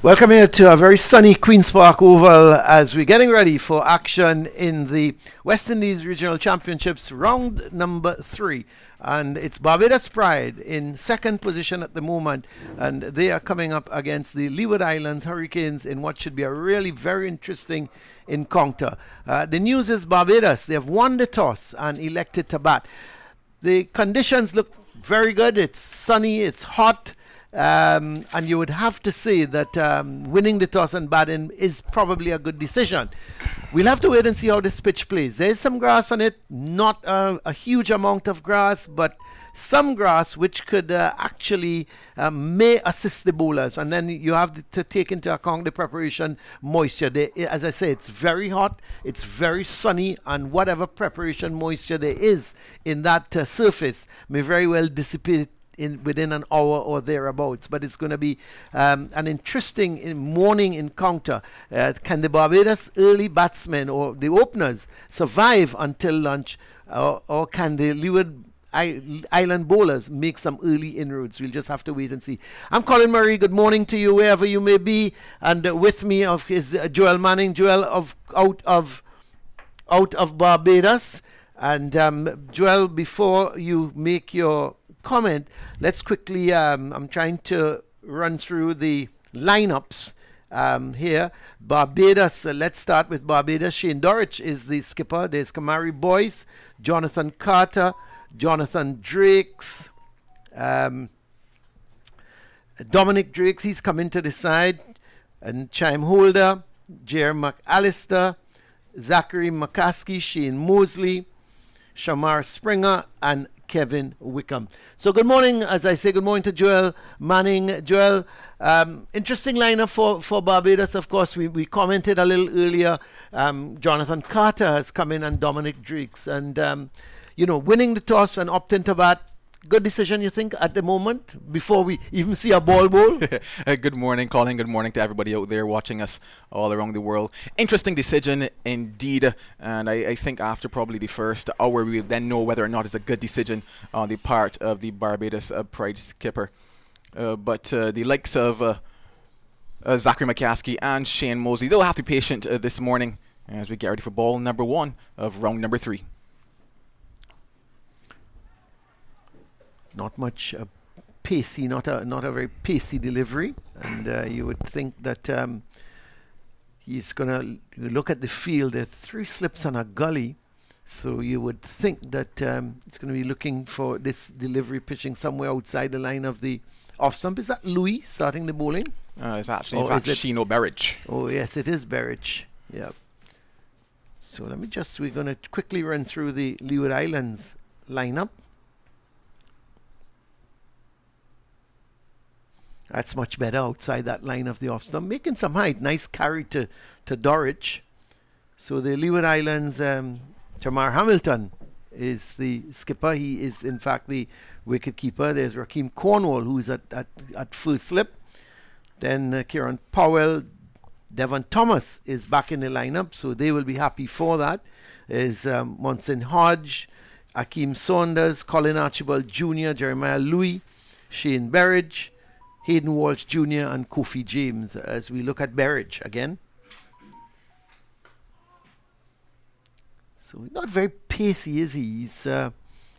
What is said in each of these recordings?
Welcome here to a very sunny Queen's Park Oval as we're getting ready for action in the West Indies Regional Championships round number 3. And it's Barbados Pride in second position at the moment, and they are coming up against the Leeward Islands Hurricanes in what should be a really very interesting encounter. The news is Barbados, they have won the toss and elected to bat. The conditions look very good. It's sunny, it's hot. And you would have to say that winning the toss and batting is probably a good decision. We'll have to wait and see how this pitch plays. There's some grass on it, not a huge amount of grass, but some grass which could actually may assist the bowlers. And then you have to take into account the preparation moisture. As I say, it's very hot, it's very sunny, and whatever preparation moisture there is in that surface may very well dissipate within an hour or thereabouts. But it's going to be an interesting morning encounter. Can the Barbados early batsmen or the openers survive until lunch, or can the Leeward Island bowlers make some early inroads? We'll just have to wait and see. I'm Colin Murray. Good morning to you wherever you may be, and with me is Joel Manning. Joel out of Barbados. And Joel, before you make your comment, let's quickly I'm trying to run through the lineups here. Barbados, let's start with Barbados. Shane Dorich is the skipper. There's Kamari Boyce, Jonathan Carter, Jonathan Drakes, Dominic Drakes, he's coming to the side, and Chime Holder, Jer McAllister, Zachary McCaskey, Shane Mosley, Shamar Springer, and Kevin Wickham. So good morning, as I say, good morning to Joel Manning. Joel, interesting lineup for Barbados. Of course, we commented a little earlier. Jonathan Carter has come in and Dominic Drakes. And, winning the toss and opting to bat, good decision, you think, at the moment, before we even see a ball bowl? Good morning, Colin. Good morning to everybody out there watching us all around the world. Interesting decision indeed. And I think after probably the first hour, we will then know whether or not it's a good decision on the part of the Barbados Pride skipper. But the likes of Zachary McCaskey and Shane Mosley, they'll have to be patient this morning as we get ready for ball number 1 of round number 3. Not much pacey, not a very pacey delivery, and you would think that he's gonna look at the field. There's 3 slips and a gully, so you would think that it's gonna be looking for this delivery pitching somewhere outside the line of the off stump. Is that Louis starting the bowling? It's actually in fact Shino Berridge. Oh yes, it is Berridge. Yeah. So we're gonna quickly run through the Leeward Islands lineup. That's much better outside that line of the off stump. Making some height. Nice carry to Dorich. So the Leeward Islands, Tamar Hamilton is the skipper. He is, in fact, the wicket keeper. There's Rakeem Cornwall, who's at first slip. Then Kieran Powell. Devon Thomas is back in the lineup, so they will be happy for that. There's Monson Hodge, Akeem Saunders, Colin Archibald Jr., Jeremiah Louis, Shane Berridge, Hayden Walsh Jr. and Kofi James as we look at Berridge again. So not very pacey, is he? He's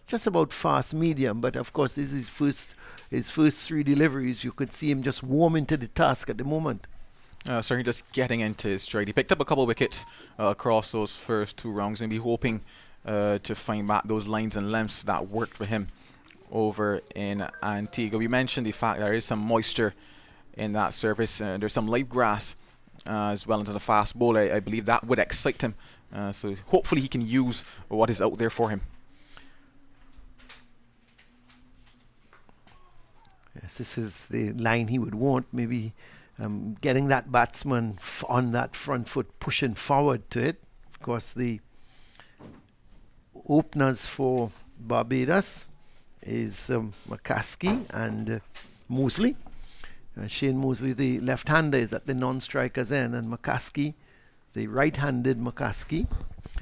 just about fast medium, but of course this is his first 3 deliveries. You could see him just warming to the task at the moment. Certainly just getting into his stride. He picked up a couple of wickets across those first 2 rounds, and be hoping to find back those lines and lengths that worked for him over in Antigua. We mentioned the fact there is some moisture in that surface. There's some live grass as well into the fast bowler. I believe that would excite him. So hopefully he can use what is out there for him. Yes, this is the line he would want. Maybe getting that batsman on that front foot, pushing forward to it. Of course, the openers for Barbados is McCaskey and Mosley. Shane Mosley, the left-hander, is at the non-striker's end, and McCaskey, the right-handed McCaskey.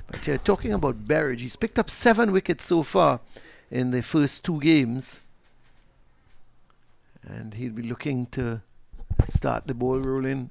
But talking about Berridge, he's picked up 7 wickets so far in the first 2 games, and he'll be looking to start the ball rolling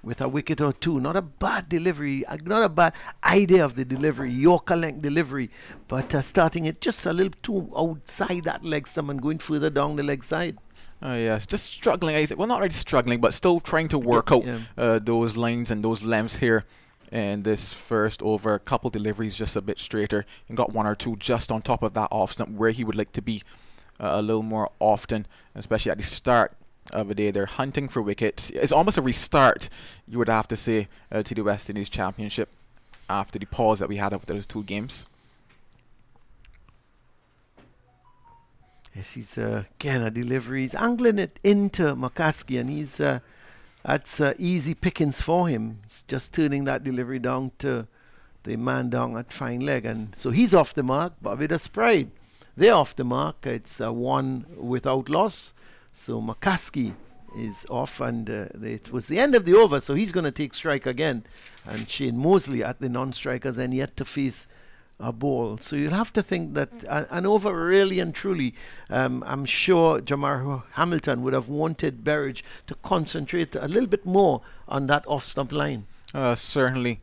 with a wicket or two. Not a bad delivery, not a bad idea of the delivery, Yorker length delivery, but starting it just a little too outside that leg stump and going further down the leg side. Yes, just struggling. Well, not really struggling, but still trying to work out those lines and those lengths here. And this first over, a couple deliveries just a bit straighter, and got one or two just on top of that off stump where he would like to be a little more often, especially at the start of the day. They're hunting for wickets. It's almost a restart, you would have to say, to the West Indies Championship after the pause that we had after those 2 games. Yes, he's again a delivery. He's angling it into McCaskey, and he's that's easy pickings for him. He's just turning that delivery down to the man down at fine leg, and so he's off the mark. Barbados Pride, they're off the mark. It's one without loss. So McCaskey is off, and it was the end of the over, so he's going to take strike again. And Shane Mosley at the non-strikers and yet to face a ball. So you'll have to think that an over really and truly, I'm sure Jamar Hamilton would have wanted Berridge to concentrate a little bit more on that off-stump line. Certainly.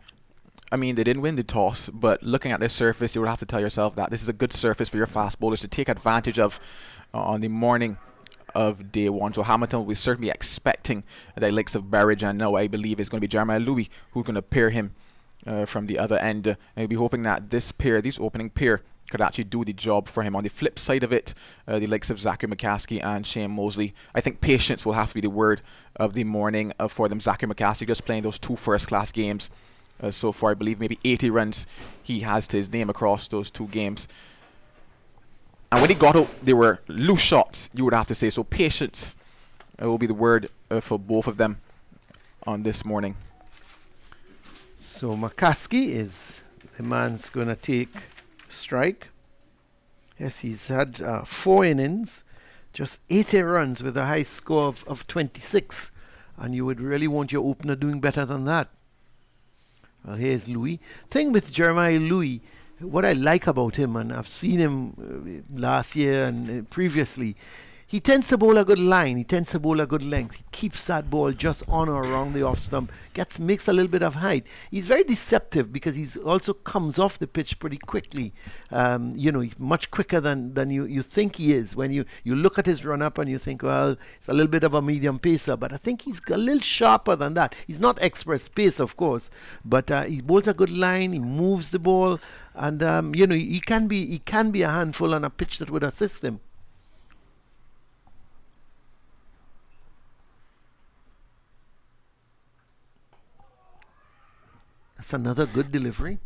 I mean, they didn't win the toss, but looking at this surface, you would have to tell yourself that this is a good surface for your fast bowlers to take advantage of on the morning of day 1. So Hamilton will be certainly expecting the likes of Berridge, and now I believe it's going to be Jeremiah Louis who's going to pair him from the other end. And we'll be hoping that this opening pair could actually do the job for him. On the flip side of it, the likes of Zachary McCaskey and Shane Mosley, I think patience will have to be the word of the morning for them. Zachary McCaskey just playing those 2 first-class games so far. I believe maybe 80 runs he has to his name across those 2 games. And when he got out, they were loose shots, you would have to say. So patience will be the word for both of them on this morning. So McCaskey is the man's going to take strike. Yes, he's had 4 innings, just 80 runs with a high score of 26. And you would really want your opener doing better than that. Well, here's Louis. Thing with Jeremiah Louis, what I like about him, and I've seen him last year and previously, he tends to bowl a good line. He tends to bowl a good length. He keeps that ball just on or around the off stump. Makes a little bit of height. He's very deceptive because he also comes off the pitch pretty quickly. Much quicker than you think he is. When you look at his run up and you think, well, it's a little bit of a medium pacer, but I think he's a little sharper than that. He's not express pace, of course, but he bowls a good line. He moves the ball, and he can be a handful on a pitch that would assist him. That's another good delivery.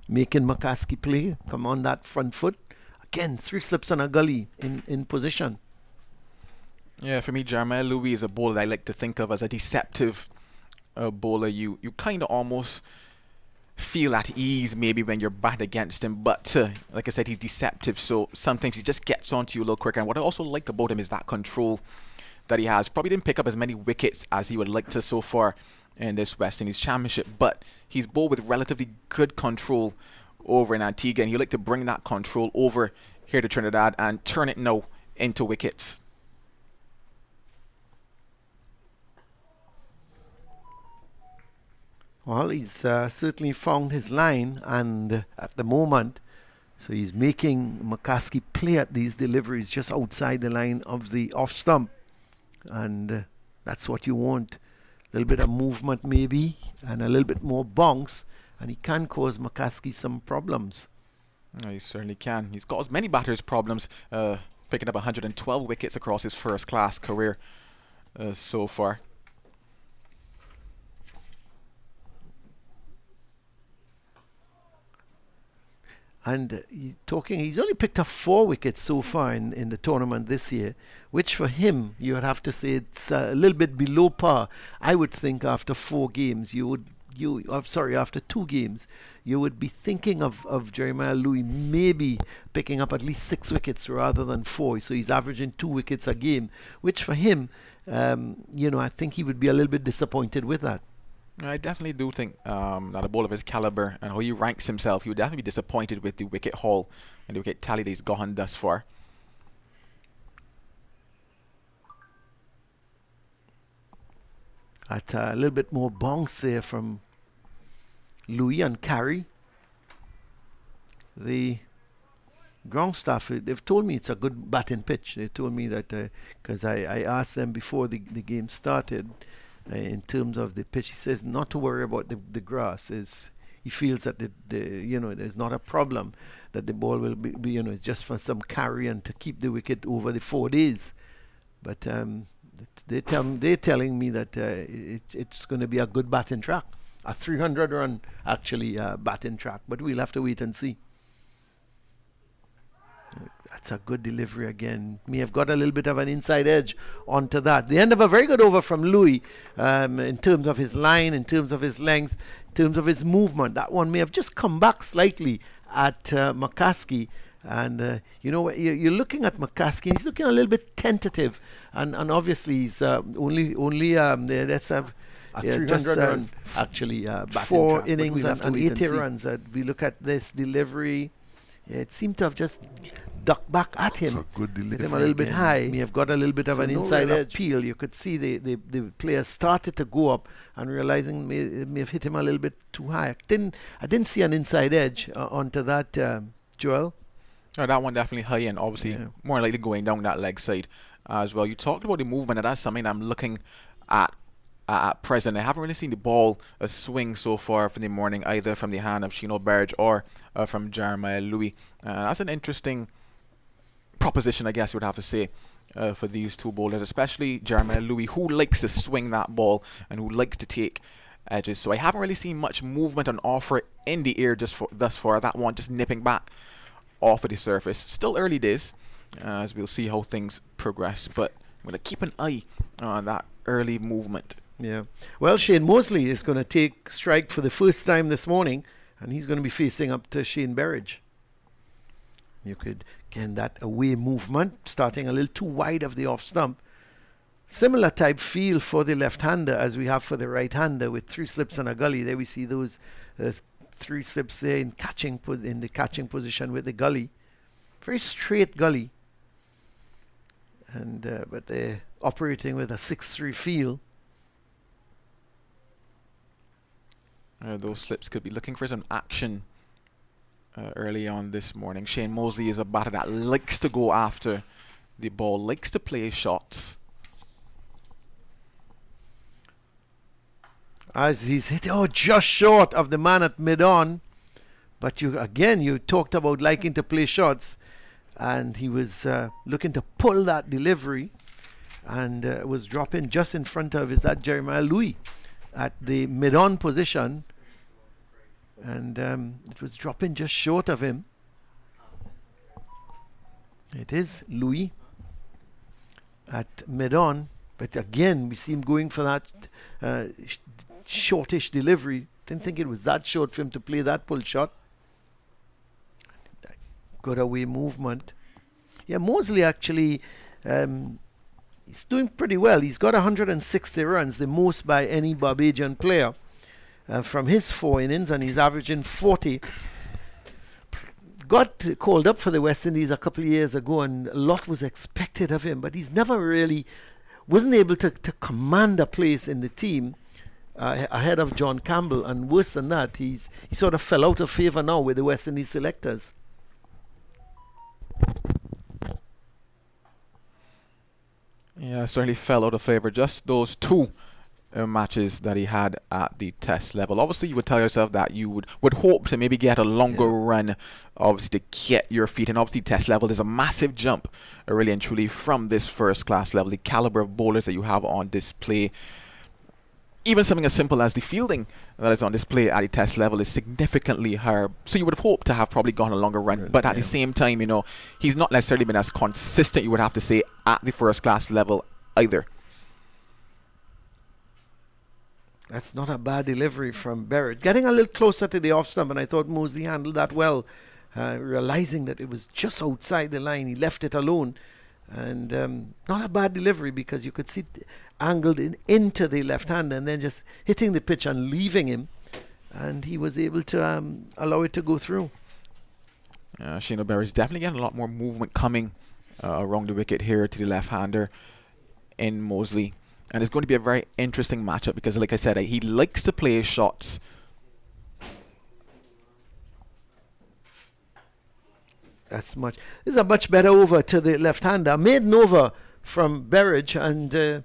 Making McCaskey play. Come on that front foot. Again, 3 slips on a gully in position. Yeah, for me, Jeremiah Louis is a bowler that I like to think of as a deceptive bowler. You kind of almost feel at ease maybe when you're batting against him, but like I said, he's deceptive, so sometimes he just gets onto you a little quicker. And what I also like about him is that control that he has. Probably didn't pick up as many wickets as he would like to so far in this West Indies Championship, but he's bowled with relatively good control over in Antigua, and he'd like to bring that control over here to Trinidad and turn it now into wickets. Well, he's certainly found his line, and at the moment, so he's making McCaskey play at these deliveries just outside the line of the off stump, and that's what you want. A little bit of movement maybe, and a little bit more bounce, and he can cause McCaskey some problems. He certainly can. He's caused many batters problems, picking up 112 wickets across his first-class career so far. And he's only picked up 4 wickets so far in the tournament this year, which for him, you would have to say it's a little bit below par. I would think after 4 games, after 2 games, you would be thinking of Jeremiah Louis maybe picking up at least 6 wickets rather than 4. So he's averaging 2 wickets a game, which for him, I think he would be a little bit disappointed with that. I definitely do think that a bowler of his caliber and how he ranks himself, he would definitely be disappointed with the wicket haul and the wicket tally that he's gotten thus far. At a little bit more bounce there from Louis and Carey. The ground staff, they've told me it's a good batting pitch. They told me that because I asked them before the game started in terms of the pitch. He says not to worry about the grass. He feels that there's not a problem, that the ball will be it's just for some carry and to keep the wicket over the 4 days. But they're telling me that it's going to be a good batting track, a 300 run actually batting track. But we'll have to wait and see. That's a good delivery again. May have got a little bit of an inside edge onto that. The end of a very good over from Louis in terms of his line, in terms of his length, in terms of his movement. That one may have just come back slightly at McCaskey. And you're looking at McCaskey. He's looking a little bit tentative, and obviously he's only let's have a 300 run actually 4 innings and 80 runs. We look at this delivery. It seemed to have just ducked back at him. That's a good delivery. Hit him a little bit high. May have got a little bit of an inside edge appeal. You could see the player started to go up and realizing may have hit him a little bit too high. I didn't see an inside edge onto that, Joel. No, that one definitely high and obviously more likely going down that leg side as well. You talked about the movement, and that's something I'm looking at present. I haven't really seen the ball swing so far from the morning, either from the hand of Sheen O'Barge or from Jeremiah Louis. That's an interesting proposition, I guess you would have to say, for these two bowlers, especially Jeremiah Louis, who likes to swing that ball and who likes to take edges. So I haven't really seen much movement on offer in the air thus far. That one just nipping back off of the surface. Still early days, as we'll see how things progress, but I'm going to keep an eye on that early movement. Yeah. Well, Shane Mosley is going to take strike for the first time this morning, and he's going to be facing up to Shane Berridge. You could, again, that away movement, starting a little too wide of the off stump. Similar type feel for the left-hander as we have for the right-hander with 3 slips and a gully. There we see those 3 slips there in the catching position with the gully. Very straight gully. And but they're operating with a 6-3 feel. Those slips could be looking for some action early on this morning. Shane Mosley is a batter that likes to go after the ball, likes to play shots. As he's hit, just short of the man at mid-on. But you talked about liking to play shots, and he was looking to pull that delivery, and was dropping just in front of that Jeremiah Louis at the mid-on position, and it was dropping just short of him. It is Louis at mid-on, but again we see him going for that shortish delivery. Didn't think it was that short for him to play that pull shot. Good away movement. Yeah, Mosley actually he's doing pretty well. He's got 160 runs, the most by any Barbadian player from his 4 innings, and he's averaging 40. Got called up for the West Indies a couple of years ago, and a lot was expected of him, but he's never really wasn't able to command a place in the team ahead of John Campbell, and worse than that, he sort of fell out of favour now with the West Indies selectors. Yeah, certainly fell out of favour. Just those 2 matches that he had at the test level. Obviously, you would tell yourself that you would hope to maybe get a longer run, obviously, to get your feet. And obviously, test level is a massive jump, really and truly, from this first class level. The calibre of bowlers that you have on display. Even something as simple as the fielding that is on display at the test level is significantly higher. So you would have hoped to have probably gone a longer run. But at the same time, he's not necessarily been as consistent, you would have to say, at the first class level either. That's not a bad delivery from Berridge. Getting a little closer to the off stump, and I thought Mosley handled that well. Realizing that it was just outside the line, he left it alone. And not a bad delivery, because you could see it angled into the left hand and then just hitting the pitch and leaving him, and he was able to allow it to go through. Shane O'Barry is definitely getting a lot more movement coming around the wicket here to the left-hander in Mosley. And it's going to be a very interesting matchup because, like I said, he likes to play his shots. This is a much better over to the left-hander. Maiden over from Berridge, and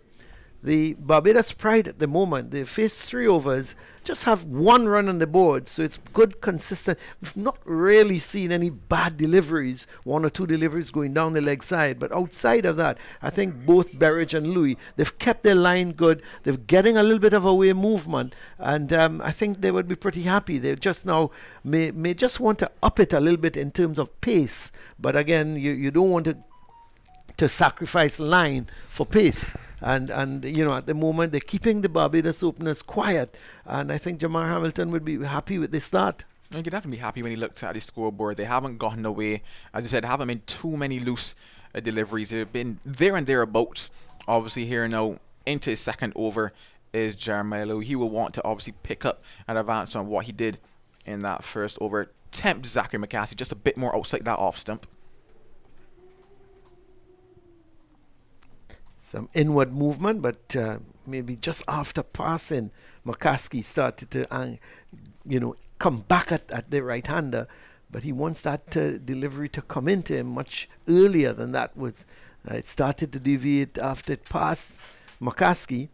the Barbados Pride at the moment, they face 3 overs, just have 1 run on the board, so it's good, consistent. We've not really seen any bad deliveries, 1 or 2 deliveries going down the leg side, but outside of that, I think both Berridge and Louis, they've kept their line good, they're getting a little bit of away movement, and I think they would be pretty happy. They just now may just want to up it a little bit in terms of pace, but again, you don't want to sacrifice line for pace. And you know, at the moment, they're keeping the Barbados openers quiet. And I think Jamar Hamilton would be happy with the start. You can definitely be happy when he looks at the scoreboard. They haven't gotten away. As I said, haven't been too many loose deliveries. They've been there and thereabouts. Obviously, here now, into his second over is Jeremiah Lowe. He will want to obviously pick up an advance on what he did in that first over. Tempt Zachary McCasey just a bit more outside that off stump. Some inward movement, but maybe just after passing, McCaskey started to, come back at the right-hander, but he wants that delivery to come into him much earlier than that was. It started to deviate after it passed McCaskey.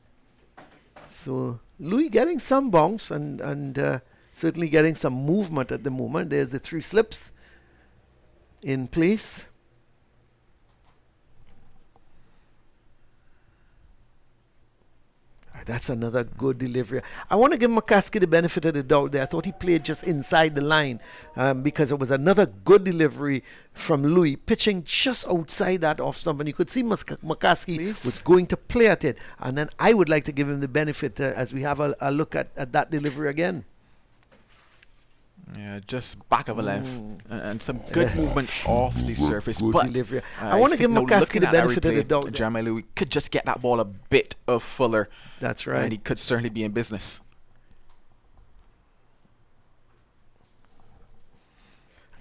So Louis getting some bounce and certainly getting some movement at the moment. There's the 3 slips in place. That's another good delivery. I want to give McCaskey the benefit of the doubt there. I thought he played just inside the line because it was another good from Louis, pitching just outside that off stump. And you could see McCaskey was going to play at it. And then I would like to give him the benefit as we have a look at that delivery again. Yeah, just back of a length and some good movement off the surface. But delivery. I want to give McCaskey the benefit of the doubt. Jeremiah Louis could just get that ball a bit of fuller. That's right. And he could certainly be in business.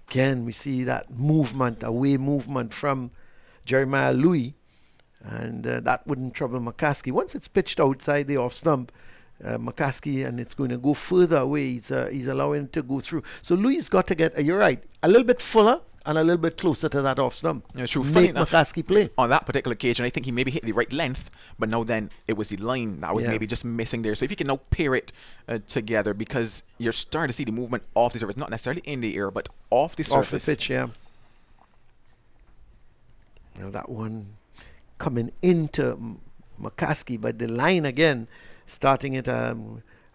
Again, we see that away movement from Jeremiah Louis, and that wouldn't trouble McCaskey. Once it's pitched outside the off stump, McCaskey, and it's going to go further away. He's allowing it to go through. So Louis got to get, you're right, a little bit fuller and a little bit closer to that off stump. Yeah, true. Make McCaskey play. On that particular occasion, I think he maybe hit the right length, but now then it was the line that was maybe just missing there. So if you can now pair it together, because you're starting to see the movement off the surface, not necessarily in the air, but off the surface. Off the pitch, yeah. Now that one coming into McCaskey, but the line again, starting it a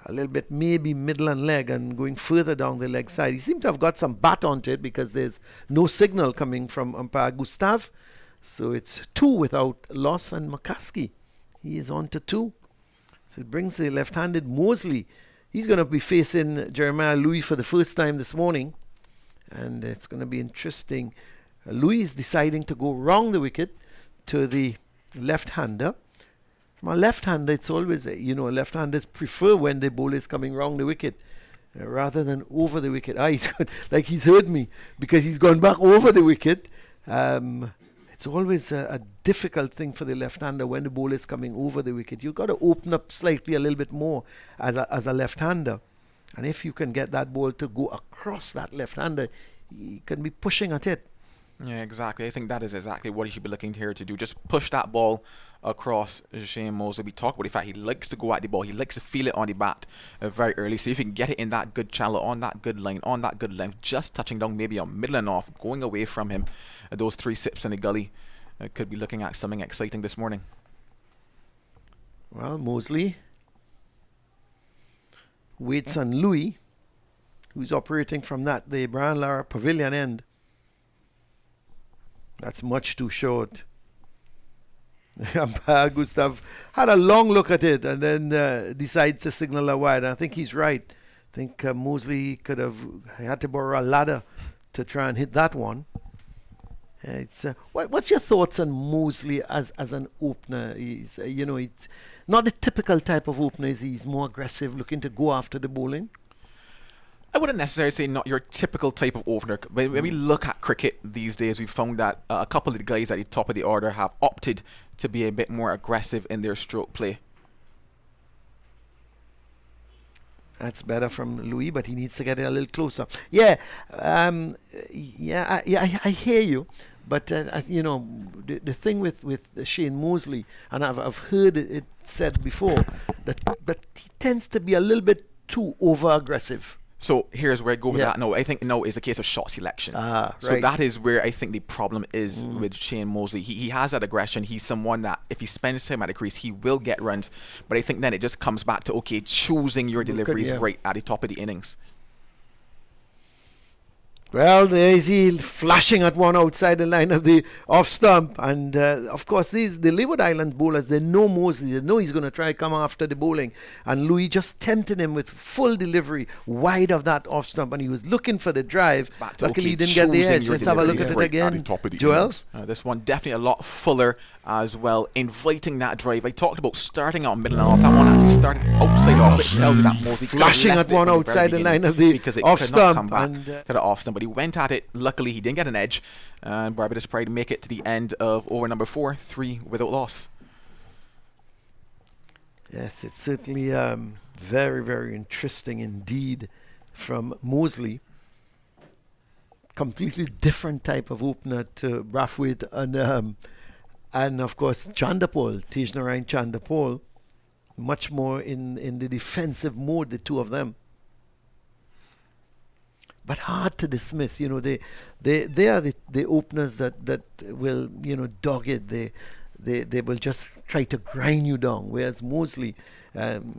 little bit maybe middle and leg and going further down the leg side. He seemed to have got some bat onto it because there's no signal coming from umpire Gustav. So it's 2 without loss, and McCaskey, he is on to 2. So it brings the left-handed Mosley. He's going to be facing Jeremiah Louis for the first time this morning, and it's going to be interesting. Louis is deciding to go round the wicket to the left-hander. From a left-hander, it's always, left-handers prefer when the ball is coming round the wicket rather than over the wicket. He's good. Like he's heard me because he's gone back over the wicket. It's always a difficult thing for the left-hander when the ball is coming over the wicket. You've got to open up slightly a little bit more as a left-hander. And if you can get that ball to go across that left-hander, you can be pushing at it. Yeah, exactly. I think that is exactly what he should be looking here to do. Just push that ball across Shane Mosley. We talk about the fact he likes to go at the ball. He likes to feel it on the bat very early. So if you can get it in that good channel, on that good line, on that good length, just touching down maybe on middle and off, going away from him, those 3 sips in the gully, could be looking at something exciting this morning. Well, Mosley waits on Louis, who's operating from the Brian Lara Pavilion end. That's much too short. Umpire Gustav had a long look at it and then decides to signal a wide. I think he's right. I think Mosley had to borrow a ladder to try and hit that one. What's your thoughts on Mosley as an opener? He's it's not the typical type of opener. He's more aggressive, looking to go after the bowling. I wouldn't necessarily say not your typical type of opener. When we look at cricket these days, we've found that a couple of the guys at the top of the order have opted to be a bit more aggressive in their stroke play. That's better from Louis, but he needs to get it a little closer. Yeah, I hear you. But the thing with Shane Mosley, and I've heard it said before that he tends to be a little bit too over aggressive. So here's where I go with that. No, I think it's a case of shot selection. So that is where I think the problem is with Shane Mosley. He has that aggression. He's someone that if he spends time at the crease, he will get runs. But I think then it just comes back to, choosing your deliveries right at the top of the innings. Well, there's he flashing at one outside the line of the off stump. And, of course, the Leeward Island bowlers, they know Mosley. They know he's going to try to come after the bowling. And Louis just tempted him with full delivery wide of that off stump. And he was looking for the drive. Luckily, he didn't get the edge. Let's have a look at it again. Joel? This one definitely a lot fuller as well, inviting that drive. I talked about starting out middle and off. That one actually started outside off. It tells you that Mosley flashing at one outside the line of the off stump. Come back to the off stump. But he went at it. Luckily, he didn't get an edge. And Barbados Pride make it to the end of over number 4, 3 without loss. Yes, it's certainly very, very interesting indeed from Mosley. Completely different type of opener to Brathwaite and of course Chandapol, Tejnarayan Chandapol. Much more in the defensive mode, the two of them. But hard to dismiss, they are the openers that will, dog it. They will just try to grind you down. Whereas Mosley,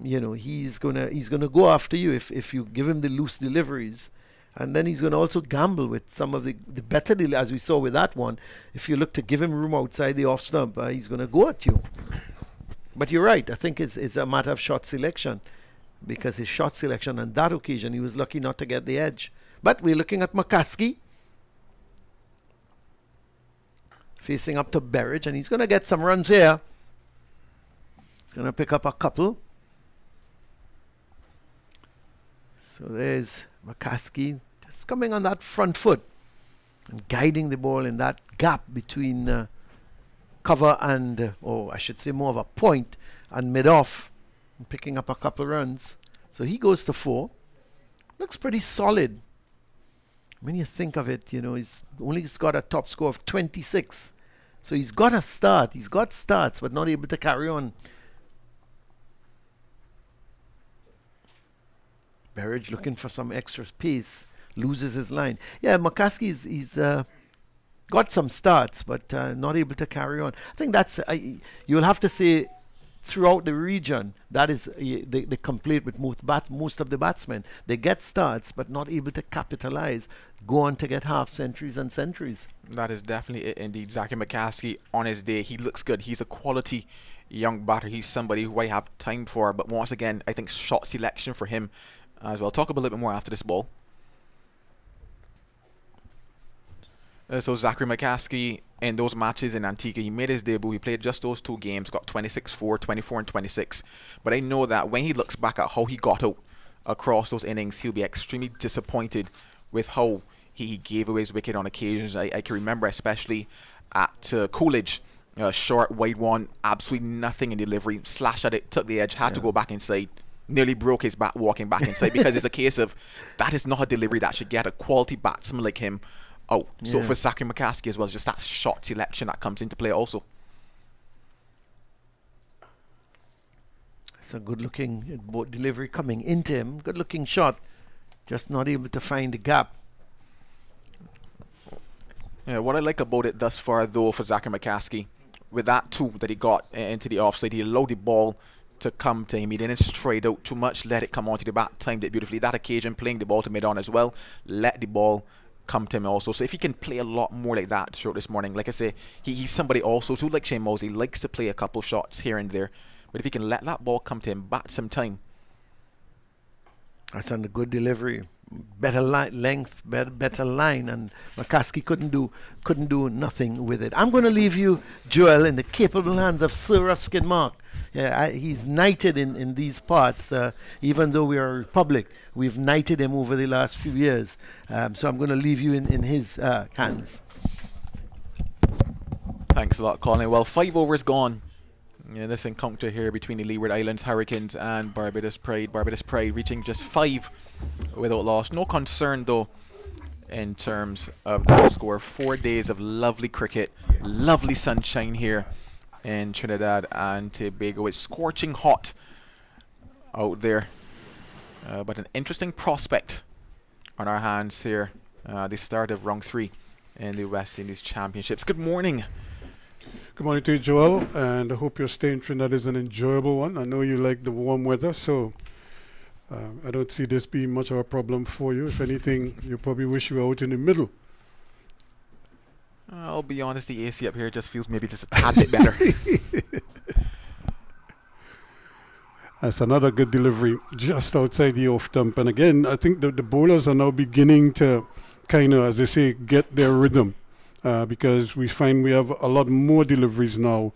he's gonna go after you if you give him the loose deliveries, and then he's gonna also gamble with some of the better as we saw with that one. If you look to give him room outside the off stump, he's gonna go at you. But you're right. I think it's a matter of shot selection, because his shot selection on that occasion, he was lucky not to get the edge. But we're looking at McCaskey facing up to Berridge, and he's going to get some runs here. He's going to pick up a couple. So there's McCaskey just coming on that front foot and guiding the ball in that gap between cover and, or I should say more of a point and mid-off, and picking up a couple runs. So he goes to 4. Looks pretty solid. When you think of it, he's only got a top score of 26. So he's got a start. He's got starts, but not able to carry on. Berridge looking for some extra pace. Loses his line. Yeah, McCaskey he's got some starts, but not able to carry on. I think that's, you'll have to say, throughout the region, that is the complaint with most of the batsmen. They get starts, but not able to capitalize, go on to get half centuries and centuries. That is definitely it indeed. Zachary McCaskey, on his day, he looks good. He's a quality young batter. He's somebody who I have time for, but once again, I think shot selection for him as well. Talk a little bit more after this ball. So Zachary McCaskey, in those matches in Antigua, he made his debut. He played just those 2 games, got 26-4, 24 and 26. But I know that when he looks back at how he got out across those innings, he'll be extremely disappointed with how he gave away his wicket on occasions. I can remember especially at Coolidge, short, wide one, absolutely nothing in delivery, slash at it, took the edge, had to go back inside. Nearly broke his back walking back inside because it's a case of that is not a delivery that should get a quality batsman like him out. So for Zachary McCaskey as well, just that shot selection that comes into play also. It's a good looking delivery coming into him. Good looking shot. Just not able to find the gap. Yeah, what I like about it thus far though for Zachary McCaskey, with that 2 that he got into the offside, he allowed the ball to come to him. He didn't straight out too much, let it come onto the bat, timed it beautifully. That occasion, playing the ball to mid-on as well, let the ball come to him also. So if he can play a lot more like that throughout this morning, like I say, he's somebody also too, like Shane Mosley, likes to play a couple shots here and there. But if he can let that ball come to him, bat some time. That's on a good delivery. Better length, better line, and McCaskey couldn't do nothing with it. I'm going to leave you, Joel, in the capable hands of Sir Ruskin Mark. Yeah, he's knighted in these parts. Even though we are a republic, we've knighted him over the last few years. So I'm going to leave you in his hands. Thanks a lot, Colin. Well, 5 overs gone. Yeah, this encounter here between the Leeward Islands Hurricanes and Barbados Pride. Barbados Pride reaching just 5 without loss. No concern though in terms of that score. 4 days of lovely cricket, lovely sunshine here in Trinidad and Tobago. It's scorching hot out there, but an interesting prospect on our hands here. The start of round 3 in the West Indies Championships. Good morning. Good morning to you, Joel, and I hope your stay in Trinidad is an enjoyable one. I know you like the warm weather, so I don't see this being much of a problem for you. If anything, you probably wish you were out in the middle. I'll be honest, the AC up here just feels maybe just a tad bit better. That's another good delivery just outside the off stump. And again, I think the bowlers are now beginning to kind of, as they say, get their rhythm. Because we find we have a lot more deliveries now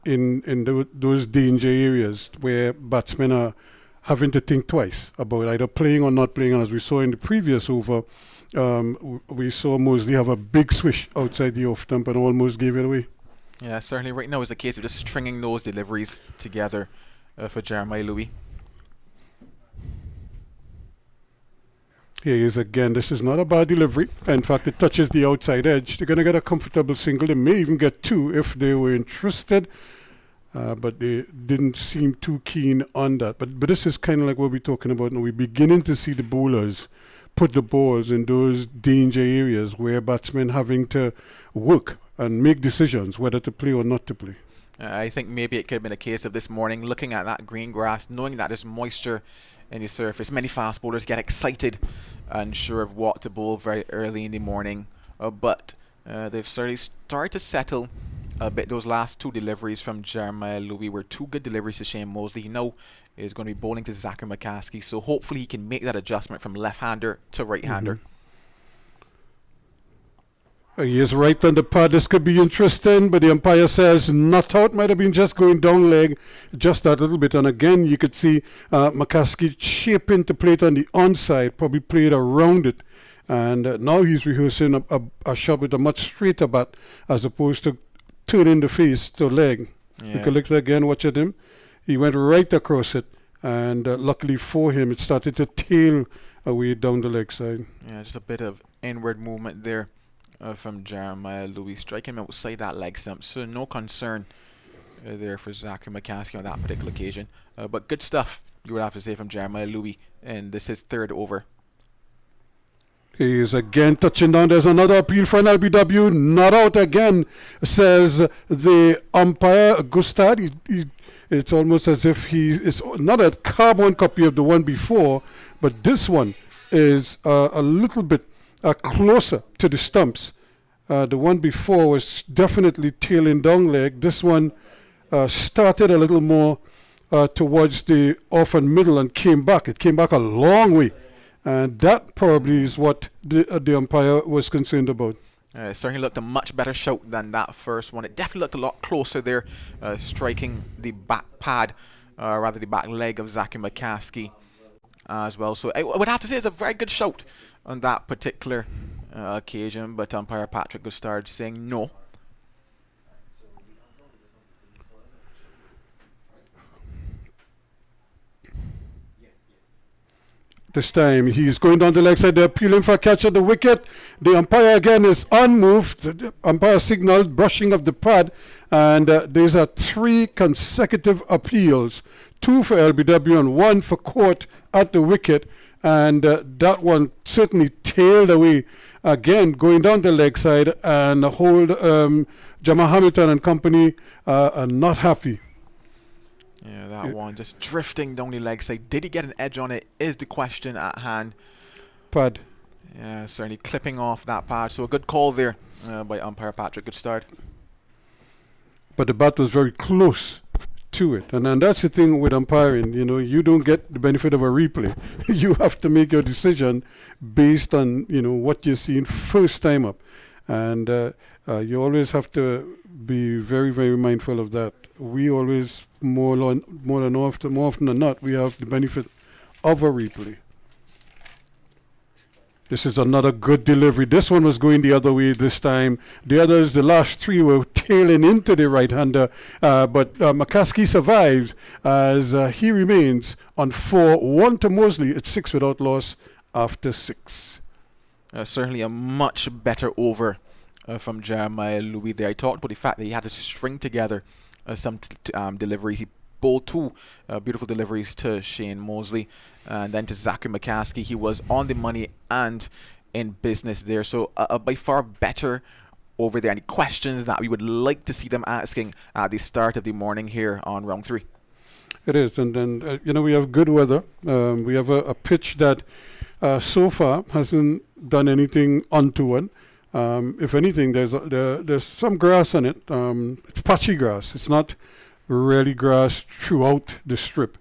in those danger areas where batsmen are having to think twice about either playing or not playing. And as we saw in the previous over, we saw Mosley have a big swish outside the off stump and almost gave it away. Yeah, certainly right now is a case of just stringing those deliveries together for Jeremiah Louis. Here he is again. This is not a bad delivery. In fact, it touches the outside edge. They're going to get a comfortable single. They may even get 2 if they were interested. But they didn't seem too keen on that. But this is kind of like what we're talking about now. We're beginning to see the bowlers put the balls in those danger areas where batsmen having to work and make decisions whether to play or not to play. I think maybe it could have been a case of this morning, looking at that green grass, knowing that there's moisture in the surface. Many fast bowlers get excited and sure of what to bowl very early in the morning. But they've certainly started to settle a bit. Those last 2 deliveries from Jeremiah Louis were 2 good deliveries to Shane Mosley. He now is going to be bowling to Zachary McCaskey, so hopefully he can make that adjustment from left-hander to right-hander. He is right on the pad. This could be interesting, but the umpire says not out. Might have been just going down leg just that little bit. And again, you could see McCaskey shaping to play it on the onside, probably played around it. And now he's rehearsing a shot with a much straighter bat as opposed to turning the face to leg. Yeah. You can look again, watch at him. He went right across it. And luckily for him, it started to tail away down the leg side. Yeah, just a bit of inward movement there. From Jeremiah Louis, striking him outside that leg stump, so no concern there for Zachary McCaskey on that particular occasion. But good stuff, you would have to say, from Jeremiah Louis, and this is 3rd over. He is again touching down. There's another appeal for an LBW. Not out again, says the umpire, Gustad. It's almost as if it's not a carbon copy of the one before, but this one is a little bit closer to the stumps. The one before was definitely tailing down leg. This one started a little more towards the off and middle and came back. It came back a long way. And that probably is what the umpire was concerned about. It certainly looked a much better shot than that first one. It definitely looked a lot closer there, striking the back pad, rather the back leg of Zachary McCaskey as well. So I would have to say it's a very good shot on that particular occasion, but umpire Patrick Gustard saying no. This time he's going down the leg side. They're appealing for a catch at the wicket. The umpire again is unmoved. The umpire signaled brushing of the pad, and these are 3 consecutive appeals, 2 for LBW and 1 for court at the wicket. And that one certainly tailed away again, going down the leg side, and hold Jamal Hamilton and company are not happy. Yeah, that one just drifting down the leg side. Did he get an edge on it is the question at hand. Pad. Yeah, certainly clipping off that pad. So a good call there by umpire Patrick. Good start. But the bat was very close to it. And that's the thing with umpiring. You know, you don't get the benefit of a replay. You have to make your decision based on, you know, what you're seeing first time up. And you always have to be very, very mindful of that. We always, more often than not, we have the benefit of a replay. This is another good delivery. This one was going the other way this time. The others, the last three, were tailing into the right-hander, but McCaskey survives as he remains on 4-1 to Mosley. It's 6 without loss after 6. Certainly a much better over from Jeremiah Louis there. I talked about the fact that he had to string together some deliveries. He bowled 2 beautiful deliveries to Shane Mosley and then to Zachary McCaskey. He was on the money and in business there. So by far better over there. Any questions that we would like to see them asking at the start of the morning here on round 3? It is, and then we have good weather. We have a pitch that so far hasn't done anything untoward. If anything, there's some grass on it. It's patchy grass. It's not really grass throughout the strip,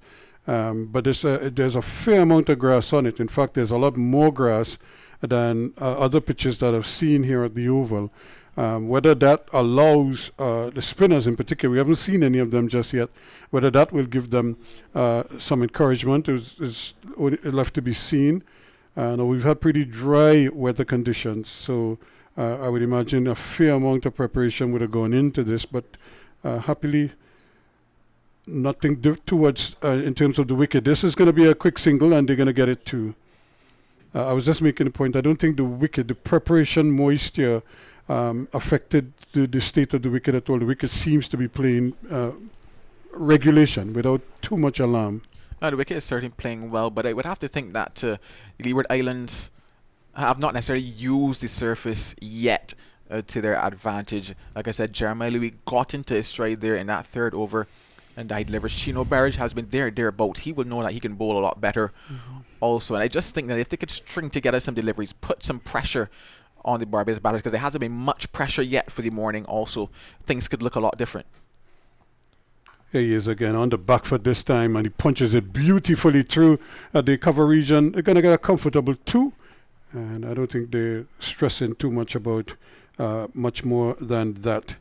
but there's a fair amount of grass on it. In fact, there's a lot more grass than other pitches that I've seen here at the Oval. Whether that allows the spinners in particular, we haven't seen any of them just yet, whether that will give them some encouragement is left to be seen. We've had pretty dry weather conditions, so I would imagine a fair amount of preparation would have gone into this, but happily nothing towards in terms of the wicket. This is going to be a quick single and they're going to get it too. I was just making a point. I don't think the wicket, the preparation moisture affected the state of the wicket at all. The wicket seems to be playing regulation without too much alarm. The wicket is certainly playing well, but I would have to think that the Leeward Islands have not necessarily used the surface yet to their advantage. Like I said, Jeremiah Louis got into his stride there in that 3rd over and I delivered. Chino Barrage has been thereabouts. He will know that he can bowl a lot better also. And I just think that if they could string together some deliveries, put some pressure on the Barbados batters, because there hasn't been much pressure yet for the morning also, things could look a lot different. Here he is again on the back foot this time, and he punches it beautifully through the cover region. They're going to get a comfortable 2, and I don't think they're stressing too much about much more than that.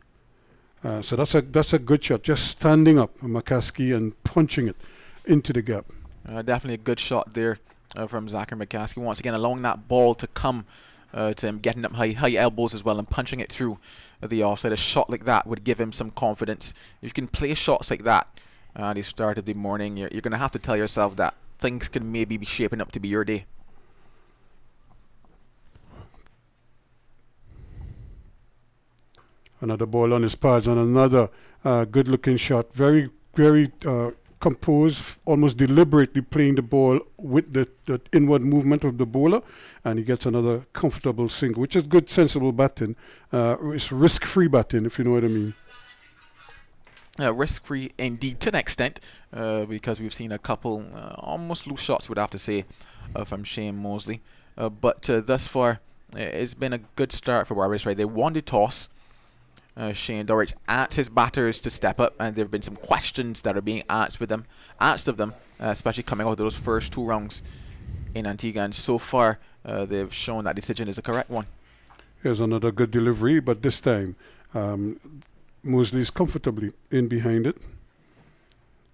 So that's a good shot, just standing up McCaskey and punching it into the gap. Definitely a good shot there from Zachary McCaskey. Once again, allowing that ball to come to him, getting up high elbows as well and punching it through the offside. A shot like that would give him some confidence. If you can play shots like that at the start of the morning, you're going to have to tell yourself that things could maybe be shaping up to be your day. Another ball on his pads and another good-looking shot. Very, very composed, almost deliberately playing the ball with the inward movement of the bowler, and he gets another comfortable single, which is good, sensible batting. It's risk-free batting, if you know what I mean. Risk-free indeed to an extent, because we've seen a couple almost loose shots, would have to say, from Shane Mosley. But thus far, it's been a good start for Barbados. Right, they won the toss. Shane Dorridge asked his batters to step up, and there have been some questions that are being asked of them, especially coming out of those first 2 rounds in Antigua, and so far they've shown that decision is a correct one. Here's another good delivery, but this time Mosley's comfortably in behind it,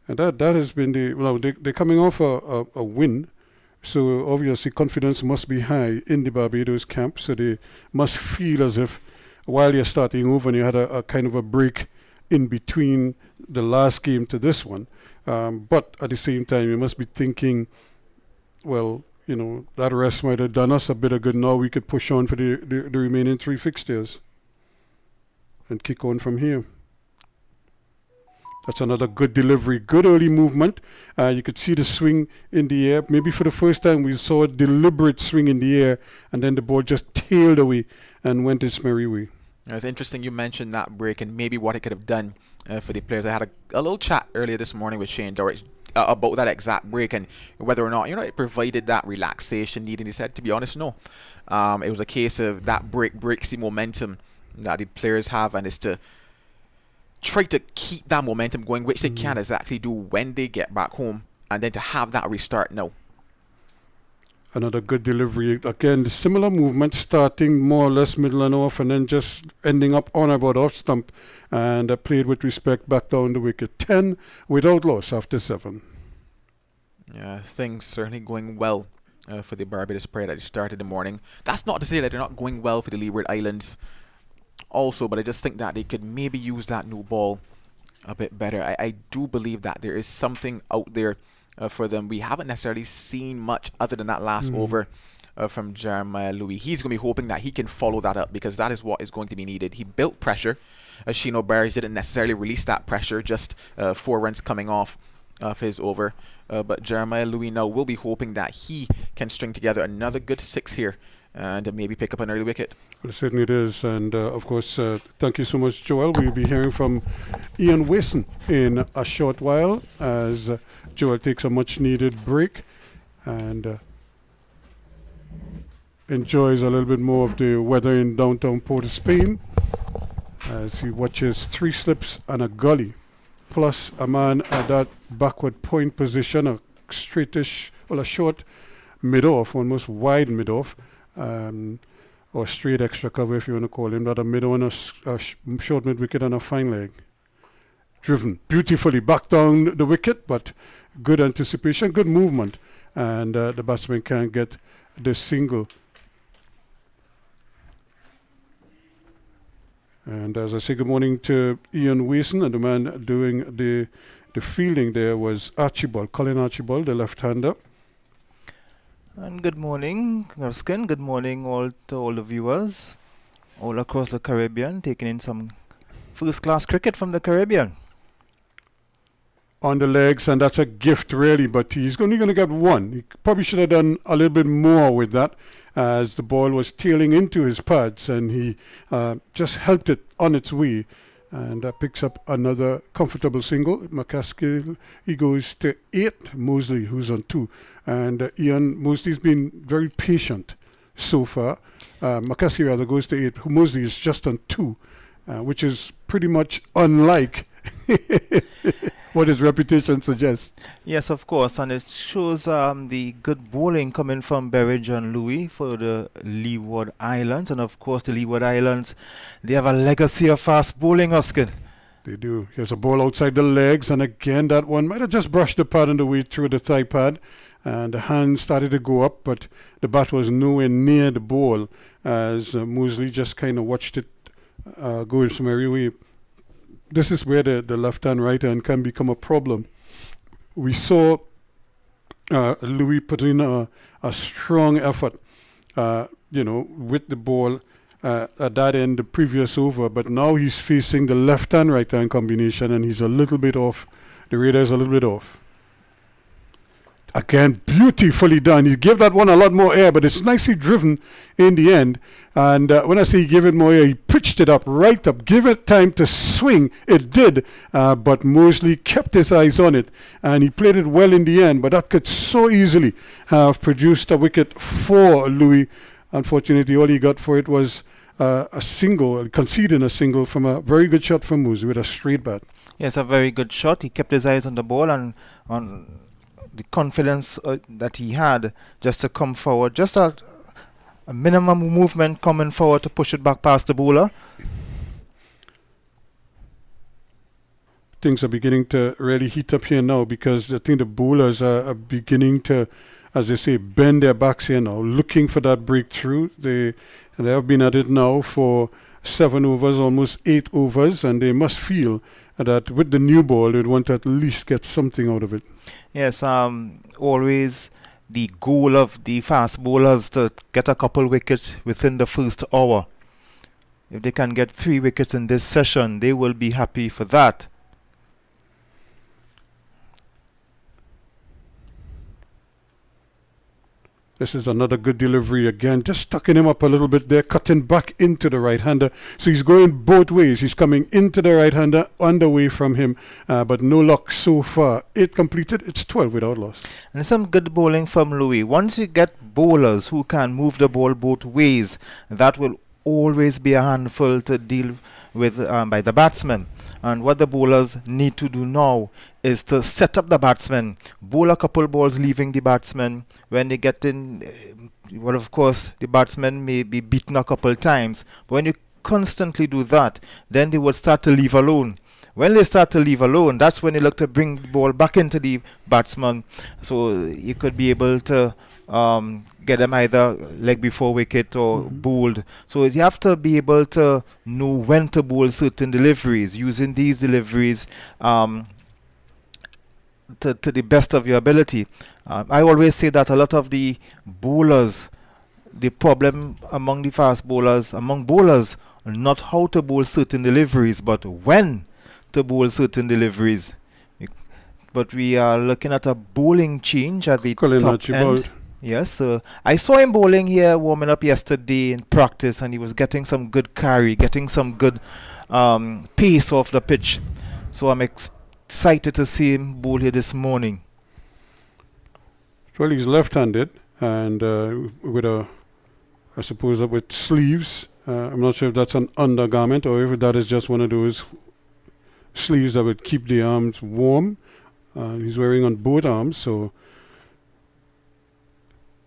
and that has been they're coming off a win, so obviously confidence must be high in the Barbados camp, so they must feel as if while you're starting over and you had a kind of a break in between the last game to this one. But at the same time, you must be thinking, well, that rest might have done us a bit of good. Now we could push on for the remaining 3 fixtures and kick on from here. That's another good delivery, good early movement. You could see the swing in the air. Maybe for the first time we saw a deliberate swing in the air, and then the ball just tailed away and went its merry way. It's interesting you mentioned that break and maybe what it could have done for the players. I had a little chat earlier this morning with Shane Dorridge about that exact break and whether or not it provided that relaxation needed. He said, to be honest, no. It was a case of that breaks the momentum that the players have, and it's to try to keep that momentum going, which they can't exactly do when they get back home, and then to have that restart now. Another good delivery. Again, the similar movement, starting more or less middle and off, and then just ending up on about off stump, and played with respect back down the wicket. 10 without loss after 7. Yeah, things certainly going well for the Barbados Pride at the start of the morning. That's not to say that they're not going well for the Leeward Islands also, but I just think that they could maybe use that new ball a bit better. I do believe that there is something out there for them. We haven't necessarily seen much other than that last over from Jeremiah Louis. He's going to be hoping that he can follow that up, because that is what is going to be needed. He built pressure. Shino Barnes didn't necessarily release that pressure, just 4 runs coming off his over. But Jeremiah Louis now will be hoping that he can string together another good 6 here and maybe pick up an early wicket. Well, certainly it is. And of course, thank you so much, Joel. We'll be hearing from Ian Wilson in a short while as Joel takes a much needed break and enjoys a little bit more of the weather in downtown Port of Spain as he watches 3 slips and a gully, plus a man at that backward point position, a straightish, well, a short mid-off, almost wide mid-off, or straight extra cover if you want to call him that, a mid-on, a short mid-wicket and a fine leg. Driven beautifully back down the wicket, but good anticipation, good movement, and the batsman can't get the single. And as I say good morning to Ian Wilson, and the man doing the fielding there was Archibald, Colin Archibald, the left-hander. And good morning, Ruskin. Good morning to all the viewers all across the Caribbean, taking in some first-class cricket from the Caribbean. On the legs, and that's a gift really, but he's only going to get 1. He probably should have done a little bit more with that, as the ball was tailing into his pads, and he just helped it on its way, and picks up another comfortable single. McCaskill, he goes to 8. Mosley, who's on 2, and Ian Mosley's been very patient so far. McCaskill rather goes to 8. Mosley is just on 2, which is pretty much unlike what his reputation suggests. Yes, of course, and it shows the good bowling coming from Berridge and Louis for the Leeward Islands. And of course, the Leeward Islands, they have a legacy of fast bowling, Ruskin. They do. Here's a ball outside the legs, and again, that one might have just brushed the pad on the way through the thigh pad, and the hand started to go up, but the bat was nowhere near the ball, as Mosley just kind of watched it go in some area way. This is where the left hand, right hand can become a problem. We saw Louis put in a strong effort, with the ball at that end the previous over, but now he's facing the left hand, right hand combination, and he's a little bit off. The radar is a little bit off. Again, beautifully done. He gave that one a lot more air, but it's nicely driven in the end. And when I say he gave it more air, he pitched it up, right up, give it time to swing. It did, but Mosley kept his eyes on it, and he played it well in the end. But that could so easily have produced a wicket for Louis. Unfortunately, all he got for it was a single, conceding a single from a very good shot from Mosley with a straight bat. Yes, a very good shot. He kept his eyes on the ball and on the confidence that he had just to come forward, just a minimum movement coming forward to push it back past the bowler. Things are beginning to really heat up here now, because I think the bowlers are beginning to, as they say, bend their backs here now, looking for that breakthrough. They have been at it now for 7 overs, almost 8 overs, and they must feel that with the new ball, they'd want to at least get something out of it. Yes, always the goal of the fast bowlers to get a couple wickets within the first hour. If they can get 3 wickets in this session, they will be happy for that. This is another good delivery again, just tucking him up a little bit there, cutting back into the right-hander. So he's going both ways. He's coming into the right-hander and away from him, but no luck so far. 8 completed, it's 12 without loss. And some good bowling from Louis. Once you get bowlers who can move the ball both ways, that will always be a handful to deal with by the batsman. And what the bowlers need to do now is to set up the batsman, bowl a couple balls leaving the batsman. When they get in, well, of course, the batsman may be beaten a couple times. But when you constantly do that, then they would start to leave alone. When they start to leave alone, that's when they look to bring the ball back into the batsman. So you could be able to get them either leg before wicket or bowled. So you have to be able to know when to bowl certain deliveries, using these deliveries to the best of your ability. I always say that a lot of the bowlers, the problem among the fast bowlers, among bowlers, not how to bowl certain deliveries, but when to bowl certain deliveries. But we are looking at a bowling change at the Colin top Archibald. end. Yes, I saw him bowling here, warming up yesterday in practice, and he was getting some good carry, getting some good pace off the pitch. So I'm excited to see him bowl here this morning. Well, he's left-handed and with I suppose with sleeves. I'm not sure if that's an undergarment or if that is just one of those sleeves that would keep the arms warm. He's wearing on both arms, so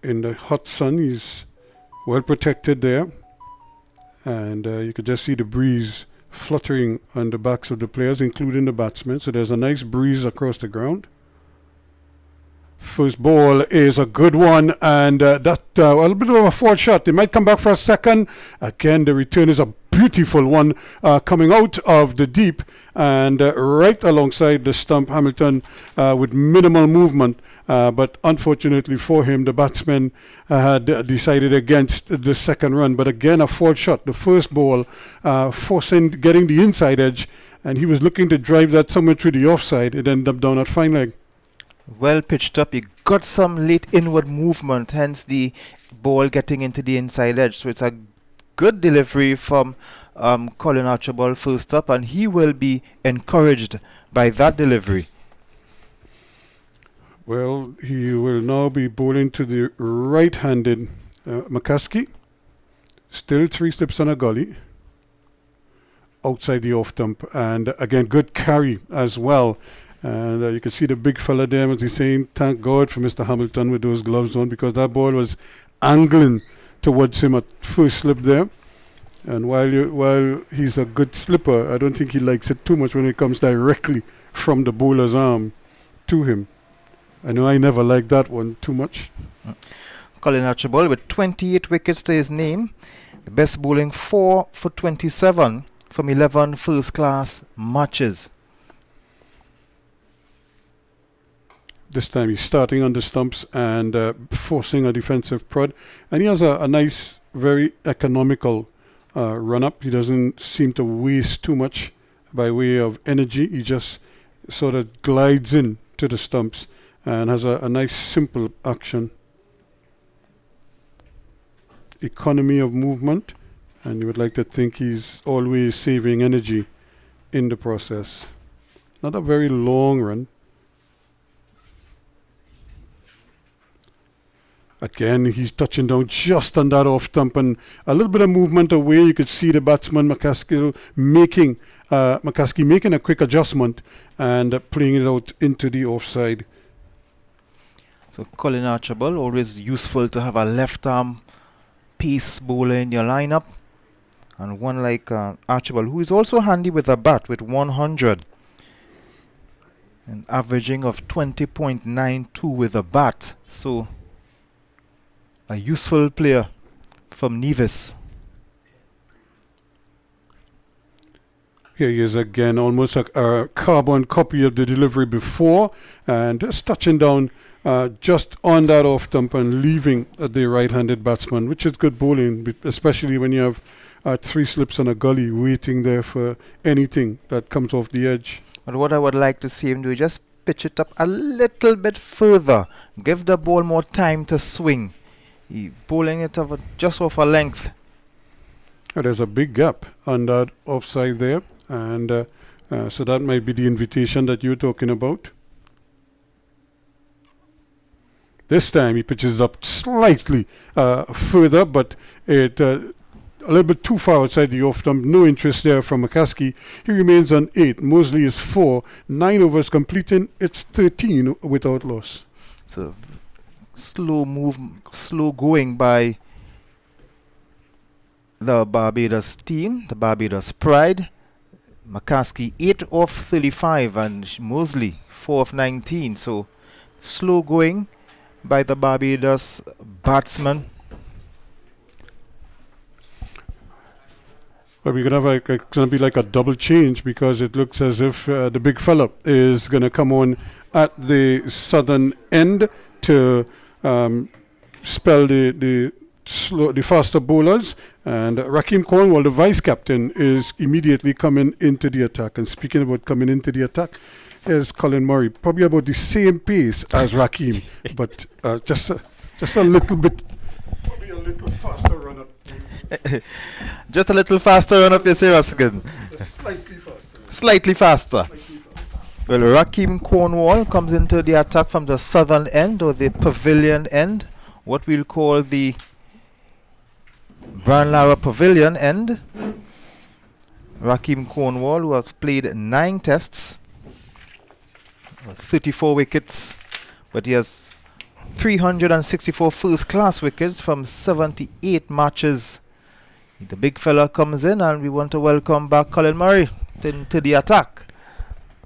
in the hot sun he's well protected there, and you could just see the breeze fluttering on the backs of the players, including the batsmen. So there's a nice breeze across the ground. First ball is a good one, and that a little bit of a forward shot. They might come back for a second. Again, the return is a beautiful one coming out of the deep and right alongside the stump. Hamilton with minimal movement, but unfortunately for him, the batsman had decided against the second run. But again, a forward shot. The first ball getting the inside edge, and he was looking to drive that somewhere through the offside. It ended up down at fine leg. Well pitched up. He got some late inward movement, hence the ball getting into the inside edge. So it's a good delivery from Colin Archibald first up, and he will be encouraged by that delivery. Well, he will now be bowling to the right-handed McCaskey. Still 3 slips on a gully outside the off-stump, and again good carry as well. And you can see the big fella there, as he's saying, thank God for Mr. Hamilton with those gloves on, because that ball was angling towards him at first slip there. And while he's a good slipper, I don't think he likes it too much when it comes directly from the bowler's arm to him. I know I never liked that one too much. Colin Archibald with 28 wickets to his name. The best bowling 4 for 27 from 11 first-class matches. This time he's starting on the stumps and forcing a defensive prod. And he has a nice, very economical run-up. He doesn't seem to waste too much by way of energy. He just sort of glides in to the stumps and has a nice, simple action. Economy of movement. And you would like to think he's always saving energy in the process. Not a very long run. Again, he's touching down just on that off stump, and a little bit of movement away. You could see the batsman McCaskey making a quick adjustment and playing it out into the offside. So Colin Archibald, always useful to have a left arm pace bowler in your lineup, and one like Archibald, who is also handy with a bat with 100, an averaging of 20.92 with a bat. So a useful player from Nevis. Here he is again, almost a carbon copy of the delivery before, and just touching down just on that off stump and leaving the right-handed batsman, which is good bowling, especially when you have 3 slips on a gully waiting there for anything that comes off the edge. But what I would like to see him do is just pitch it up a little bit further, give the ball more time to swing. Bowling it over just off a length. There's a big gap on that offside there, and so that might be the invitation that you're talking about. This time he pitches up slightly further, but it a little bit too far outside the off stump. No interest there from McCaskey. He remains on 8. Mosley is 4. 9 overs completing. It's 13 without loss. So slow going by the Barbados team, the Barbados Pride. McCaskey 8 off 35 and Mosley 4 of 19. So slow going, by the Barbados batsman. But we're gonna have it's gonna be like a double change because it looks as if the big fella is gonna come on at the southern end to spell the faster bowlers, and Rakeem Cornwall, the vice captain, is immediately coming into the attack. And speaking about coming into the attack, is Colin Murray, probably about the same pace as Rakeem, but just a little bit, probably a little faster run up. Just a little faster run up, you say, Ruskin? Slightly faster. Slightly faster. Well, Rakeem Cornwall comes into the attack from the southern end, or the pavilion end, what we'll call the Branlara Pavilion end. Rakeem Cornwall, who has played 9 tests, 34 wickets, but he has 364 first-class wickets from 78 matches. The big fella comes in, and we want to welcome back Colin Murray to the attack.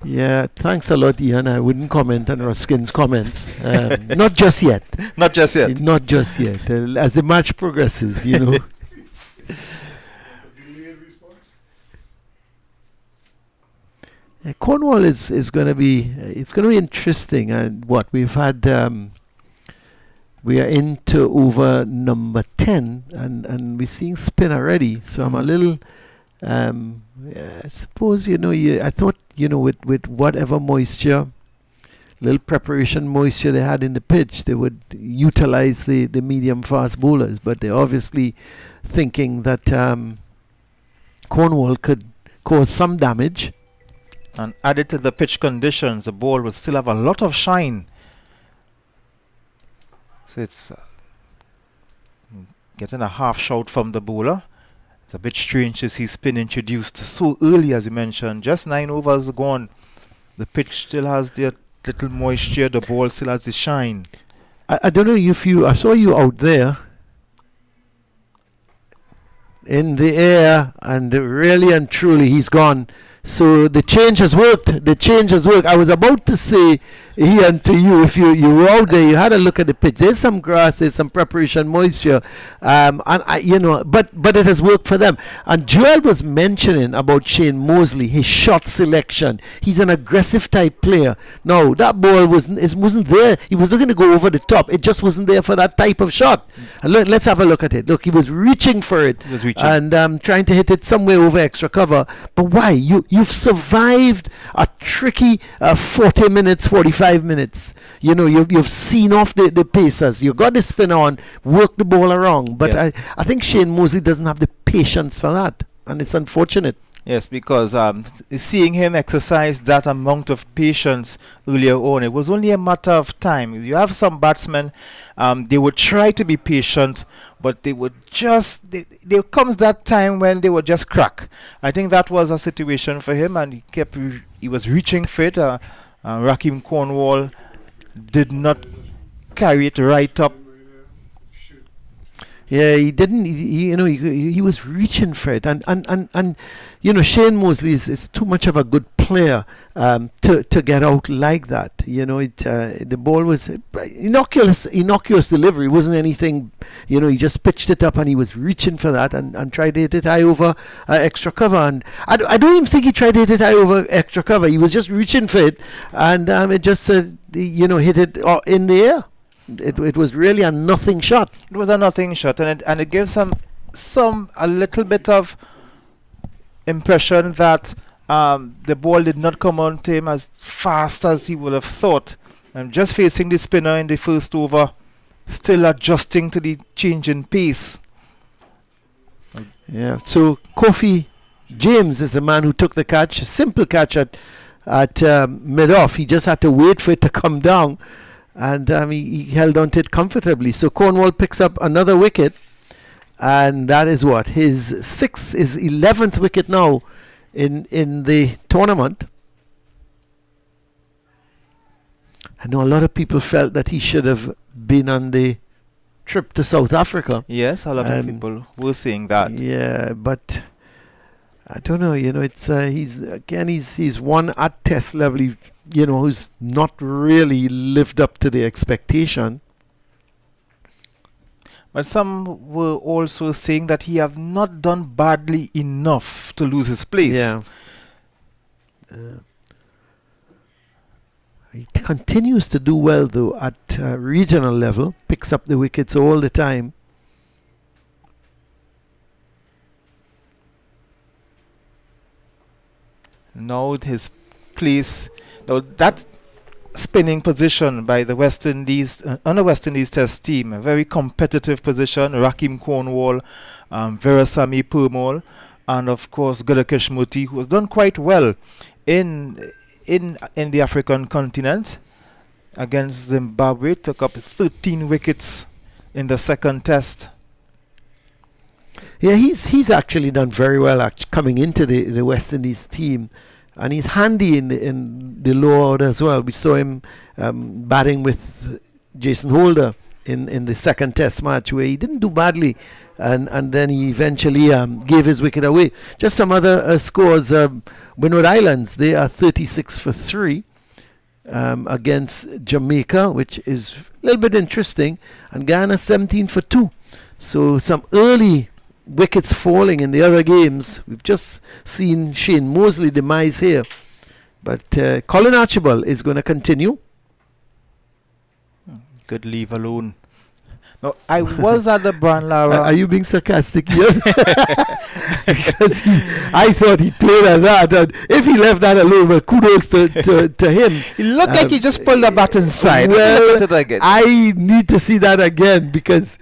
Yeah, thanks a lot, Ian. I wouldn't comment on Ruskin's comments. Not just yet. Not just yet. Not just yet. As the match progresses, you know. Cornwall is going to be interesting, and what we've had. We are into over number 10, and we're seeing spin already. So I'm a little. I suppose I thought with whatever moisture, little preparation moisture they had in the pitch, they would utilize the medium fast bowlers. But they're obviously thinking that Cornwall could cause some damage. And added to the pitch conditions, the ball will still have a lot of shine. So it's getting a half shot from the bowler. It's a bit strange to see spin introduced so early, as you mentioned. Just 9 overs gone. The pitch still has the little moisture. The ball still has the shine. I don't know if I saw you out there in the air, and really and truly he's gone. So the change has worked. I was about to say, Ian, to you, if you were out there, you had a look at the pitch. There's some grass, there's some preparation moisture, but it has worked for them. And Joel was mentioning about Shane Mosley, his shot selection. He's an aggressive type player. No, that ball wasn't there. He was looking to go over the top. It just wasn't there for that type of shot. And let's have a look at it. Look, he was reaching for it. He was reaching. And trying to hit it somewhere over extra cover. But why? You've survived a tricky 40 minutes, 45 minutes. You've seen off the pacers. You got the spin on, work the ball around. But yes. I think Shane Mosley doesn't have the patience for that, and it's unfortunate. Yes, because seeing him exercise that amount of patience earlier on, it was only a matter of time. You have some batsmen, they would try to be patient, but they would just, there comes that time when they would just crack. I think that was a situation for him, and he was reaching for it. Rakeem Cornwall did not carry it right up. Yeah, he didn't. He was reaching for it, and Shane Mosley is too much of a good player to get out like that. The ball was innocuous delivery. It wasn't anything. He just pitched it up, and he was reaching for that, and tried to hit it high over extra cover. And I don't even think he tried to hit it high over extra cover. He was just reaching for it, and it just hit it in the air. It was really a nothing shot. It was a nothing shot, and it gives a little bit of impression that the ball did not come on to him as fast as he would have thought. And just facing the spinner in the first over, still adjusting to the change in pace. Yeah. So Kofi James is the man who took the catch, a simple catch at mid-off. He just had to wait for it to come down. And he held on to it comfortably. So Cornwall picks up another wicket, and that is what? His 11th wicket now in the tournament. I know a lot of people felt that he should have been on the trip to South Africa. Yes, a lot of people were saying that. Yeah, but I don't know. It's he's one at test level. Who's not really lived up to the expectation. But some were also saying that he have not done badly enough to lose his place. Yeah. He continues to do well, though, at regional level. Picks up the wickets all the time. Now his place, now that spinning position by the West Indies, on the West Indies Test team, a very competitive position. Rakim Cornwall, Veerasamy Permaul, and of course Gudakesh Muti, who has done quite well in the African continent against Zimbabwe. Took up 13 wickets in the second test. Yeah, he's actually done very well coming into the West Indies team, and he's handy in the lower order as well. We saw him batting with Jason Holder in the second test match, where he didn't do badly, and then he eventually gave his wicket away. Just some other scores. Windward Islands, they are 36 for 3 against Jamaica, which is a little bit interesting, and Ghana 17 for 2. So some early wickets falling in the other games. We've just seen Shane Mosley demise here, but Colin Archibald is going to continue. Good leave alone. No, I was at the Branlara. Are you being sarcastic here? Because I thought he played at that, and if he left that alone, well, kudos to him. It looked like he just pulled the bat inside. Well, Look at it again. I need to see that again, because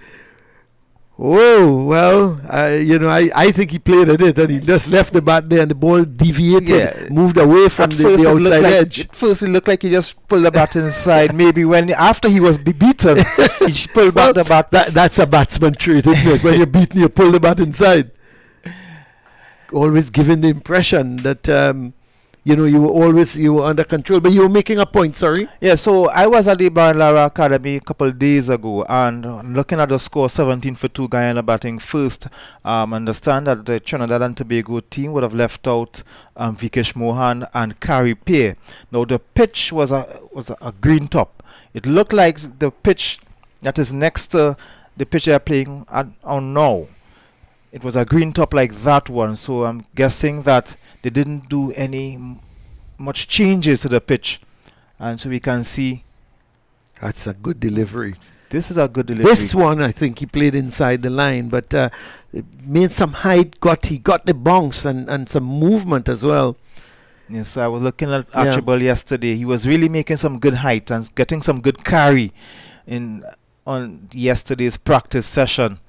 I think he played at it, and he just left the bat there, and the ball deviated, moved away from the outside edge. At first, it looked like he just pulled the bat inside. Maybe after he was beaten, he pulled back the bat. That's a batsman trait, isn't it? When you're beaten, you pull the bat inside. Always giving the impression that you were under control, but you were making a point. Sorry. Yeah, so I was at the Barbados Academy a couple of days ago, and looking at the score, 17 for 2, Guyana batting first. Understand that the Trinidad and Tobago team would have left out Vikesh Mohan and Kari Peer. Now the pitch was a green top. It looked like the pitch that is next to the pitch they're playing on now. It was a green top like that one, so I'm guessing that they didn't do much changes to the pitch, and so we can see that's a good delivery. This is a good delivery. This one, I think he played inside the line, but it made some height. He got the bounce and some movement as well. Yes, I was looking at Archibald yesterday. He was really making some good height and getting some good carry on yesterday's practice session.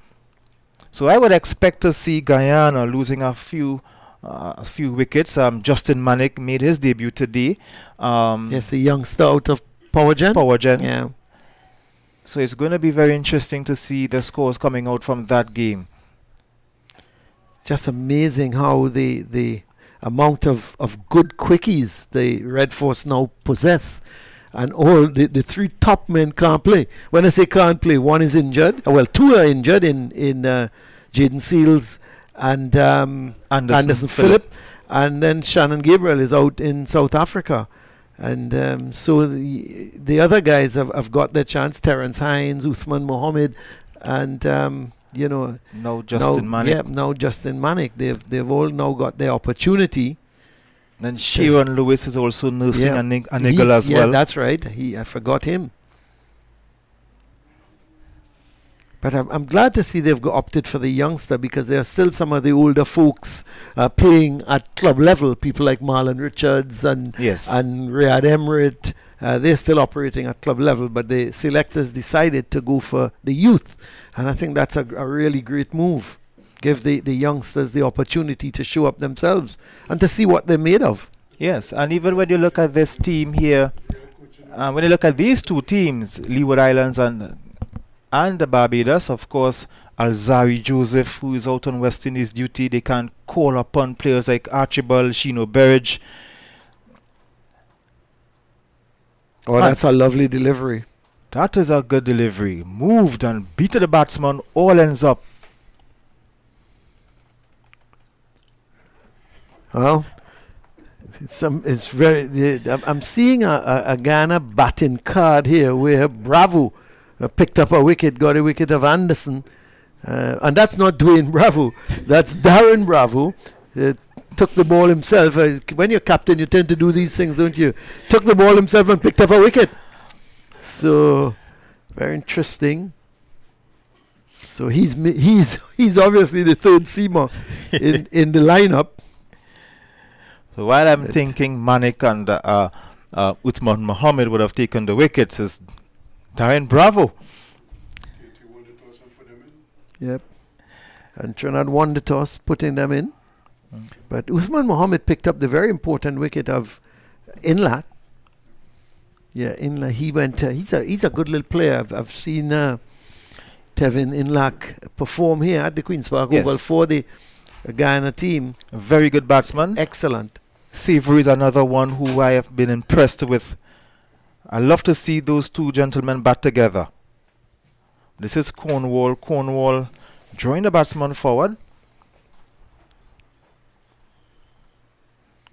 So I would expect to see Guyana losing a few wickets. Justin Manick made his debut today. Yes, the youngster out of Powergen. Yeah. So it's going to be very interesting to see the scores coming out from that game. It's just amazing how the amount of good quickies the Red Force now possess. And all the three top men can't play. When I say can't play, one is injured. Well, two are injured in Jaden Seals and Anderson Phillip. And then Shannon Gabriel is out in South Africa. And so the other guys have got their chance. Terence Hines, Uthman Mohammed, and now Justin Manick. Yeah, now Justin Manick. They've all now got their opportunity. Then Sharon Lewis is also nursing a niggle as well. Yeah, that's right. I forgot him. But I'm glad to see they've opted for the youngster, because there are still some of the older folks playing at club level. People like Marlon Richards and Riyad Emirates. They're still operating at club level, but the selectors decided to go for the youth. And I think that's a really great move. Give the youngsters the opportunity to show up themselves and to see what they're made of. Yes, and even when you look at this team here, when you look at these two teams, Leeward Islands and the Barbados, of course, Alzari Joseph, who is out on West Indies duty, they can call upon players like Archibald, Shino Berridge. Oh, that's a lovely delivery. That is a good delivery. Moved and beat the batsman, all ends up. Well, it's very. I'm seeing a Ghana batting card here where Bravo picked up a wicket, got a wicket of Anderson. And that's not Dwayne Bravo. That's Darren Bravo. Took the ball himself. When you're captain, you tend to do these things, don't you? Took the ball himself and picked up a wicket. So, very interesting. So he's obviously the third seamer in the lineup. So while I'm thinking Manik and Uthman Mohammed would have taken the wickets, is Darren Bravo. Yep. And Trinidad won the toss, putting them in. But Uthman Mohammed picked up the very important wicket of Inlak. Yeah, Inlak. He went. He's a good little player. I've seen Tevin Inlak perform here at the Queen's Park Oval for the Guyana team. A very good batsman. Excellent. Savory is another one who I have been impressed with. I love to see those two gentlemen bat together. This is Cornwall. Cornwall drawing the batsman forward.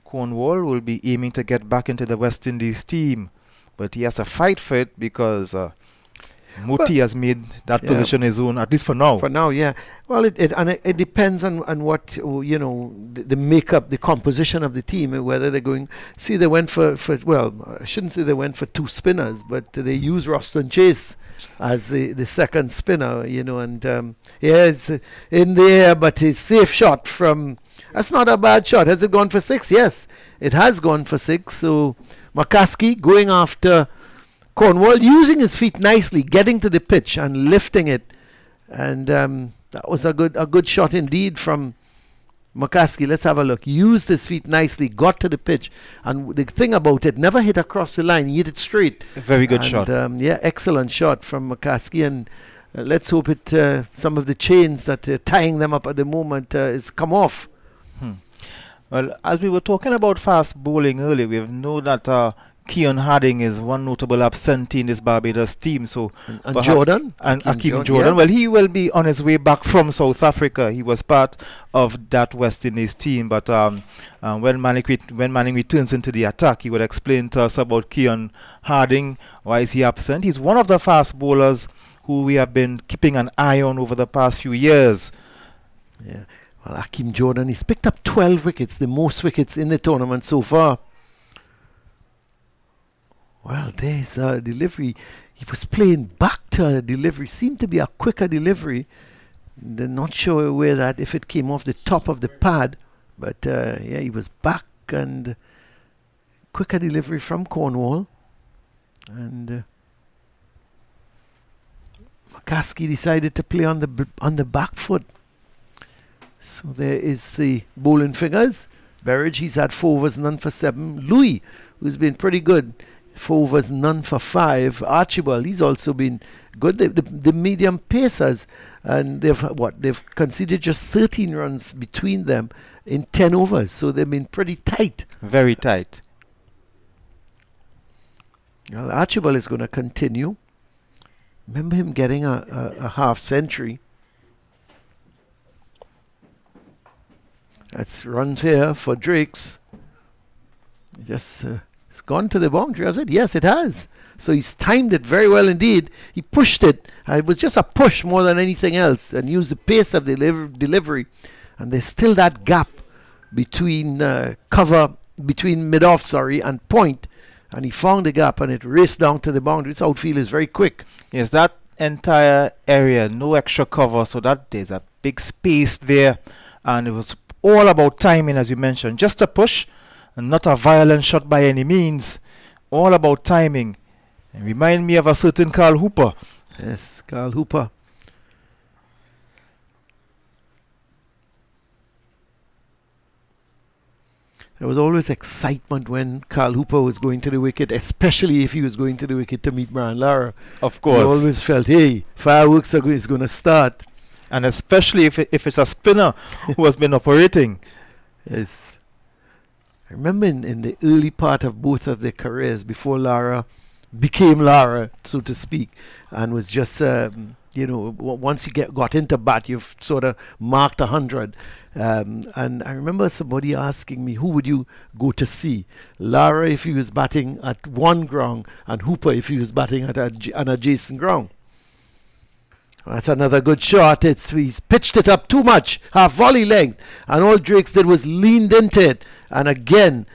Cornwall will be aiming to get back into the West Indies team, but he has to fight for it because Muti has made that position his own, at least for now. For now, yeah. Well, it depends on what, the makeup, the composition of the team, and whether they're going. See, they went for well, I shouldn't say they went for two spinners, but they used Roston Chase as the second spinner, and it's in the air, but his safe shot from. That's not a bad shot. Has it gone for 6? Yes, it has gone for 6. So McCaskey going after Cornwall, using his feet nicely, getting to the pitch and lifting it, and that was a good shot indeed from McCaskey. Let's have a look. Used his feet nicely, got to the pitch, and the thing about it, never hit across the line. He hit it straight. A very good shot. Excellent shot from McCaskey, and let's hope it some of the chains that are tying them up at the moment is come off. Well, as we were talking about fast bowling earlier, we know that Keon Harding is one notable absentee in this Barbados team. So and Jordan. And Akeem Jordan. Yeah. Well, he will be on his way back from South Africa. He was part of that West Indies team. But when Manning returns into the attack, he would explain to us about Keon Harding. Why is he absent? He's one of the fast bowlers who we have been keeping an eye on over the past few years. Yeah. Well, Akeem Jordan, he's picked up 12 wickets, the most wickets in the tournament so far. Well, there's a delivery. He was playing back to a delivery. Seemed to be a quicker delivery. They're not sure if it came off the top of the pad. But, he was back and quicker delivery from Cornwall. And McCaskey decided to play on the back foot. So there is the bowling figures. Berridge, he's had 4 overs, none for 7. Louis, who's been pretty good, 4 overs, none for 5. Archibald, he's also been good. The medium pacers, and they've conceded just 13 runs between them in 10 overs. So they've been pretty tight. Very tight. Well, Archibald is going to continue. Remember him getting a half century. That's runs here for Drakes. Just it's gone to the boundary, has it? Yes, it has. So he's timed it very well indeed. He pushed it. It was just a push more than anything else, and used the pace of the delivery. And there's still that gap between mid-off, and point. And he found the gap, and it raced down to the boundary. Its outfield is very quick. Yes, that entire area, no extra cover, so that there's a big space there, and it was all about timing, as you mentioned. Just a push, and not a violent shot by any means. All about timing. And remind me of a certain Carl Hooper. Yes, Carl Hooper. There was always excitement when Carl Hooper was going to the wicket, especially if he was going to the wicket to meet Brian Lara. Of course. You always felt, hey, fireworks is going to start. And especially if it's a spinner who has been operating. Yes. I remember in the early part of both of their careers, before Lara became Lara, so to speak, and was just, once you got into bat, you've sort of marked 100. And I remember somebody asking me, who would you go to see? Lara if he was batting at one ground, and Hooper if he was batting at an adjacent ground. That's another good shot. He's pitched it up too much, half volley length, and all Drakes did was leaned into it, and again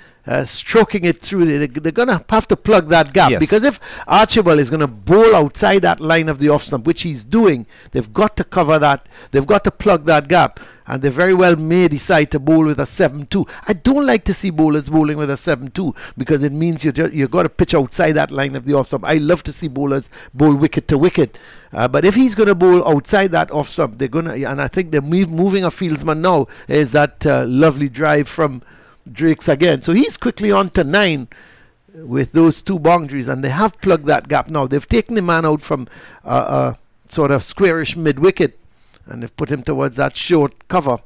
stroking it through. They're going to have to plug that gap, Yes. because if Archibald is going to bowl outside that line of the off stump, which he's doing, they've got to cover that. They've got to plug that gap, and they very well may decide to bowl with a 7-2. I don't like to see bowlers bowling with a 7-2 because it means you've got to pitch outside that line of the off stump. I love to see bowlers bowl wicket to wicket, but if he's going to bowl outside that off stump, they're going to, and I think they're moving a fieldsman now. Is that lovely drive from Drakes again. So he's quickly on to 9 with those 2 boundaries, and they have plugged that gap now. They've taken the man out from sort of squarish mid-wicket, and they've put him towards that short cover.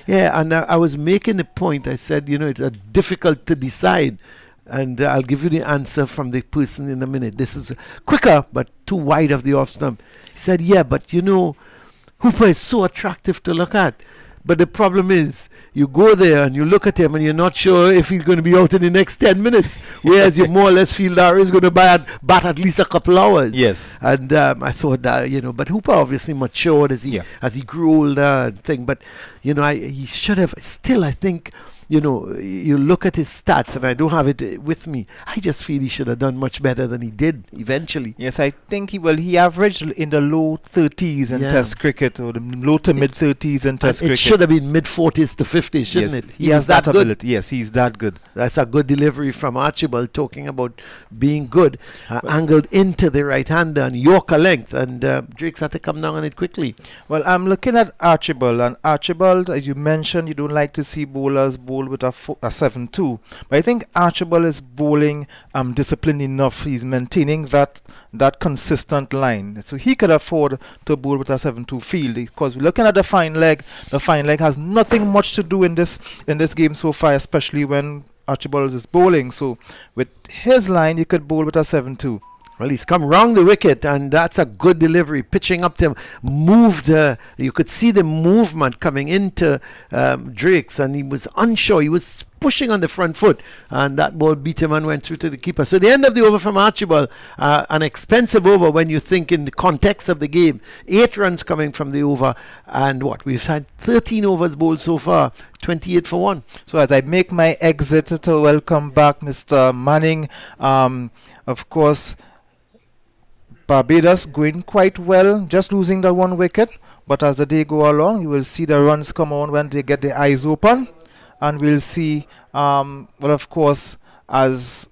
Yeah, and I was making the point. I said, it's difficult to decide, and I'll give you the answer from the person in a minute. This is quicker, but too wide of the off stump. He said, yeah, but Hooper is so attractive to look at. But the problem is, you go there and you look at him and you're not sure if he's going to be out in the next 10 minutes. Whereas you more or less feel that he's going to bat at least a couple hours. Yes. And I thought that, but Hooper obviously matured as he grew older and thing. But, he should have, still I think, you look at his stats, and I don't have it with me. I just feel he should have done much better than he did eventually. Yes, I think he averaged in the low 30s in Test cricket, or the low to mid 30s in Test cricket. It should have been mid 40s to 50s, shouldn't it? He has that ability. Yes, he's that good. That's a good delivery from Archibald, talking about being good, angled into the right hander and Yorker length, and Drakes had to come down on it quickly. Well, I'm looking at Archibald, and Archibald, as you mentioned, you don't like to see bowlers bowl with a 7-2, but I think Archibald is bowling disciplined enough. He's maintaining that consistent line, so he could afford to bowl with a 7-2 field, because we're looking at the fine leg. The fine leg has nothing much to do in this game so far, especially when Archibald is bowling. So with his line, you could bowl with a 7-2. Well, he's come round the wicket, and that's a good delivery. Pitching up to him, moved. You could see the movement coming into Drakes, and he was unsure. He was pushing on the front foot, and that ball beat him and went through to the keeper. So the end of the over from Archibald, an expensive over when you think in the context of the game. 8 runs coming from the over, and we've had 13 overs bowled so far, 28 for 1. So as I make my exit to welcome back Mr. Manning, of course, Barbados going quite well, just losing the 1 wicket. But as the day go along, you will see the runs come on when they get the eyes open. And we'll see, of course, as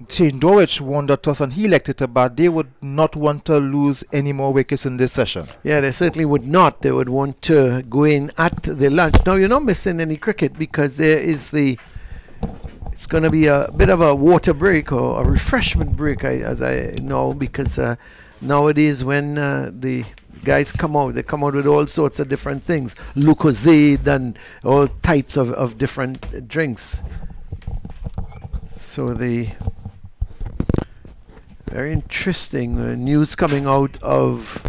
Shane Dowich won the toss and he elected to bat, they would not want to lose any more wickets in this session. Yeah, they certainly would not. They would want to go in at the lunch. Now, you're not missing any cricket, because there is it's going to be a bit of a water break or a refreshment break, as I know, because nowadays when the guys come out, they come out with all sorts of different things, Lucozade and all types of different drinks. So the very interesting news coming out of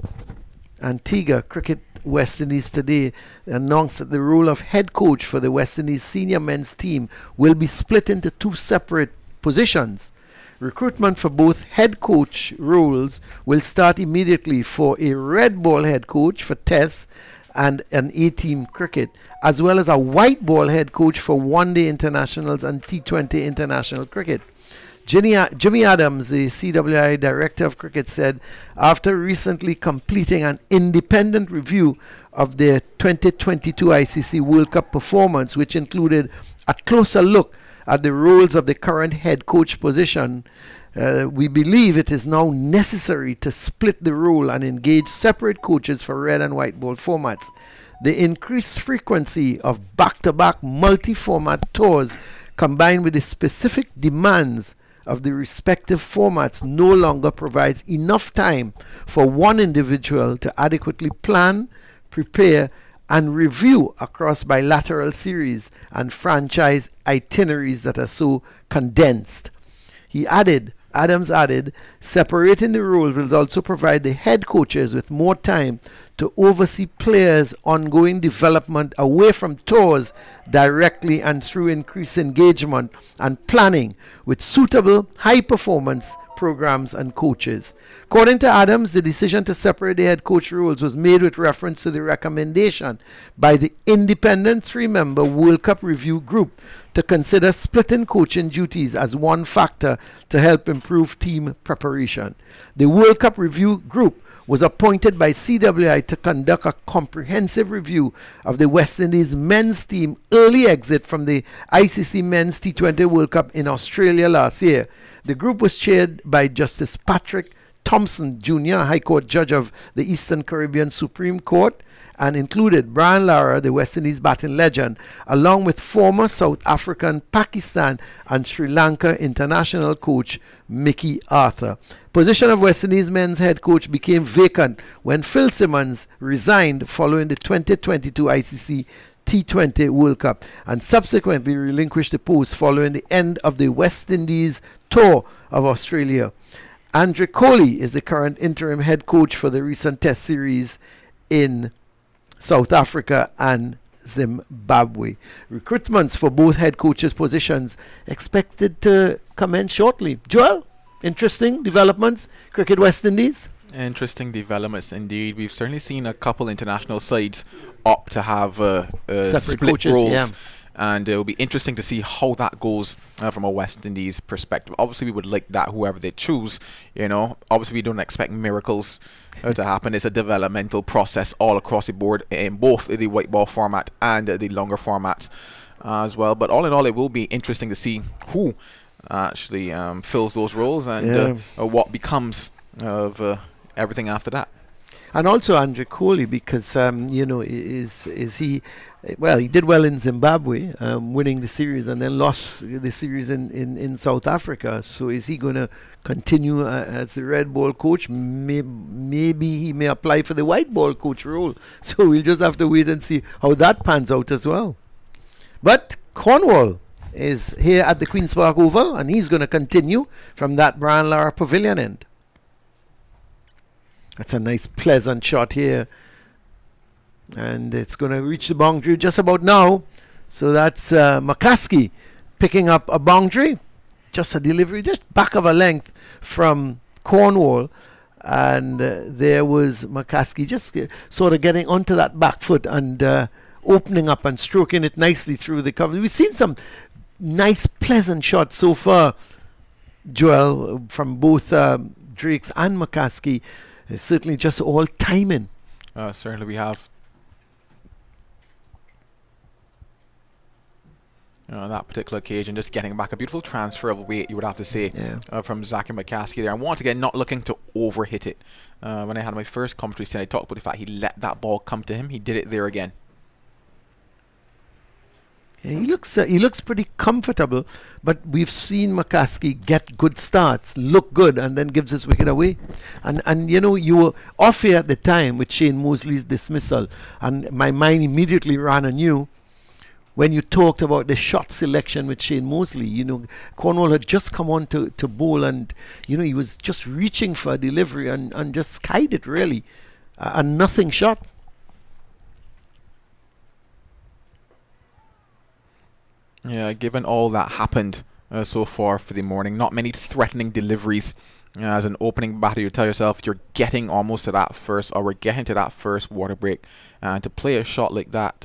Antigua Cricket West Indies today announced that the role of head coach for the West Indies senior men's team will be split into 2 separate positions. Recruitment for both head coach roles will start immediately for a red ball head coach for Tests and an A-team cricket, as well as a white ball head coach for one-day internationals and T20 international cricket. Jimmy Adams, the CWI Director of Cricket, said after recently completing an independent review of their 2022 ICC World Cup performance, which included a closer look at the roles of the current head coach position, we believe it is now necessary to split the role and engage separate coaches for red and white ball formats. The increased frequency of back-to-back multi-format tours, combined with the specific demands of the respective formats, no longer provides enough time for one individual to adequately plan, prepare, and review across bilateral series and franchise itineraries that are so condensed. Adams added, separating the roles will also provide the head coaches with more time to oversee players' ongoing development away from tours directly and through increased engagement and planning with suitable high-performance programs and coaches. According to Adams, the decision to separate the head coach roles was made with reference to the recommendation by the independent 3-member World Cup review group to consider splitting coaching duties as one factor to help improve team preparation. The World Cup review group was appointed by CWI to conduct a comprehensive review of the West Indies men's team early exit from the ICC Men's T20 World Cup in Australia last year. The group was chaired by Justice Patrick Thompson Jr., High Court Judge of the Eastern Caribbean Supreme Court, and included Brian Lara, the West Indies batting legend, along with former South African, Pakistan and Sri Lanka international coach Mickey Arthur. Position of West Indies men's head coach became vacant when Phil Simmons resigned following the 2022 ICC T20 World Cup and subsequently relinquished the post following the end of the West Indies tour of Australia. Andre Coley is the current interim head coach for the recent Test series in South Africa and Zimbabwe. Recruitments for both head coaches' positions expected to commence shortly. Joel, interesting developments, Cricket West Indies? Interesting developments indeed. We've certainly seen a couple international sides opt to have Separate split coaches, roles. yeah. And it will be interesting to see how that goes from a West Indies perspective. Obviously, we would like that whoever they choose. Obviously we don't expect miracles to happen. It's a developmental process all across the board in both the white ball format and the longer formats as well. But all in all, it will be interesting to see who actually fills those roles and what becomes of everything after that. And also Andre Coley, because is he? Well, he did well in Zimbabwe, winning the series, and then lost the series in South Africa. So is he going to continue as the red ball coach? Maybe he may apply for the white ball coach role. So we'll just have to wait and see how that pans out as well. But Cornwall is here at the Queen's Park Oval, and he's going to continue from that Brian Lara Pavilion end. That's a nice, pleasant shot here. And it's going to reach the boundary just about now. So that's McCaskey picking up a boundary. Just a delivery, just back of a length from Cornwall. And there was McCaskey just sort of getting onto that back foot and opening up and stroking it nicely through the cover. We've seen some nice, pleasant shots so far, Joel, from both Drakes and McCaskey. It's certainly just all timing. Certainly we have. On that particular occasion, just getting back a beautiful transfer of weight, you would have to say, from Zachary McCaskey there. And once again, not looking to overhit it. When I had my first commentary scene, I talked about the fact he let that ball come to him. He did it there again. Yeah, he looks pretty comfortable, but we've seen McCaskey get good starts, look good, and then gives his wicket away. And you were off here at the time with Shane Mosley's dismissal, and my mind immediately ran on you when you talked about the shot selection with Shane Mosley. Cornwall had just come on to bowl, and he was just reaching for a delivery and just skied it really, and nothing shot. Yeah, given all that happened so far for the morning, not many threatening deliveries. As an opening batter, you tell yourself you're getting almost to that first, or we're getting to that first water break. And to play a shot like that,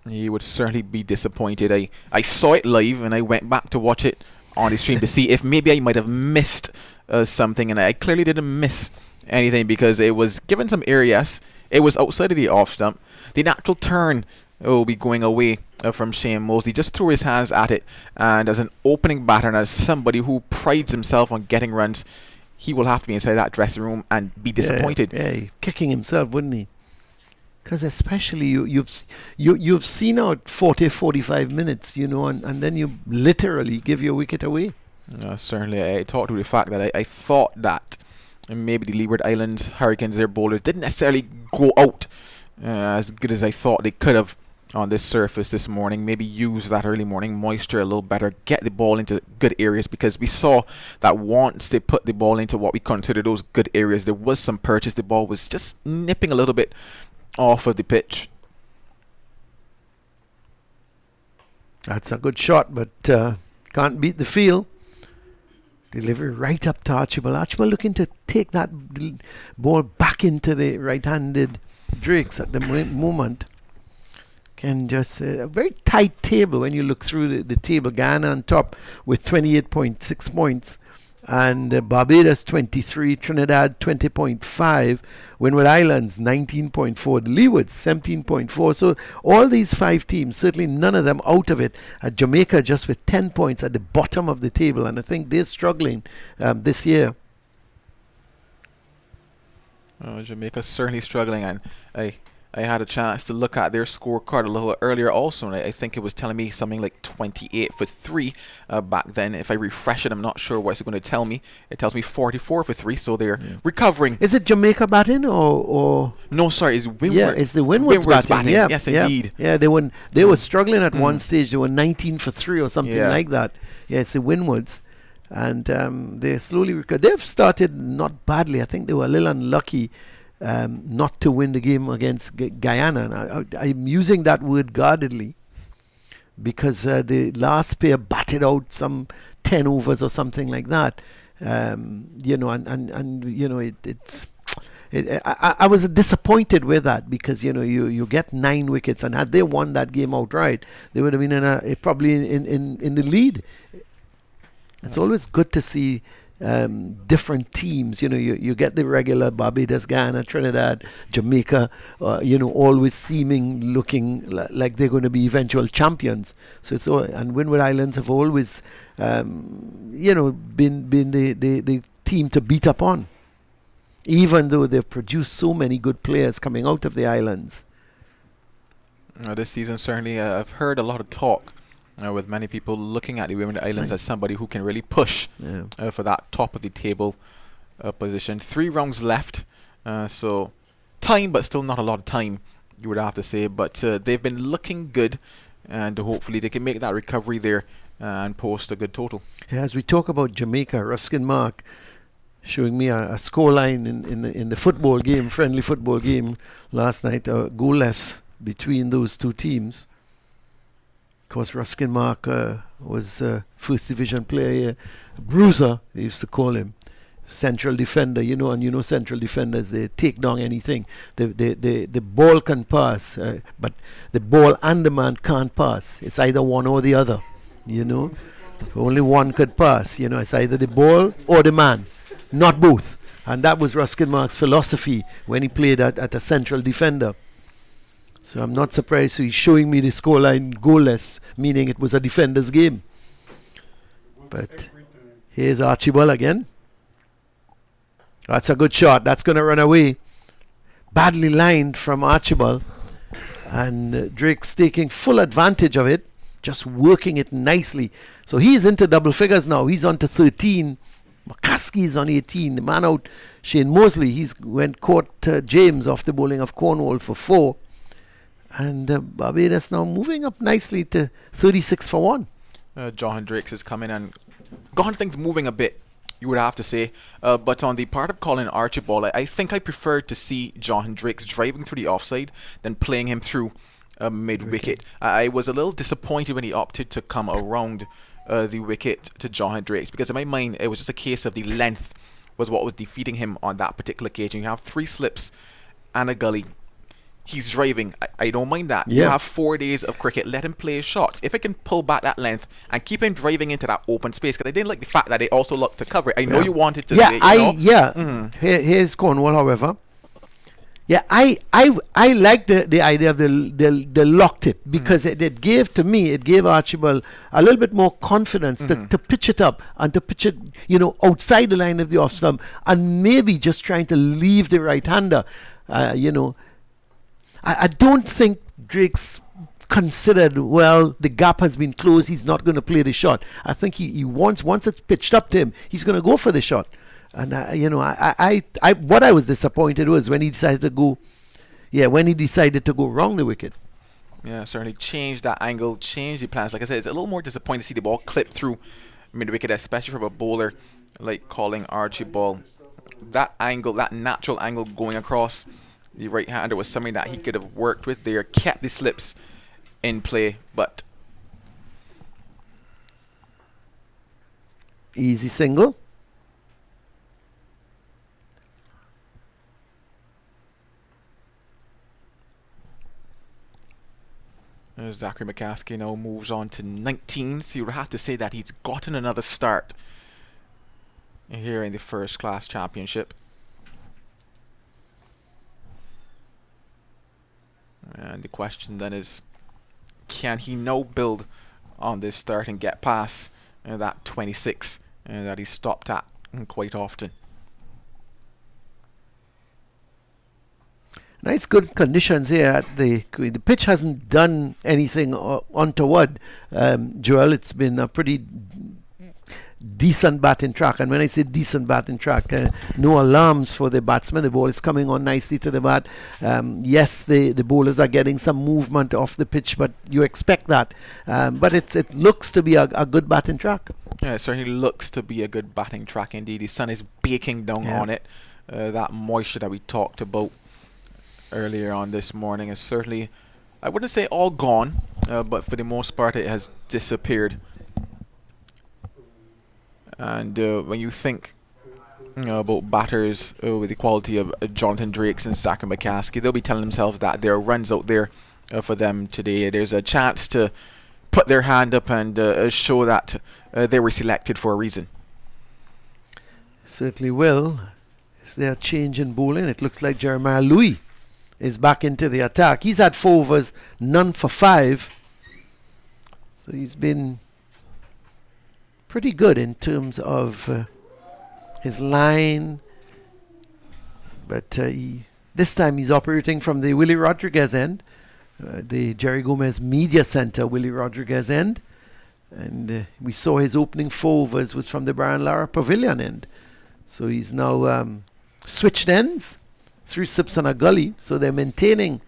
you would certainly be disappointed. I saw it live and I went back to watch it on the stream to see if maybe I might have missed something, and I clearly didn't miss anything because it was given some areas. It was outside of the off stump. The natural turn will be going away from Shane Mosley. Just threw his hands at it, and as an opening batter and as somebody who prides himself on getting runs, he will have to be inside that dressing room and be disappointed. Yeah, kicking himself, wouldn't he? Because especially you've seen out 45 minutes, and then you literally give your wicket away. Certainly, I talked about the fact that I thought that maybe the Leeward Islands Hurricanes, their bowlers didn't necessarily go out as good as I thought they could have on this surface this morning. Maybe use that early morning moisture a little better, get the ball into good areas, because we saw that once they put the ball into what we consider those good areas, there was some purchase. The ball was just nipping a little bit off of the pitch. That's a good shot, but Can't beat the field. Delivery right up to Archibald. Archibald looking to take that ball back into the right-handed Drakes at the moment. Can just a very tight table when you look through the table. Ghana on top with 28.6 points, and Barbados 23, Trinidad 20.5, Windward Islands 19.4, Leewards 17.4. So all these 5 teams, certainly none of them out of it. Jamaica just with 10 points at the bottom of the table, and I think they're struggling this year. Jamaica's certainly struggling, and I had a chance to look at their scorecard a little earlier also, and I think it was telling me something like 28 for 3 back then. If I refresh it, I'm not sure what it's going to tell me. It tells me 44 for 3, so they're recovering. Is it Jamaica batting or? No, sorry, it's Windward. Yeah, it's the Windwards batting. Yeah, yes, indeed. Yeah, they were struggling at one stage. They were 19 for 3 or something like that. Yeah, it's the Windwards. And they slowly recovered. They've started not badly. I think they were a little unlucky not to win the game against Guyana. And I'm using that word guardedly because the last pair batted out some 10 overs or something like that. You know, and you know, I was disappointed with that because, you know, you get 9 wickets, and had they won that game outright, they would have been probably in the lead. It's always good to see different teams. You know, you get the regular Barbados, Ghana, Trinidad, Jamaica, you know, always looking like they're going to be eventual champions. So and Windward Islands have always, you know, been the team to beat up on, even though they've produced so many good players coming out of the islands. This season, certainly, I've heard a lot of talk with many people looking at the Windward Islands as somebody who can really push for that top of the table position. 3 rounds left, so time, but still not a lot of time, you would have to say. But they've been looking good, and hopefully they can make that recovery there and post a good total. Yeah, as we talk about Jamaica, Ruskin Mark showing me a scoreline in the football game, friendly football game last night, goalless between those two teams. Of course, Ruskin Mark was first division player, bruiser, they used to call him, central defender, you know, and you know central defenders, they take down anything. The ball can pass, but the ball and the man can't pass. It's either one or the other, you know. Only one could pass, you know. It's either the ball or the man, not both. And that was Ruskin Mark's philosophy when he played at a central defender. So I'm not surprised. So he's showing me the scoreline goalless, meaning it was a defender's game. But here's Archibald again. That's a good shot. That's going to run away. Badly lined from Archibald. And Drake's taking full advantage of it, just working it nicely. So he's into double figures now. He's on to 13. McCaskey's on 18. The man out, Shane Mosley, he's caught James off the bowling of Cornwall for 4. And Barbados now moving up nicely to 36 for 1. John Drakes is coming and gone things moving a bit, you would have to say. But on the part of Colin Archibald, I think I preferred to see John Drakes driving through the offside than playing him through mid-wicket. I was a little disappointed when he opted to come around the wicket to John Drakes, because in my mind it was just a case of the length was what was defeating him on that particular occasion. You have 3 slips and a gully. He's driving. I don't mind that. Yeah. You have 4 days of cricket. Let him play his shots. If I can pull back that length and keep him driving into that open space, because I didn't like the fact that they also looked to cover it. I know you wanted to say, Here's Cornwall, however. Yeah, I like the idea of they locked it, because it gave Archibald a little bit more confidence to pitch it up and to pitch it, you know, outside the line of the off stump, and maybe just trying to leave the right-hander, you know. I don't think Drake's considered, well, the gap has been closed, he's not going to play the shot. I think he once it's pitched up to him, he's going to go for the shot. And you know, what I was disappointed was when he decided to go, wrong the wicket. Yeah, certainly changed that angle, changed the plans. Like I said, it's a little more disappointing to see the ball clip through mid-wicket, especially from a bowler like Colin Archibald. That angle, that natural angle going across the right-hander was something that he could have worked with there, kept the slips in play, but Easy single. Zachary McCaskey now moves on to 19, so you would have to say that he's gotten another start here in the first class championship. And the question then is, can he now build on this start and get past that 26 that he's stopped at quite often? Nice good conditions here. The pitch hasn't done anything untoward, Joel. It's been a pretty decent batting track, and when I say decent batting track, no alarms for the batsman. The ball is coming on nicely to the bat. Yes, the bowlers are getting some movement off the pitch, but you expect that. But it looks to be a good batting track. Yeah, it certainly looks to be a good batting track indeed. The sun is baking down on it. That moisture that we talked about earlier on this morning is certainly, I wouldn't say all gone, but for the most part it has disappeared. And when you think about batters with the quality of Jonathan Drakes and Zachary McCaskey, they'll be telling themselves that there are runs out there for them today. There's a chance to put their hand up and show that they were selected for a reason. Certainly will. Is there a change in bowling? It looks like Jeremiah Louis is back into the attack. He's had 4 overs, none for 5. So he's been pretty good in terms of his line. But this time he's operating from the Willie Rodriguez end, the Jerry Gomez Media Center Willie Rodriguez end. And we saw his opening 4 overs was from the Brian Lara Pavilion end. So he's now switched ends. 3 sips and a gully, so they're maintaining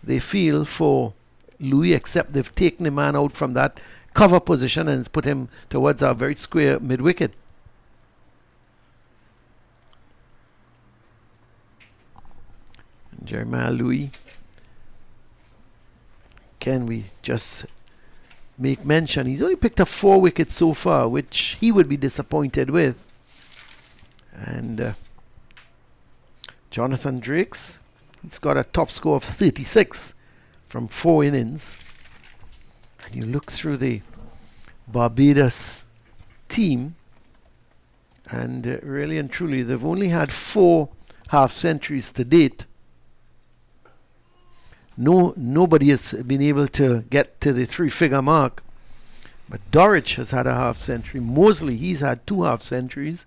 the feel for Louis, except they've taken the man out from that cover position and put him towards a very square mid-wicket. Jeremiah Louis. Can we just make mention, he's only picked up 4 wickets so far, which he would be disappointed with. And Jonathan Drakes, he's got a top score of 36 from 4 innings. And you look through the Barbados team, and really and truly, they've only had 4 half centuries to date. Nobody has been able to get to the 3-figure mark. But Dorich has had a half century. Mosley, he's had 2 half centuries.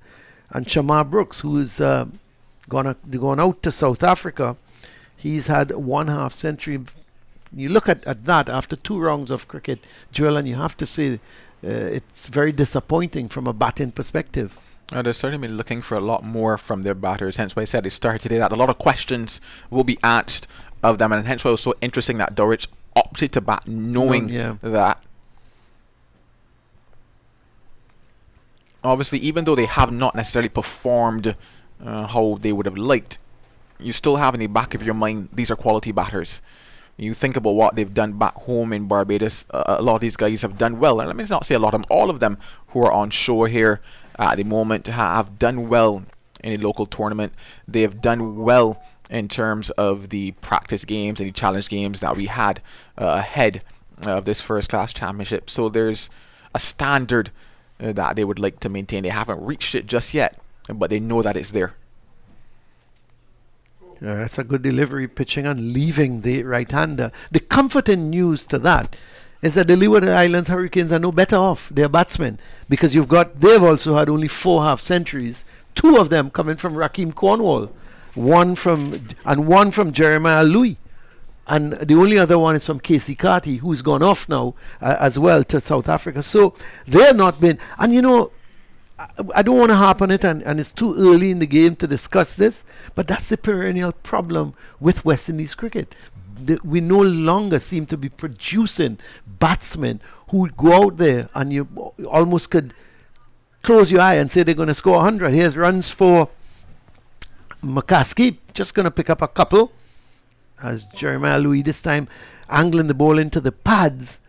And Shamar Brooks, who is gone out to South Africa, he's had 1 half century. You look at that after 2 rounds of cricket, Joel, and you have to say it's very disappointing from a batting perspective. They're certainly been looking for a lot more from their batters, hence why I said they started today that a lot of questions will be asked of them, and hence why it was so interesting that Dorich opted to bat knowing that. Obviously, even though they have not necessarily performed how they would have liked, you still have in the back of your mind, these are quality batters. You think about what they've done back home in Barbados, a lot of these guys have done well. And let me not say a lot of them, all of them who are on shore here at the moment have done well in a local tournament. They have done well in terms of the practice games and the challenge games that we had ahead of this first class championship. So there's a standard that they would like to maintain. They haven't reached it just yet, but they know that it's there. That's a good delivery, pitching and leaving the right-hander. The comforting news to that is that the Leeward Islands Hurricanes are no better off, their batsmen, because they've also had only 4 half centuries, 2 of them coming from Rakeem Cornwall, one from Jeremiah Louis, and the only other one is from Casey Carty, who's gone off now as well to South Africa. So they're not been, and you know, I don't want to harp on it, and it's too early in the game to discuss this, but that's the perennial problem with West Indies cricket. We no longer seem to be producing batsmen who go out there and you almost could close your eye and say they're going to score 100. Here's runs for McCaskey, just going to pick up a couple, as Jeremiah Louis this time angling the ball into the pads.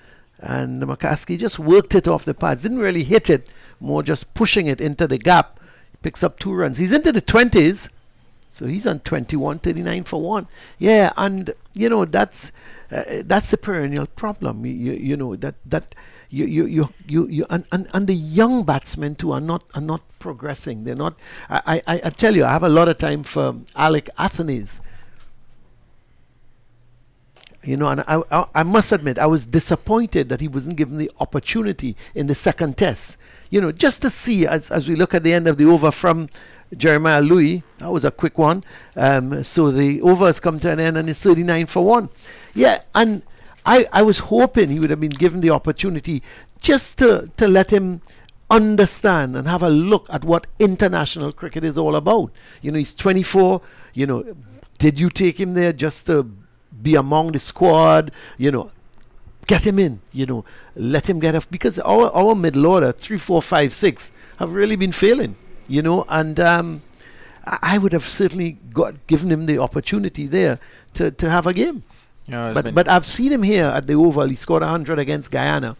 And McCaskey just worked it off the pads. Didn't really hit it, more just pushing it into the gap. Picks up 2 runs. He's into the 20s. So he's on 21, 39 for 1. Yeah, and you know that's a perennial problem. You know that and the young batsmen too are not progressing. They're not. I tell you, I have a lot of time for Alec Athenes. You know, and I must admit, I was disappointed that he wasn't given the opportunity in the second test. You know, just to see as we look at the end of the over from Jeremiah Louis, that was a quick one. So the over has come to an end and it's 39 for 1. Yeah, and I was hoping he would have been given the opportunity just to let him understand and have a look at what international cricket is all about. You know, he's 24. You know, did you take him there just to be among the squad? You know, get him in, you know, let him get off, because our middle order 3, 4, 5, 6 have really been failing, you know, and I would have certainly given him the opportunity there to have a game. Yeah, but I've seen him here at the Oval. He scored 100 against Guyana,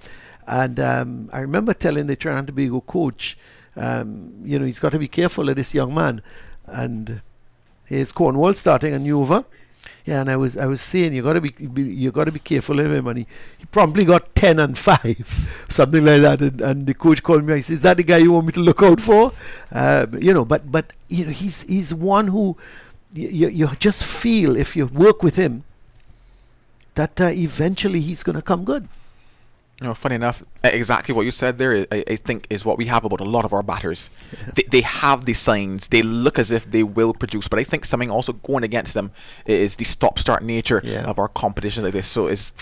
and I remember telling the Trinidad and Tobago coach, you know, he's got to be careful of this young man. And here's Cornwall starting a new over. Yeah, and I was saying you got to be careful of him, and he promptly got 10 and 5, something like that. And the coach called me. I said, "Is that the guy you want me to look out for?" You know, but you know, he's one who you just feel if you work with him that eventually he's going to come good. You know, funny enough, exactly what you said there, I think is what we have about a lot of our batters. Yeah. They have the signs. They look as if they will produce, but I think something also going against them is the stop-start nature of our competition like this. So it's...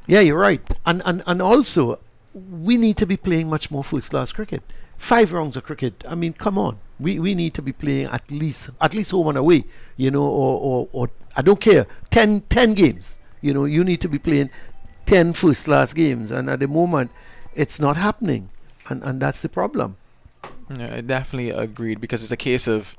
Yeah, you're right. And also, we need to be playing much more first-class cricket. 5 rounds of cricket. I mean, come on. We need to be playing at least home and away, you know, or I don't care, 10 games. You know, you need to be playing 10 first-class games, and at the moment, it's not happening, and that's the problem. Yeah, I definitely agreed, because it's a case of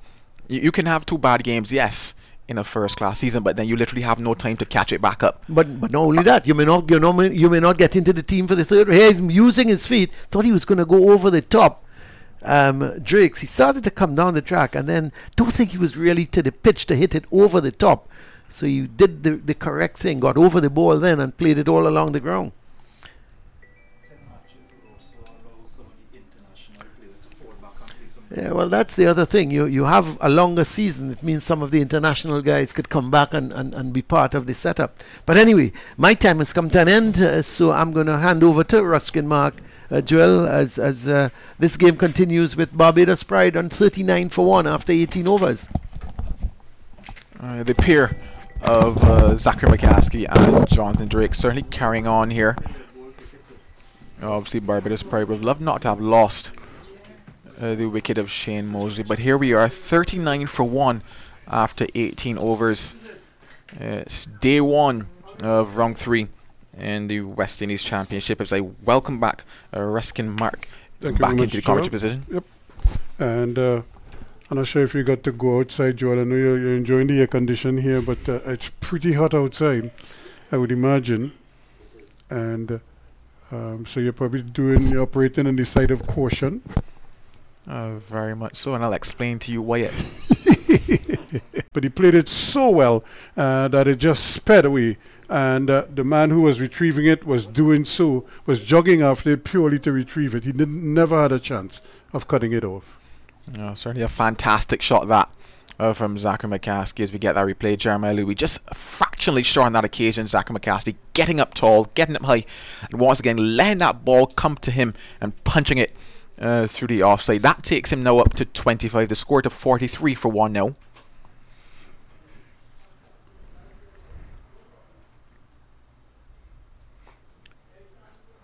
you can have 2 bad games, yes, in a first-class season, but then you literally have no time to catch it back up. But not only that, you may not get into the team for the third. He's using his feet. Thought he was going to go over the top. Drakes, he started to come down the track, and then don't think he was really to the pitch to hit it over the top. So you did the correct thing, got over the ball then and played it all along the ground. Yeah, well, that's the other thing. You have a longer season. It means some of the international guys could come back and be part of the setup. But anyway, my time has come to an end, so I'm going to hand over to Ruskin Mark, Joel, as this game continues with Barbados Pride on 39 for 1 after 18 overs. The pair of Zachary McCaskey and Jonathan Drake certainly carrying on here. Obviously, Barbados Pride would love not to have lost the wicket of Shane Mosley, but here we are, 39 for 1 after 18 overs. It's day 1 of round 3 in the West Indies Championship, as I welcome back Ruskin Mark back into the commentary position. Yep. And I'm not sure if you got to go outside, Joel. I know you're enjoying the air condition here, but it's pretty hot outside, I would imagine. And so you're probably operating on the side of caution. Very much so, and I'll explain to you why. But he played it so well that it just sped away. And the man who was retrieving it was jogging after it purely to retrieve it. He never had a chance of cutting it off. Certainly a fantastic shot that from Zachary McCaskey as we get that replay. Jeremiah Louis just fractionally short on that occasion. Zachary McCaskey getting up tall, getting up high, and once again letting that ball come to him and punching it through the offside. That takes him now up to 25. The score to 43 for 1 now.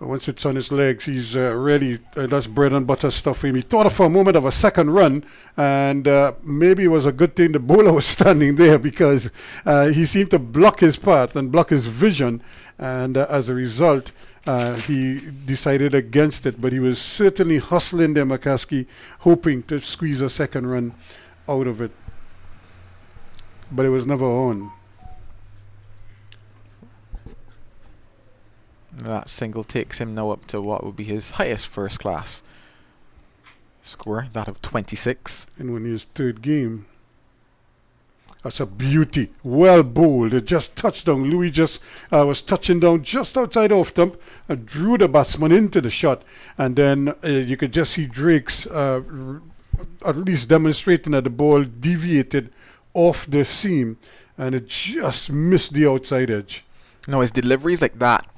Once it's on his legs, he's really, that's bread and butter stuff for him. He thought for a moment of a second run, and maybe it was a good thing the bowler was standing there, because he seemed to block his path and block his vision, and as a result, he decided against it. But he was certainly hustling there, McCaskey, hoping to squeeze a second run out of it. But it was never on. That single takes him now up to what would be his highest first class score, that of 26. And when his third game. That's a beauty. Well bowled. It just touched down. Louis just was touching down just outside off stump and drew the batsman into the shot. And then you could just see Drake's at least demonstrating that the ball deviated off the seam and it just missed the outside edge. No, his deliveries like that.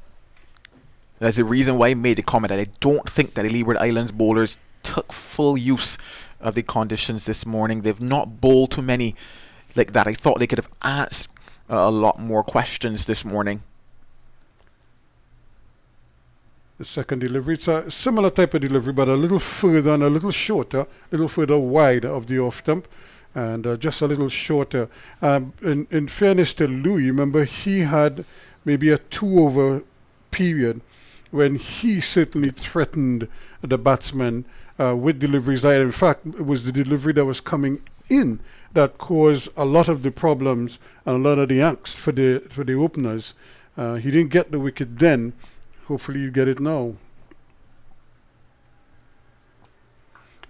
That's the reason why I made the comment that I don't think that the Leeward Islands bowlers took full use of the conditions this morning. They've not bowled too many like that. I thought they could have asked a lot more questions this morning. The second delivery, it's a similar type of delivery, but a little further and a little shorter, a little further wide of the off stump, and just a little shorter. In fairness to Louis, remember he had maybe a 2-over period when he certainly threatened the batsman with deliveries. In fact, it was the delivery that was coming in that caused a lot of the problems and a lot of the angst for the openers. He didn't get the wicket then. Hopefully you get it now.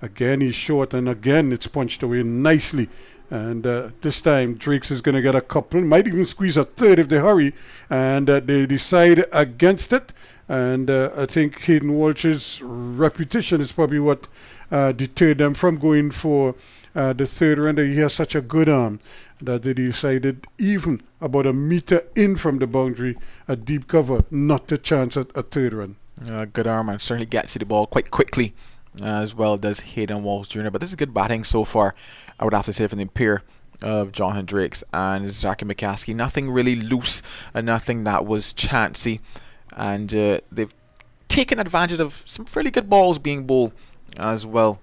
Again he's short and again it's punched away nicely. And this time Drake's is going to get a couple. Might even squeeze a third if they hurry. And they decide against it. And I think Hayden Walsh's reputation is probably what deterred them from going for the third run. He has such a good arm that they decided even about a meter in from the boundary, a deep cover, not to chance at a third run. Good arm and certainly gets to the ball quite quickly, as well does Hayden Walsh Jr. But this is good batting so far, I would have to say, from the pair of Jonathan Drakes and Zachary McCaskey. Nothing really loose and nothing that was chancy. And they've taken advantage of some fairly good balls being bowled as well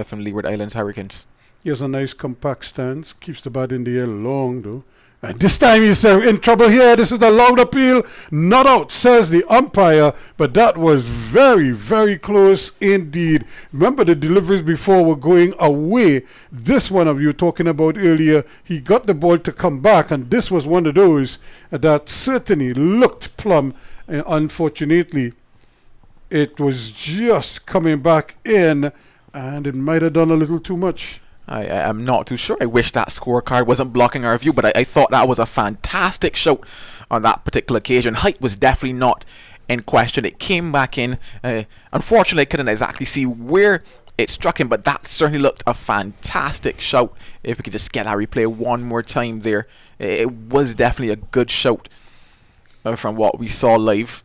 from Leeward Islands Hurricanes. He has a nice compact stance, keeps the bat in the air long though. And this time he's in trouble here. This is a loud appeal. Not out, says the umpire. But that was very, very close indeed. Remember the deliveries before were going away. This one of you talking about earlier, he got the ball to come back. And this was one of those that certainly looked plumb. Unfortunately, it was just coming back in. And it might have done a little too much. I'm not too sure. I wish that scorecard wasn't blocking our view, but I thought that was a fantastic shout on that particular occasion. Height was definitely not in question. It came back in. Unfortunately, I couldn't exactly see where it struck him, but that certainly looked a fantastic shout. If we could just get that replay one more time there. It was definitely a good shout from what we saw live.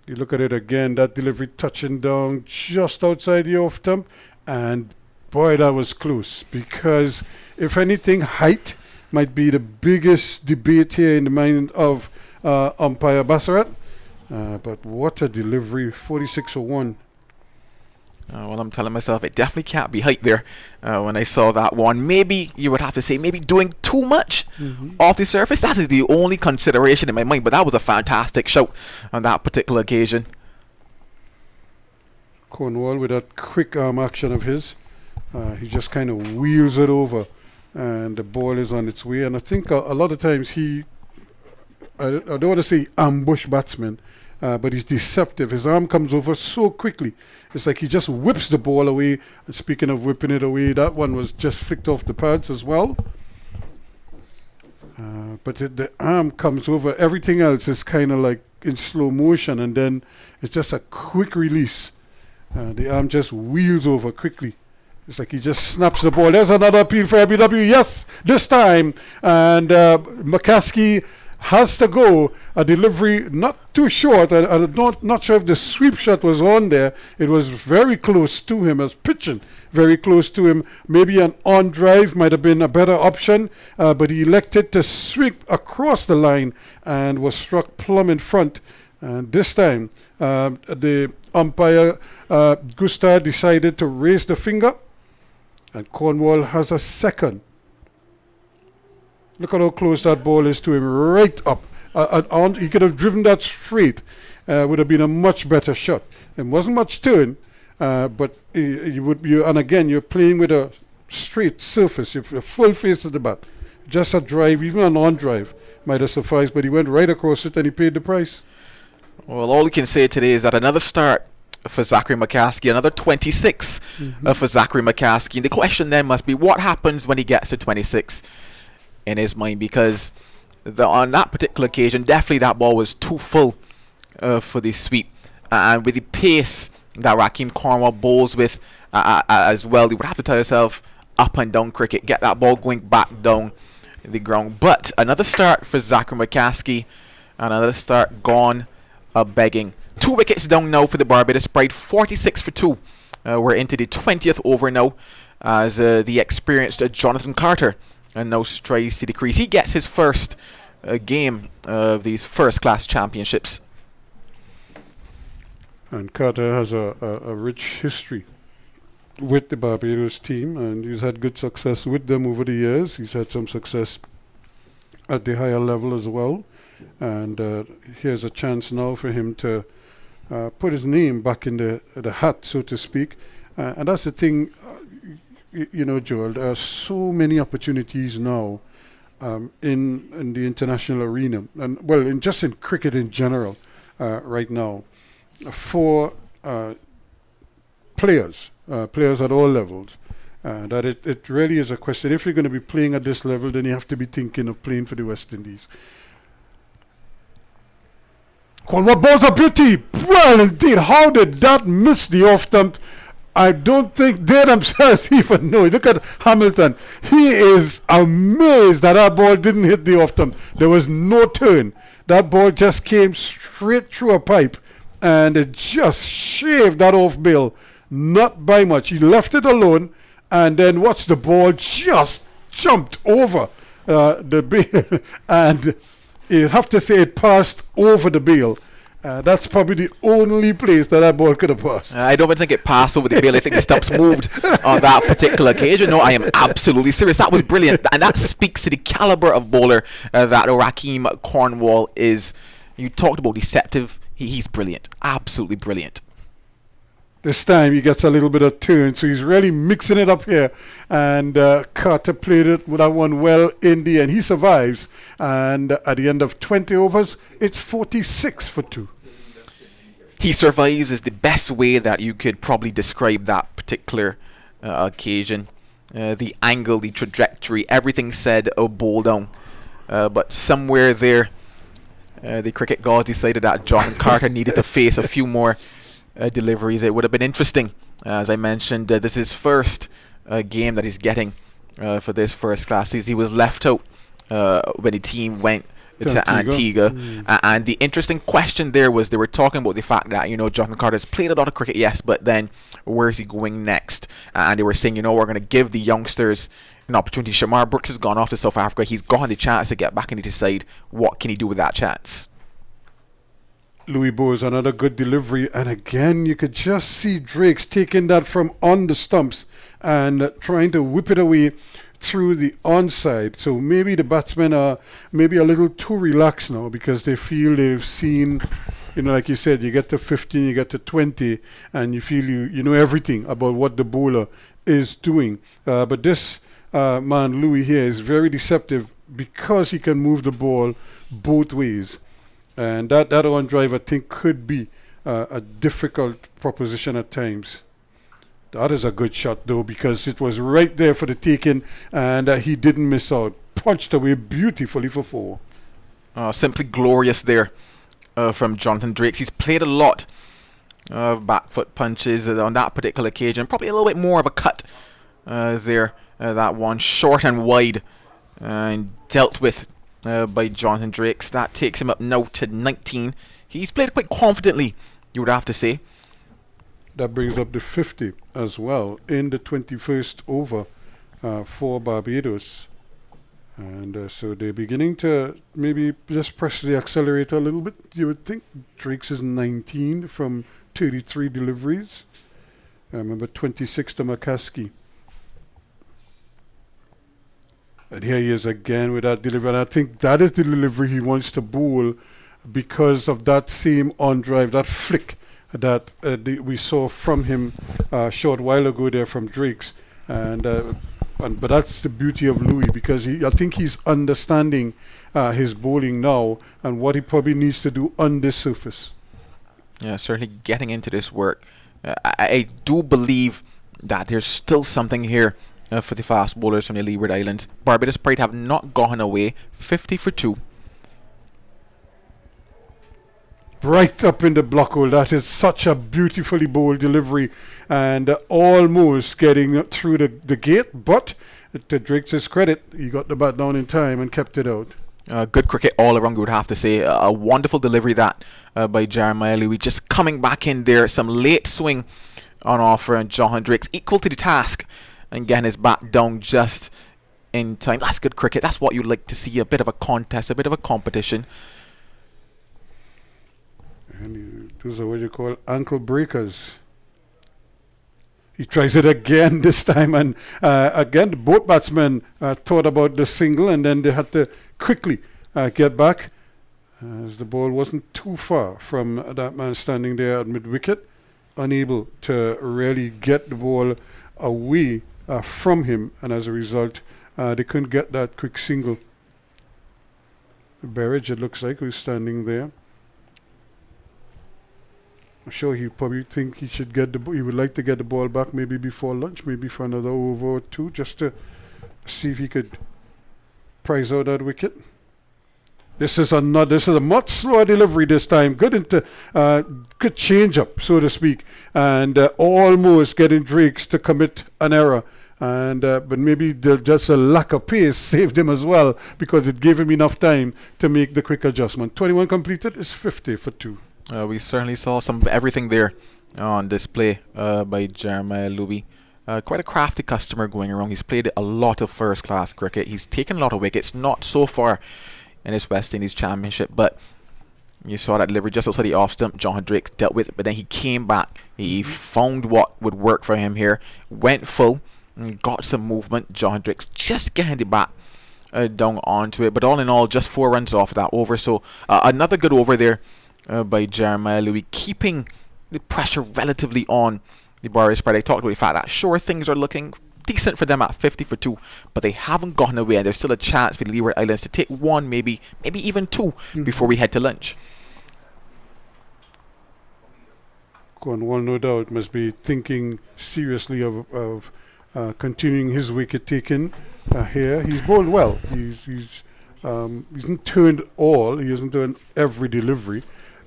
You look at it again, that delivery touching down just outside the off stump, and boy, that was close. Because if anything, height might be the biggest debate here in the mind of umpire Bassarat. But what a delivery, 46 for 1. Well, I'm telling myself it definitely can't be height there when I saw that one. Maybe you would have to say maybe doing too much off the surface. That is the only consideration in my mind, but that was a fantastic shout on that particular occasion. Cornwall with that quick arm action of his. He just kind of wheels it over and the ball is on its way. And I think a lot of times I don't want to say ambush batsman, but he's deceptive. His arm comes over so quickly. It's like he just whips the ball away. And speaking of whipping it away, that one was just flicked off the pads as well. But the arm comes over. Everything else is kind of like in slow motion, and then it's just a quick release. The arm just wheels over quickly. It's like he just snaps the ball. There's another appeal for LBW. Yes, this time. And McCaskey has to go. A delivery not too short. I'm not sure if the sweep shot was on there. It was very close to him. It was pitching very close to him. Maybe an on drive might have been a better option, but he elected to sweep across the line and was struck plumb in front. And this time, the umpire, Gustad, decided to raise the finger, and Cornwall has a second. Look at how close that ball is to him, right up. He could have driven that straight. Would have been a much better shot. It wasn't much turn, but and again, you're playing with a straight surface, you're full face of the bat. Just a drive, even an on drive, might have sufficed, but he went right across it and he paid the price. Well, all we can say today is that another start for Zachary McCaskey, another 26 for Zachary McCaskey. And the question then must be, what happens when he gets to 26 in his mind? Because on that particular occasion, definitely that ball was too full for the sweep. And with the pace that Raheem Cornwall bowls with as well, you would have to tell yourself, up and down cricket, get that ball going back down the ground. But another start for Zachary McCaskey, another start gone begging. 2 wickets down now for the Barbados Pride, 46 for 2. We're into the 20th over now as the experienced Jonathan Carter now strides to the crease. He gets his first game of these first class championships. And Carter has a rich history with the Barbados team, and he's had good success with them over the years. He's had some success at the higher level as well. And here's a chance now for him to put his name back in the hat, so to speak. And that's the thing, you know, Joel, there are so many opportunities now in the international arena, and well, just in cricket in general right now, for players at all levels. That it really is a question. If you're going to be playing at this level, then you have to be thinking of playing for the West Indies. What balls are beauty! Well, indeed, how did that miss the off stump? I don't think they themselves even know. Look at Hamilton. He is amazed that ball didn't hit the off stump. There was no turn. That ball just came straight through a pipe, and it just shaved that off bill. Not by much. He left it alone, and then watch the ball just jumped over the bail, and you have to say it passed over the bail. That's probably the only place that ball could have passed. I don't even think it passed over the bail. I think the stumps moved on that particular occasion. No, I am absolutely serious. That was brilliant, and that speaks to the caliber of bowler that Raheem Cornwall is. You talked about deceptive. He's brilliant, absolutely brilliant. This time he gets a little bit of turn, so he's really mixing it up here. And Carter played it with that one well in the end. He survives, and at the end of 20 overs, it's 46 for 2. He survives is the best way that you could probably describe that particular occasion. The angle, the trajectory, everything said bowl down. But somewhere there, the cricket gods decided that John Carter needed to face a few more deliveries. It would have been interesting. As I mentioned, this is his first game that he's getting for this first class. He was left out when the team went to Antigua. And the interesting question there was, they were talking about the fact that, you know, Jonathan Carter's played a lot of cricket, yes, but then where's he going next? And they were saying, you know, we're going to give the youngsters an opportunity. Shamar Brooks has gone off to South Africa. He's got the chance to get back and decide what can he do with that chance. Louis Bowes, another good delivery, and again you could just see Drakes taking that from on the stumps and trying to whip it away through the onside. So maybe the batsmen are maybe a little too relaxed now because they feel they've seen, you know, like you said, you get to 15, you get to 20, and you feel you know everything about what the bowler is doing. But this man Louis here is very deceptive because he can move the ball both ways. And that on drive, I think, could be a difficult proposition at times. That is a good shot, though, because it was right there for the taking, and he didn't miss out. Punched away beautifully for 4. Simply glorious there from Jonathan Drakes. He's played a lot of back foot punches on that particular occasion. Probably a little bit more of a cut there. That one short and wide and dealt with by Jonathan Drakes. That takes him up now to 19. He's played quite confidently, you would have to say. That brings up to 50 as well in the 21st over for Barbados. And so they're beginning to maybe just press the accelerator a little bit. You would think Drakes is 19 from 33 deliveries. Remember 26 to McCaskey. And here he is again with that delivery. And I think that is the delivery he wants to bowl because of that same on drive, that flick that we saw from him a short while ago there from Drakes. And but that's the beauty of Louis, because I think he's understanding his bowling now and what he probably needs to do on this surface. Yeah, certainly getting into this work. I do believe that there's still something here for the fast bowlers from the Leeward Islands. Barbados Pride have not gone away. 50 for 2. Right up in the block hole. That is such a beautifully bowled delivery, and almost getting through the gate, but to Drake's credit, he got the bat down in time and kept it out. Good cricket all around, we would have to say. A wonderful delivery that by Jeremiah Louis. Just coming back in there. Some late swing on offer, and John Drake's equal to the task and getting his bat down just in time. That's good cricket. That's what you'd like to see. A bit of a contest, a bit of a competition. And those are what you call ankle breakers. He tries it again this time, and again, both batsmen thought about the single, and then they had to quickly get back, as the ball wasn't too far from that man standing there at mid-wicket, unable to really get the ball away from him, and as a result, they couldn't get that quick single. Berridge, it looks like, who's standing there. I'm sure he probably think he should get he would like to get the ball back maybe before lunch, maybe for another over or two, just to see if he could prize out that wicket. This is a much slower delivery this time. Good change up, so to speak, and almost getting Drakes to commit an error. And but maybe just a lack of pace saved him as well, because it gave him enough time to make the quick adjustment. 21 completed is 50 for 2. We certainly saw some everything there on display by Jeremiah Louis. Quite a crafty customer going around. He's played a lot of first-class cricket. He's taken a lot of wickets, not so far in his West Indies championship, but you saw that delivery just outside the off stump. John Drake dealt with it, but then he came back. He found what would work for him here, went full, and got some movement. John Drake just getting the bat down onto it, but all in all, just 4 runs off that over. So another good over there by Jeremiah Louis, keeping the pressure relatively on the Barbados Pride. I talked about the fact that sure, things are looking decent for them at 50 for 2, but they haven't gotten away, and there's still a chance for the Leeward Islands to take 1, maybe even 2 before we head to lunch. Cornwall, no doubt, must be thinking seriously of continuing his wicket taking here. He's bowled well. He's hasn't turned all. He hasn't done every delivery,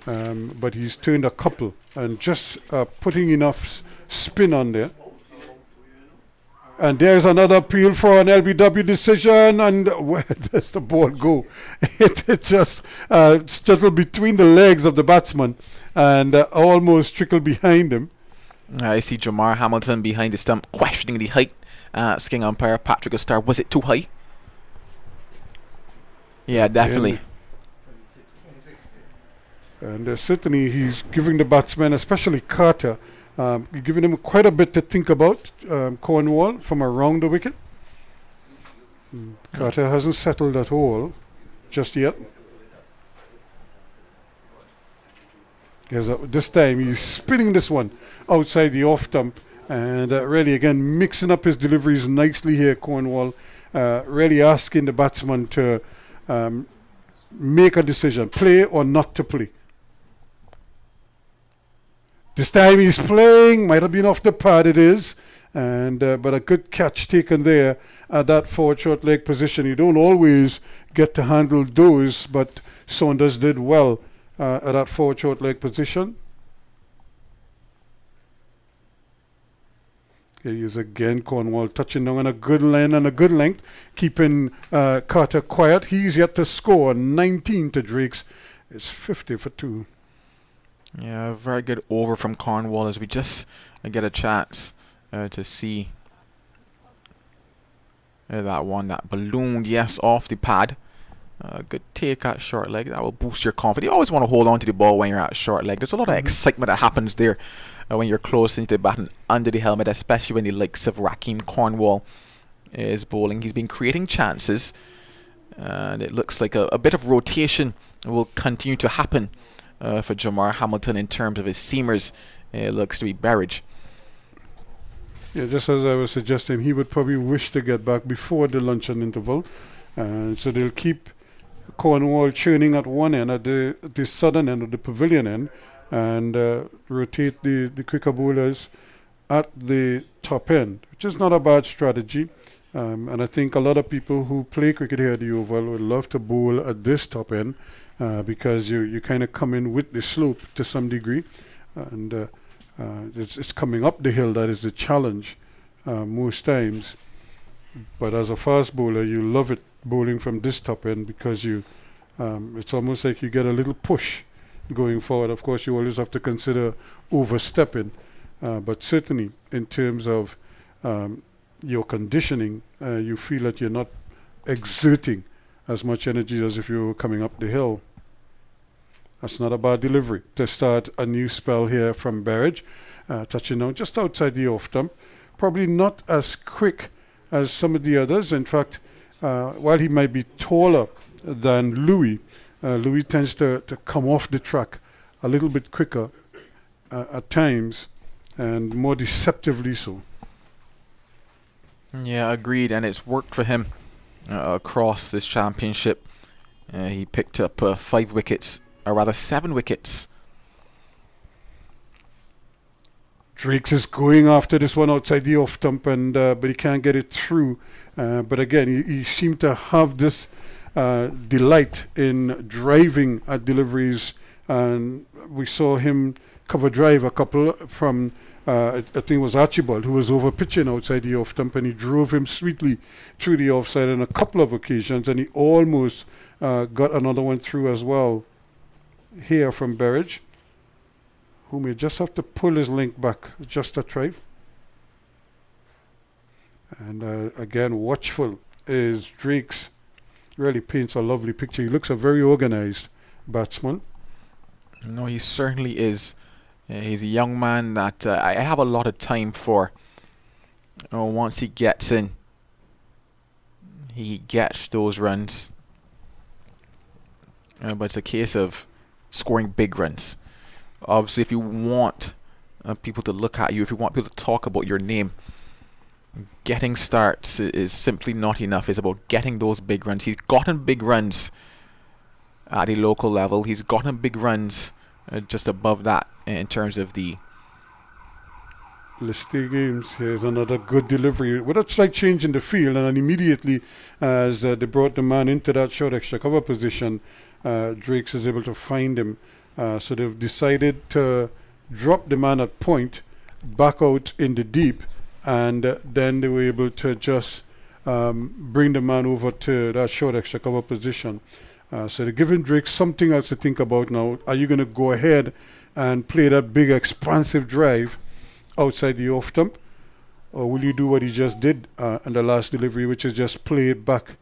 but he's turned a couple, and just putting enough spin on there. And there's another appeal for an LBW decision, and where does the ball go? It just scuttled between the legs of the batsman and almost trickled behind him. I see Jamar Hamilton behind the stump questioning the height. Asking umpire Patrick Star, was it too high? Yeah, definitely. And certainly he's giving the batsmen, especially Carter, giving him quite a bit to think about. Cornwall from around the wicket. Carter hasn't settled at all just yet. This time he's spinning this one outside the off stump, and really again mixing up his deliveries nicely here. Cornwall really asking the batsman to make a decision, play or not to play. This time he's playing, might have been off the pad, it is, and but a good catch taken there at that forward short leg position. You don't always get to handle those, but Saunders did well at that forward short leg position. Here he is again, Cornwall touching down on a good line and a good length, keeping Carter quiet. He's yet to score 19 to Drake's. It's 50 for 2. Yeah, very good over from Cornwall as we just get a chance to see that one that ballooned, yes, off the pad. Good take at short leg. That will boost your confidence. You always want to hold on to the ball when you're at short leg. There's a lot of excitement that happens there when you're close into the bat and under the helmet, especially when the likes of Rakeem Cornwall is bowling. He's been creating chances, and it looks like a bit of rotation will continue to happen for Jamar Hamilton in terms of his seamers. It looks to be Berridge. Yeah, just as I was suggesting, he would probably wish to get back before the luncheon interval. So they'll keep Cornwall churning at one end, at the southern end of the pavilion end, and rotate the quicker bowlers at the top end, which is not a bad strategy. And I think a lot of people who play cricket here at the Oval would love to bowl at this top end because you kind of come in with the slope to some degree. And it's coming up the hill that is the challenge most times. But as a fast bowler, you love it bowling from this top end because it's almost like you get a little push going forward. Of course, you always have to consider overstepping, but certainly in terms of your conditioning, you feel that you're not exerting as much energy as if you were coming up the hill. That's not a bad delivery to start a new spell here from Berridge, touching down just outside the off stump. Probably not as quick as some of the others. In fact, while he might be taller than Louis, Louis tends to come off the track a little bit quicker at times and more deceptively so. Yeah, agreed, and it's worked for him across this championship. He picked up 5 wickets, or rather 7 wickets. Drakes is going after this one outside the off stump, and but he can't get it through. But again, he seemed to have this delight in driving at deliveries, and we saw him cover drive a couple from I think it was Archibald, who was over pitching outside the off stump, and he drove him sweetly through the offside on a couple of occasions, and he almost got another one through as well here from Berridge, who may just have to pull his link back just a trifle. And again, watchful is Drakes. Really paints a lovely picture. He looks a very organized batsman. No, he certainly is. He's a young man that I have a lot of time for. Once he gets in, he gets those runs. But it's a case of scoring big runs. Obviously, if you want people to look at you, if you want people to talk about your name, getting starts is simply not enough. It's about getting those big runs. He's gotten big runs at the local level. He's gotten big runs just above that in terms of the Listy Games. Here's another good delivery with a slight change in the field, and then immediately as they brought the man into that short extra cover position, Drakes is able to find him. So they've decided to drop the man at point back out in the deep, and then they were able to just bring the man over to that short extra cover position. So they're giving Drake something else to think about now. Are you going to go ahead and play that big expansive drive outside the off stump, or will you do what he just did in the last delivery, which is just play it back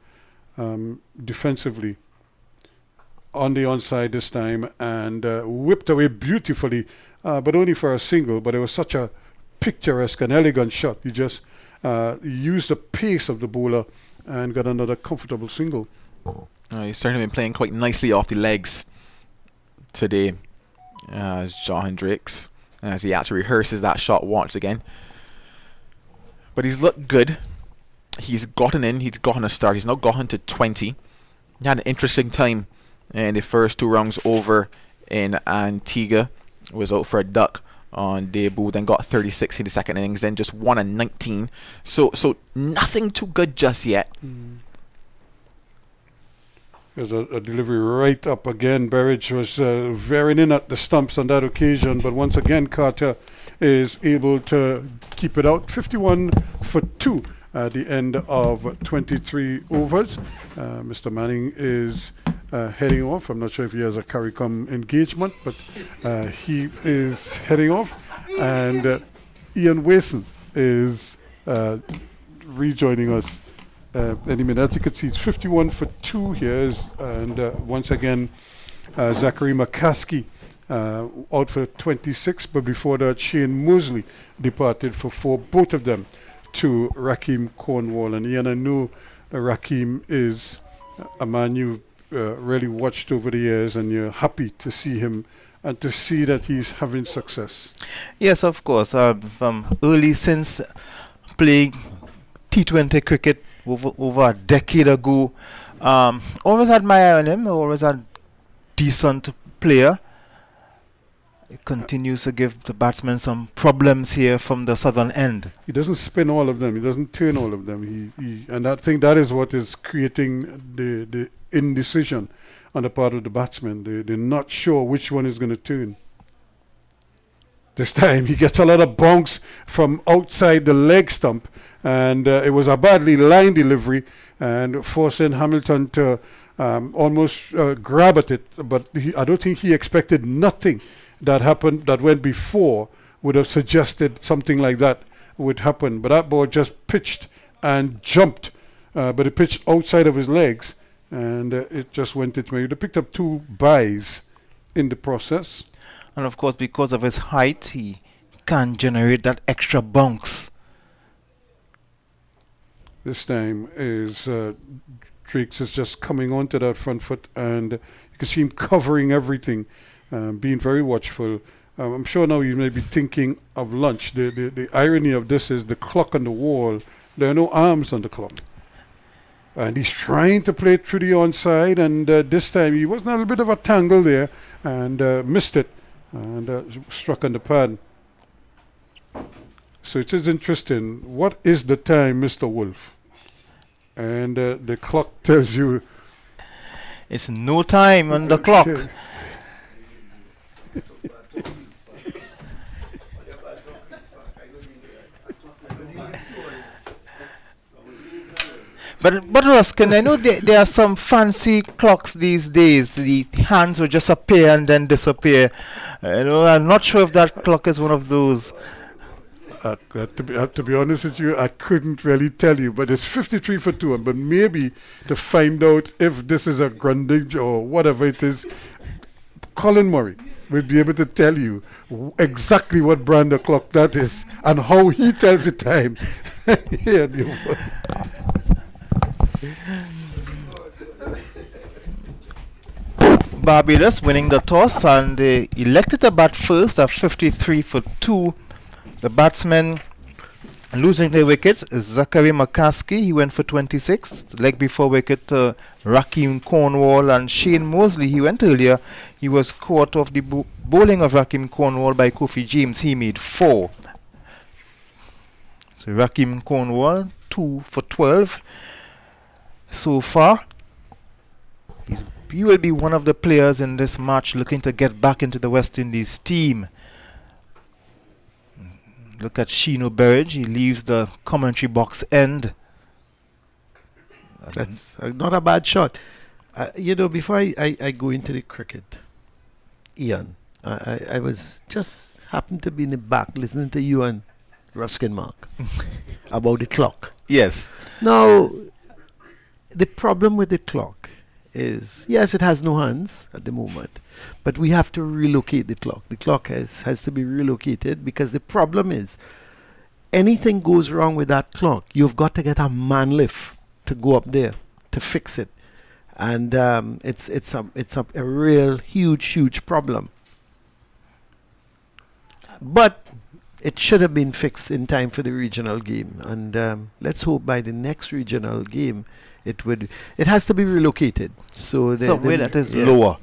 defensively on the onside this time, and whipped away beautifully, but only for a single. But it was such a picturesque and elegant shot. He just used the pace of the bowler and got another comfortable single. He's certainly been playing quite nicely off the legs today, as Jonathan Drakes, as he actually rehearses that shot once again. But he's looked good. He's gotten in, he's gotten a start. He's now gotten to 20. He had an interesting time in the first 2 rounds over in Antigua. Was out for a duck on debut, then got 36 in the second innings, then just 1 and 19. So nothing too good just yet. There's a delivery right up again. Berridge was veering in at the stumps on that occasion, but once again Carter is able to keep it out. 51 for 2 at the end of 23 overs. Mr. Manning is heading off. I'm not sure if he has a CARICOM engagement, but he is heading off, and Ian Wason is rejoining us any minute. As you can see, it's 51 for 2 here, and once again Zachary McCaskey out for 26, but before that Shane Mosley departed for 4, both of them to Rakeem Cornwall. And Ian, I know Rakeem is a man you've really watched over the years, and you're happy to see him and to see that he's having success. Yes, of course. From early since playing T20 cricket over a decade ago. Always admire him, always a decent player. He continues to give the batsmen some problems here from the southern end. He doesn't spin all of them. He doesn't turn all of them. And I think that is what is creating the indecision on the part of the batsmen. They're not sure which one is going to turn. This time he gets a lot of bounce from outside the leg stump, and it was a badly lined delivery and forcing Hamilton to almost grab at it. But I don't think he expected nothing that happened that went before would have suggested something like that would happen. But that ball just pitched and jumped, but it pitched outside of his legs, and it just went its way. They picked up 2 byes in the process. And of course, because of his height, he can generate that extra bounce. This time is Drakes is just coming onto that front foot, and you can see him covering everything, being very watchful. I'm sure now you may be thinking of lunch. The irony of this is the clock on the wall. There are no arms on the clock. And he's trying to play through the onside, and this time he was in a little bit of a tangle there and missed it and struck on the pad. So it is interesting. What is the time, Mr. Wolf? And the clock tells you it's no time on the clock. But Ruskin, I know there are some fancy clocks these days. The hands will just appear and then disappear. I'm not sure if that clock is one of those. To be honest with you, I couldn't really tell you, but it's 53 for 2. But maybe to find out if this is a Grundig or whatever it is, Colin Murray will be able to tell you exactly what brand of clock that is and how he tells the time. Here, Barbados winning the toss, and they elected to bat first at 53 for 2. The batsmen losing their wickets is Zachary McCaskey. He went for 26. Leg before wicket to Rakeem Cornwall, and Shane Mosley. He went earlier. He was caught off the bowling of Rakeem Cornwall by Kofi James. He made 4. So Rakeem Cornwall 2 for 12 so far. He will be one of the players in this match looking to get back into the West Indies team. Look at Sheeno Berridge. He leaves the commentary box end. That's not a bad shot. Before I go into the cricket, Ian, I was just happened to be in the back listening to you and Ruskin Mark about the clock. Yes. Now, the problem with the clock is, yes, it has no hands at the moment, but we have to relocate the clock. The clock has to be relocated, because the problem is, anything goes wrong with that clock, you've got to get a man lift to go up there to fix it, and it's a real huge problem. But it should have been fixed in time for the regional game, and let's hope by the next regional game it has to be relocated. So somewhere that is lower.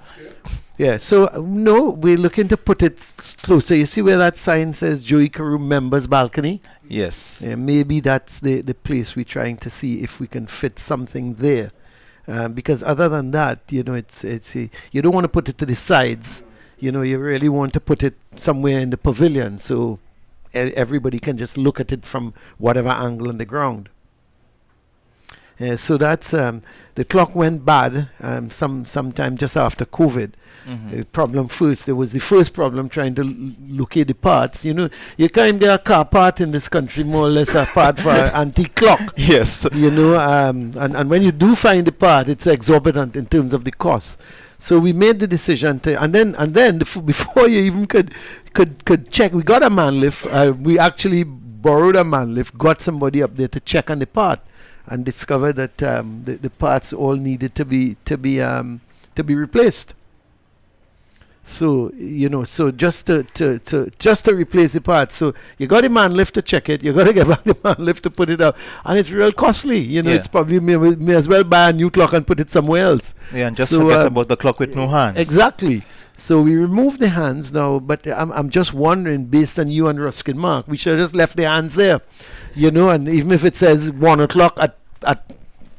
Yeah, so no, we're looking to put it closer. You see where that sign says Joey Carew members balcony? Yes. Maybe that's the place we're trying to see if we can fit something there. Because other than that, it's you don't want to put it to the sides. You really want to put it somewhere in the pavilion, so everybody can just look at it from whatever angle on the ground. So that's the clock went bad sometime just after COVID. The problem first, there was the first problem trying to locate the parts. You can't get a car part in this country, more or less a part for antique clock. Yes. And when you do find the part, it's exorbitant in terms of the cost. So we made the decision to, and then before you even could check, we got a man lift. We actually borrowed a man lift, got somebody up there to check on the part, and discovered that the parts all needed to be replaced. So, so just to replace the parts. So you got a man lift to check it, you got to get back the man lift to put it up. And it's real costly. It's probably may as well buy a new clock and put it somewhere else. Yeah, and just forget about the clock with no hands. Exactly. So we remove the hands now, but I'm just wondering, based on you and Ruskin Mark, we should have just left the hands there. And even if it says 1 o'clock at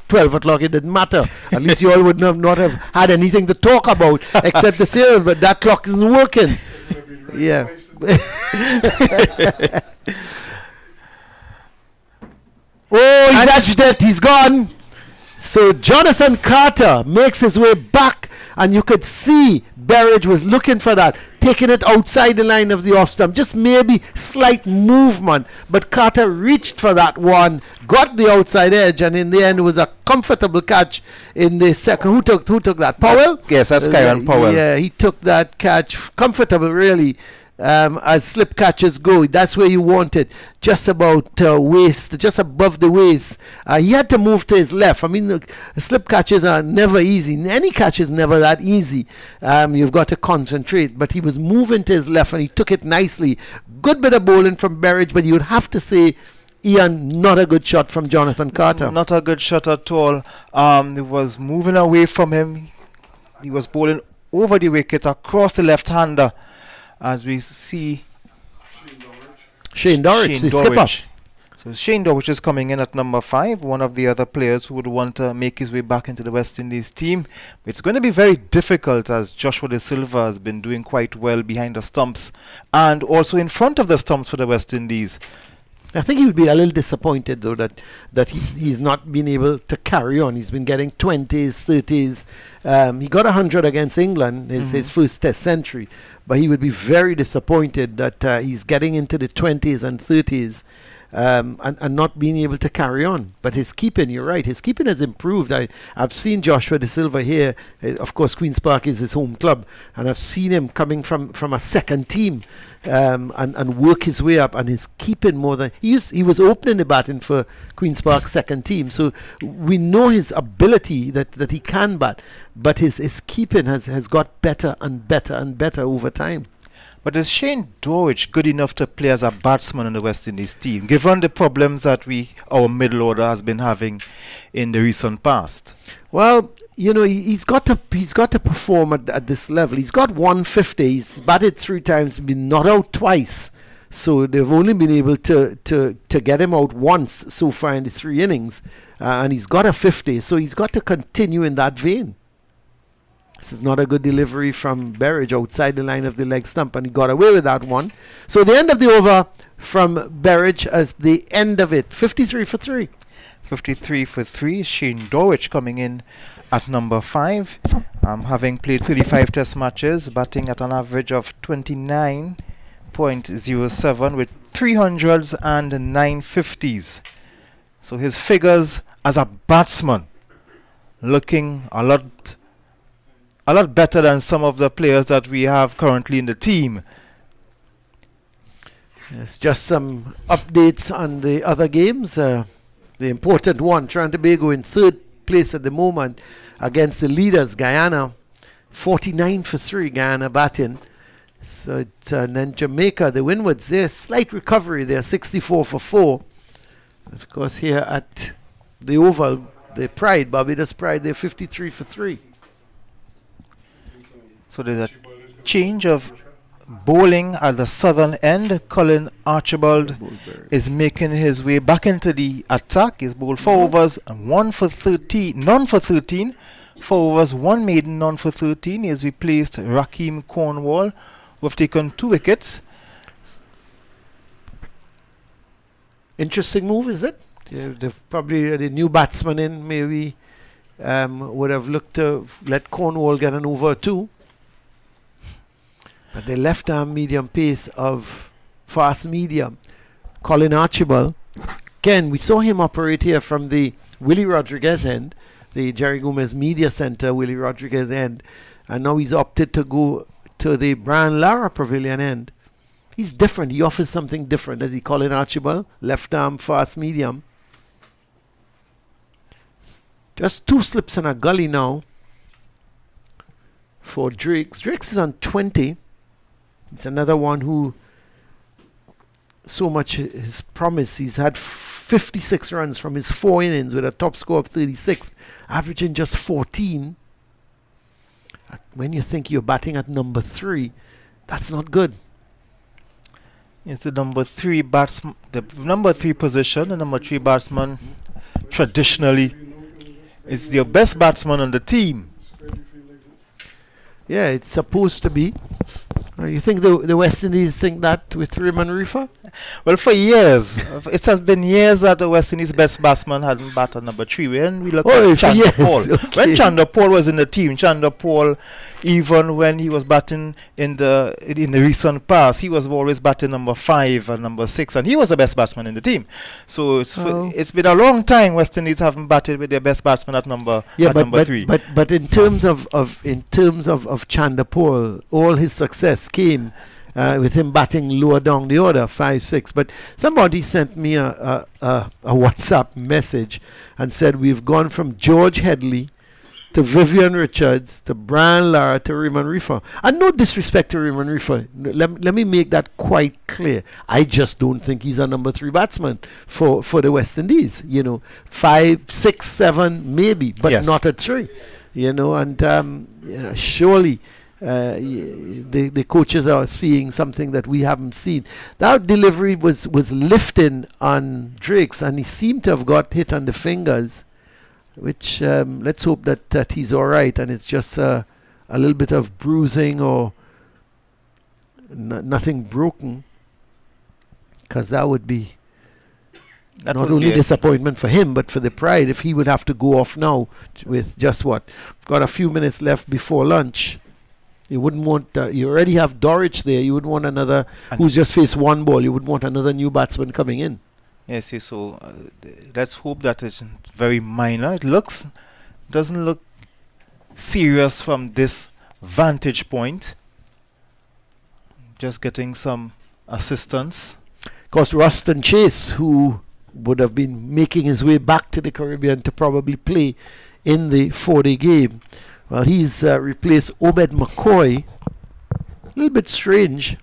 12 o'clock, it didn't matter. At least you all would not have had anything to talk about except to say, but that clock isn't working. Yeah. Oh, he dashed it. He's gone. So Jonathan Carter makes his way back, and you could see Berridge was looking for that, taking it outside the line of the off stump, just maybe slight movement, but Carter reached for that one, got the outside edge, and in the end it was a comfortable catch in the second. Who took that? Powell? Yes, that's Kyron Powell. Yeah, he took that catch, comfortable really. As slip catches go, that's where you want it, just about waist, just above the waist. He had to move to his left. I mean, the slip catches are never easy. Any catch is never that easy. You've got to concentrate. But he was moving to his left, and he took it nicely. Good bit of bowling from Berridge, but you would have to say, Ian, not a good shot from Jonathan Carter. Not a good shot at all. It was moving away from him. He was bowling over the wicket across the left-hander. As we see Shane Dorrich, the skipper. So Shane Dorrich is coming in at number 5, one of the other players who would want to make his way back into the West Indies team. It's going to be very difficult, as Joshua De Silva has been doing quite well behind the stumps and also in front of the stumps for the West Indies. I think he would be a little disappointed, though, that he's not been able to carry on. He's been getting 20s, 30s. He got 100 against England, his first Test century. But he would be very disappointed that he's getting into the 20s and 30s and not being able to carry on. But his keeping, you're right, his keeping has improved. I've seen Joshua De Silva here. Of course, Queen's Park is his home club. And I've seen him coming from a second team. And work his way up, and his keeping more than he was opening the batting for Queen's Park second team, so we know his ability that he can bat, but his keeping has got better and better and better over time. But is Shane Dorrich good enough to play as a batsman in the West Indies team, given the problems that our middle order has been having in the recent past? Well, he's got to perform at this level. He's got 150. He's batted 3 times, been not out twice. So they've only been able to get him out once so far in the 3 innings, and he's got a 50. So he's got to continue in that vein. This is not a good delivery from Berridge outside the line of the leg stump, and he got away with that one. So the end of the over from Berridge as the end of it, 53 for 3. 53 for 3. Shane Dorrich coming in at number 5, having played 35 test matches, batting at an average of 29.07 with 300s and 950s. So his figures as a batsman looking a lot better than some of the players that we have currently in the team. It's just some updates on the other games. The important one, Trinidad and Tobago in 3rd place at the moment against the leaders, Guyana. 49 for 3, Guyana batting. So and then Jamaica, the Windies, their slight recovery. They're 64 for 4. Of course, here at the Oval, the Pride, Barbados Pride, they're 53 for 3. So there's a change of bowling at the southern end. Colin Archibald is making his way back into the attack. He's bowled 4 overs and 1 for 13, none for 13. 4 overs, 1 maiden, none for 13. He has replaced Rakeem Cornwall, who have taken 2 wickets. Interesting move, is it? They've probably the new batsman in maybe would have looked to let Cornwall get an over 2. But the left arm medium pace of fast medium, Colin Archibald. Again, we saw him operate here from the Willie Rodriguez end, the Jerry Gomez Media Center, Willie Rodriguez end. And now he's opted to go to the Brian Lara Pavilion end. He's different. He offers something different, as he Colin Archibald, left arm fast medium. Just 2 slips and a gully now for Drakes. Drakes is on 20. It's another one who so much his promise. He's had 56 runs from his 4 innings with a top score of 36, averaging just 14. When you think you're batting at number 3, that's not good. It's the number 3 batsman, the number 3 position. The number 3 batsman traditionally is your best batsman on the team. Yeah, it's supposed to be. You think the West Indies think that with Raymond Reefer? Well, for years, it has been years that the West Indies' best batsman hadn't batted number 3. When we look at Chandra Paul, when Chandra Paul was in the team, Chandra Paul, even when he was batting in the recent past, he was always batting number 5 and number 6, and he was the best batsman in the team. So it's been a long time West Indies haven't batted with their best batsman at number 3. But in terms of Chandra Paul, all his success came with him batting lower down the order, 5-6. But somebody sent me a WhatsApp message and said we've gone from George Headley to Vivian Richards to Brian Lara to Raymond Reefer. And no disrespect to Raymond Reefer. Let me make that quite clear. I just don't think he's a number 3 batsman for the West Indies. 5, 6, 7 maybe, but not at 3. And surely the coaches are seeing something that we haven't seen. That delivery was lifting on Drakes, and he seemed to have got hit on the fingers, which let's hope that he's all right and it's just a little bit of bruising or nothing broken, because that would be not only disappointment for him but for the Pride if he would have to go off now with just got a few minutes left before lunch. You wouldn't want you already have Dorich there. You wouldn't want another who's just faced one ball. You would want another new batsman coming in. Yes, so let's hope that it's very minor. Doesn't look serious from this vantage point. Just getting some assistance. Of course, Ruston Chase, who would have been making his way back to the Caribbean to probably play in the 4-day game. Well, he's replaced Obed McCoy. A little bit strange.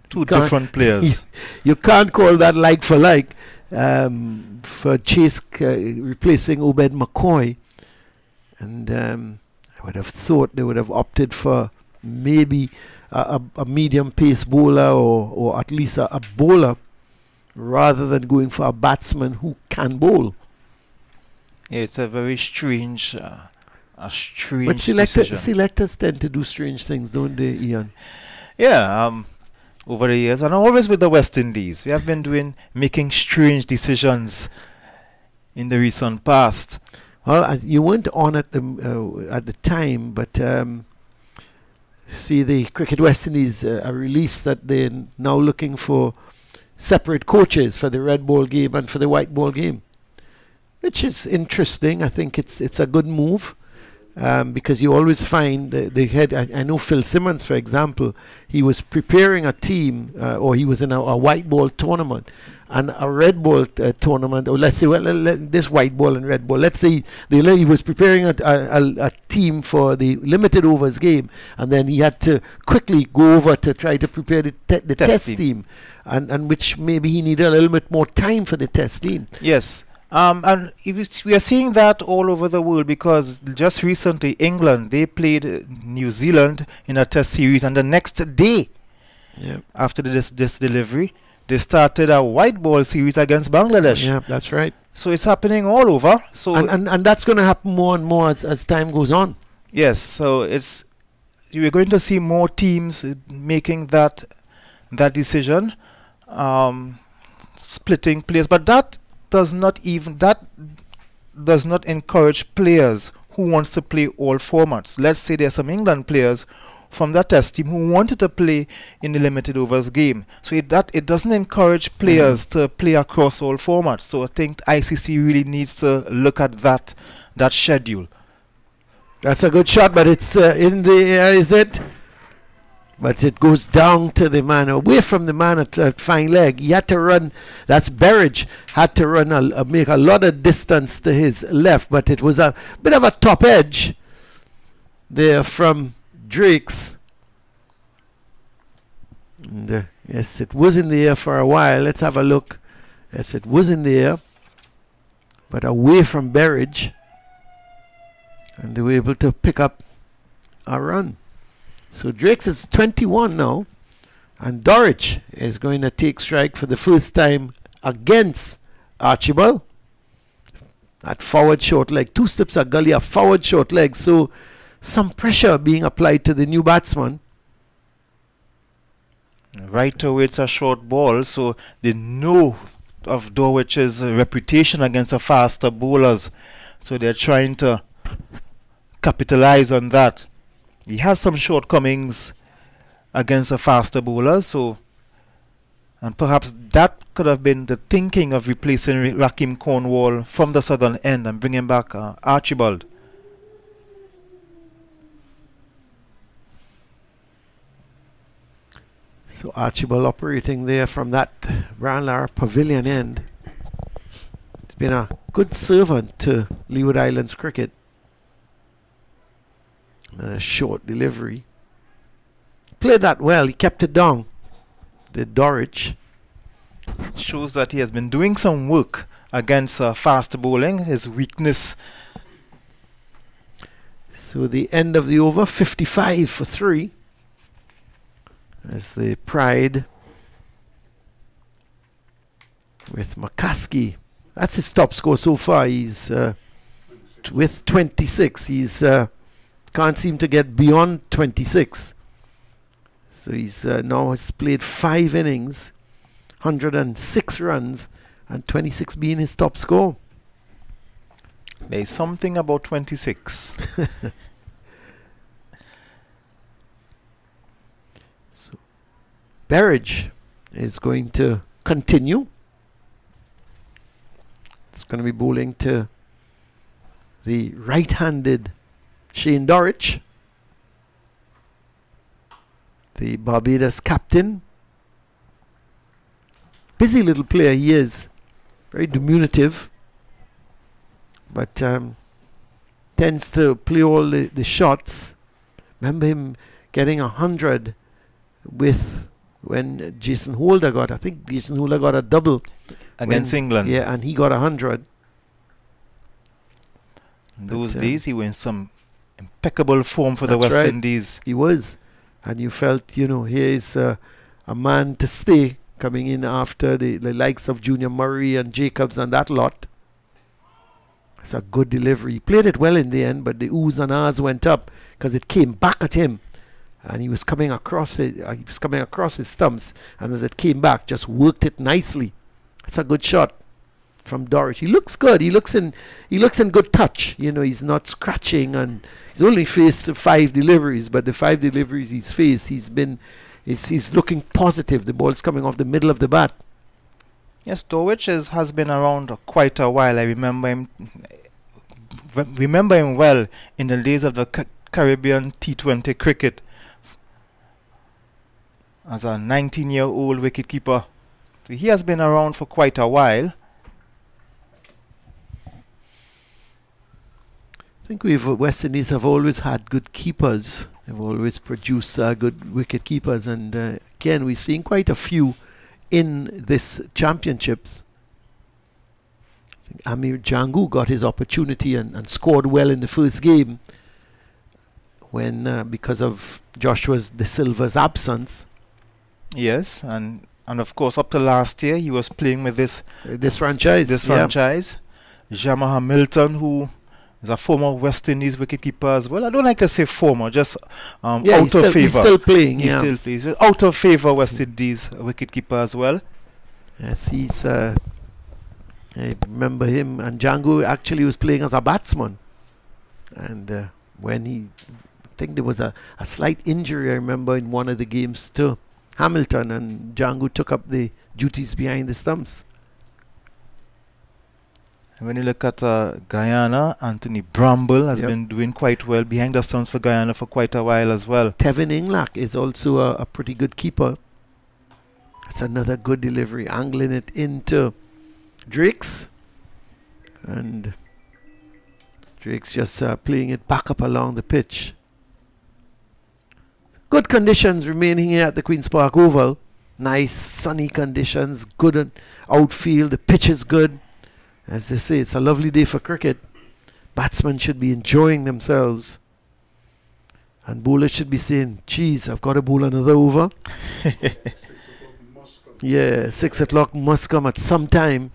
Two different players. You can't call that like for like. For Chase replacing Obed McCoy. And I would have thought they would have opted for maybe a medium pace bowler or at least a bowler rather than going for a batsman who can bowl. Yeah, it's a very strange decision. But selectors tend to do strange things, don't they, Ian? Yeah, over the years, and always with the West Indies, we have been making strange decisions in the recent past. Well, you weren't on at the time, but see, the Cricket West Indies released that they're now looking for separate coaches for the red ball game and for the white ball game, which is interesting. I think it's a good move. Because you always find the head. I know Phil Simmons, for example, he was preparing a team, or he was in a white ball tournament and a red ball tournament, or let's say, this white ball and red ball. Let's say he was preparing a team for the limited overs game, and then he had to quickly go over to try to prepare the test team, and which maybe he needed a little bit more time for the test team. Yes. And we are seeing that all over the world, because just recently England, they played New Zealand in a test series, and the next day after this delivery, they started a white ball series against Bangladesh. Yeah, that's right. So it's happening all over. So and that's going to happen more and more as time goes on. Yes, so you're going to see more teams making that decision, splitting players, but that does not encourage players who wants to play all formats. Let's say there are some England players from that test team who wanted to play in the limited overs game. So it doesn't encourage players to play across all formats. So I think ICC really needs to look at that schedule. That's a good shot, but it's in the air, is it? But it goes down to the man, away from the man at fine leg. He had to run, that's Berridge, had to run, make a lot of distance to his left, but it was a bit of a top edge. there from Drake's. And, yes, it was in the air for a while. Let's have a look. Yes, it was in the air, but away from Berridge. And they were able to pick up a run. So Drake's is 21 now. And Dorich is going to take strike for the first time against Archibald. At forward short leg. 2 steps a gully, a forward short leg. So some pressure being applied to the new batsman. Right away, it's a short ball, so they know of Dorwich's reputation against the faster bowlers. So they're trying to capitalize on that. He has some shortcomings against the faster bowlers, and perhaps that could have been the thinking of replacing Raheem Cornwall from the southern end and bringing back Archibald. So Archibald operating there from that Ranelagh Pavilion end. He's been a good servant to Leeward Islands cricket. A short delivery. Played that well. He kept it down. Did Dorich. Shows that he has been doing some work against fast bowling, his weakness. So the end of the over, 55 for 3. As the Pride with McCaskey. That's his top score so far. He's with 26. He's can't seem to get beyond 26. So he's now has played 5 innings, 106 runs, and 26 being his top score. There's something about 26. So Berridge is going to continue. It's going to be bowling to the right-handed Shane Dorich, the Barbados captain. Busy little player he is. Very diminutive. But tends to play all the shots. Remember him getting 100 with when Jason Holder got, I think Jason Holder got a double. Against England. Yeah, and he got 100. In those days he was in some impeccable form for the West right. Indies. He was. And you felt, here is a man to stay coming in after the likes of Junior Murray and Jacobs and that lot. It's a good delivery. He played it well in the end, but the oohs and ahs went up because it came back at him. And he was coming across it. He was coming across his stumps. And as it came back, just worked it nicely. It's a good shot from Dorich. He looks good. He looks in good touch. He's not scratching, and he's only faced 5 deliveries, but the 5 deliveries he's faced, he's looking positive. The ball's coming off the middle of the bat. Yes, Dorwich has been around quite a while. I remember him well in the days of the Caribbean T20 cricket as a 19-year-old wicketkeeper. So he has been around for quite a while. I think West Indies have always had good keepers. They've always produced good wicket keepers, and again, we've seen quite a few in this championships. I think Amir Jangu got his opportunity and scored well in the first game when because of Joshua De Silva's absence. Yes, and of course up to last year he was playing with this franchise. Jamaha Milton, who is a former West Indies wicketkeeper as well. I don't like to say former, just out of favour. He's still playing. He still plays. Out of favour West Indies wicketkeeper as well. Yes, he's. I remember him, and Django actually was playing as a batsman. And when I think there was a slight injury, I remember, in one of the games to Hamilton, and Django took up the duties behind the stumps. When you look at Guyana, Anthony Bramble has been doing quite well behind the stumps for Guyana for quite a while as well. Tevin Inglak is also a pretty good keeper. That's another good delivery, angling it into Drake's. And Drake's just playing it back up along the pitch. Good conditions remaining here at the Queen's Park Oval. Nice sunny conditions, good outfield, the pitch is good. As they say, it's a lovely day for cricket. Batsmen should be enjoying themselves. And bowlers should be saying, geez, I've got to bowl another over. Yeah, 6 o'clock must come at some time.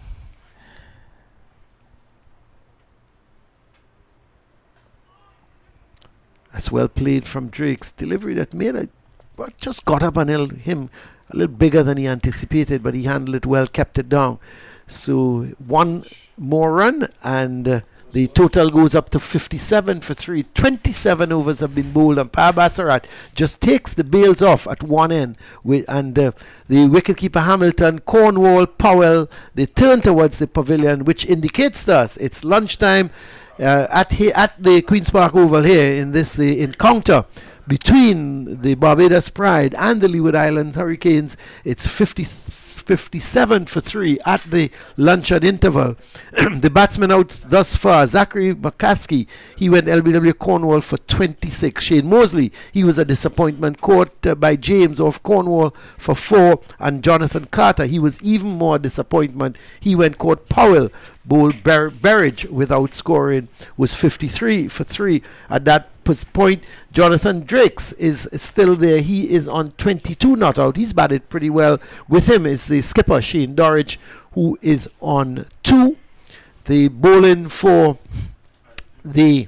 That's well played from Drake's delivery that made just got up and held him a little bigger than he anticipated, but he handled it well, kept it down. So one more run and the total goes up to 57 for 3. 27 overs have been bowled and Parbasarat just takes the bails off at one end. And the wicketkeeper Hamilton, Cornwall, Powell, they turn towards the pavilion, which indicates to us it's lunchtime at the Queen's Park Oval here in the encounter between the Barbados Pride and the Leeward Islands Hurricanes. It's 57 for 3 at the luncheon interval. The batsmen out thus far, Zachary McCaskey, he went LBW Cornwall for 26. Shane Mosley, he was a disappointment, caught by James of Cornwall for 4. And Jonathan Carter, he was even more disappointment. He went caught Powell. Bowled Berridge without scoring, was 53 for 3. At that point, Jonathan Drakes is still there. He is on 22 not out. He's batted pretty well. With him is the skipper, Shane Dorridge, who is on 2. The bowling for the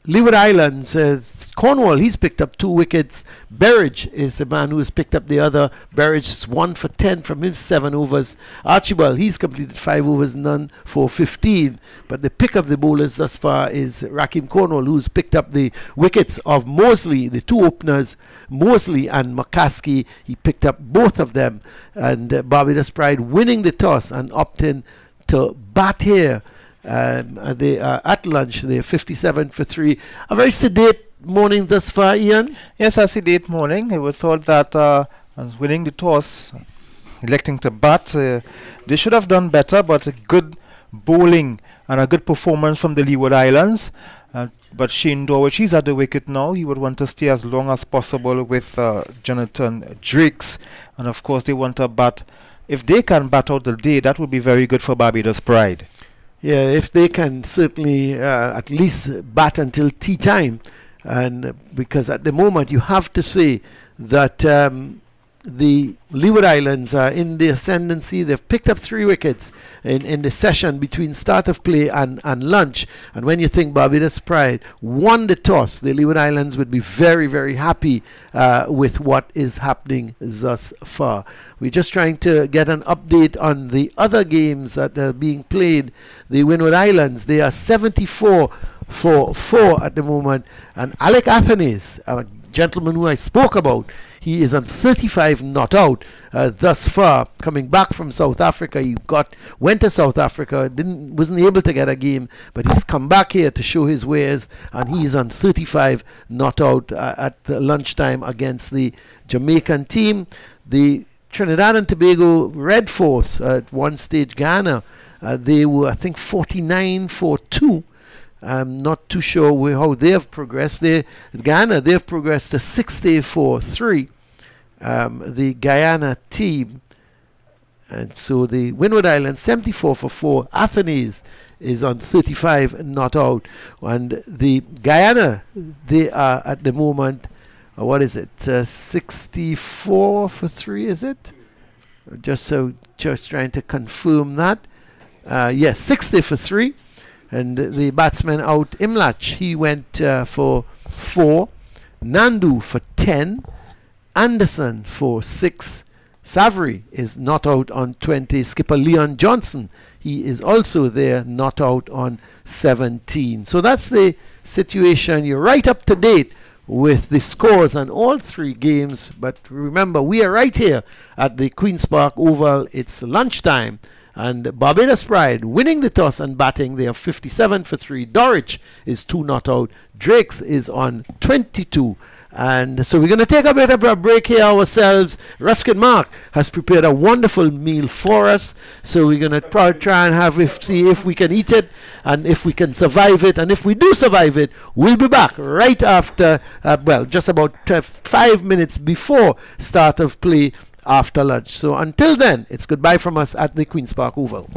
Leeward Islands, Cornwall, he's picked up 2 wickets. Berridge is the man who has picked up the other. Berridge is 1 for 10 from his 7 overs. Archibald, he's completed 5 overs, none for 15. But the pick of the bowlers thus far is Rakim Cornwall, who's picked up the wickets of Mosley, the 2 openers, Mosley and McCaskey. He picked up both of them. And Barbados Pride winning the toss and opting to bat here. At lunch, they're 57 for 3. A very sedate morning thus far, Ian. Yes, a sedate morning. It was thought that as winning the toss, electing to bat, they should have done better, but a good bowling and a good performance from the Leeward Islands. But Shane Dorwich, he's at the wicket now. He would want to stay as long as possible with Jonathan Drakes. And of course, they want to bat. If they can bat out the day, that would be very good for Barbados Pride. Yeah, if they can certainly at least bat until tea time. And because at the moment you have to say that the Leeward Islands are in the ascendancy. They've picked up 3 wickets in the session between start of play and lunch. And when you think Barbados Pride won the toss, the Leeward Islands would be very, very happy with what is happening thus far. We're just trying to get an update on the other games that are being played. The Windward Islands, they are 74 for 4 at the moment. And Alec Athenes, a gentleman who I spoke about, he is on 35 not out thus far. Coming back from South Africa, he went to South Africa, wasn't able to get a game, but he's come back here to show his wares, and he's on 35 not out at lunchtime against the Jamaican team. The Trinidad and Tobago Red Force at one stage, Ghana, they were I think 49 for 2. I'm not too sure how they have progressed. Ghana, they've progressed to 60 for 3. The Guyana team, and so the Windward Islands 74 for 4. Athenes is on 35 not out, and the Guyana, they are at the moment, what is it, 64 for 3, is it? Just trying to confirm that. Yes, 60 for 3. And the batsman out, Imlach, he went for 4. Nandu for 10. Anderson for 6. Savary is not out on 20. Skipper Leon Johnson, he is also there, not out on 17. So that's the situation. You're right up to date with the scores on all 3 games. But remember, we are right here at the Queen's Park Oval. It's lunchtime. And Barbados Pride winning the toss and batting. They are 57 for 3. Dorridge is 2 not out. Drakes is on 22. And so we're going to take a bit of a break here ourselves. Ruskin Mark has prepared a wonderful meal for us. So we're going to probably try and see if we can eat it and if we can survive it. And if we do survive it, we'll be back right after, just about 5 minutes before start of play after lunch. So until then, it's goodbye from us at the Queen's Park Oval.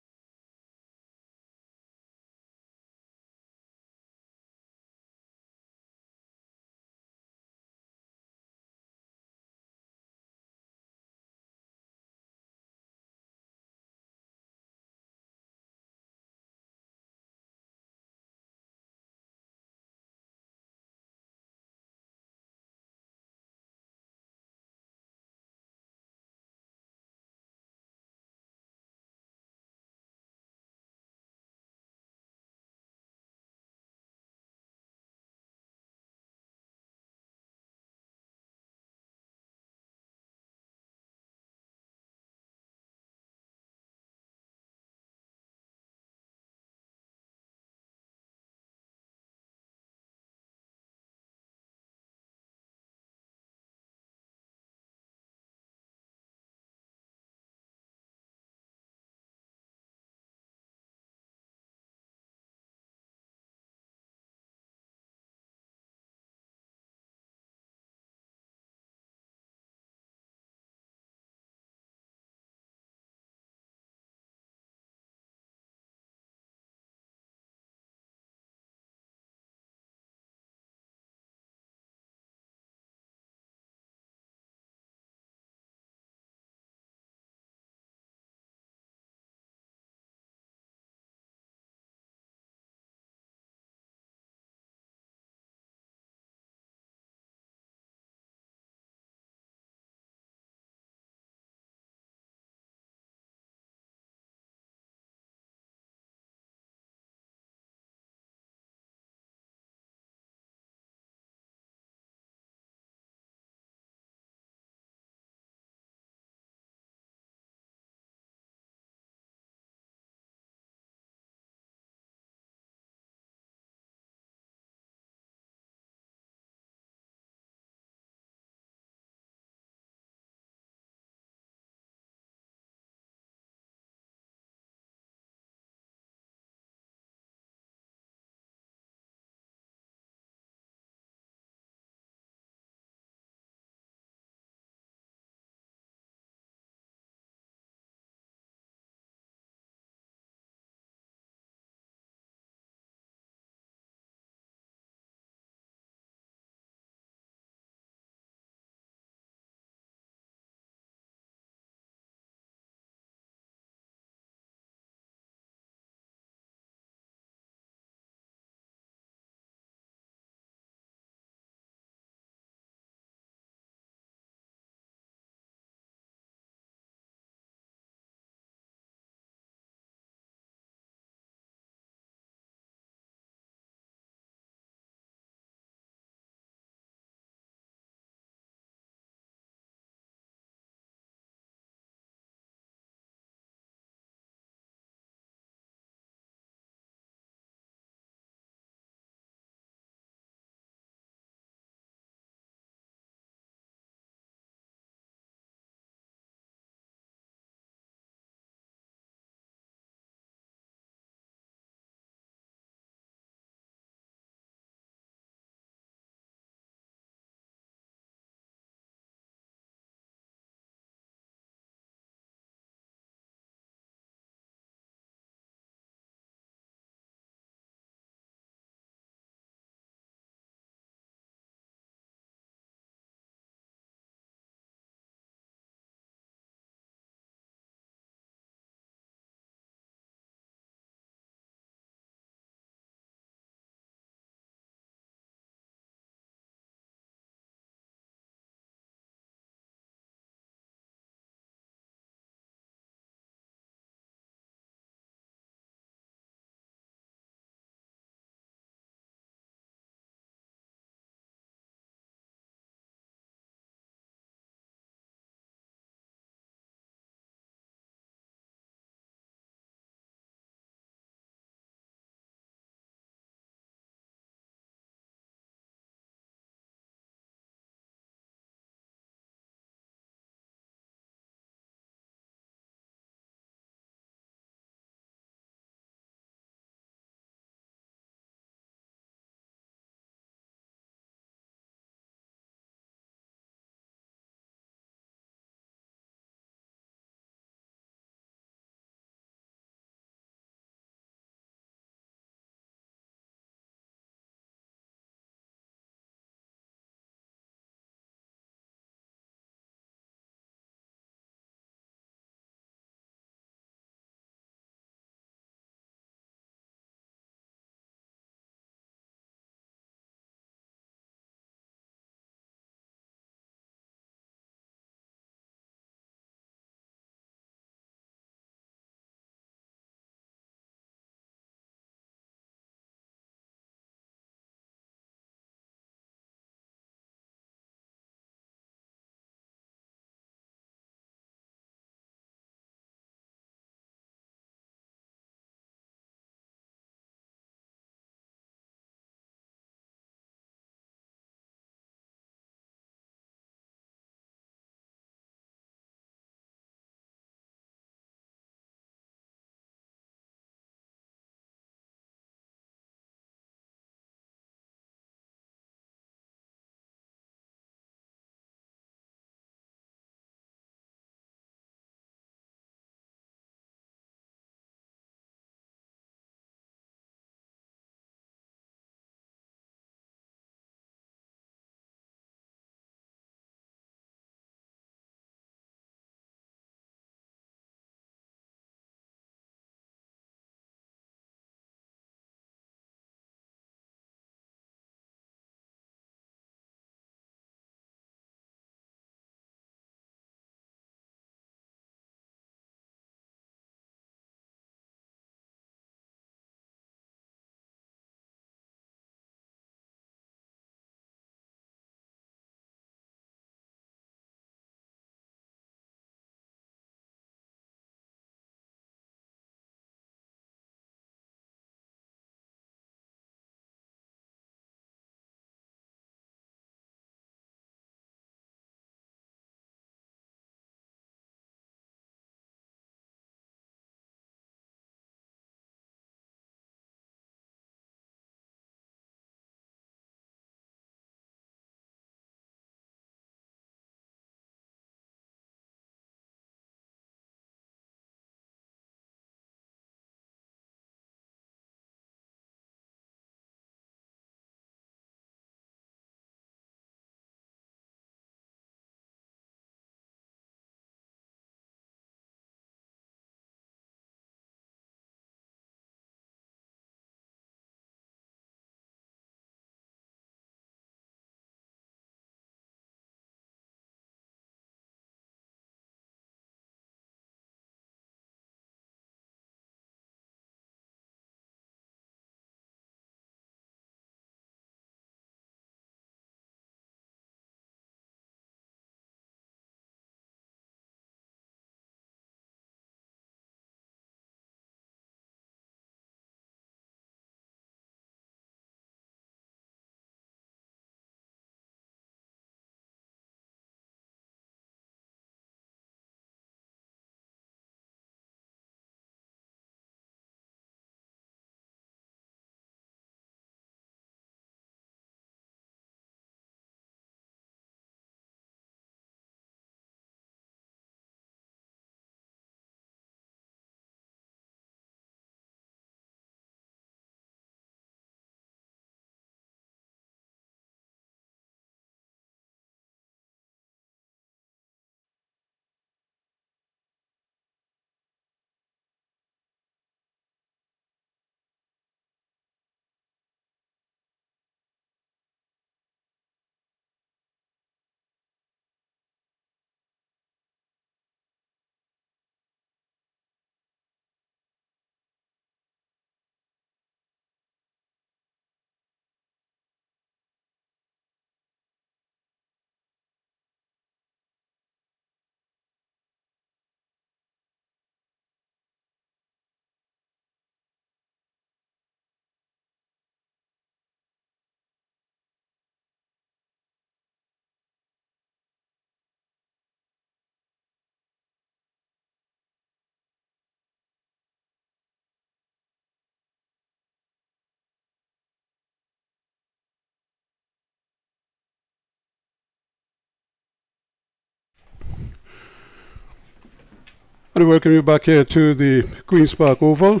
And we welcome you back here to the Queen's Park Oval.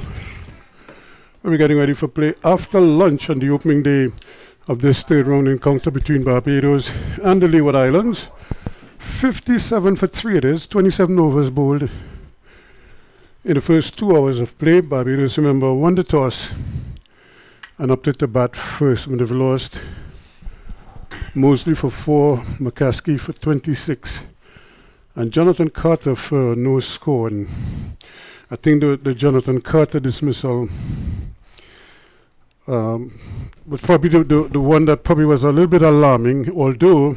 We're getting ready for play after lunch on the opening day of this third round encounter between Barbados and the Leeward Islands. 57 for 3 it is, 27 overs bowled. In the first 2 hours of play, Barbados, remember, won the toss and opted to bat first when they've lost. Mosley for 4, McCaskey for 26. And Jonathan Carter for no score. And I think the Jonathan Carter dismissal was probably the one that probably was a little bit alarming, although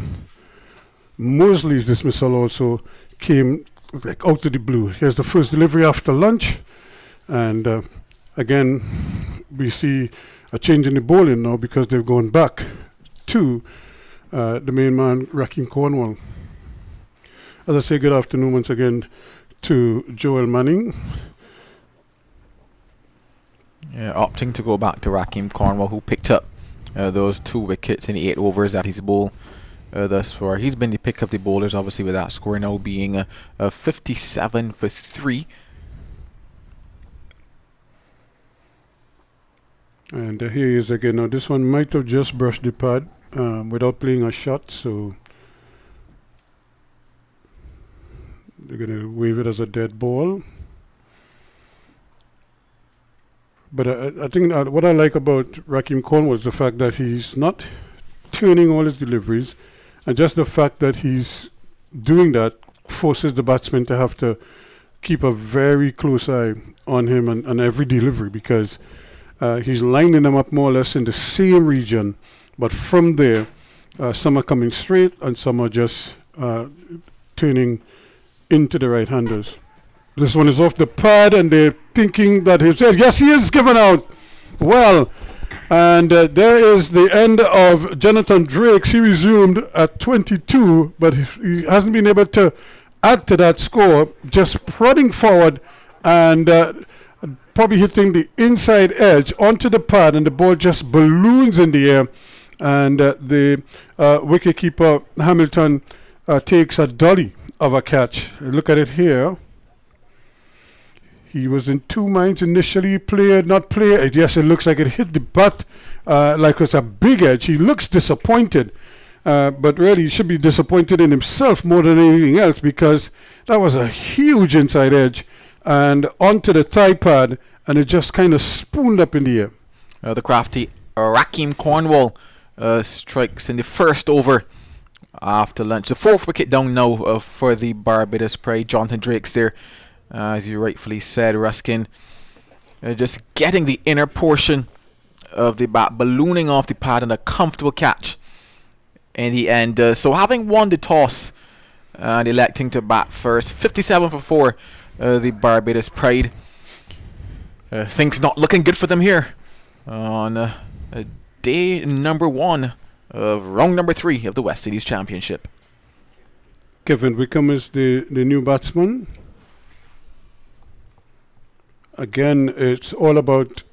Mosley's dismissal also came like out of the blue. Here's the first delivery after lunch. And again, we see a change in the bowling now because they've gone back to the main man, Raheem Cornwall. As I say, good afternoon once again to Joel Manning. Yeah, opting to go back to Raheem Cornwall, who picked up those 2 wickets in the 8 overs that he's bowled thus far. He's been the pick of the bowlers, obviously, with that score now being 57 for 3. And here he is again. Now, this one might have just brushed the pad without playing a shot, so they're going to wave it as a dead ball. But I think what I like about Raheem Cornwall is the fact that he's not turning all his deliveries, and just the fact that he's doing that forces the batsman to have to keep a very close eye on him and every delivery, because he's lining them up more or less in the same region, but from there some are coming straight and some are just turning into the right-handers. This one is off the pad and they're thinking that he's said, yes, he is given out. Well, and there is the end of Jonathan Drake's. He resumed at 22, but he hasn't been able to add to that score, just prodding forward and probably hitting the inside edge onto the pad, and the ball just balloons in the air, and the wicketkeeper Hamilton takes a dolly of a catch. Look at it here. He was in 2 minds initially, play, not play. Yes, it looks like it hit the butt like it's a big edge. He looks disappointed, but really he should be disappointed in himself more than anything else, because that was a huge inside edge and onto the thigh pad, and it just kind of spooned up in the air. The crafty Raheem Cornwall strikes in the first over after lunch. The 4th wicket down now for the Barbados Pride. Jonathan Drake's there, as you rightfully said, Ruskin. Just getting the inner portion of the bat, ballooning off the pad, and a comfortable catch in the end. So having won the toss and electing to bat first, 57 for 4, the Barbados Pride. Things not looking good for them here on day number 1 of round number 3 of the West Indies Championship. Kevin Wickham is the new batsman. Again, it's all about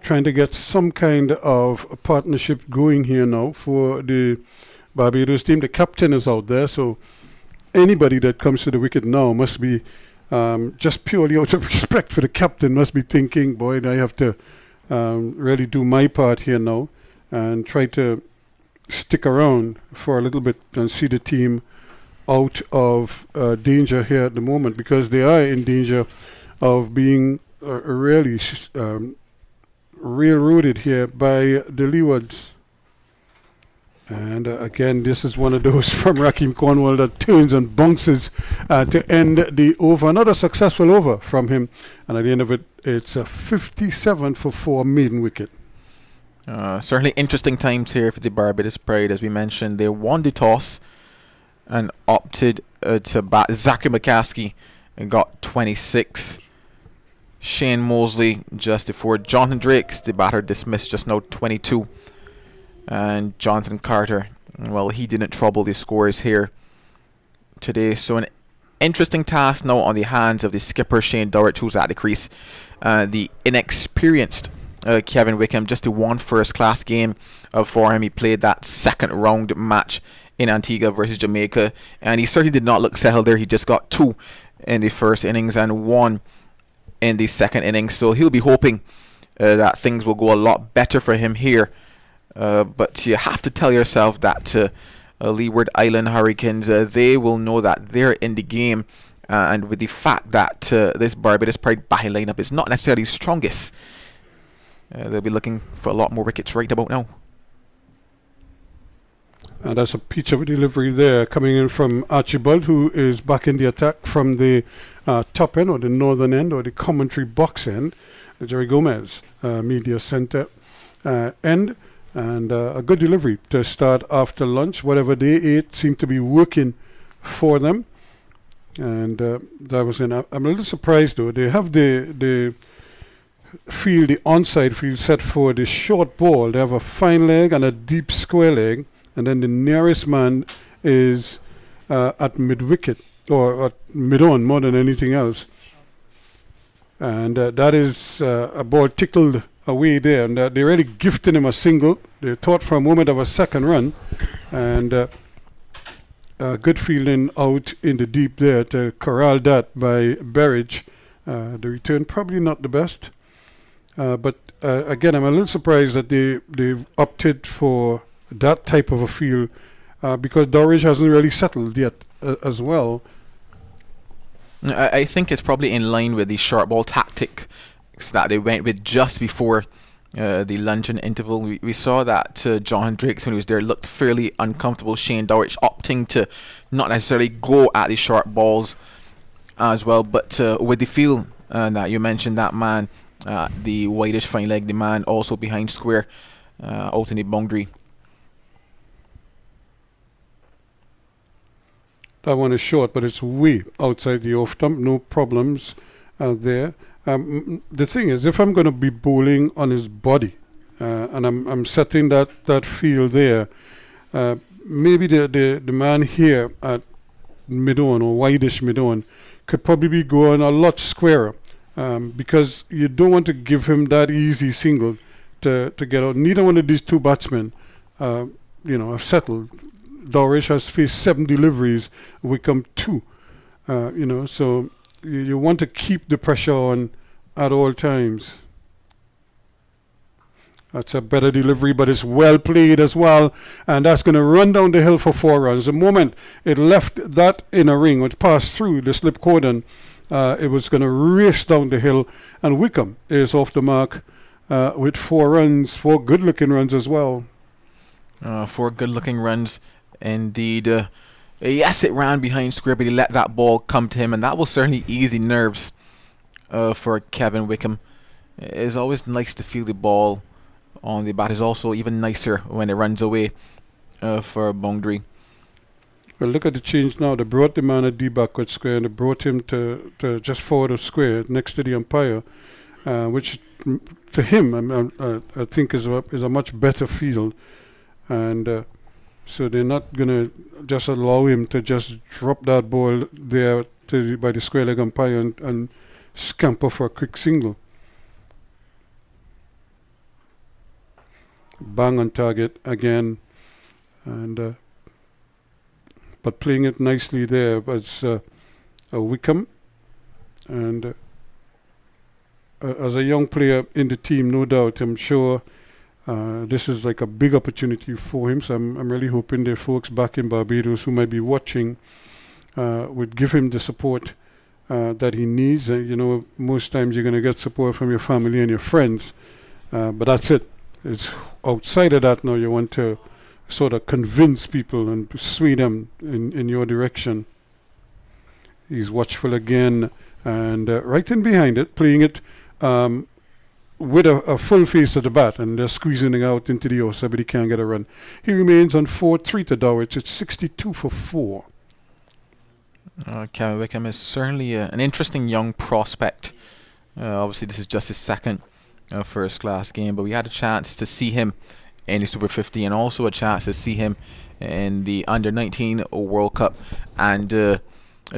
trying to get some kind of a partnership going here now for the Barbados team. The captain is out there, so anybody that comes to the wicket now must be, just purely out of respect for the captain, must be thinking, boy, I have to really do my part here now and try to stick around for a little bit and see the team out of danger here at the moment, because they are in danger of being really railroaded here by the Leewards. And again, this is one of those from Raheem Cornwall that turns and bounces to end the over. Another successful over from him, and at the end of it, it's a 57 for 4 maiden wicket. Certainly interesting times here for the Barbados Pride. As we mentioned, they won the toss and opted to bat. Zachary McCaskey and got 26. Shane Mosley just before. Jonathan Drake's the batter dismissed just now, 22. And Jonathan Carter, well, he didn't trouble the scores here today. So an interesting task now on the hands of the skipper Shane Dowrett, who's at the crease. The inexperienced Kevin Wickham, just the one first-class game for him. He played that second round match in Antigua versus Jamaica, and he certainly did not look settled there. He just got 2 in the first innings and 1 in the second innings. So he'll be hoping that things will go a lot better for him here. But you have to tell yourself that Leeward Island Hurricanes, they will know that they're in the game. And with the fact that this Barbados Pride batting lineup is not necessarily strongest, they'll be looking for a lot more wickets right about now. And that's a pitch of delivery there coming in from Archibald, who is back in the attack from the top end or the northern end or the commentary box end. Jerry Gomez, media center end. And a good delivery to start after lunch. Whatever they ate seemed to be working for them. And that was I'm a little surprised though. They have the field, the onside field set for the short ball. They have a fine leg and a deep square leg. And then the nearest man is at mid-wicket or at mid-on more than anything else. And that is a ball tickled away there. And they really gifted him a single. They thought for a moment of a second run. And good fielding out in the deep there to corral that by Berridge. The return probably not the best. But again, I'm a little surprised that they've opted for that type of a field because Dorridge hasn't really settled yet as well. I think it's probably in line with the short ball tactic that they went with just before the luncheon interval. We saw that John Drakes, when he was there, looked fairly uncomfortable. Shane Dorridge opting to not necessarily go at the short balls as well, but with the field that you mentioned, that man, the whitish fine leg, the man also behind square out in the boundary. That one is short, but it's way outside the off stump. No problems there. The thing is, if I'm going to be bowling on his body, and I'm setting that field there, maybe the man here at mid-on or wideish mid-on could probably be going a lot squarer, because you don't want to give him that easy single to get out. Neither one of these two batsmen, have settled. Dorridge has faced 7 deliveries, Wickham 2. So you want to keep the pressure on at all times. That's a better delivery, but it's well played as well, and that's going to run down the hill for 4 runs. The moment it left that inner ring, which passed through the slip cordon, it was going to race down the hill, and Wickham is off the mark with 4 runs, 4 good-looking runs as well. 4 good-looking runs. Indeed. Yes, it ran behind square, but he let that ball come to him, and that will certainly ease the nerves for Kevin Wickham. It's always nice to feel the ball on the bat. It's also even nicer when it runs away for a boundary. Well, look at the change now. They brought the man at the backward square, and they brought him to just forward of square next to the umpire, which to him I think is a much better field. And so they're not going to just allow him to just drop that ball there by the square leg umpire and scamper for a quick single. Bang on target again, and but playing it nicely there was a Wickham, and as a young player in the team, no doubt, I'm sure this is like a big opportunity for him. So I'm really hoping the folks back in Barbados who might be watching would give him the support that he needs. Most times you're going to get support from your family and your friends, but that's it. It's outside of that now. You want to sort of convince people and persuade them in your direction. He's watchful again, and right in behind it, playing it with a full face at the bat, and they're squeezing it out into the outside, but he can't get a run. He remains on 4-3 to Dorridge. It's 62 for 4. Kevin Wickham is certainly an interesting young prospect. Obviously, this is just his second first-class game, but we had a chance to see him in the Super 50 and also a chance to see him in the Under-19 World Cup. And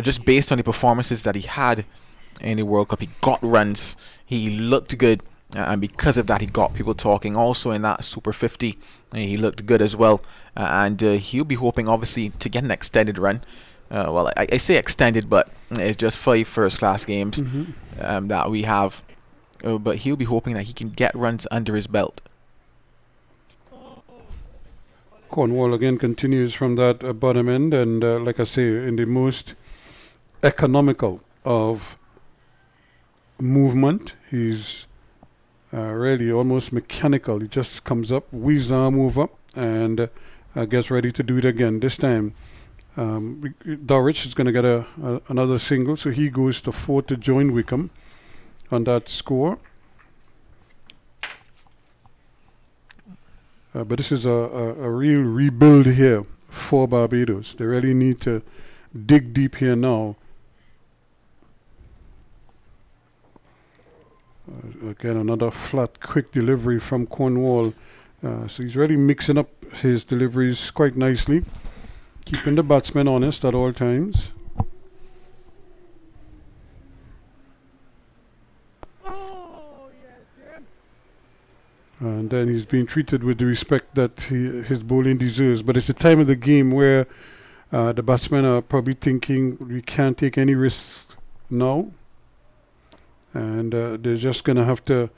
just based on the performances that he had in the World Cup, he got runs, he looked good, and because of that he got people talking. Also in that Super 50 he looked good as well, and he'll be hoping obviously to get an extended run. well, I say extended, but it's just 5 first-class games that we have. But he'll be hoping that he can get runs under his belt. Cornwall again continues from that bottom end, and like I say, in the most economical of movement, he's really almost mechanical. He just comes up, weaves the arm over, and gets ready to do it again. This time, Dowrich is going to get another single, so he goes to 4 to join Wickham on that score. But this is a real rebuild here for Barbados. They really need to dig deep here now. Again, another flat, quick delivery from Cornwall. So he's really mixing up his deliveries quite nicely, keeping the batsman honest at all times. And then he's being treated with the respect that his bowling deserves. But it's the time of the game where the batsmen are probably thinking we can't take any risks now. And they're just going to have to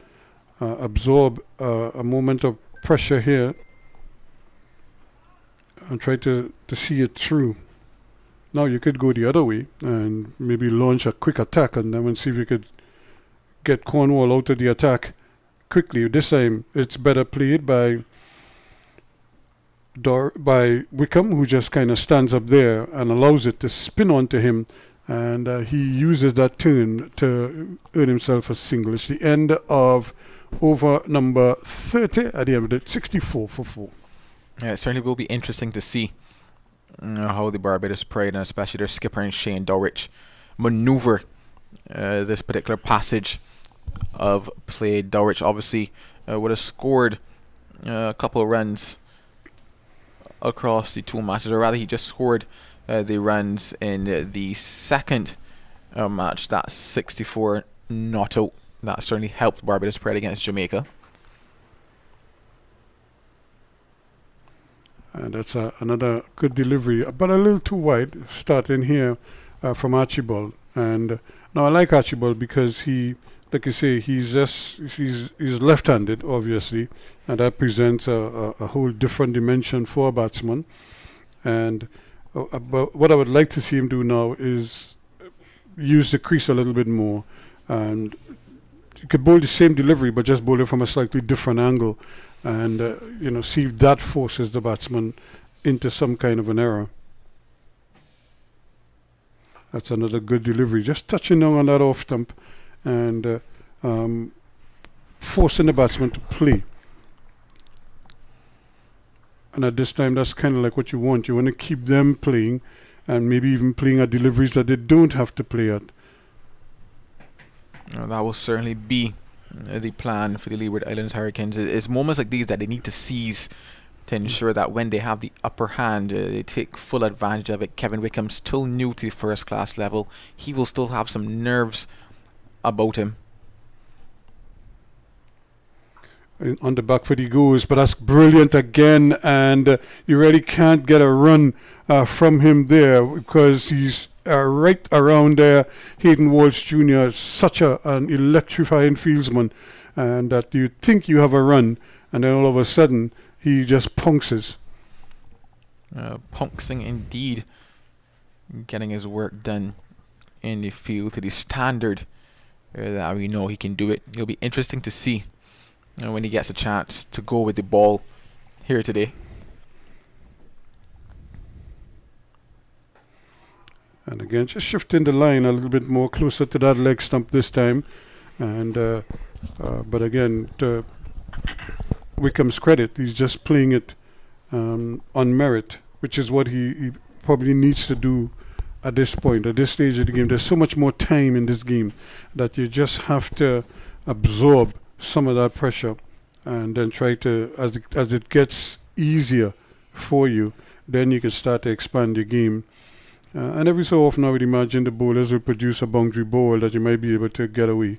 absorb a moment of pressure here and try to see it through. Now you could go the other way and maybe launch a quick attack on them and see if you could get Cornwall out of the attack quickly. This time it's better played by Wickham, who just kind of stands up there and allows it to spin onto him, and he uses that turn to earn himself a single. It's the end of over number 30 at the end of it, 64 for 4. Yeah, it certainly will be interesting to see how the Barbados Pride, and especially their skipper and Shane Dowrich, maneuver this particular passage of play. Dowrich obviously would have scored a couple of runs across the 2 matches, or rather he just scored the runs in the second match. That's 64 not out. That certainly helped Barbados Pride against Jamaica. And that's another good delivery, but a little too wide, starting here from Archibald. And now I like Archibald because he, like you say, he's left-handed, obviously, and that presents a whole different dimension for a batsman. And but what I would like to see him do now is use the crease a little bit more, and you could bowl the same delivery, but just bowl it from a slightly different angle, and see if that forces the batsman into some kind of an error. That's another good delivery, just touching down on that off stump and forcing the batsman to play. And at this time, that's kind of like what you want. You want to keep them playing, and maybe even playing at deliveries that they don't have to play at. That will certainly be the plan for the Leeward Islands Hurricanes. It's moments like these that they need to seize to ensure that when they have the upper hand, they take full advantage of it. Kevin Wickham's still new to the first class level. He will still have some nerves about him. On the back foot he goes, but that's brilliant again, and you really can't get a run from him there because he's right around there. Hayden Walsh Jr. is such an electrifying fieldsman, and that you think you have a run, and then all of a sudden he just punxes. Punxing indeed, getting his work done in the field to the standard that we know he can do it. It'll be interesting to see when he gets a chance to go with the ball here today. And again, just shifting the line a little bit more closer to that leg stump this time. And but again, to Wickham's credit, he's just playing it on merit, which is what he probably needs to do at this point, at this stage of the game. There's so much more time in this game that you just have to absorb some of that pressure and then try to, as it gets easier for you, then you can start to expand your game. And every so often I would imagine the bowlers will produce a boundary ball that you might be able to get away.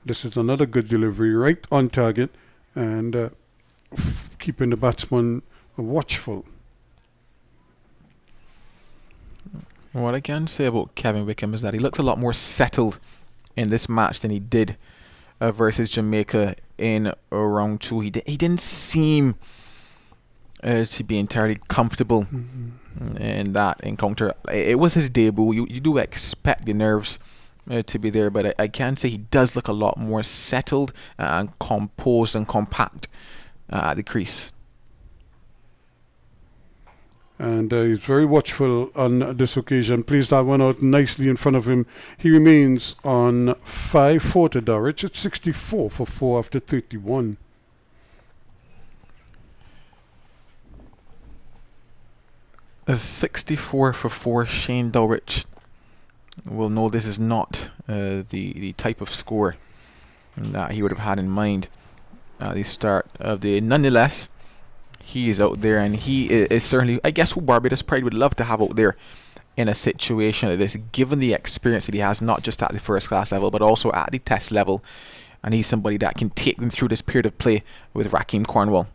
This is another good delivery, right on target, and keeping the batsman watchful. What I can say about Kevin Wickham is that he looks a lot more settled in this match than he did versus Jamaica in round 2. He didn't seem to be entirely comfortable in that encounter. It was his debut. You do expect the nerves to be there, but I can say he does look a lot more settled and composed and compact at the crease. And he's very watchful on this occasion. Plays that one out nicely in front of him. He remains on 5-4 to Dulwich. It's 64 for 4 after 31. A 64 for 4. Shane Dulwich will know this is not the type of score that he would have had in mind at the start of the. Nonetheless, he is out there, and he is certainly, I guess, who Barbados Pride would love to have out there in a situation like this, given the experience that he has, not just at the first class level, but also at the test level. And he's somebody that can take them through this period of play with Raheem Cornwall.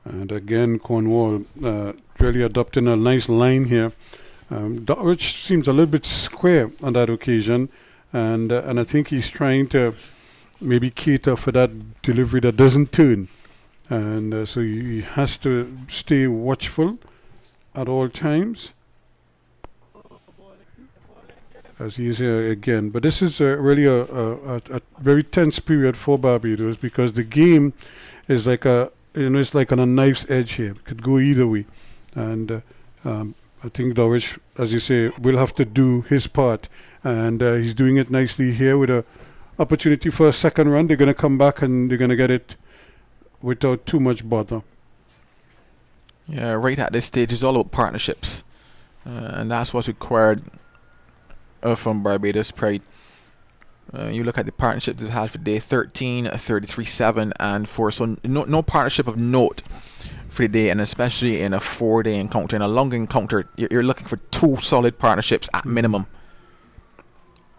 And again, Cornwall really adopting a nice line here. Dulwich seems a little bit square on that occasion, and I think he's trying to maybe cater for that delivery that doesn't turn. And so he has to stay watchful at all times, as he is here again. But this is really a very tense period for Barbados, because the game is like it's like on a knife's edge here. It could go either way. And I think Dulwich, as you say, will have to do his part. And he's doing it nicely here with a opportunity for a second run. They're going to come back and they're going to get it without too much bother. Yeah, right at this stage, it's all about partnerships. And that's what's required from Barbados Pride. You look at the partnerships it had for day 13, 33, 7 and 4. So no partnership of note for the day, and especially in a 4-day encounter. In a long encounter, you're looking for 2 solid partnerships at minimum.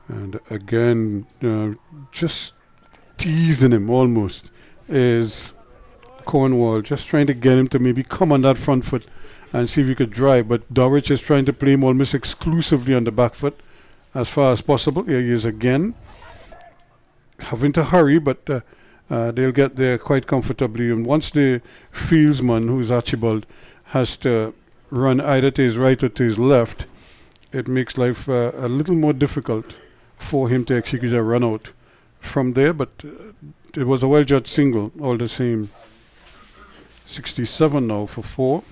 And again, just teasing him almost is Cornwall, just trying to get him to maybe come on that front foot and see if he could drive. But Dulwich is trying to play him almost exclusively on the back foot as far as possible. Here he is again, having to hurry, but they'll get there quite comfortably. And once the fieldsman, who's Archibald, has to run either to his right or to his left, it makes life a little more difficult for him to execute a run out from there. But it was a well-judged single all the same. 67 now for 4.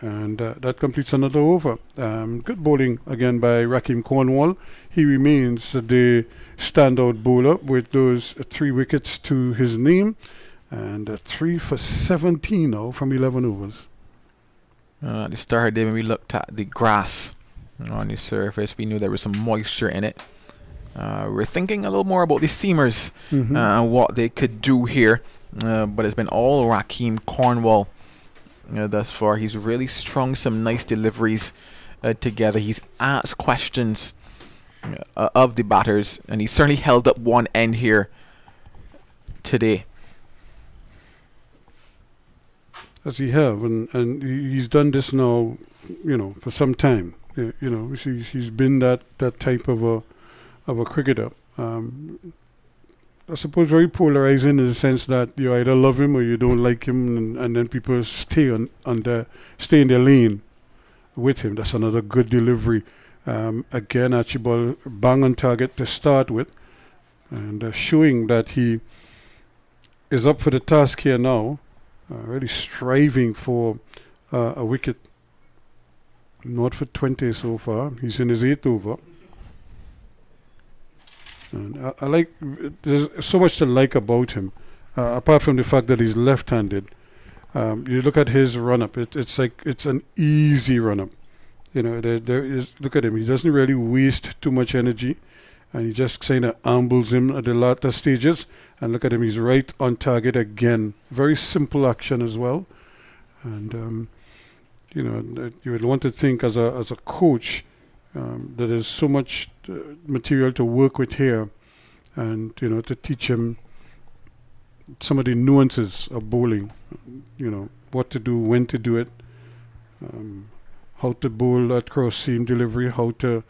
And that completes another over. Good bowling again by Raheem Cornwall. He remains the standout bowler with those 3 wickets to his name. And 3 for 17 now from 11 overs. At the start of the day, when we looked at the grass on the surface, we knew there was some moisture in it. We're thinking a little more about the seamers and what they could do here. But it's been all Raheem Cornwall thus far. He's really strung some nice deliveries together. He's asked questions of the batters, and he's certainly held up one end here today. As he have, and he's done this now, for some time. He's been that type of a cricketer. I suppose very polarizing in the sense that you either love him or you don't like him, and then people stay in their lane with him. That's another good delivery. Again, Archibald bang on target to start with, and showing that he is up for the task here now. Really striving for a wicket. Not for 20 so far. He's in his 8th over. And I like, there's so much to like about him, apart from the fact that he's left-handed. You look at his run-up, it's like it's an easy run-up. There is, look at him, he doesn't really waste too much energy, and he just kind of ambles him at the latter stages. And look at him, he's right on target again. Very simple action as well. And you would want to think as a coach that there's so much material to work with here, and to teach him some of the nuances of bowling. What to do, when to do it, how to bowl that cross seam delivery, how to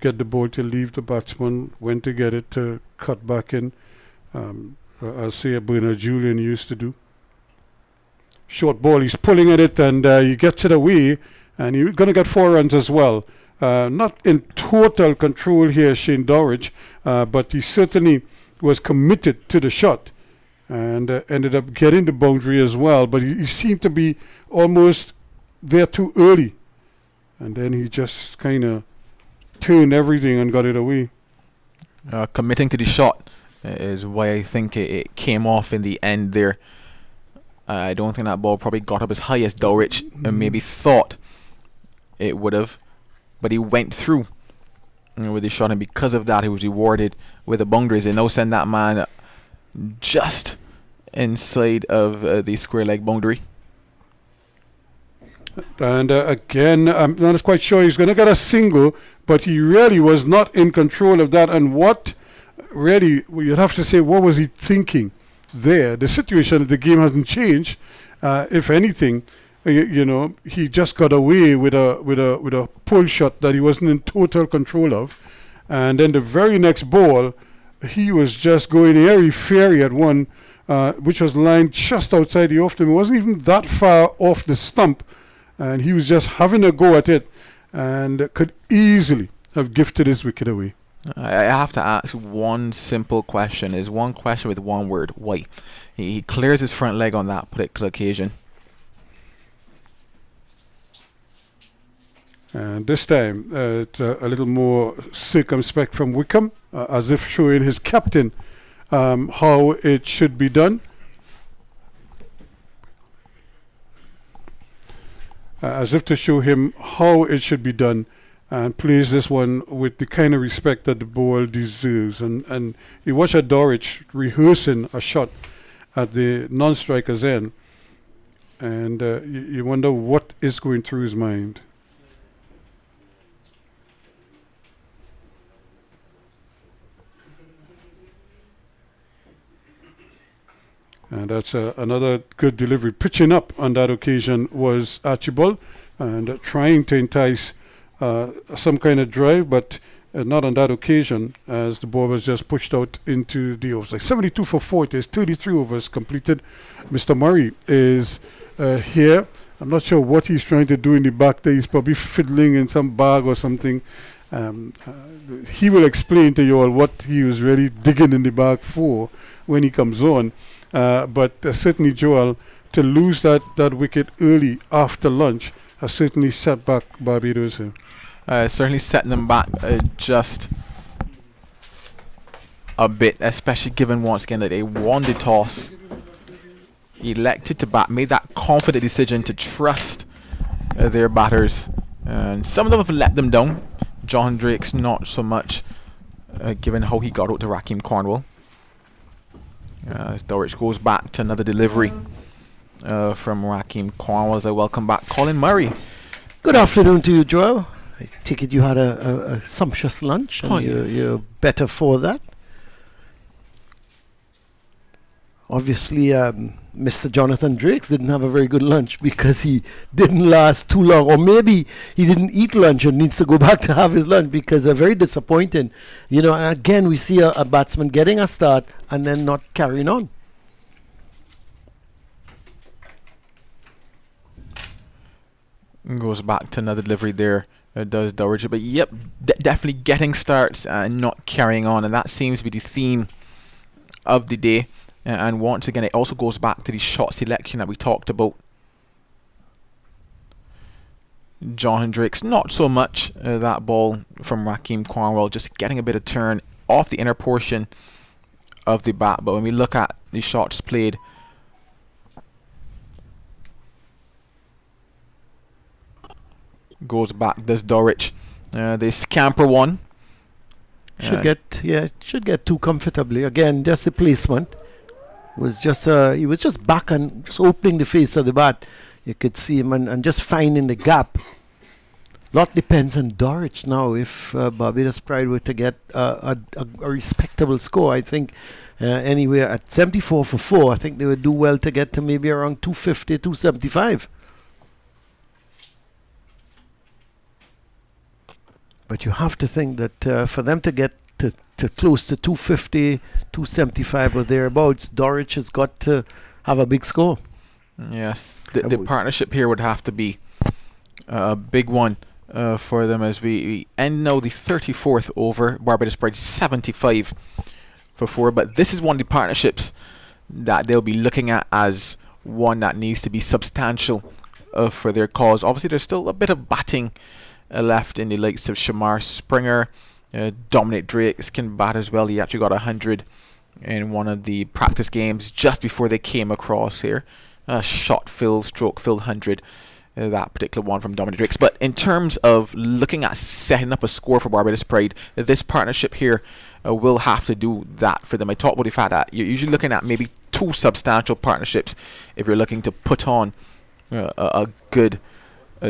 get the ball to leave the batsman, when to get it to cut back in, as say Bernard Julian used to do. Short ball, he's pulling at it, and he gets it away, and he's going to get 4 runs as well. Not in total control here, Shane Dowrich, but he certainly was committed to the shot and ended up getting the boundary as well. But he seemed to be almost there too early, and then he just kind of turned everything and got it away. Committing to the shot is why I think it came off in the end there. I don't think that ball probably got up as high as Dowrich maybe thought it would have, but he went through with the shot, and because of that he was rewarded with the boundaries. They now send that man just inside of the square leg boundary. And again, I'm not quite sure he's going to get a single, but he really was not in control of that. And what really, you'd have to say, what was he thinking there? The situation of the game hasn't changed. If anything, you know, he just got away with a pull shot that he wasn't in total control of. And then the very next ball, he was just going airy-fairy at one, which was lined just outside the off. It wasn't even that far off the stump. And he was just having a go at it and could easily have gifted his wicket away. I have to ask one simple question. Is one question with one word. Why? He clears his front leg on that particular occasion. And this time, it's a little more circumspect from Wickham, as if showing his captain how it should be done. As if to show him how it should be done, and plays this one with the kind of respect that the ball deserves. And you watch at Dowrich rehearsing a shot at the non-striker's end, and you wonder what is going through his mind. And that's another good delivery. Pitching up on that occasion was Archibald, and trying to entice some kind of drive, but not on that occasion, as the ball was just pushed out into the offside. 72 for 40, 33 overs completed. Mr. Murray is here. I'm not sure what he's trying to do in the back there. He's probably fiddling in some bag or something. He will explain to you all what he was really digging in the bag for when he comes on. But certainly, Joel, to lose that wicket early after lunch has certainly set back Barbados here. Certainly setting them back just a bit, especially given once again that they won the toss, elected to bat, made that confident decision to trust their batters, and some of them have let them down. John Drake's not so much, given how he got out to Raheem Cornwall. As Dowrich goes back to another delivery from Raheem Cornwall, as I welcome back Colin Murray. Good afternoon to you, Joel. I take it you had a sumptuous lunch, and you're better for that. Obviously, Mr. Jonathan Drakes didn't have a very good lunch because he didn't last too long, or maybe he didn't eat lunch and needs to go back to have his lunch, because they're very disappointing. You know, and again, we see a batsman getting a start and then not carrying on. Goes back to another delivery there, does Dowrich. But yep, definitely getting starts and not carrying on, and that seems to be the theme of the day. And once again, it also goes back to the shot selection that we talked about. John Hendricks, not so much that ball from Raheem Cornwall, just getting a bit of turn off the inner portion of the bat. But when we look at the shots played, goes back, does Dowrich. They scamper one. Should get two comfortably. Again, just the placement. Was just he was just back and just opening the face of the bat. You could see him and just finding the gap. Lot depends on Dowrich now. If Barbados Pride were to get a respectable score, I think anywhere at 74 for 4, I think they would do well to get to maybe around 250, 275. But you have to think that for them to get to close to 250, 275 or thereabouts, Dorich has got to have a big score. Yes, the partnership here would have to be a big one for them as we end now the 34th over. Barbados Pride 75 for 4, but this is one of the partnerships that they'll be looking at as one that needs to be substantial for their cause. Obviously, there's still a bit of batting left in the likes of Shamar Springer. Dominic Drakes can bat as well. He actually got 100 in one of the practice games just before they came across here. Shot filled, stroke filled 100. That particular one from Dominic Drakes. But in terms of looking at setting up a score for Barbados Pride, this partnership here will have to do that for them. I talked about the fact that you're usually looking at maybe 2 substantial partnerships if you're looking to put on a good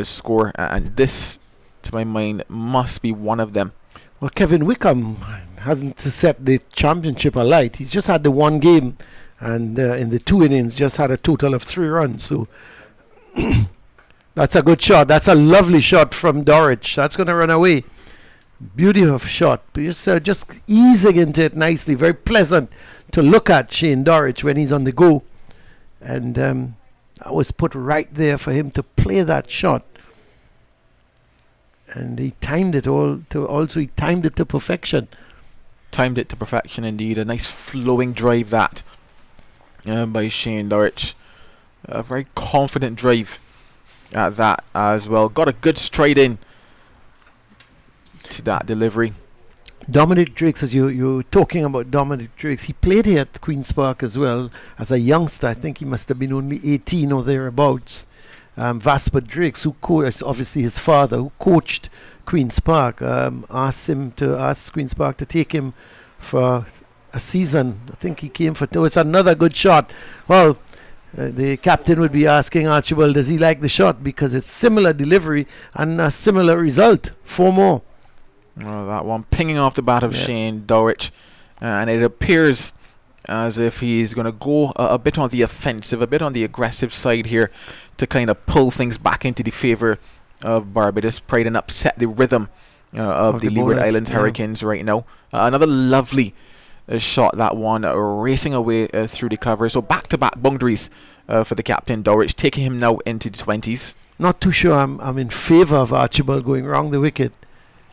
score, and this, to my mind, must be one of them. Well, Kevin Wickham hasn't set the championship alight. He's just had the one game, and in the 2 innings just had a total of 3 runs. So that's a good shot. That's a lovely shot from Dorich. That's going to run away. Beautiful shot. Just easing into it nicely. Very pleasant to look at, Shane Dorich, when he's on the go. And that was put right there for him to play that shot. And he timed it he timed it to perfection. Timed it to perfection indeed. A nice flowing drive that by Shane Dorich. A very confident drive at that as well. Got a good stride in to that delivery. Dominic Drakes, as you're talking about Dominic Drakes, he played here at Queen's Park as well as a youngster. I think he must have been only 18 or thereabouts. Vasper Drakes, who obviously his father, who coached Queen's Park, asked Queen's Park to take him for a season. I think he came for 2. It's another good shot. Well, the captain would be asking Archibald, does he like the shot? Because it's similar delivery and a similar result. 4 more. Well, that one pinging off the bat of Shane Dorich, and it appears as if he's going to go a bit on the offensive, a bit on the aggressive side here to kind of pull things back into the favour of Barbados Pride and upset the rhythm of the Leeward Islands Hurricanes right now. Another lovely shot, that one, racing away through the cover. So back-to-back boundaries for the captain Dorich, taking him now into the 20s. Not too sure I'm in favour of Archibald going round the wicket.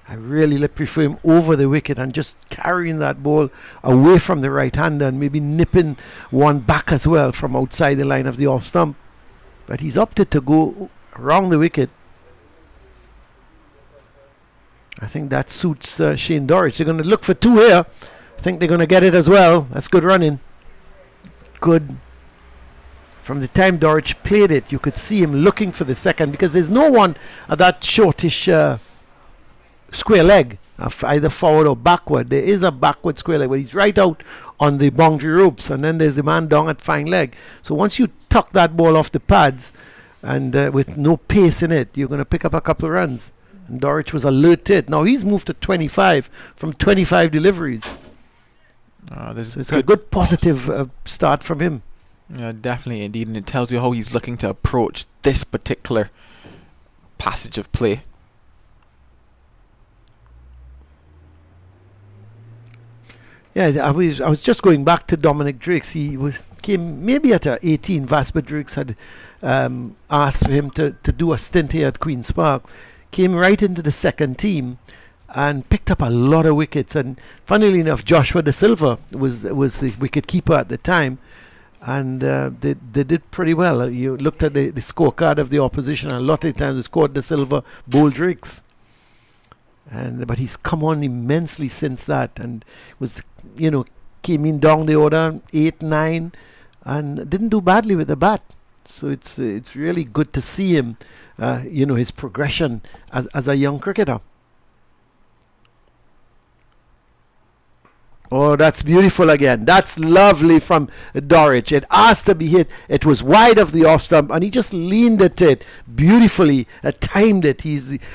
I really prefer him over the wicket and just carrying that ball away from the right hander and maybe nipping one back as well from outside the line of the off stump. But he's opted to go around the wicket. I think that suits Shane Dorich. They're going to look for 2 here. I think they're going to get it as well. That's good running. Good. From the time Dorich played it, you could see him looking for the second, because there's no one at that shortish square leg, either forward or backward. There is a backward square leg, but he's right out on the boundary ropes, and then there's the man down at fine leg. So once you tuck that ball off the pads and with no pace in it, you're going to pick up a couple of runs. And Dorich was alert to it. Now he's moved to 25 from 25 deliveries. So it's a good positive start from him. Yeah, definitely indeed, and it tells you how he's looking to approach this particular passage of play. Yeah, I was just going back to Dominic Drakes. He came maybe at 18. Vasper Drakes had asked for him to do a stint here at Queen's Park. Came right into the second team and picked up a lot of wickets. And funnily enough, Joshua De Silva was the wicket keeper at the time, and they did pretty well. You looked at the scorecard of the opposition, and a lot of the times they scored De Silva, bowled Drakes. But he's come on immensely since that, and came in down the order 8, 9, and didn't do badly with the bat. So it's really good to see him, his progression as a young cricketer. Oh, that's beautiful again. That's lovely from Dorich. It asked to be hit. It was wide of the off stump, and he just leaned at it beautifully, timed it.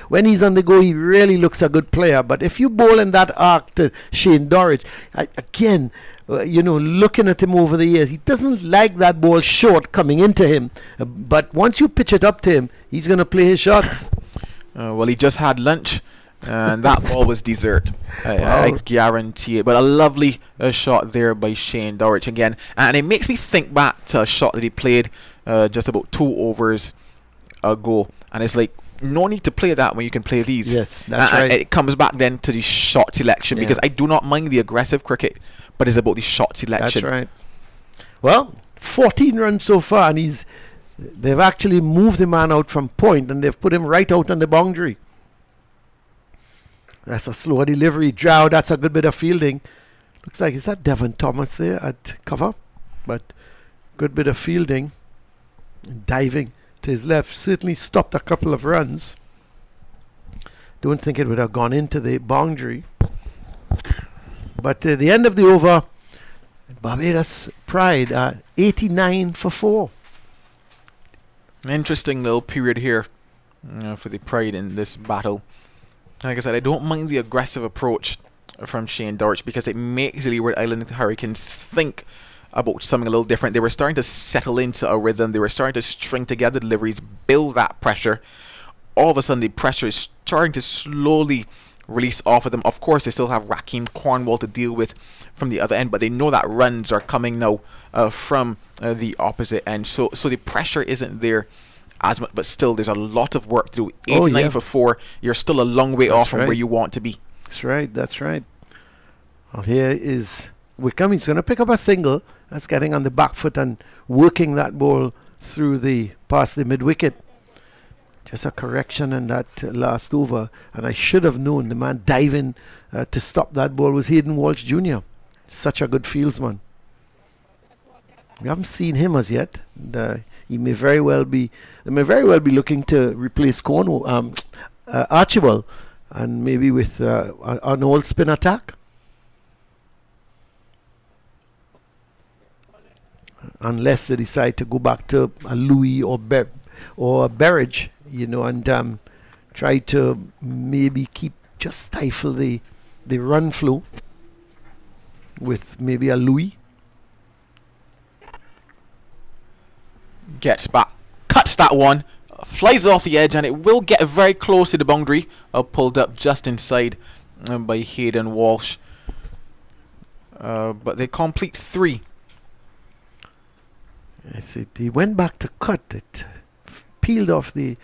When he's on the go, he really looks a good player. But if you bowl in that arc to Shane Dorich, again, looking at him over the years, he doesn't like that ball short coming into him. But once you pitch it up to him, he's going to play his shots. Well, he just had lunch And that ball was dessert. Wow. I guarantee it. But a lovely shot there by Shane Dowrich again. And it makes me think back to a shot that he played just about 2 overs ago. And it's like, no need to play that when you can play these. Yes, that's right. And it comes back then to the shot selection, Yeah. because I do not mind the aggressive cricket, but it's about the shot selection. That's right. Well, 14 runs so far, and they've actually moved the man out from point, and they've put him right out on the boundary. That's a slower delivery. Drow, that's a good bit of fielding. Looks like, is that Devon Thomas there at cover? But good bit of fielding. And diving to his left. Certainly stopped a couple of runs. Don't think it would have gone into the boundary. But at the end of the over, Barbados Pride 89 for 4. An interesting little period here for the Pride in this battle. Like I said, I don't mind the aggressive approach from Shane Dowrich, because it makes the Leeward Island Hurricanes think about something a little different. They were starting to settle into a rhythm. They were starting to string together deliveries, build that pressure. All of a sudden, the pressure is starting to slowly release off of them. Of course, they still have Raheem Cornwall to deal with from the other end, but they know that runs are coming now from the opposite end. So the pressure isn't there as much, but still, there's a lot of work to do. 89 for 4. You're still a long way off from where you want to be. That's right. That's right. Well, here is Wickham. He's going to pick up a single. That's getting on the back foot and working that ball through past the mid wicket. Just a correction in that last over, and I should have known the man diving to stop that ball was Hayden Walsh Jr. Such a good fieldsman. We haven't seen him as yet. He may very well be. They may very well be looking to replace Archibald, and maybe with an old spin attack. Unless they decide to go back to a Louis or a Berridge, and try to maybe stifle the run flow with maybe a Louis. Gets back, cuts that one, flies off the edge, and it will get very close to the boundary. Pulled up just inside by Hayden Walsh. But they complete 3. He went back to cut it, peeled off the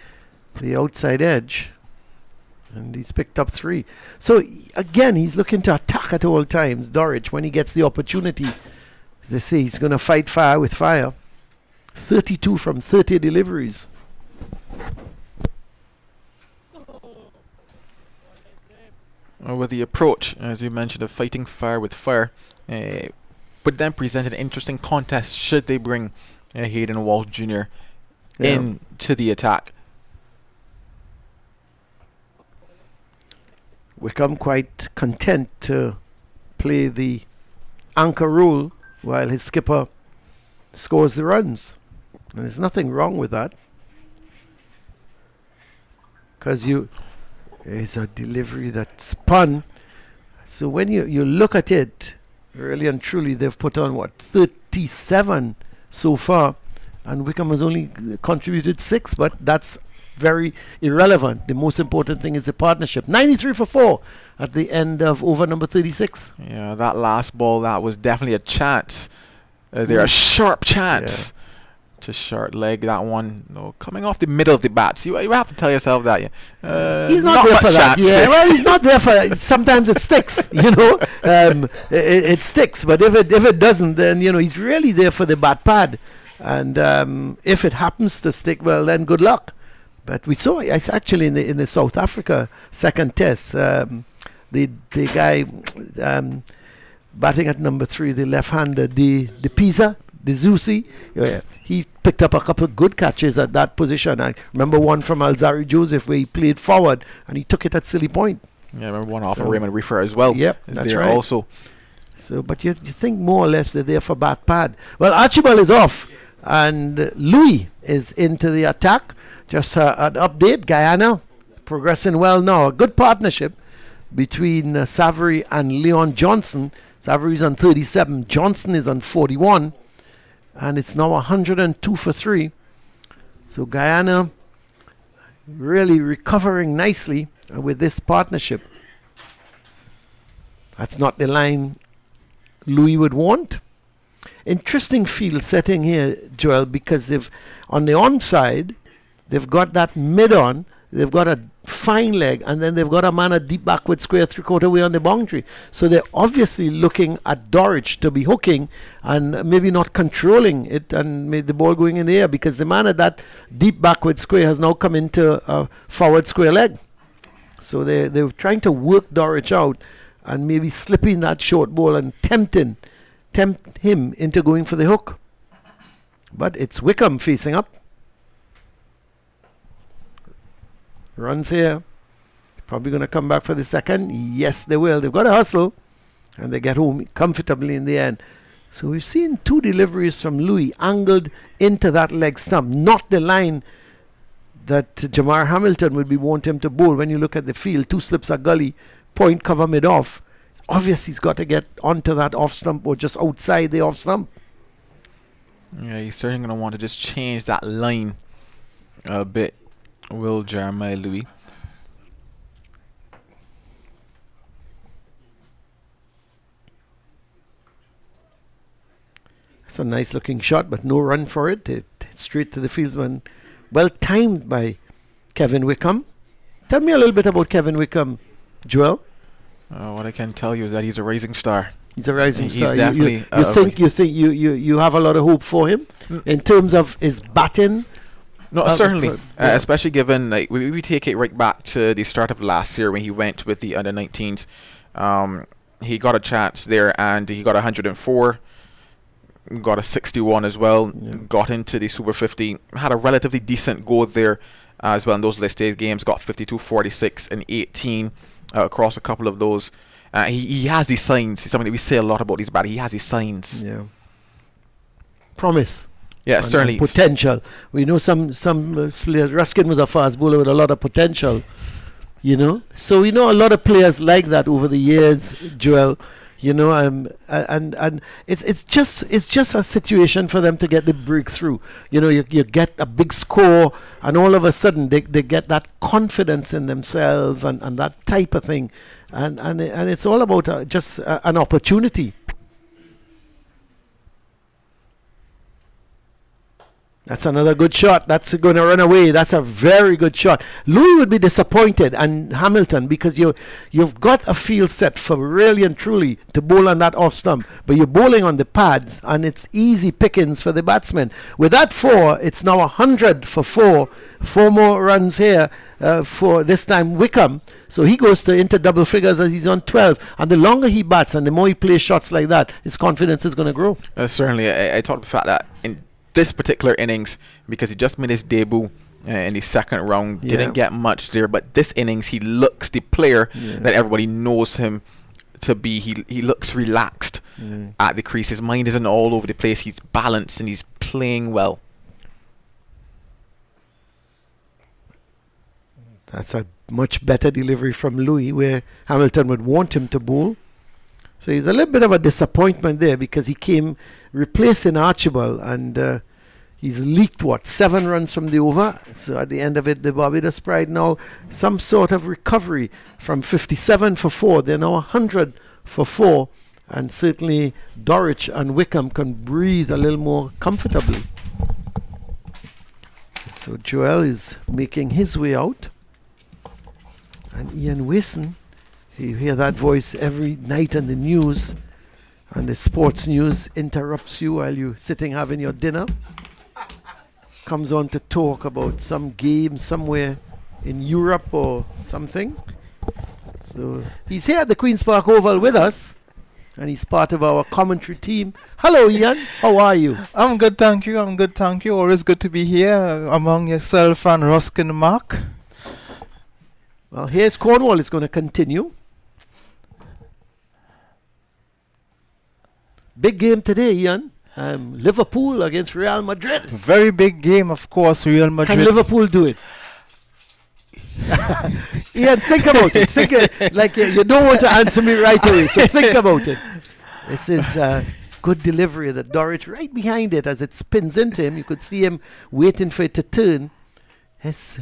outside edge, and he's picked up 3. So again, he's looking to attack at all times. Dowrich, when he gets the opportunity, as they say, he's going to fight fire with fire. 32 from 30 deliveries. With the approach, as you mentioned, of fighting fire with fire, would then present an interesting contest should they bring Hayden Walsh Jr. into the attack. Wickham quite content to play the anchor role while his skipper scores the runs. And there's nothing wrong with that. Because it's a delivery that spun. So when you look at it, really and truly, they've put on 37 so far, and Wickham has only contributed 6, but that's very irrelevant. The most important thing is the partnership. 93 for 4 at the end of over number 36. Yeah, that last ball, that was definitely a chance. A sharp chance to short leg that one. No, coming off the middle of the bats. You have to tell yourself that. He's not there for that. Yeah, well, he's not there for that. Sometimes it sticks, it sticks. But if it doesn't, then he's really there for the bat pad. And if it happens to stick, well, then good luck. But we saw actually in the South Africa second test, the guy batting at number 3, the left-hander, the Pisa, the Zusi, he picked up a couple of good catches at that position. I remember one from Alzari Joseph where he played forward and he took it at silly point. Yeah, I remember one off of Raymond Reefer as well. Yep, that's there right. Also. So, but you think more or less they're there for bat pad. Well, Archibald is off and Louis is into the attack. Just an update, Guyana progressing well now. A good partnership between Savary and Leon Johnson. Savary's on 37, Johnson is on 41, and it's now 102 for 3. So Guyana really recovering nicely with this partnership. That's not the line Louis would want. Interesting field setting here, Joel, because they've on the onside, they've got that mid-on, they've got a fine leg, and then they've got a man at deep backward square three-quarter way on the boundary. So they're obviously looking at Dorich to be hooking and maybe not controlling it and made the ball going in the air, because the man at that deep backward square has now come into a forward square leg. So they're trying to work Dorich out and maybe slipping that short ball and tempt him into going for the hook. But it's Wickham facing up. Runs here. Probably going to come back for the second. Yes, they will. They've got to hustle. And they get home comfortably in the end. So we've seen 2 deliveries from Louis angled into that leg stump. Not the line that Jamar Hamilton would be wanting him to bowl. When you look at the field, 2 slips a gully, point cover mid off. It's obvious he's got to get onto that off stump or just outside the off stump. Yeah, he's certainly going to want to just change that line a bit, will Jeremiah Louis. It's a nice looking shot, but no run for it. Straight to the fieldsman. Well timed by Kevin Wickham. Tell me a little bit about Kevin Wickham, Joel. What I can tell you is that he's a rising star. He's a rising He's star. definitely You have a lot of hope for him in terms of his batting. No, certainly, especially given like we take it right back to the start of last year when he went with the under-19s. He got a chance there and he got 104, got a 61 as well. Got into the Super 50, had a relatively decent go there as well in those listed games. Got 52, 46, and 18 across a couple of those. He has his signs. It's something that we say a lot about these bats. He has his signs. Yeah. Promise. Yeah, and certainly. Potential. We know some players. Ruskin was a fast bowler with a lot of potential. You know, so we know a lot of players like that over the years, Joel. You know, and it's just a situation for them to get the breakthrough. You know, you get a big score, and all of a sudden they get that confidence in themselves and that type of thing, and it's all about just an opportunity. That's another good shot. That's going to run away. That's a very good shot. Louis would be disappointed, and Hamilton, because you've got a field set for really and truly to bowl on that off stump, but you're bowling on the pads, and it's easy pickings for the batsman. With that 4, it's now 100 for 4. 4 more runs here for this time Wickham. So he goes into double figures as he's on 12. And the longer he bats and the more he plays shots like that, his confidence is going to grow. Certainly, I talked about the fact that in this particular innings, because he just made his debut in the second round, didn't get much there, but this innings he looks the player that everybody knows him to be. He looks relaxed at the crease. His mind isn't all over the place. He's balanced and he's playing well. That's a much better delivery from Louis, where Hamilton would want him to bowl. So he's a little bit of a disappointment there, because he came replacing Archibald, and he's leaked 7 runs from the over. So at the end of it, the Barbados Pride now some sort of recovery from 57 for 4. They're now 100 for 4, and certainly Dorich and Wickham can breathe a little more comfortably. So Joel is making his way out, and Ian Wilson. You hear that voice every night on the news, and the sports news interrupts you while you're sitting having your dinner. Comes on to talk about some game somewhere in Europe or something. So he's here at the Queen's Park Oval with us, and he's part of our commentary team. Hello, Ian. How are you? I'm good, thank you. Always good to be here among yourself and Ruskin Mark. Well, here's Cornwall. It's going to continue. Big game today, Ian. Liverpool against Real Madrid. Very big game, of course. Real Madrid. Can Liverpool do it? Ian, think about it. You don't want to answer me right away, so think about it. This is good delivery that Dorich right behind it as it spins into him. You could see him waiting for it to turn. It's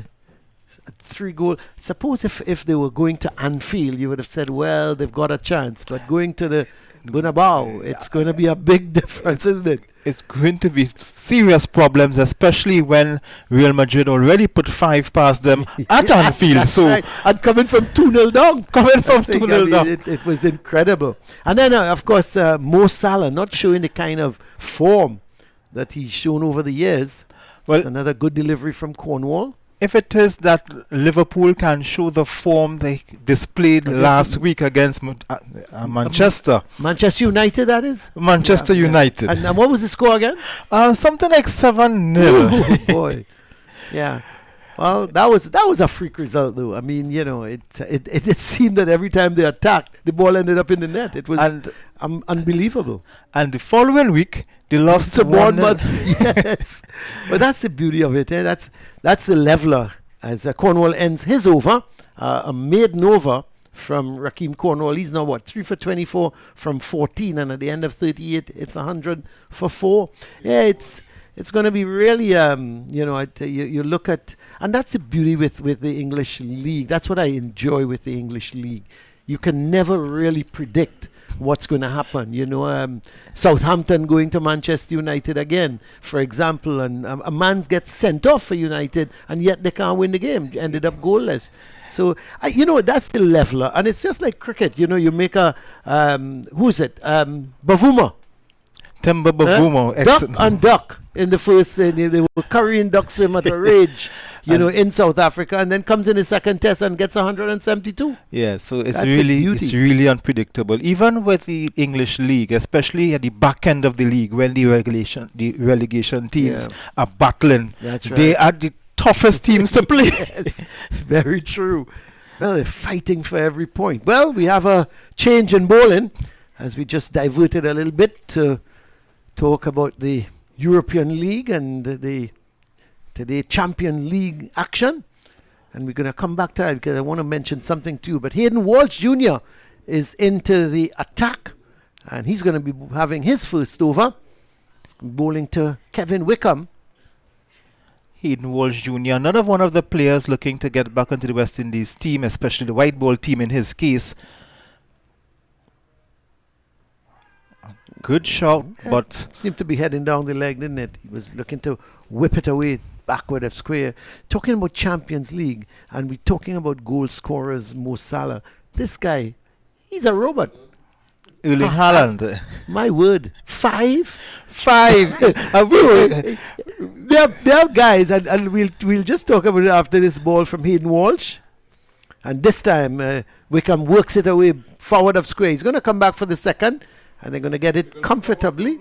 3-goal. Suppose if they were going to Anfield, you would have said, well, they've got a chance. But going to the Bernabeu, it's going to be a big difference, isn't it? It's going to be serious problems, especially when Real Madrid already put 5 past them at Anfield. That's So right. And coming from 2-0 down. coming from 2-0 down. It was incredible. And then, of course, Mo Salah not showing the kind of form that he's shown over the years. Well, It's another good delivery from Cornwall. if it is that Liverpool can show the form they displayed last week against Manchester, Manchester United, that is. Manchester Yeah. United, And what was the score again? something like 7-0. Oh, boy. Yeah. Well, that was a freak result, though. I mean, it seemed that every time they attacked, the ball ended up in the net. It was unbelievable. And the following week, they lost To to Bournemouth. Yes. But that's the beauty of it. That's the leveler as Cornwall ends his over, a maiden over from Raheem Cornwall. He's now 3 for 24 from 14, and at the end of 38, it's 100 for 4. Yeah, it's going to be really, you look at, and that's the beauty with the English League. That's what I enjoy with the English League. You can never really predict what's going to happen. Southampton going to Manchester United again, for example, and a man gets sent off for United, and yet they can't win the game. Ended up goalless. So, that's the leveler, and it's just like cricket. You make a, who's it? Bavuma. Timber Bavuma. Duck and duck in the first, they were currying duck swim at a rage, in South Africa, and then comes in the second test and gets 172. Yeah, so it's That's the really beauty. unpredictable. Even with the English League, especially at the back end of the league, when the relegation teams are battling, That's right. they are the toughest teams to play. Yes, it's very true. Well, they're fighting for every point. Well, we have a change in bowling, as we just diverted a little bit to talk about the European League and the Champion League action. And we're going to come back to that because I want to mention something to you. But Hayden Walsh Jr. is into the attack, and he's going to be having his first over. He's bowling to Kevin Wickham. Hayden Walsh Jr., another one of the players looking to get back into the West Indies team, especially the white ball team in his case. Good shot, but Seemed to be heading down the leg, didn't it? He was looking to whip it away backward of square. Talking about Champions League, and we're talking about goal scorers, Mo Salah. This guy, he's a robot. Erling Haaland. My word. 5? 5. There are guys, and we'll just talk about it after this ball from Hayden Walsh. And this time, Wickham works it away forward of square. He's going to come back for the second, and they're going to get it comfortably.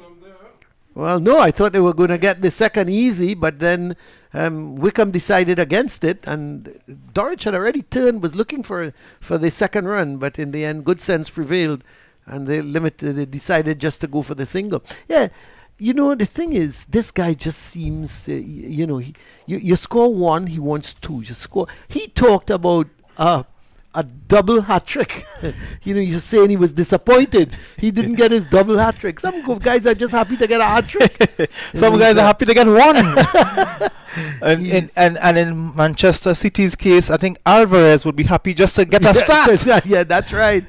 Well, no, I thought they were going to get the second easy, but then Wickham decided against it, and Dorich had already turned, was looking for the second run, but in the end, good sense prevailed, and they decided just to go for the single. Yeah, the thing is, this guy just seems, you score 1, he wants 2. He talked about a double hat trick. You're saying he was disappointed he didn't get his double hat trick. Some guys are just happy to get a hat trick. Some guys are happy to get 1. and in Manchester City's case, I think Alvarez would be happy just to get a start. Yeah, that's right.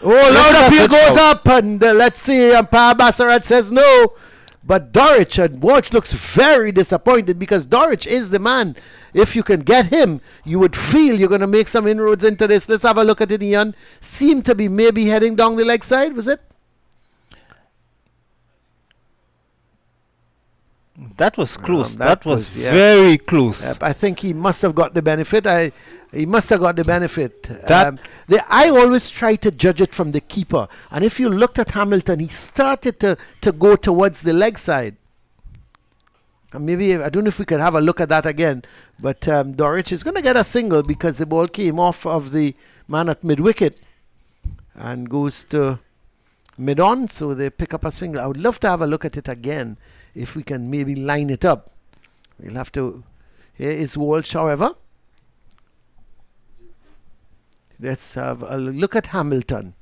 Oh, loud appeal goes up, and let's see, umpire Bassarat says no. But Dorich and Walsh looks very disappointed because Dorich is the man. If you can get him, you would feel you're going to make some inroads into this. Let's have a look at it, Ian. Seemed to be maybe heading down the leg side, was it? That was close. That that was was, yeah. very close. Yep, I think he must have got the benefit. He must have got the benefit. I always try to judge it from the keeper. And if you looked at Hamilton, he started to go towards the leg side. And maybe, I don't know if we can have a look at that again. But Dorich is going to get a single because the ball came off of the man at mid-wicket and goes to mid-on. So they pick up a single. I would love to have a look at it again if we can maybe line it up. We'll have to. Here is Walsh, however. Let's have a look at Hamilton.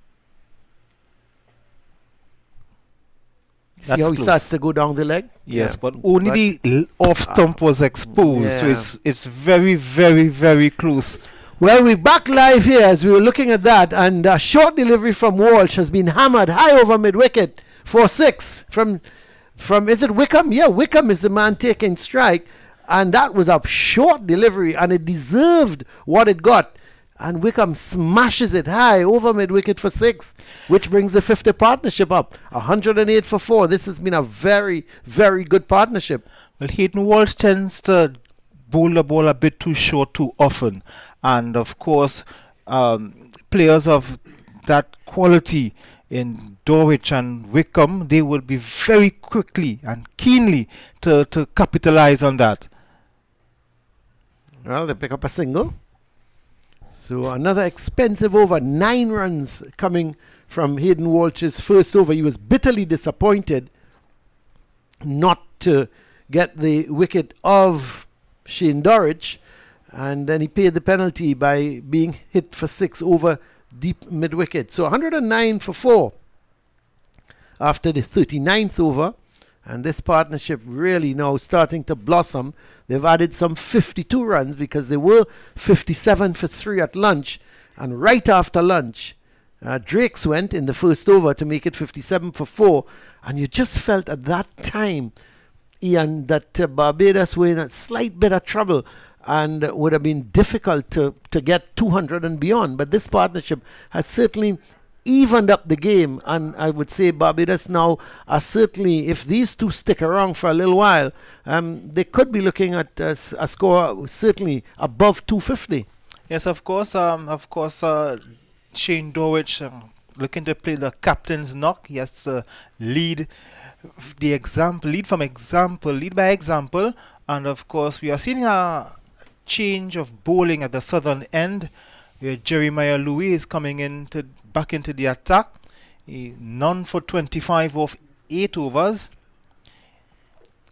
See how he close. starts to go down the leg? Yes, Yeah. but only the off stump was exposed, so yeah. it's very, very, very close. Well, we're back live here as we were looking at that, and a short delivery from Walsh has been hammered high over mid-wicket for 6 from is it Wickham? Yeah, Wickham is the man taking strike, and that was a short delivery, and it deserved what it got. And Wickham smashes it high over mid-wicket for 6, which brings the 50 partnership up. 108 for 4. This has been a very, very good partnership. Well, Hayden Walsh tends to bowl the ball a bit too short too often. And of course, players of that quality in Dulwich and Wickham, they will be very quickly and keenly to capitalize on that. Well, they pick up a single. So another expensive over, 9 runs coming from Hayden Walsh's first over. He was bitterly disappointed not to get the wicket of Shane Dorridge, and then he paid the penalty by being hit for 6 over deep mid-wicket. So 109 for 4 after the 39th over, and this partnership really now starting to blossom. They've added some 52 runs because they were 57 for 3 at lunch, and right after lunch Drakes went in the first over to make it 57 for 4, and you just felt at that time, Ian, that Barbados were in a slight bit of trouble and would have been difficult to get 200 and beyond. But this partnership has certainly evened up the game, and I would say Barbados now are certainly, if these two stick around for a little while, they could be looking at a score certainly above 250. Yes, of course, Shane Dulwich looking to play the captain's knock. He has to lead by example, and of course we are seeing a change of bowling at the southern end, where Jeremiah Louis is coming back into the attack. None for 25 off 8 overs.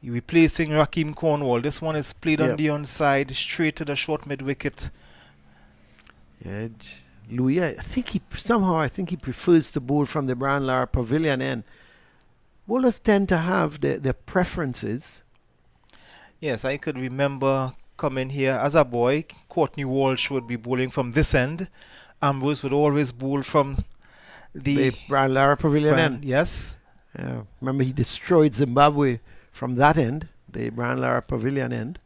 Replacing Rakeem Cornwall. This one is played on the onside, straight to the short mid-wicket. Yeah, Louis, I think he prefers to bowl from the Brian Lara Pavilion end. Bowlers tend to have their preferences. Yes, I could remember coming here as a boy. Courtney Walsh would be bowling from this end. Ambrose would always bowl from the Brian Lara Pavilion end. Yes. Remember, he destroyed Zimbabwe from that end, the Brian Lara Pavilion end.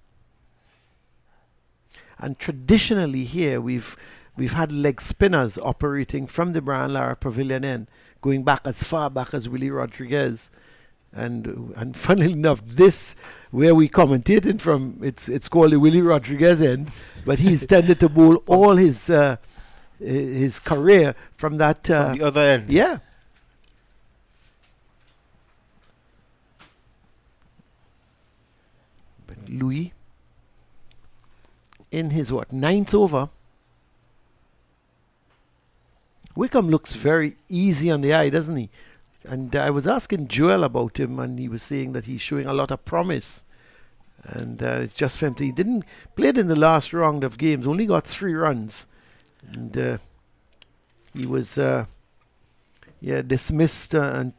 And traditionally here, we've had leg spinners operating from the Brian Lara Pavilion end, going back as far back as Willie Rodriguez. And funnily enough, this, where we commentating from, it's called the Willie Rodriguez end, but he's tended to bowl all his career from that from the other end. Yeah. But Louis, in his 9th over, Wickham looks very easy on the eye, doesn't he? And I was asking Joel about him, and he was saying that he's showing a lot of promise. And it's just for him he didn't played in the last round of games, only got 3 runs. And he was dismissed on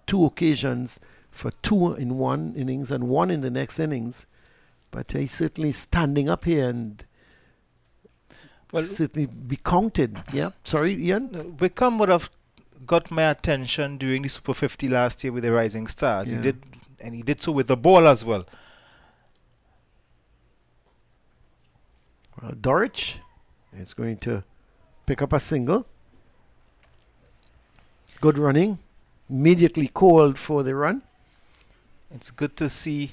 2 occasions for 2 in one innings and 1 in the next innings. But he's certainly standing up here and certainly be counted. Yeah, sorry, Ian? Wickham would have got my attention during the Super 50 last year with the Rising Stars. Yeah. He did so with the ball as well. Dorridge is going to pick up a single. Good running. Immediately called for the run. It's good to see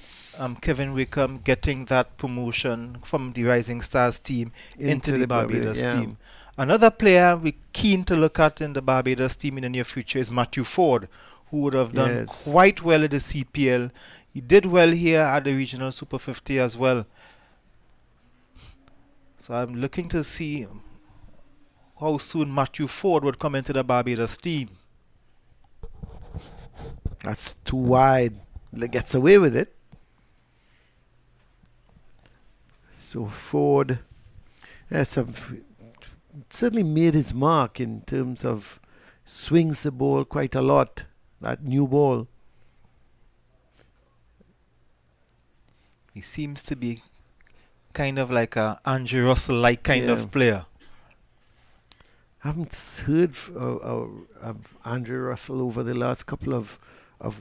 Kevin Wickham getting that promotion from the Rising Stars team into the Barbados team. Another player we're keen to look at in the Barbados team in the near future is Matthew Ford, who would have done quite well at the CPL. He did well here at the Regional Super 50 as well. So I'm looking to see how soon Matthew Ford would come into the Barbados team. That's too wide. Gets away with it. So Ford certainly made his mark in terms of swings the ball quite a lot, that new ball. He seems to be kind of like a Andrew Russell-like kind Yeah. of player. Haven't heard of Andrew Russell over the last couple of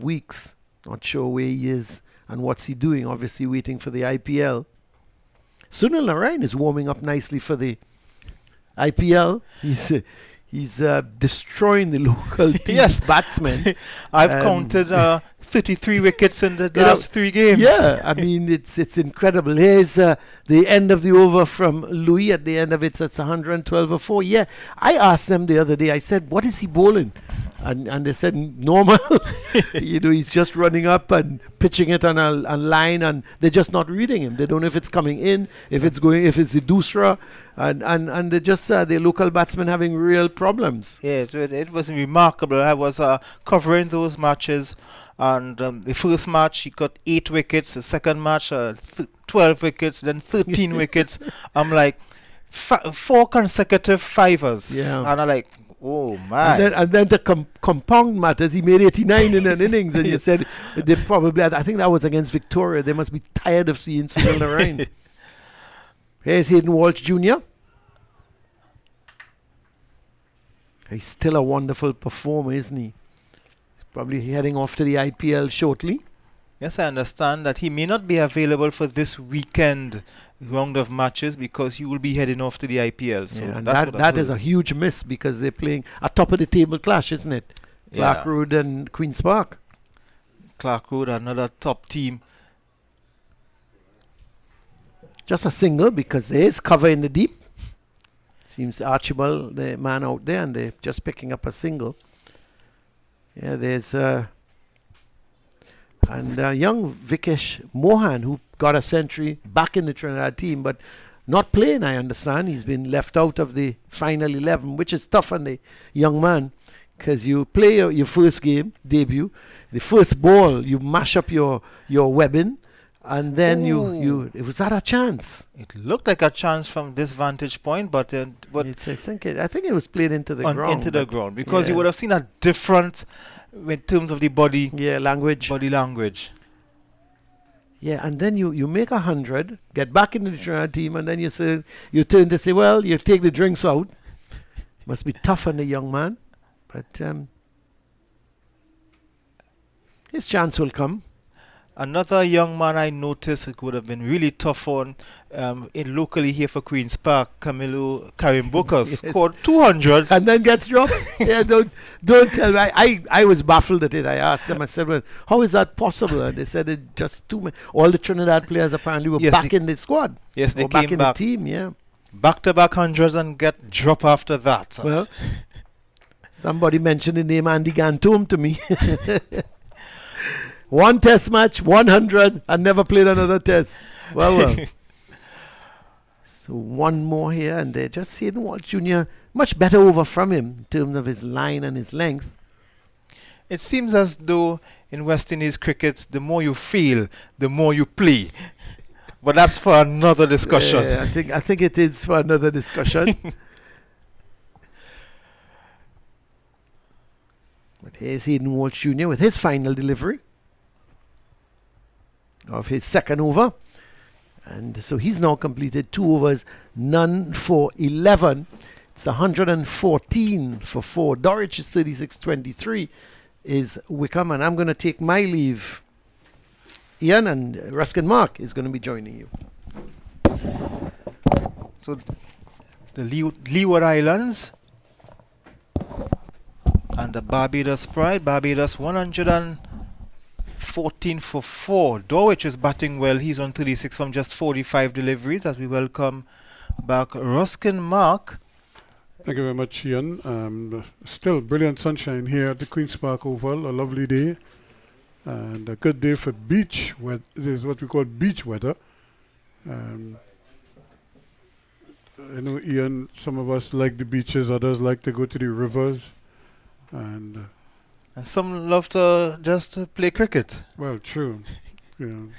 weeks. Not sure where he is and what's he doing. Obviously waiting for the IPL. Sunil Narayan is warming up nicely for the IPL. He's destroying the local team's Yes. batsmen. I've Um, counted 33 wickets in the You know, last 3 games. Yeah, I mean it's incredible. Here's the end of the over from Louis. At the end of it, it's 112 or 4. Yeah, I asked them the other day. I said, "What is he bowling?" And they said normal. He's just running up and pitching it on a line, and they're just not reading him. They don't know if it's coming in, if it's going, if it's the Dusra, and they just the local batsmen having real problems. Yes, it was remarkable. I was covering those matches, and the first match he got 8 wickets. The second match, 12 wickets, then 13 wickets. I'm like, 4 consecutive fivers. Yeah. And I'm like, oh my. And then to compound matters, he made 89 in an innings, and you said they probably, I think that was against Victoria. They must be tired of seeing Sunil Narayan. Here's Hayden Walsh Jr. He's still a wonderful performer, isn't he? He's probably heading off to the IPL shortly. Yes, I understand that he may not be available for this weekend round of matches because he will be heading off to the IPL. So Yeah, and that's what that is a huge miss because they're playing a top of the table clash, isn't it? Clark Yeah. Road and Queen's Park. Clark Road, another top team. Just a single because there is cover in the deep. Seems Archibald, the man out there, and they're just picking up a single. Yeah, there's young Vikesh Mohan, who got a century back in the Trinidad team, but not playing, I understand. He's been left out of the final 11, which is tough on the young man because you play your first game, debut, the first ball, you mash up your webbing, and then was that a chance? It looked like a chance from this vantage point, but I think it was played into the ground. into the but ground because you yeah. would have seen a difference in terms of the body language. language. Yeah, and then you make 100, get back into the Trinidad team, and then you turn to say, well, you take the drinks out. Must be tough on the young man, but his chance will come. Another young man I noticed it would have been really tough on in locally here for Queen's Park, Camilo Karimbokas Yes. scored 200s. And then gets dropped. Yeah, don't tell me. I was baffled at it. I asked them. I said, "Well, how is that possible?" And they said it just too many. All the Trinidad players apparently were Yes, back in the squad. Yes, they Or back came in back. the team. Yeah. Back-to-back hundreds and get drop after that. Well, somebody mentioned the name Andy Gantom to me. One test match, 100, and never played another test. Well. So one more here, and they're just Hayden Walsh Jr. much better over from him in terms of his line and his length. It seems as though in West Indies cricket, the more you feel, the more you play. But that's for another discussion. Yeah, I think it is for another discussion. But here's Hayden Walsh Jr. with his final delivery of his second over. And so he's now completed 2 overs, none for 11. It's 114 for 4. Dorich is 36-23 is Wickham. And I'm going to take my leave. Ian and Ruskin Mark is going to be joining you. So the Leeward Islands and the Barbados Pride. Barbados 114 for 4. Dowich is batting well. He's on 36 from just 45 deliveries as we welcome back Ruskin Mark. Thank you very much, Ian. Still brilliant sunshine here at the Queen's Park Oval. A lovely day. And a good day for beach weather. It is what we call beach weather. I know, Ian, some of us like the beaches, others like to go to the rivers. And some love to just play cricket. well, true. And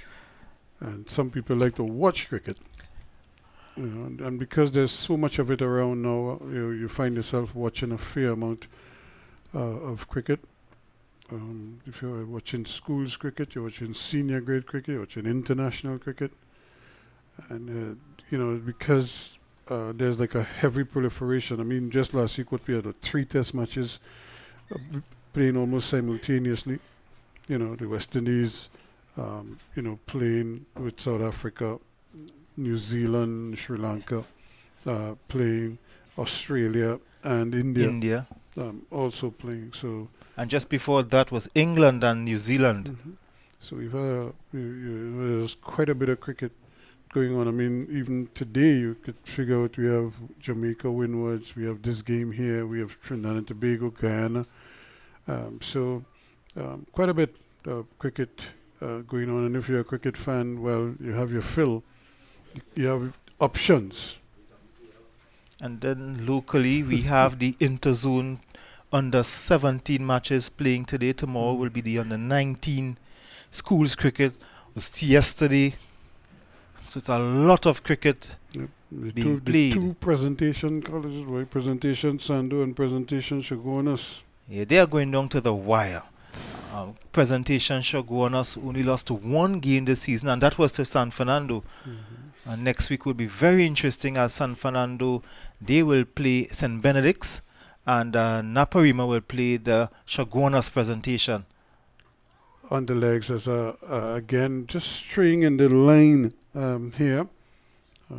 some people like to watch cricket. And because there's so much of it around now, you find yourself watching a fair amount of cricket. If you're watching schools cricket, you're watching senior grade cricket, you're watching international cricket. And, because there's like a heavy proliferation. I mean, just last week, what we had, 3 test matches playing almost simultaneously. The West Indies, playing with South Africa, New Zealand, Sri Lanka, playing Australia and India. Also playing. So, and just before that was England and New Zealand. So we've had there's quite a bit of cricket going on. I mean, even today you could figure out we have Jamaica, Windwards, we have this game here, we have Trinidad and Tobago, Guyana. Quite a bit of cricket going on. And if you're a cricket fan, well, you have your fill. You have options. And then locally, we have the interzone under 17 matches playing today. Tomorrow will be the under 19 schools cricket. It was yesterday. So it's a lot of cricket being played. The 2 presentation colleges, right? Presentation Sando and presentation Shogunas. Yeah, they are going down to the wire. Presentation Shogunas only lost to 1 game this season, and that was to San Fernando. And next week will be very interesting as San Fernando, they will play St. Benedict's, and Naparima will play the Shogunas presentation. On the legs, as again, just straying in the line here. I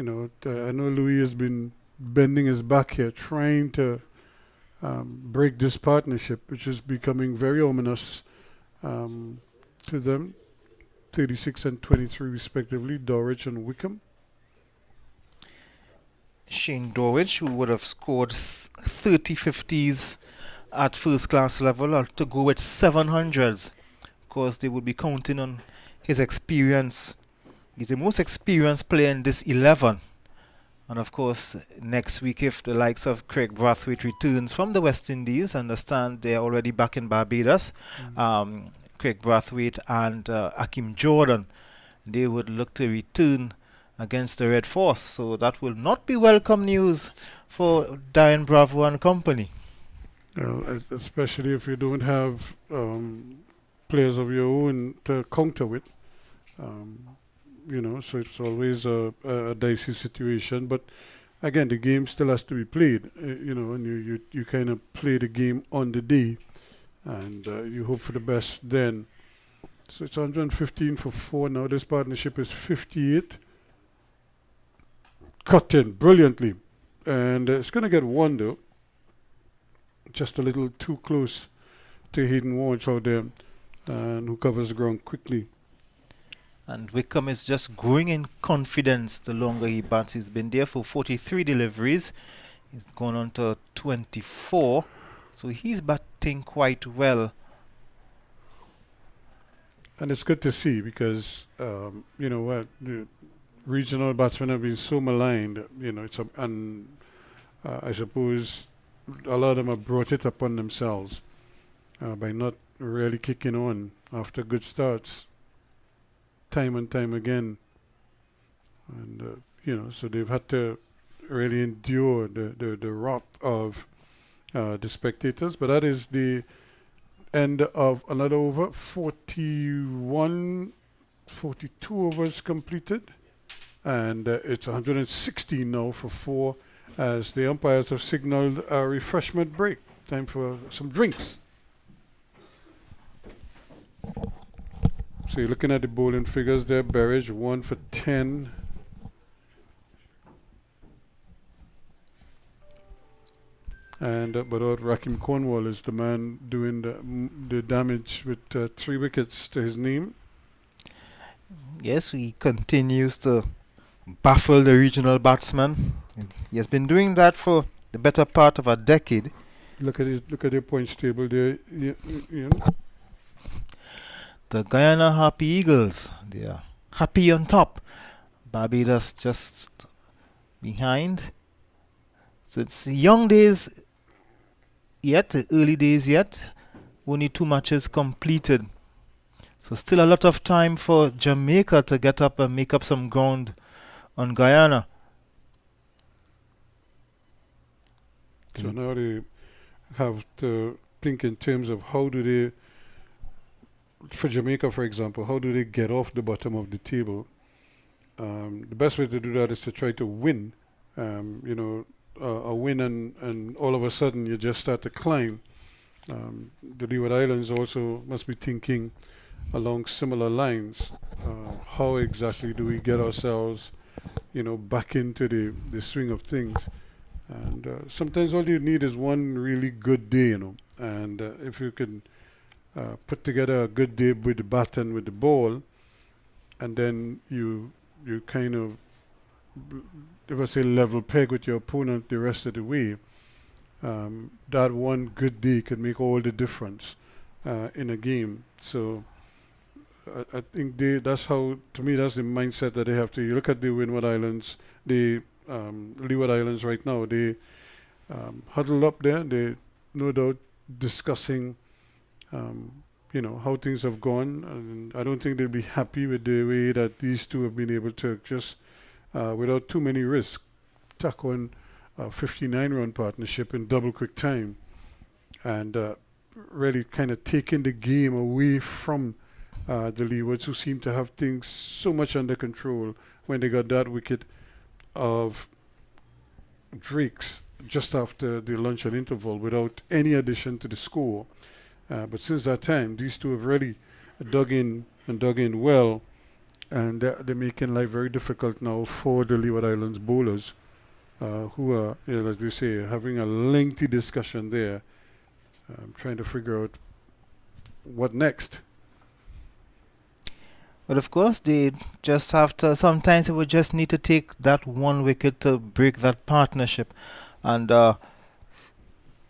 know Louis has been bending his back here, trying to break this partnership, which is becoming very ominous to them. 36 and 23 respectively, Dorwich and Wickham. Shane Dorwich, who would have scored 30 50s at first class level, or to go with 700s, because they would be counting on his experience. He's the most experienced player in this 11. And of course, next week, if the likes of Craig Brathwaite returns from the West Indies, understand they're already back in Barbados, Craig Brathwaite and Akeem Jordan, they would look to return against the Red Force. So that will not be welcome news for Diane Bravo and company. Especially if you don't have players of your own to counter with. So it's always a dicey situation. But again, the game still has to be played, and you kind of play the game on the day. And you hope for the best then. So it's 115 for 4 now. This partnership is 58. Cut in brilliantly. And it's going to get 1 though. Just a little too close to Hayden Walsh out there. And who covers the ground quickly. And Wickham is just growing in confidence the longer he bats. He's been there for 43 deliveries. He's gone on to 24. So he's batting quite well. And it's good to see because, the regional batsmen have been so maligned. I suppose a lot of them have brought it upon themselves by not really kicking on after good starts time and time again. And, so they've had to really endure the wrath of the spectators, but that is the end of another over. 42 overs completed, and it's 116 now for 4 as the umpires have signaled a refreshment break. Time for some drinks. So you're looking at the bowling figures there. Berridge 1 for 10. And but Rakim Cornwall is the man doing the damage with 3 wickets to his name. Yes, he continues to baffle the regional batsman. He has been doing that for the better part of a decade. Look at their points table there. The Guyana Happy Eagles, they are happy on top. Barbados just behind. So it's young days yet, early days yet. Only 2 matches completed. So still a lot of time for Jamaica to get up and make up some ground on Guyana. So now they have to think in terms of how do they, for Jamaica, for example, how do they get off the bottom of the table? The best way to do that is to try to win. A win and all of a sudden you just start to climb. The Leeward Islands also must be thinking along similar lines. How exactly do we get ourselves, back into the swing of things? And sometimes all you need is one really good day, and if you can put together a good day with the bat and with the ball, and then you kind of, if I say level peg with your opponent the rest of the way, that one good day could make all the difference in a game. So I think that's how, to me, that's the mindset that they have to. You look at the Windward Islands, the Leeward Islands right now, they huddled up there. They no doubt discussing, how things have gone. And I don't think they'll be happy with the way that these two have been able to just, without too many risks, tack on a 59-run partnership in double quick time, and really kind of taking the game away from the Leewards, who seem to have things so much under control when they got that wicket of Drake's just after the lunch and interval without any addition to the score. But since that time, these two have really dug in well, and they're making life very difficult now for the Leeward Islands bowlers, who are, as they say, having a lengthy discussion there, trying to figure out what next. But of course, they just have to, sometimes they would just need to take that one wicket to break that partnership. And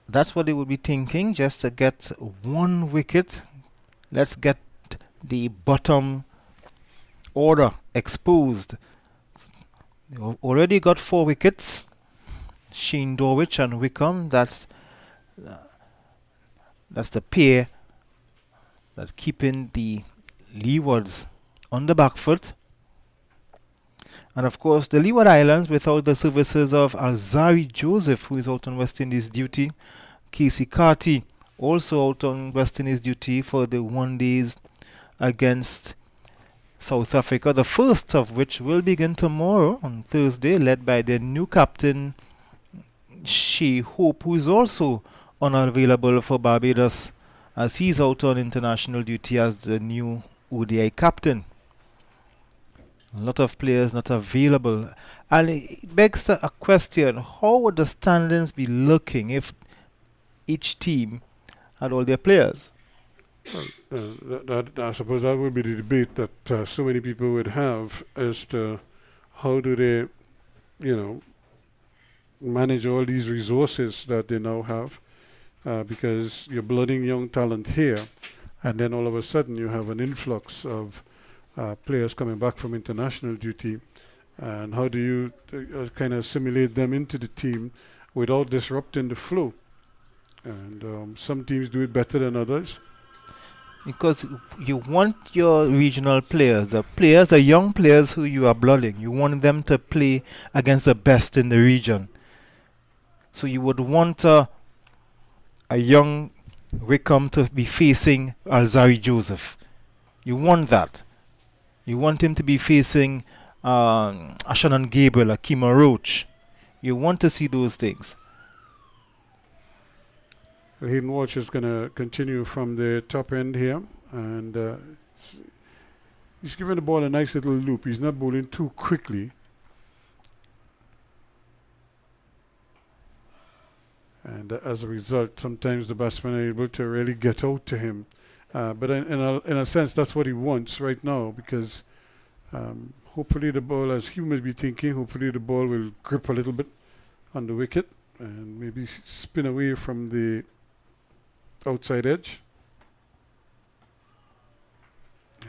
that's what they would be thinking, just to get one wicket. Let's get the bottom order exposed. They already got 4 wickets. Shane Dorwich and Wickham, that's the pair that keeping the Leewards on the back foot. And of course, the Leeward Islands, without the services of Alzari Joseph, who is out on West Indies duty, Casey Carty, also out on West Indies duty for the Windies against South Africa, the first of which will begin tomorrow on Thursday, led by their new captain, Shea Hope, who is also unavailable for Barbados, as he's out on international duty as the new ODI captain. A lot of players not available, and it begs a question: how would the standings be looking if each team had all their players? I suppose that would be the debate that so many people would have as to how do they, manage all these resources that they now have, because you're blooding young talent here, and then all of a sudden you have an influx of players coming back from international duty, and how do you kind of assimilate them into the team without disrupting the flow? And some teams do it better than others. Because you want your regional players, the young players who you are blooding, you want them to play against the best in the region. So you would want a young Wickham to be facing Alzari Joseph. You want that. You want him to be facing Ashanan Gabriel, Akima Roach. You want to see those things. Hayden Walsh is going to continue from the top end here, and he's giving the ball a nice little loop. He's not bowling too quickly. And as a result, sometimes the batsmen are able to really get out to him. But in a sense, that's what he wants right now, because hopefully the ball, as he may be thinking, hopefully the ball will grip a little bit on the wicket and maybe spin away from the outside edge.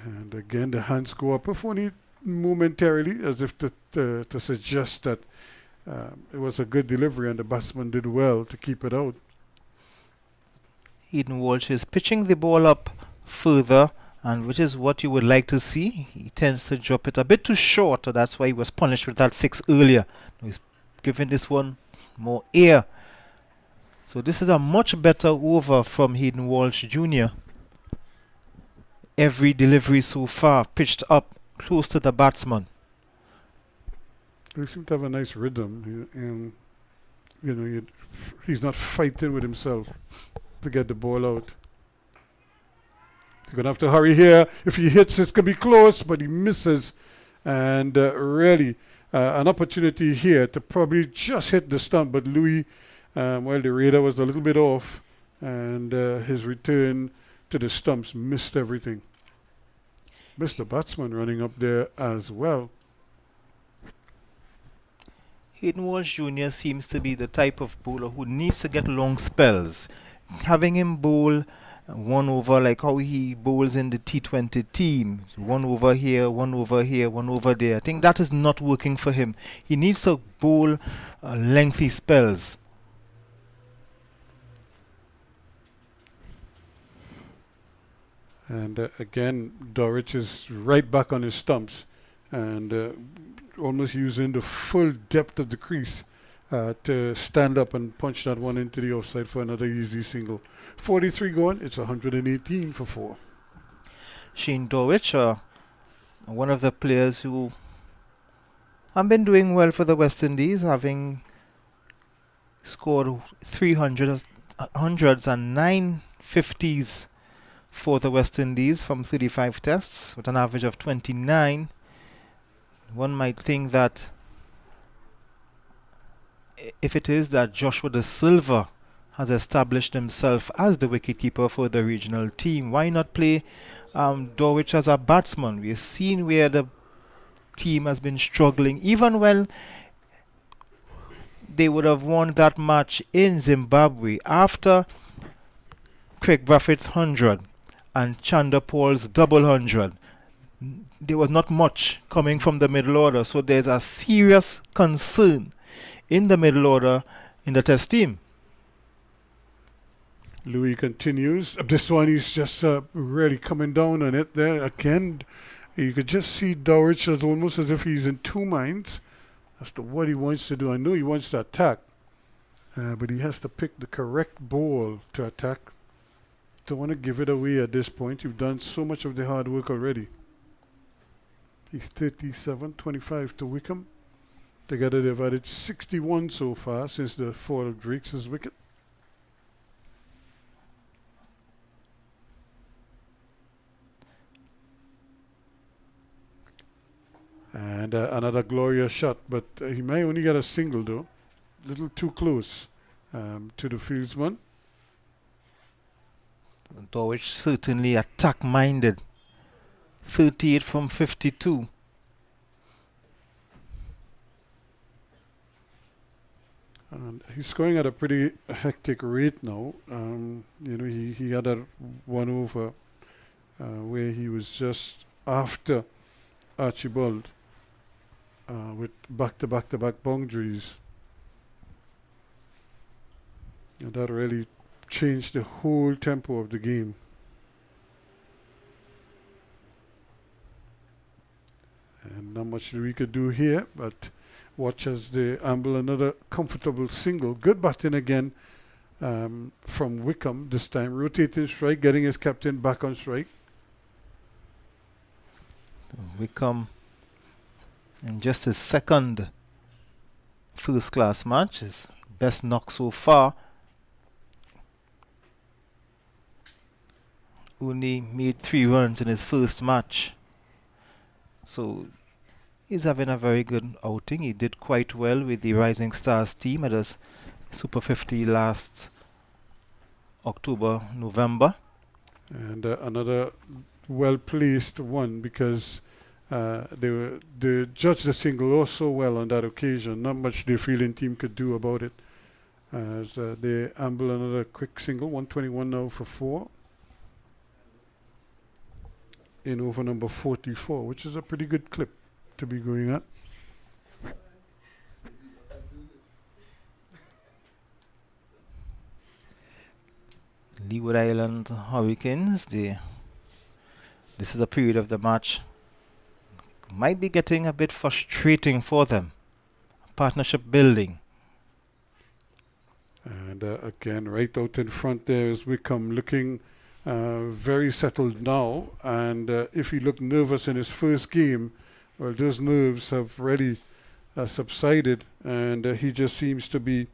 And again, the hands go up, if only momentarily, as if to suggest that it was a good delivery and the batsman did well to keep it out. Hayden Walsh is pitching the ball up further, and which is what you would like to see. He tends to drop it a bit too short, so that's why he was punished with that 6 earlier. He's giving this one more air. So this is a much better over from Hayden Walsh Jr. Every delivery so far pitched up close to the batsman. He seems to have a nice rhythm, and he's not fighting with himself to get the ball out. He's going to have to hurry here. If he hits, it's going to be close, but he misses. And really, an opportunity here to probably just hit the stump. But Louis, the radar was a little bit off, and his return to the stumps missed everything. Missed the batsman running up there as well. Hayden Walsh Jr. seems to be the type of bowler who needs to get long spells. Having him bowl one over like how he bowls in the T20 team, one over here, one over here, one over there, I think that is not working for him. He needs to bowl lengthy spells. And again, Dorich is right back on his stumps and almost using the full depth of the crease to stand up and punch that one into the offside for another easy single. 43 gone, it's 118 for 4. Shane Dorich, one of the players who have been doing well for the West Indies, having scored 300s and 950s for the West Indies from 35 tests with an average of 29. One might think that if it is that Joshua De Silva has established himself as the wicketkeeper for the regional team, why not play Dorich as a batsman? We've seen where the team has been struggling, even when they would have won that match in Zimbabwe after Craig Braffitt's 100 and Chanda Paul's double 100. There was not much coming from the middle order, so there's a serious concern in the middle order in the test team. Louis continues. This one is just really coming down on it there again. You could just see Dorich as almost as if he's in two minds as to what he wants to do. I know he wants to attack, but he has to pick the correct ball to attack. Don't want to give it away at this point. You've done so much of the hard work already. He's 37-25 to Wickham. Together they've added 61 so far since the fall of Drake's wicket. And another glorious shot, but he may only get a single though. A little too close to the fieldsman. Dorich certainly attack-minded. 38 from 52. And he's scoring at a pretty hectic rate now. He had a one over where he was just after Archibald with back-to-back-to-back boundaries. And that really changed the whole tempo of the game. And not much we could do here, but watch as they amble another comfortable single. Good batting again from Wickham this time. Rotating strike, getting his captain back on strike. Wickham in just his second first-class match, his best knock so far. Only made 3 runs in his first match. So he's having a very good outing. He did quite well with the Rising Stars team at his Super 50 last October, November. And another well-placed one because they judged the single also well on that occasion. Not much the fielding team could do about it. As they amble another quick single, 121 now for 4. In over number 44, which is a pretty good clip to be going at. Leeward Island Hurricanes, this is a period of the match might be getting a bit frustrating for them. Partnership building. And again, right out in front there is Wickham, looking very settled now. And if he looked nervous in his first game, well, those nerves have really subsided, and he just seems to be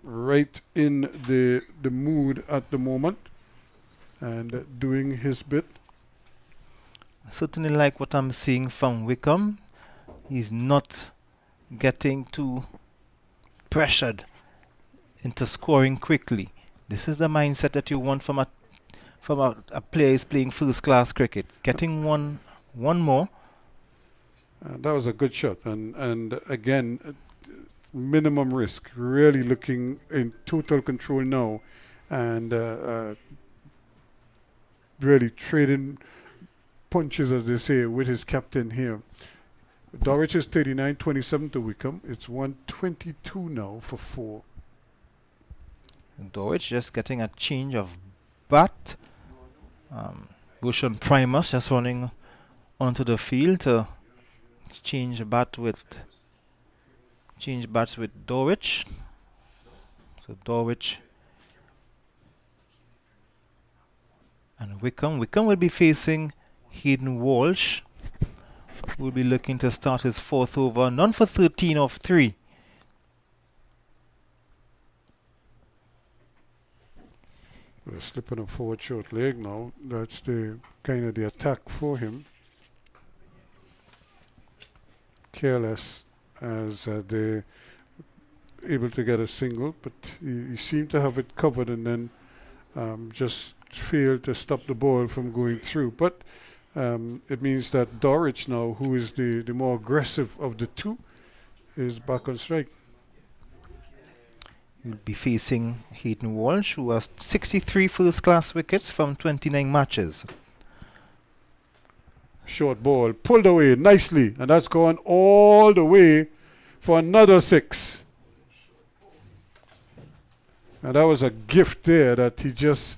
right in the mood at the moment and doing his bit. I certainly like what I'm seeing from Wickham. He's not getting too pressured into scoring quickly. This is the mindset that you want from a player who's playing first class cricket. Getting one more. That was a good shot, and again, minimum risk. Really looking in total control now, and really trading punches, as they say, with his captain here. Dorwich is 39-27 to Wickham. It's 122 now for 4. Dorwich just getting a change of bat. Ocean Primus just running onto the field to change bats with Dorwich. So Dorwich and Wickham. Wickham will be facing Hayden Walsh, who will be looking to start his 4th over, none for 13 off 3. We're slipping a forward short leg now. That's the kind of the attack for him. Careless as they're able to get a single, but he seemed to have it covered and then just failed to stop the ball from going through. But it means that Dorwich now, who is the more aggressive of the two, is back on strike. He'll be facing Hayden Walsh, who has 63 first-class wickets from 29 matches. Short ball, pulled away nicely, and that's gone all the way for another 6. And that was a gift there that he just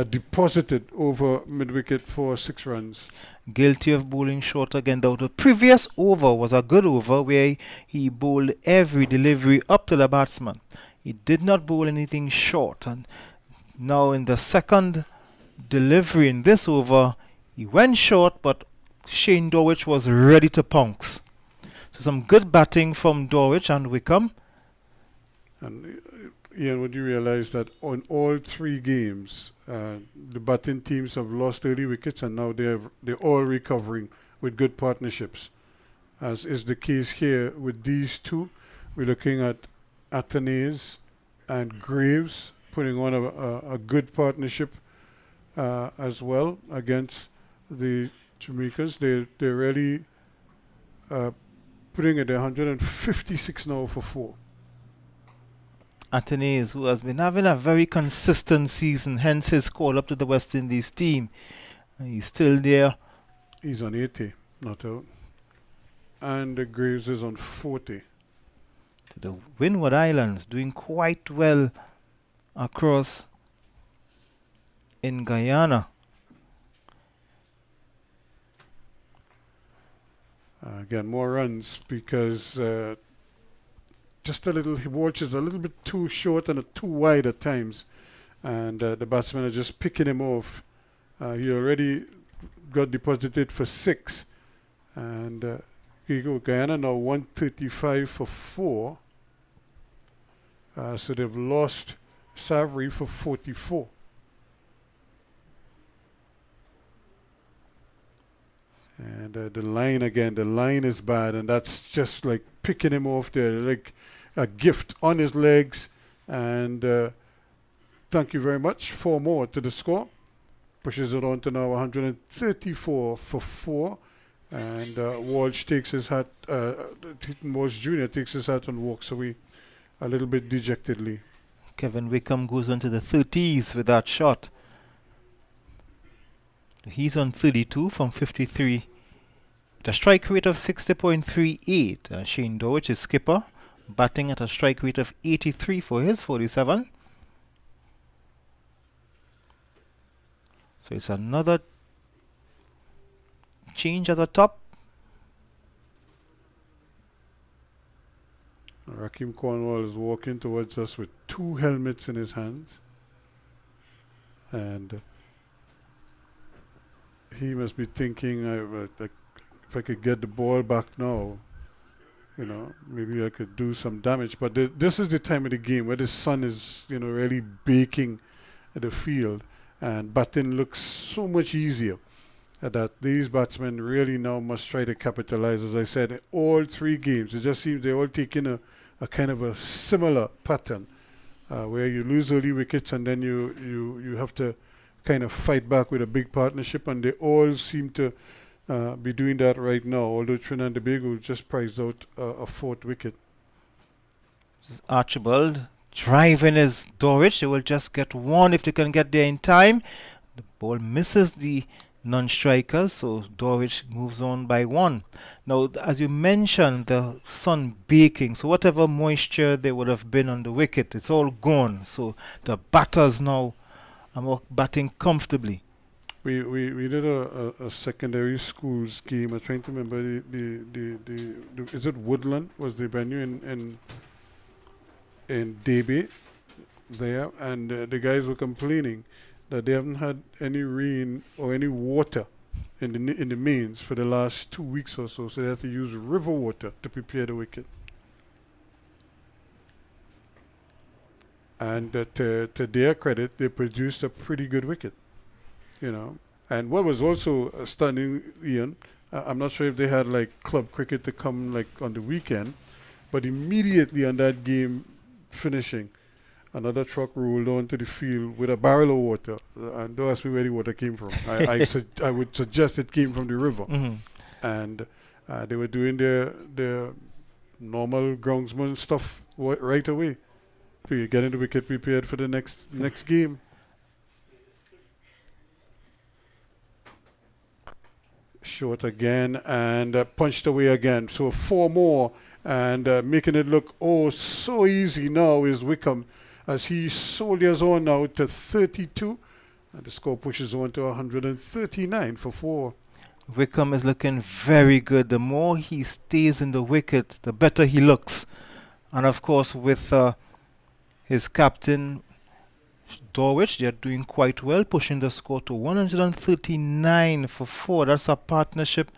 deposited over mid-wicket for 6 runs. Guilty of bowling short again, though. The previous over was a good over where he bowled every delivery up to the batsman. He did not bowl anything short, and now in the second delivery in this over, he went short, but Shane Dorwich was ready to pounce. So some good batting from Dorwich and Wickham. And Ian, would you realize that on all 3 games, the batting teams have lost early wickets, and now they're all recovering with good partnerships, as is the case here with these two. We're looking at Athenaeus and Graves putting on a good partnership as well against the Jamaicans. They're really putting it 156 now for 4. Athenaeus, who has been having a very consistent season, hence his call up to the West Indies team. He's still there. He's on 80, not out. And Graves is on 40. To the Windward Islands, doing quite well across in Guyana. Again, more runs because just a little, he watches a little bit too short and too wide at times, and the batsmen are just picking him off. He already got deposited for 6, and here you go, Guyana now 135 for 4. So they've lost Savary for 44. And the line again, the line is bad, and that's just like picking him off there, like a gift on his legs. And thank you very much. 4 more to the score. Pushes it on to now 134 for 4. And Walsh takes his hat, Walsh Jr. takes his hat and walks away a little bit dejectedly. Kevin Wickham goes on to the 30s with that shot. He's on 32 from 53. The strike rate of 60.38. Shane Dorwich is skipper, batting at a strike rate of 83 for his 47. So it's another change at the top. Rakeem Cornwall is walking towards us with 2 2 helmets in his hands. And he must be thinking, if I could get the ball back now, maybe I could do some damage. But this is the time of the game where the sun is, really baking the field, and batting looks so much easier. That these batsmen really now must try to capitalize. As I said, in all 3 games, it just seems they're all taking a kind of a similar pattern, where you lose early wickets and then you have to kind of fight back with a big partnership, and they all seem to be doing that right now, although Trinidad and Tobago just prized out a 4th wicket. Archibald driving his Dorwich. They will just get 1 if they can get there in time. The ball misses the non-strikers, so Dorwich moves on by 1. Now, as you mentioned, the sun baking, so whatever moisture there would have been on the wicket, it's all gone. So the batters now are batting comfortably. We did a secondary schools game. I'm trying to remember the is it Woodland was the venue in Davie there, and the guys were complaining that they haven't had any rain or any water in the mains for the last 2 weeks or so, so they had to use river water to prepare the wicket. And to their credit, they produced a pretty good wicket, And what was also stunning, Ian, I'm not sure if they had like club cricket to come like on the weekend, but immediately on that game finishing, another truck rolled onto the field with a barrel of water. And don't ask me where the water came from. I would suggest it came from the river. Mm-hmm. And they were doing their normal groundsman stuff right away to getting the wicket prepared for the next game. Short again and punched away again. So 4 more, and making it look so easy now is Wickham, as he soldiers on now to 32, and the score pushes on to 139 for 4. Wickham is looking very good. The more he stays in the wicket, the better he looks. And of course, with his captain Dorwich, they're doing quite well, pushing the score to 139 for 4. That's a partnership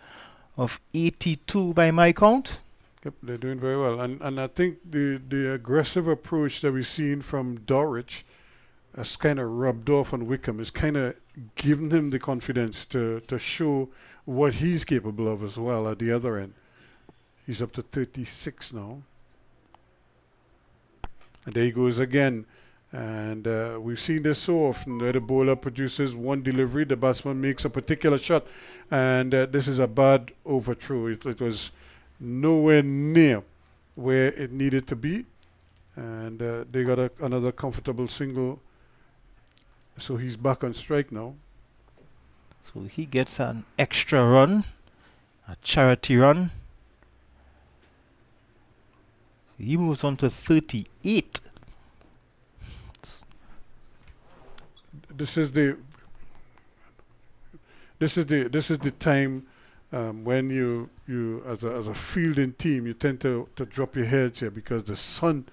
of 82 by my count. Yep, they're doing very well. And I think the aggressive approach that we've seen from Dorwich has kind of rubbed off on Wickham. It's kind of given him the confidence to show what he's capable of as well at the other end. He's up to 36 now. And there he goes again. And we've seen this so often where the bowler produces one delivery, the batsman makes a particular shot, and this is a bad overthrow. It was nowhere near where it needed to be, and they got another comfortable single, so he's back on strike now. So he gets an extra run, a charity run. He moves on to 38. This is the time when you as a fielding team, you tend to drop your heads here because the sun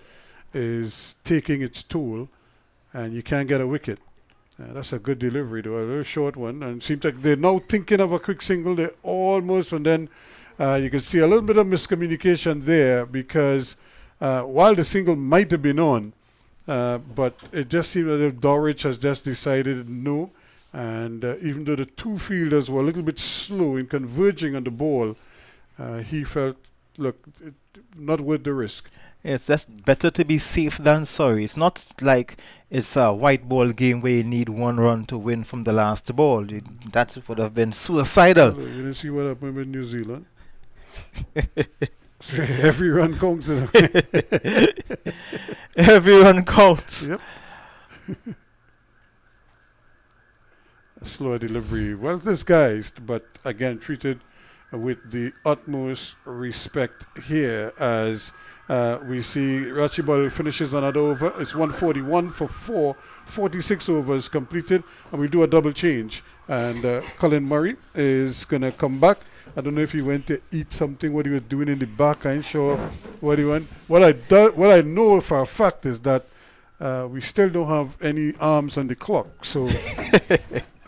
is taking its toll and you can't get a wicket. That's a good delivery though, a very short one, and it seems like they're now thinking of a quick single. They're almost, and then you can see a little bit of miscommunication there because while the single might have been on, but it just seemed as if Dorwich has just decided no. And even though the 2 fielders were a little bit slow in converging on the ball, he felt, look, not worth the risk. It's just better to be safe than sorry. It's not like it's a white ball game where you need 1 run to win from the last ball. That would have been suicidal. You didn't see what happened with New Zealand? Every run counts. Every run counts. Yep. A slower delivery. Well, this guys, but again, treated with the utmost respect here as we see Archibald finishes another over. It's 141 for 4. 46 overs completed, and we do a double change. And Colin Murray is going to come back. I don't know if he went to eat something, what he was doing in the back. I ain't sure what he went. What I know for a fact is that we still don't have any arms on the clock. So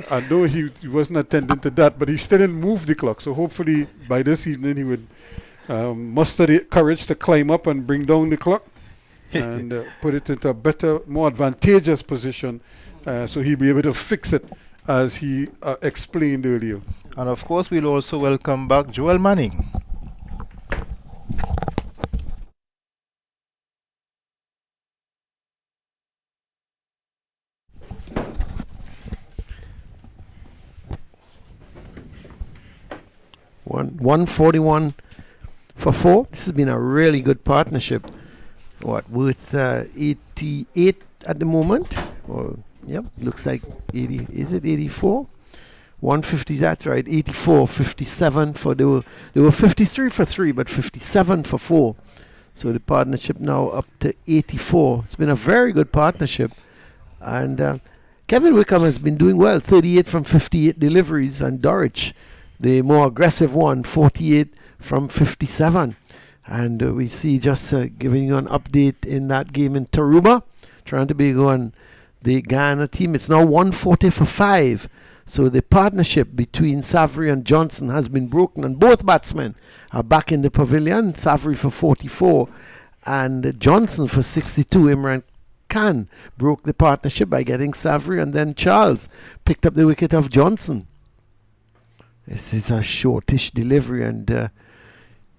I know he wasn't attending to that, but he still didn't move the clock. So hopefully by this evening he would muster the courage to climb up and bring down the clock and put it into a better, more advantageous position so he'll be able to fix it as he explained earlier. And of course, we'll also welcome back Joel Manning. One 141 for 4. This has been a really good partnership. Worth 88 at the moment? Yep, looks like 80. Is it 84? 150, that's right. 84, 57 for they were 53 for 3, but 57 for 4. So the partnership now up to 84. It's been a very good partnership. And Kevin Wickham has been doing well, 38 from 58 deliveries, and Dorich, the more aggressive one, 48 from 57. And we see just giving you an update in that game in Taruba, trying to be on the Ghana team. It's now 140 for 5. So the partnership between Savary and Johnson has been broken, and both batsmen are back in the pavilion. Savary for 44 and Johnson for 62. Imran Khan broke the partnership by getting Savary, and then Charles picked up the wicket of Johnson. This is a shortish delivery, and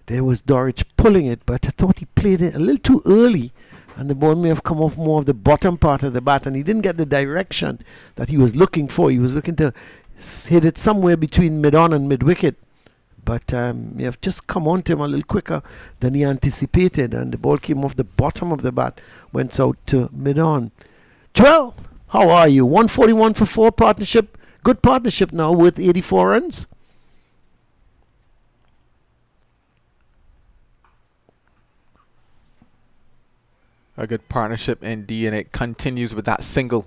there was Dorich pulling it, but I thought he played it a little too early, and the ball may have come off more of the bottom part of the bat, and he didn't get the direction that he was looking for. He was looking to hit it somewhere between mid-on and mid-wicket, but he have just come on to him a little quicker than he anticipated, and the ball came off the bottom of the bat, went out to mid-on. Joel, how are you? 141 for 4 partnership. Good partnership now with 84 runs. A good partnership indeed, and it continues with that single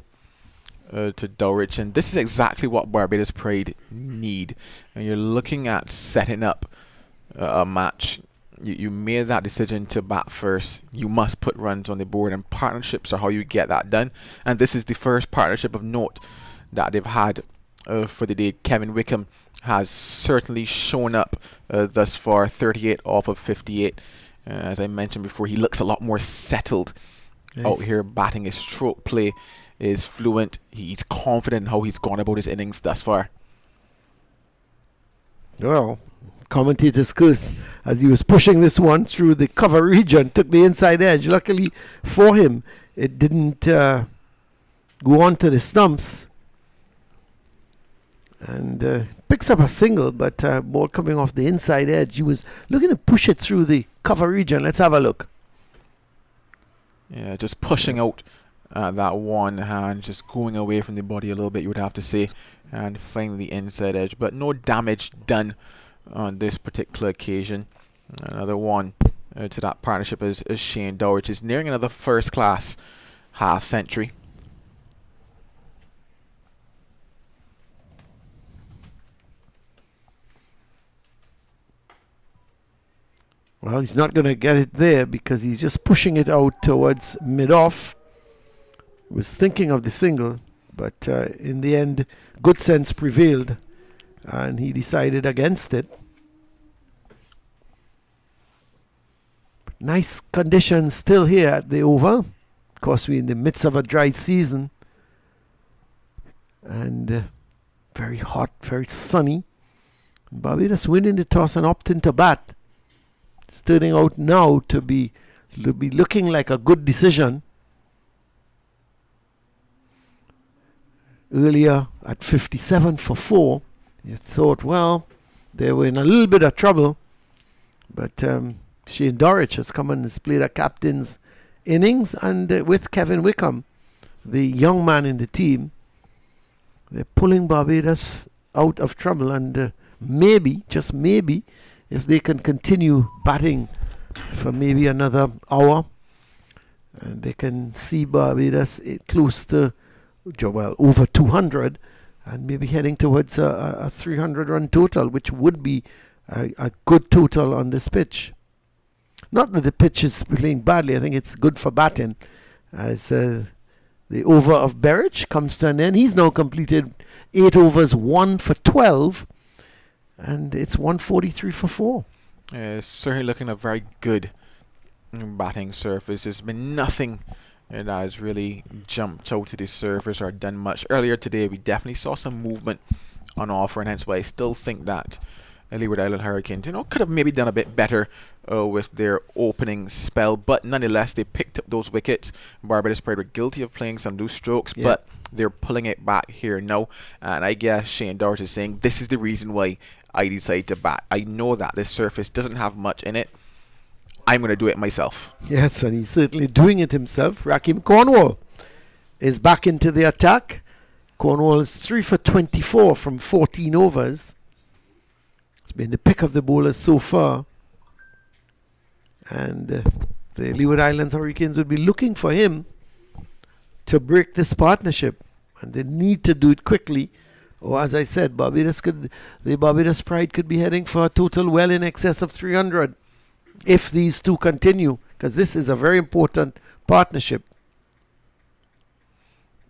to Dowrich, and this is exactly what Barbados Pride need. And you're looking at setting up a match. You made that decision to bat first. You must put runs on the board, and partnerships are how you get that done. And this is the first partnership of note that they've had for the day. Kevin Wickham has certainly shown up thus far, 38 off of 58. As I mentioned before, he looks a lot more settled out here batting. His stroke play is fluent. He's confident in how he's gone about his innings thus far. Well, commentator's curse as he was pushing this one through the cover region, took the inside edge. Luckily for him, it didn't go on to the stumps. And picks up a single, but ball coming off the inside edge. He was looking to push it through the cover region. Let's have a look. Yeah, just pushing out that one hand, just going away from the body a little bit, you would have to say, and finding the inside edge. But no damage done on this particular occasion. Another one to that partnership is Shane Dowrich is nearing another first-class half-century. Well, he's not going to get it there because he's just pushing it out towards mid-off. Was thinking of the single, but in the end, good sense prevailed, and he decided against it. Nice conditions still here at the Oval. Of course, we're in the midst of a dry season, and very hot, very sunny. Barbados winning the toss and opting to bat. It's turning out now to be looking like a good decision. Earlier at 57 for 4, you thought, well, they were in a little bit of trouble. But Shane Dowrich has come and has played a captain's innings, and with Kevin Wickham, the young man in the team, they're pulling Barbados out of trouble. And maybe, just maybe, if they can continue batting for maybe another hour, and they can see Barbados close to, well, over 200, and maybe heading towards a 300-run total, which would be a good total on this pitch. Not that the pitch is playing badly. I think it's good for batting, as The over of Berich comes to an end. He's now completed 8 overs, 1 for 12, and it's 143 for 4. It's certainly looking a very good batting surface. There's been nothing that has really jumped out to the surface or done much. Earlier today, we definitely saw some movement on offer, and hence why I still think that Leeward Island Hurricanes, could have maybe done a bit better with their opening spell, but nonetheless, they picked up those wickets. Barbados Pride were guilty of playing some loose strokes, but they're pulling it back here now. And I guess Shane Dart is saying, this is the reason why I decided to bat. I know that this surface doesn't have much in it. I'm going to do it myself. Yes, and he's certainly doing it himself. Raheem Cornwall is back into the attack. Cornwall is 3 for 24 from 14 overs. It's been the pick of the bowlers so far. And the Leeward Islands Hurricanes would be looking for him to break this partnership. And they need to do it quickly. Or as I said, the Barbados Pride could be heading for a total well in excess of 300 if these two continue. Because this is a very important partnership.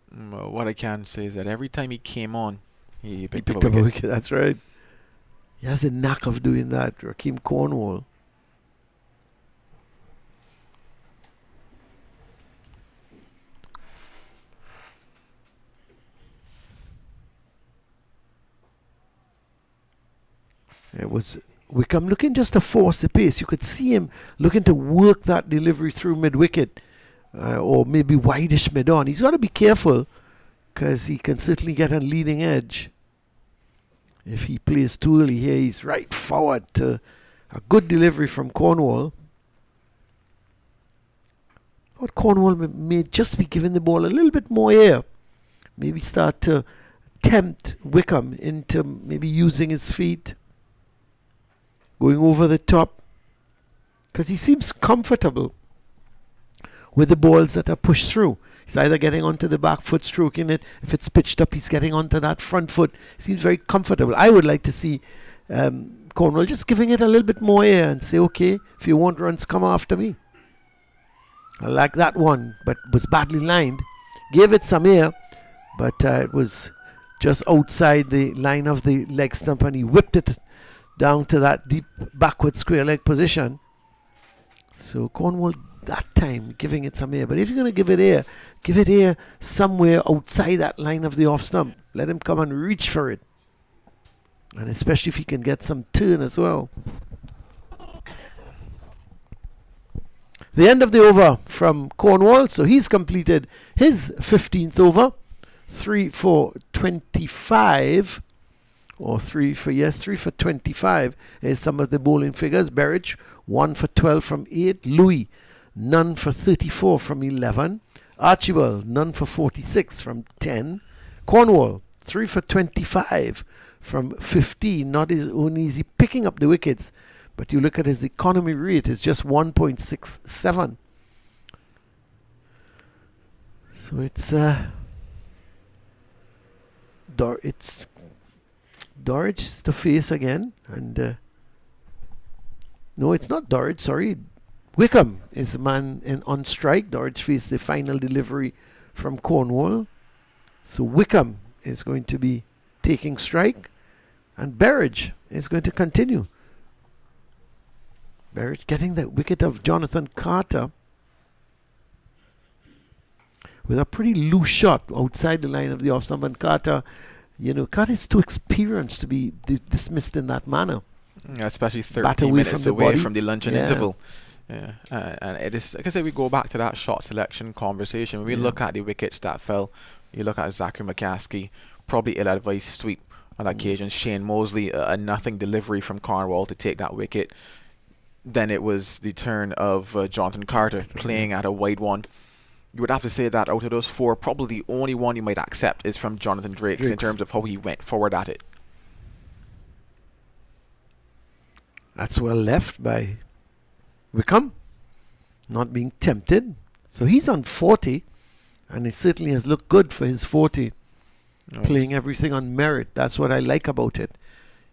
What I can say is that every time he came on, he picked up a a wicket. wicket. That's right. He has a knack of doing that, Raheem Cornwall. It was Wickham looking just to force the pace. You could see him looking to work that delivery through mid-wicket or maybe wideish mid-on. He's got to be careful because he can certainly get a leading edge. If he plays too early here, he's right forward to a good delivery from Cornwall. I thought Cornwall may just be giving the ball a little bit more air. Maybe start to tempt Wickham into maybe using his feet. Going over the top. Because he seems comfortable with the balls that are pushed through. He's either getting onto the back foot, stroking it. If it's pitched up, he's getting onto that front foot. Seems very comfortable. I would like to see Cornwall just giving it a little bit more air and say, okay, if you want runs, come after me. I like that one, but was badly lined. Gave it some air, but it was just outside the line of the leg stump, and he whipped it down to that deep backward square leg position. So Cornwall that time giving it some air. But if you're going to give it air somewhere outside that line of the off stump. Let him come and reach for it. And especially if he can get some turn as well. The end of the over from Cornwall. So he's completed his 15th over. 3 for 25. Or 3 for 25 is some of the bowling figures. Berich, 1 for 12 from 8. Louis, none for 34 from 11. Archibald, none for 46 from 10. Cornwall, 3 for 25 from 15. Not his own easy picking up the wickets, but you look at his economy rate, it's just 1.67. So it's Dorridge to face again, and no, it's not Dorridge, sorry. Wickham is the man on strike. Dorridge faced the final delivery from Cornwall. So Wickham is going to be taking strike, and Berridge is going to continue. Berridge getting the wicket of Jonathan Carter with a pretty loose shot outside the line of the off stump, and Carter is too experienced to be dismissed in that manner. Especially 13 minutes away from the luncheon interval. Yeah, and it is, like I said, we go back to that shot selection conversation. When we look at the wickets that fell, you look at Zachary McCaskey, probably ill-advised sweep on that occasion. Shane Mosley, a nothing delivery from Cornwall to take that wicket. Then it was the turn of Jonathan Carter playing at a wide one. You would have to say that out of those four, probably the only one you might accept is from Jonathan Drakes in terms of how he went forward at it. That's well left by Wickham, not being tempted. So he's on 40, and it certainly has looked good for his 40. Nice. Playing everything on merit. That's what I like about it.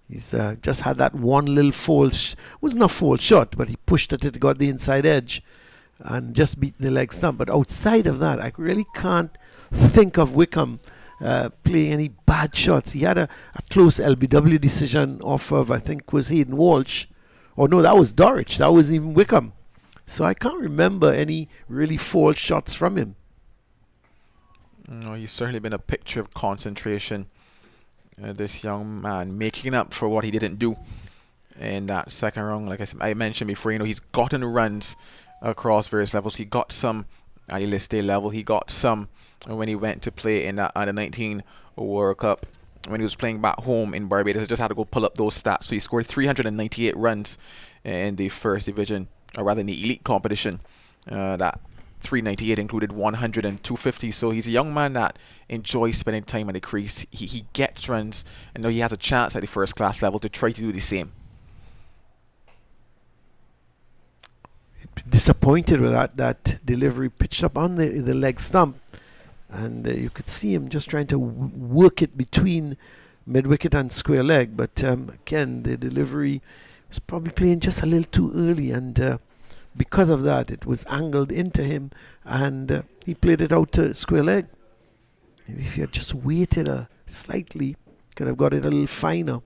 He's just had that one little wasn't a foul shot, but he pushed it, got the inside edge. and just beaten the leg stump. But outside of that, I really can't think of Wickham playing any bad shots. He had a close LBW decision off of, I think, was Hayden Walsh. Oh no, that was Dorich. That was even Wickham. So I can't remember any really false shots from him. No, he's certainly been a picture of concentration. This young man making up for what he didn't do in that second round. Like I mentioned before, he's gotten runs across various levels. He got some at list day level. He got some when he went to play in that under 19 World Cup. When he was playing back home in Barbados, I just had to go pull up those stats. So he scored 398 runs in the first division, or rather in the elite competition. That 398 included 100 and 250. So he's a young man that enjoys spending time at the crease. He gets runs, and now he has a chance at the first class level to try to do the same. Disappointed with that delivery pitched up on the leg stump, and you could see him just trying to work it between mid wicket and square leg, but again the delivery was probably playing just a little too early, and because of that it was angled into him, and he played it out to square leg. Maybe if he had just waited slightly, could have got it a little finer.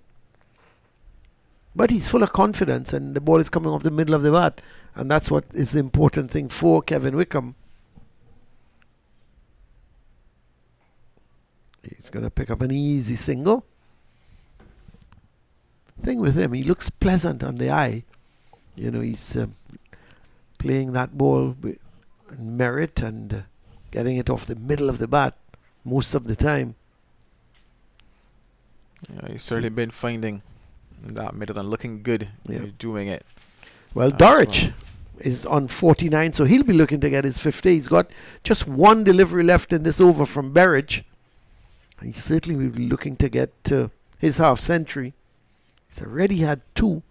But he's full of confidence, and the ball is coming off the middle of the bat, and that's what is the important thing for Kevin Wickham. He's going to pick up an easy single. Thing with him, he looks pleasant on the eye. He's playing that ball with merit and getting it off the middle of the bat most of the time. Yeah, he's certainly been finding that middle and looking good doing it. Well, Dorich is on 49, so he'll be looking to get his 50. He's got just one delivery left in this over from Berridge. He certainly will be looking to get his half century. He's already had 2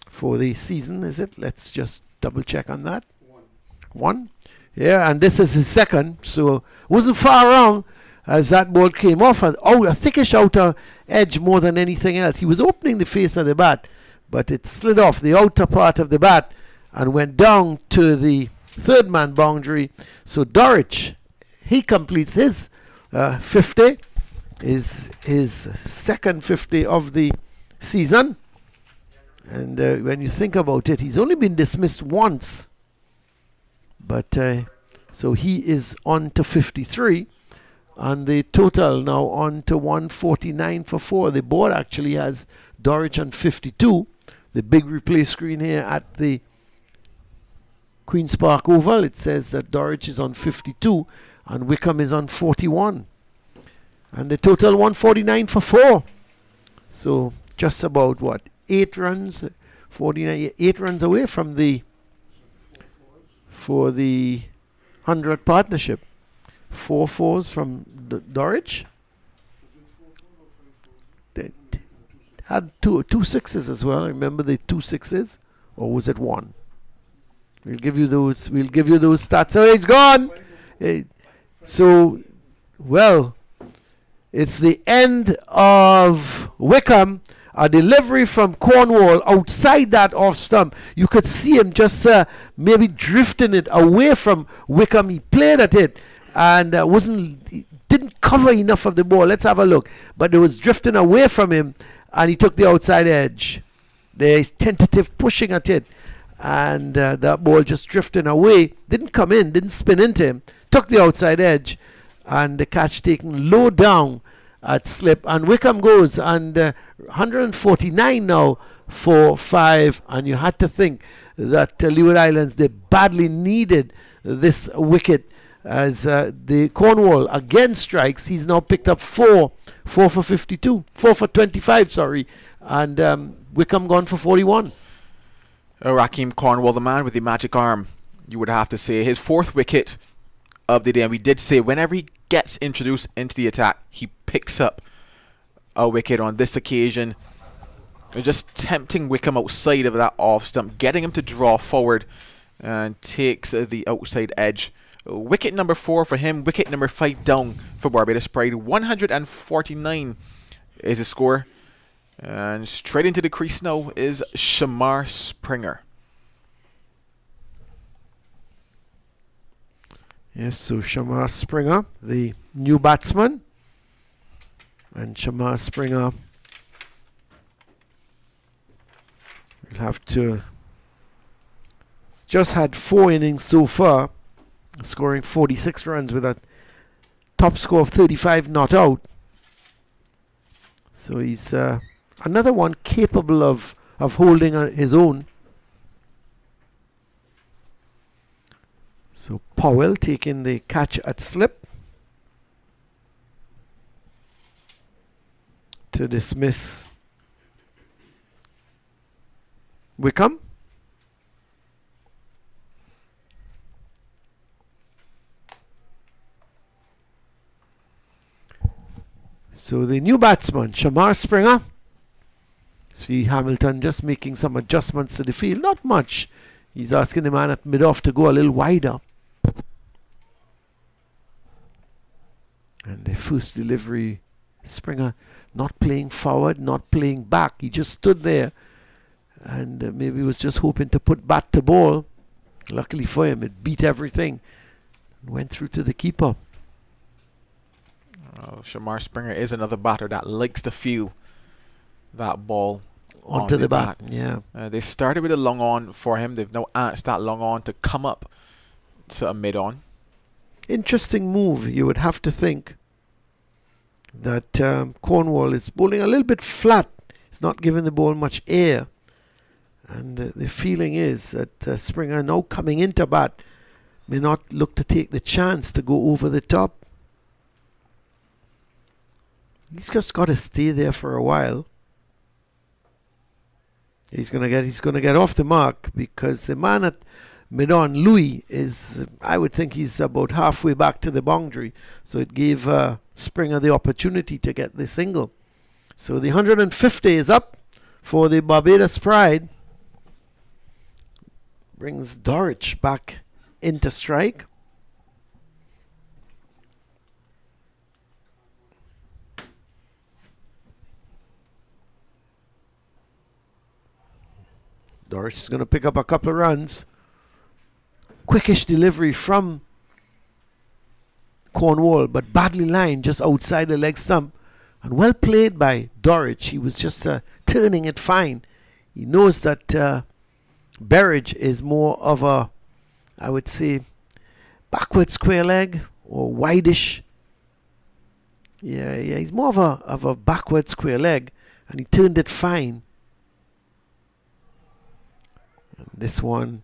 for the season, is it? Let's just double check on that. One. Yeah, and this is his second, so wasn't far wrong as that ball came off a thickish outer edge more than anything else. He was opening the face of the bat, but it slid off the outer part of the bat and went down to the third man boundary. So Dorich, he completes his 50, is his second 50 of the season. And when you think about it, he's only been dismissed once. But so he is on to 53. And the total now on to 149 for 4. The board actually has Dorich on 52. The big replay screen here at the Queen's Park Oval, it says that Dorich is on 52 and Wickham is on 41. And the total 149 for 4. So just about 8 runs, 49, 8 runs away from for the 100 partnership. 4 fours from Dorich. They had two sixes as well. Remember the 2 6s, or was it 1? We'll give you those. We'll give you those stats. Oh, he's gone. So, well, it's the end of Wickham. A delivery from Cornwall outside that off stump. You could see him just maybe drifting it away from Wickham. He played at it and didn't cover enough of the ball. Let's have a look. But it was drifting away from him, and he took the outside edge. There's tentative pushing at it, and that ball just drifting away. Didn't come in, didn't spin into him. Took the outside edge, and the catch taken low down at slip. And Wickham goes, and 149 now for 5. And you had to think that Leeward Islands, they badly needed this wicket, as the Cornwall again strikes. He's now picked up 4 for 52, 4 for 25, sorry, and Wickham gone for 41. Rakeem Cornwall, the man with the magic arm, you would have to say. His 4th wicket of the day, and we did say whenever he gets introduced into the attack, he picks up a wicket. On this occasion, just tempting Wickham outside of that off stump, getting him to draw forward, and takes the outside edge. Wicket number 4 for him, wicket number 5 down for Barbados Pride. 149 is the score. And straight into the crease now is Shamar Springer. Yes, so Shamar Springer, the new batsman. And Shamar Springer will have to... just had 4 innings so far, scoring 46 runs with a top score of 35 not out. So he's another one capable of holding his own. So Powell taking the catch at slip to dismiss Wickham. So the new batsman, Shamar Springer. See Hamilton just making some adjustments to the field. Not much. He's asking the man at mid-off to go a little wider. And the first delivery, Springer not playing forward, not playing back. He just stood there and maybe was just hoping to put bat to ball. Luckily for him, it beat everything. Went through to the keeper. Oh, Shamar Springer is another batter that likes to feel that ball onto on the bat. Yeah. They started with a long on for him. They've now asked that long on to come up to a mid on. Interesting move. You would have to think that Cornwall is bowling a little bit flat. It's not giving the ball much air. And the feeling is that Springer now coming into bat may not look to take the chance to go over the top. He's just got to stay there for a while. He's gonna get off the mark because the man at mid-on, Louis, is, I would think he's about halfway back to the boundary. So it gave Springer the opportunity to get the single. So the 150 is up for the Barbados Pride. Brings Dorich back into strike. Dorich is going to pick up a couple of runs. Quickish delivery from Cornwall, but badly lined just outside the leg stump. And well played by Dorich. He was just turning it fine. He knows that Berridge is more of a, I would say, backward square leg or wideish. Yeah, he's more of a backward square leg, and he turned it fine. And this one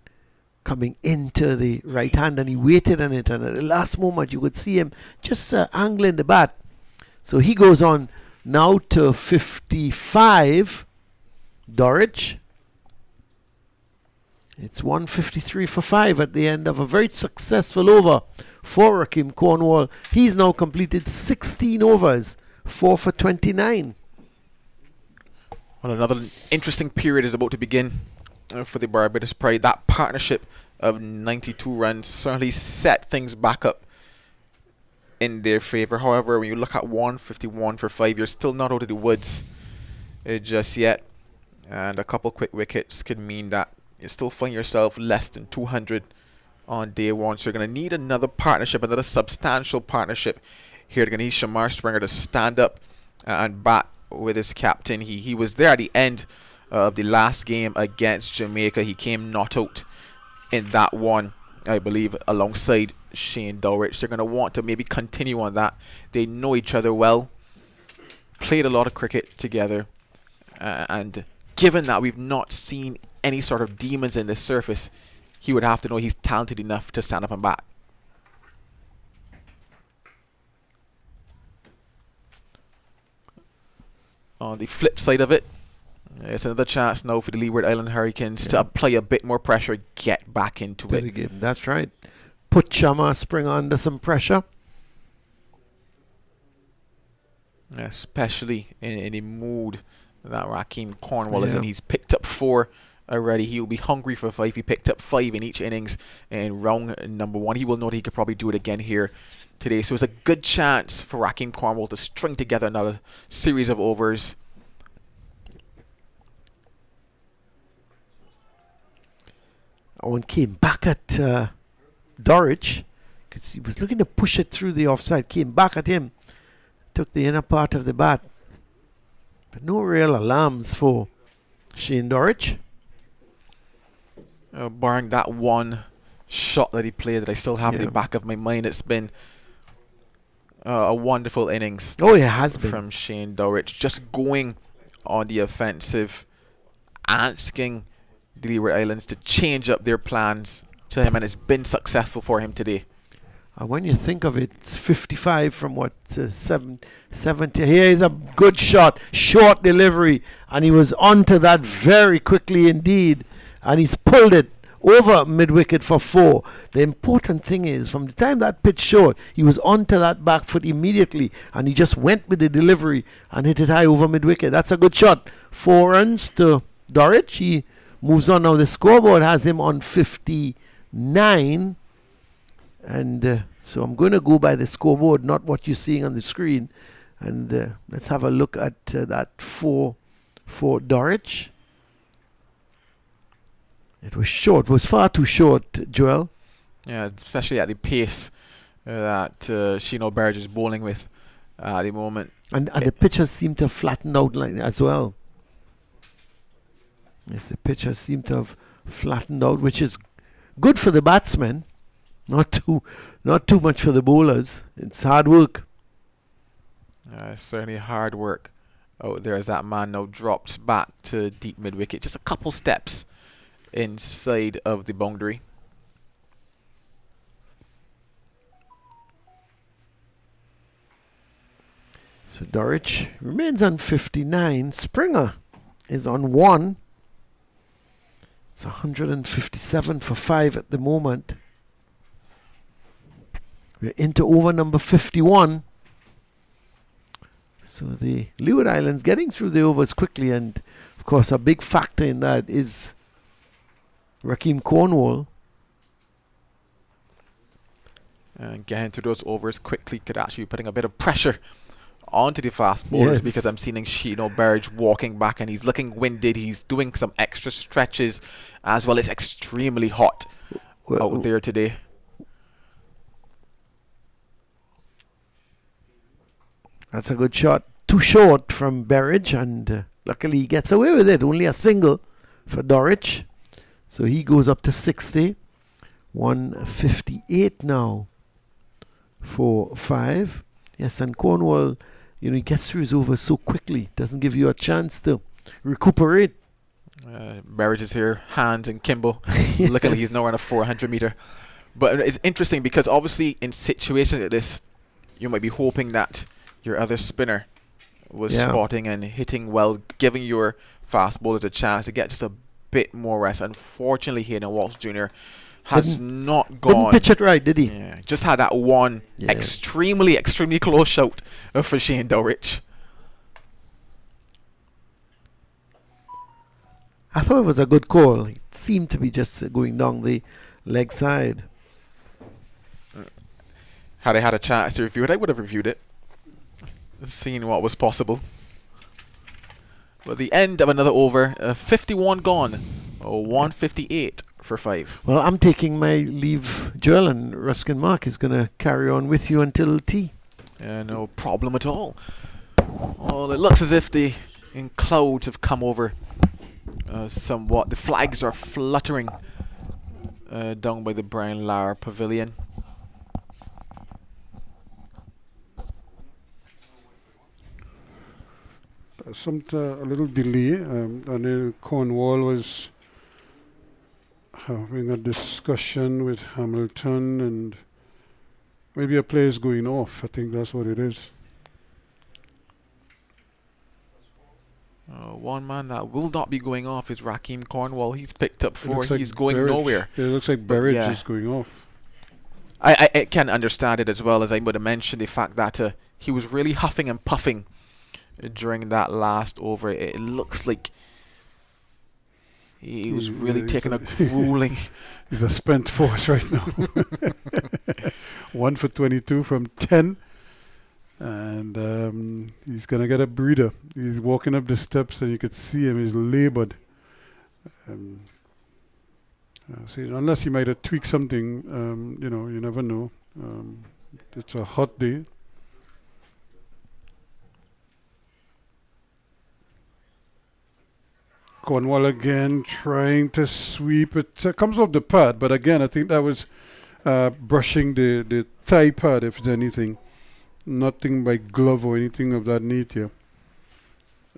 coming into the right hand, and he waited on it, and at the last moment you could see him just angling the bat. So he goes on now to 55, Dorich. It's 153 for 5 at the end of a very successful over for Wickham Cornwall. He's now completed 16 overs, 4 for 29. Well, another interesting period is about to begin for the Barbados Pride. That partnership of 92 runs certainly set things back up in their favour. However, when you look at 151 for 5, you're still not out of the woods just yet. And a couple quick wickets could mean that you still find yourself less than 200 on day one. So you're going to need another partnership, another substantial partnership here. They're going to need Shamar Springer to stand up and bat with his captain. He was there at the end of the last game against Jamaica. He came not out in that one, I believe, alongside Shane Dowrich. They're going to want to maybe continue on that. They know each other well, played a lot of cricket together, and given that we've not seen any sort of demons in this surface, he would have to know he's talented enough to stand up and bat. On the flip side of it, it's another chance now for the Leeward Island Hurricanes to apply a bit more pressure, get back into it. Game. That's right. Put Shamar Springer under some pressure. Especially in the mood that Raheem Cornwall is in. He's picked up 4 already. He will be hungry for 5. He picked up 5 in each innings in round number 1. He will know that he could probably do it again here today. So it's a good chance for Raheem Cornwall to string together another series of overs. Owen came back at Dorich. 'cause he was looking to push it through the offside, came back at him, took the inner part of the bat. But no real alarms for Shane Dorich. Barring that one shot that he played that I still have in Yeah. the back of my mind, it's been a wonderful innings Oh, it has been. from Shane Dorich, just going on the offensive, asking the Leeward Islands to change up their plans to him, and it's been successful for him today. And when you think of it, it's 55 from 70. Here is a good shot, short delivery, and he was onto that very quickly indeed, and he's pulled it over mid-wicket for 4. The important thing is, from the time that pitch short, he was onto that back foot immediately, and he just went with the delivery and hit it high over mid-wicket. That's a good shot. 4 runs to Dorich. He moves on now. The scoreboard has him on 59. And so I'm going to go by the scoreboard, not what you're seeing on the screen. And let's have a look at that for Dorich. It was short. It was far too short, Joel. Yeah, especially at the pace that Sheeno Burge is bowling with at the moment. And the pitchers seem to have flattened out like that as well. Yes, the pitchers seem to have flattened out, which is good for the batsmen. Not too much for the bowlers. It's hard work. Certainly hard work out there as that man now drops back to deep mid-wicket. Just a couple steps inside of the boundary. So Dorich remains on 59. Springer is on 1. It's 157 for 5 at the moment. We're into over number 51. So the Leeward Islands getting through the overs quickly, and of course a big factor in that is Rakeem Cornwall. And getting to those overs quickly could actually be putting a bit of pressure onto the fast bowlers, Yes. because I'm seeing Sheeno Burge walking back and he's looking winded. He's doing some extra stretches as well. It's extremely hot out there today. That's a good shot. Too short from Berridge, and luckily he gets away with it. Only a single for Dorich. So he goes up to 60. 158 now for 5. Yes, and Cornwall, he gets through his overs so quickly. Doesn't give you a chance to recuperate. Berridge is here, hands and Kimbo. Luckily he's nowhere on a 400 meter. But it's interesting because obviously in situations like this, you might be hoping that your other spinner was spotting and hitting well, giving your fast bowlers a chance to get just a bit more rest. Unfortunately, Hayden Walsh Jr. has not gone. Didn't pitch it right, did he? Yeah, just had that one extremely close shout for Shane Dorich. I thought it was a good call. It seemed to be just going down the leg side. Had I had a chance to review it, I would have reviewed it, seen what was possible. But the end of another over, 51 gone, 158 for 5. Well, I'm taking my leave, Joel, and Ruskin Mark is going to carry on with you until tea. No problem at all. Well, it looks as if the clouds have come over somewhat. The flags are fluttering down by the Brian Lara Pavilion. A little delay, and then Cornwall was having a discussion with Hamilton, and maybe a player is going off. I think that's what it is. One man that will not be going off is Rakeem Cornwall. He's picked up 4. Like He's going Berridge. nowhere. Yeah, it looks like Berridge yeah. is going off. I can understand it as well, as I would have mentioned the fact that he was really huffing and puffing during that last over. It looks like he was really taking a grueling. He's a spent force right now. 1 for 22 from 10. And he's going to get a breather. He's walking up the steps and you could see him. He's labored. See, unless he might have tweaked something, you never know. It's a hot day. Cornwall again trying to sweep. It comes off the pad, but again, I think that was brushing the thigh pad, if it's anything. Nothing by glove or anything of that nature.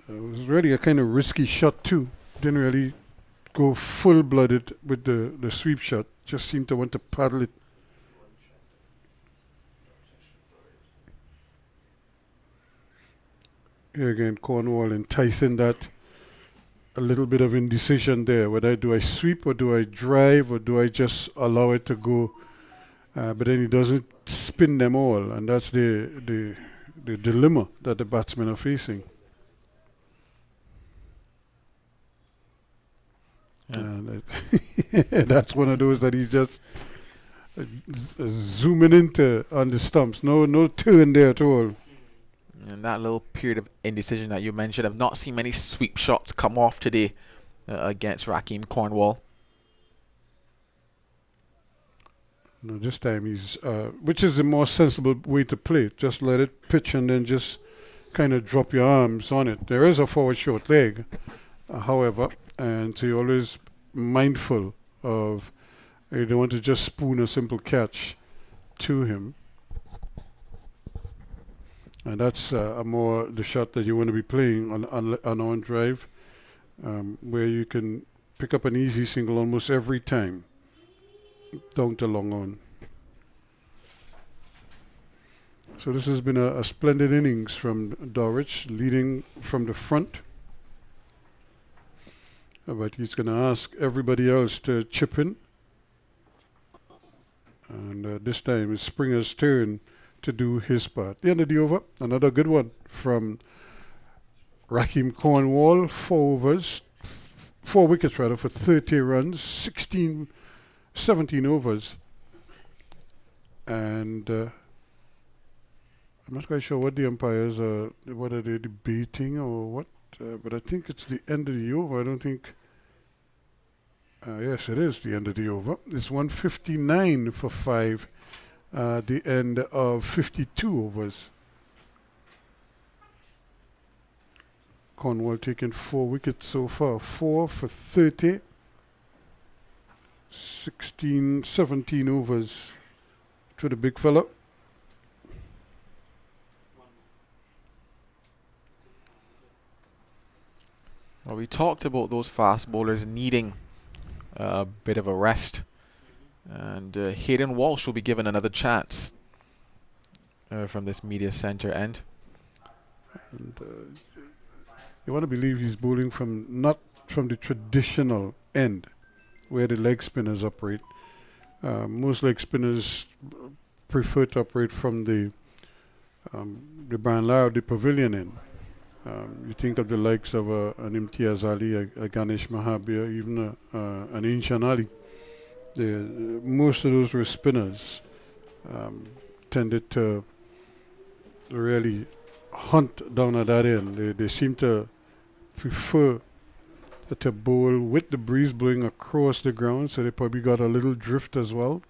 It was really a kind of risky shot too. Didn't really go full-blooded with the sweep shot. Just seemed to want to paddle it. Here again, Cornwall enticing that. A little bit of indecision there. Whether do I sweep or do I drive or do I just allow it to go? But then he doesn't spin them all, and that's the dilemma that the batsmen are facing. And that's one of those that he's just zooming into on the stumps. No turn there at all. And that little period of indecision that you mentioned, I've not seen many sweep shots come off today against Raheem Cornwall. No, this time he's, which is the more sensible way to play. Just let it pitch and then just kind of drop your arms on it. There is a forward short leg, however, and so you're always mindful of, you don't want to just spoon a simple catch to him. And that's more the shot that you want to be playing on drive, where you can pick up an easy single almost every time, down to long on. So this has been a splendid innings from Dorwich, leading from the front. But he's going to ask everybody else to chip in. And this time it's Springer's turn to do his part. The end of the over, another good one from Raheem Cornwall. 4 wickets rather, for 30 runs, 17 overs. And I'm not quite sure what the umpires are, what are they debating or what, but I think it's the end of the over. I don't think, yes, it is the end of the over. It's 159 for 5. The end of 52 overs. Cornwall taking 4 wickets so far. 4 for 30. 17 overs to the big fella. Well, we talked about those fast bowlers needing a bit of a rest. And Hayden Walsh will be given another chance from this media centre end. And, you want to believe he's bowling not from the traditional end where the leg spinners operate. Most leg spinners prefer to operate from the Brian Lara, the pavilion end. You think of the likes of an Imtiaz Ali, a Ganesh Mahabir, even an Inshan Ali. Most of those were spinners, tended to really hunt down at that end. They seem to prefer to bowl with the breeze blowing across the ground, so they probably got a little drift as well.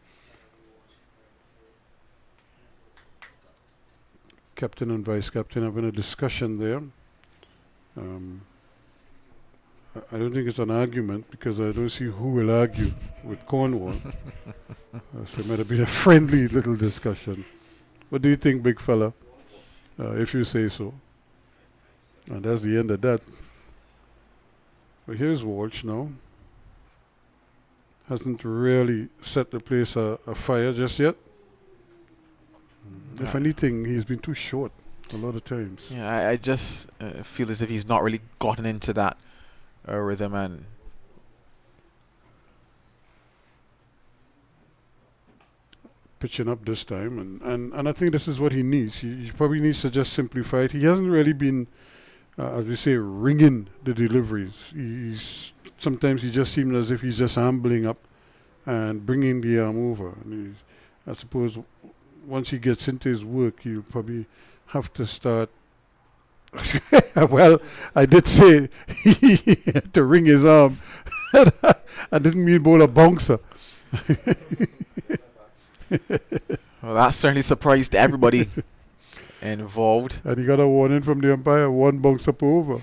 Captain and vice captain having a discussion there. I don't think it's an argument because I don't see who will argue with Cornwall. So it might have been a friendly little discussion. What do you think, big fella? If you say so. And that's the end of that. But here's Walsh now. Hasn't really set the place afire just yet. If anything, he's been too short a lot of times. Yeah, I just feel as if he's not really gotten into that rhythm, and pitching up this time, and I think this is what he needs. He probably needs to just simplify it. He hasn't really been, as we say, ringing the deliveries. Sometimes he just seems as if he's just ambling up and bringing the arm over. And I suppose once he gets into his work, he'll probably have to start. Well, I did say he had to ring his arm. I didn't mean bowl a bouncer. Well, that certainly surprised everybody involved. And he got a warning from the umpire, one bounce up over.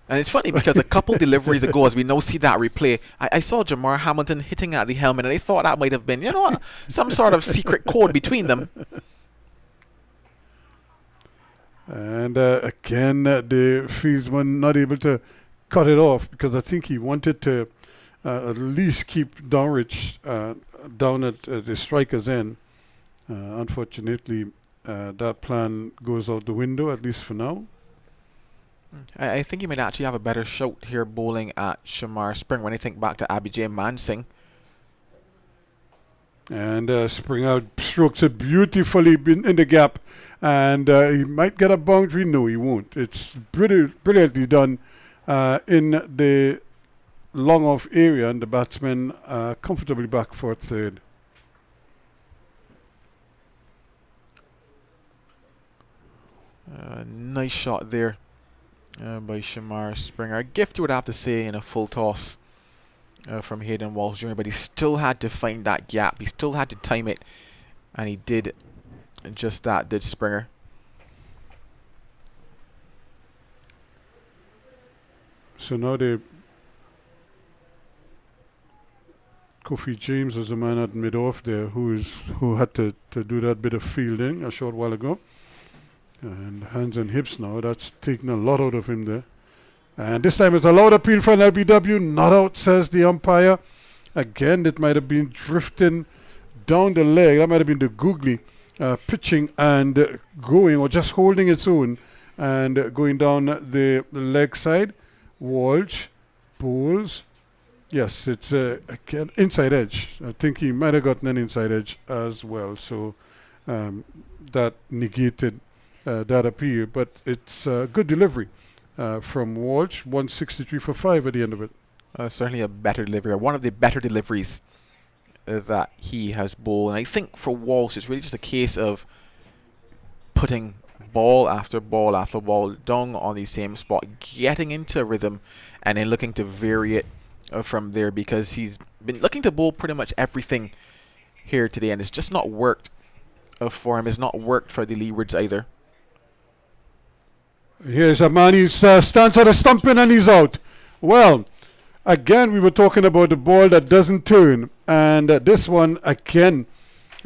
And it's funny because a couple deliveries ago, as we now see that replay, I saw Jamar Hamilton hitting at the helmet, and I thought that might have been, some sort of secret code between them. And again, the fieldsman not able to cut it off because I think he wanted to at least keep Downrich down at the striker's end. Unfortunately, that plan goes out the window, at least for now. I think he might actually have a better shout here bowling at Shamar Spring when I think back to Abhijay Mansingh. And Springer strokes it beautifully in the gap. And he might get a boundary. No, he won't. It's brilliantly done in the long off area, and the batsman comfortably back for third. Nice shot there by Shamar Springer. A gift, you would have to say, in a full toss from Hayden Walsh Jr., but he still had to find that gap. He still had to time it, and he did just that, did Springer. So now Kofi James was the man at mid-off there who had to do that bit of fielding a short while ago. And hands and hips now, that's taking a lot out of him there. And this time it's a loud appeal for an LBW, not out, says the umpire. Again, it might have been drifting down the leg. That might have been the googly pitching and going, or just holding its own and going down the leg side. Walsh bowls. Yes, it's again inside edge. I think he might have gotten an inside edge as well. So that negated that appeal. But it's a good delivery from Walsh. 163 for 5 at the end of it. Certainly a better delivery, one of the better deliveries that he has bowled. And I think for Walsh, it's really just a case of putting ball after ball after ball down on the same spot, getting into rhythm, and then looking to vary it from there, because he's been looking to bowl pretty much everything here today, and it's just not worked for him. It's not worked for the Leewards either. Here's a man, he stands at a stumping and he's out. Well, again, we were talking about the ball that doesn't turn, and this one again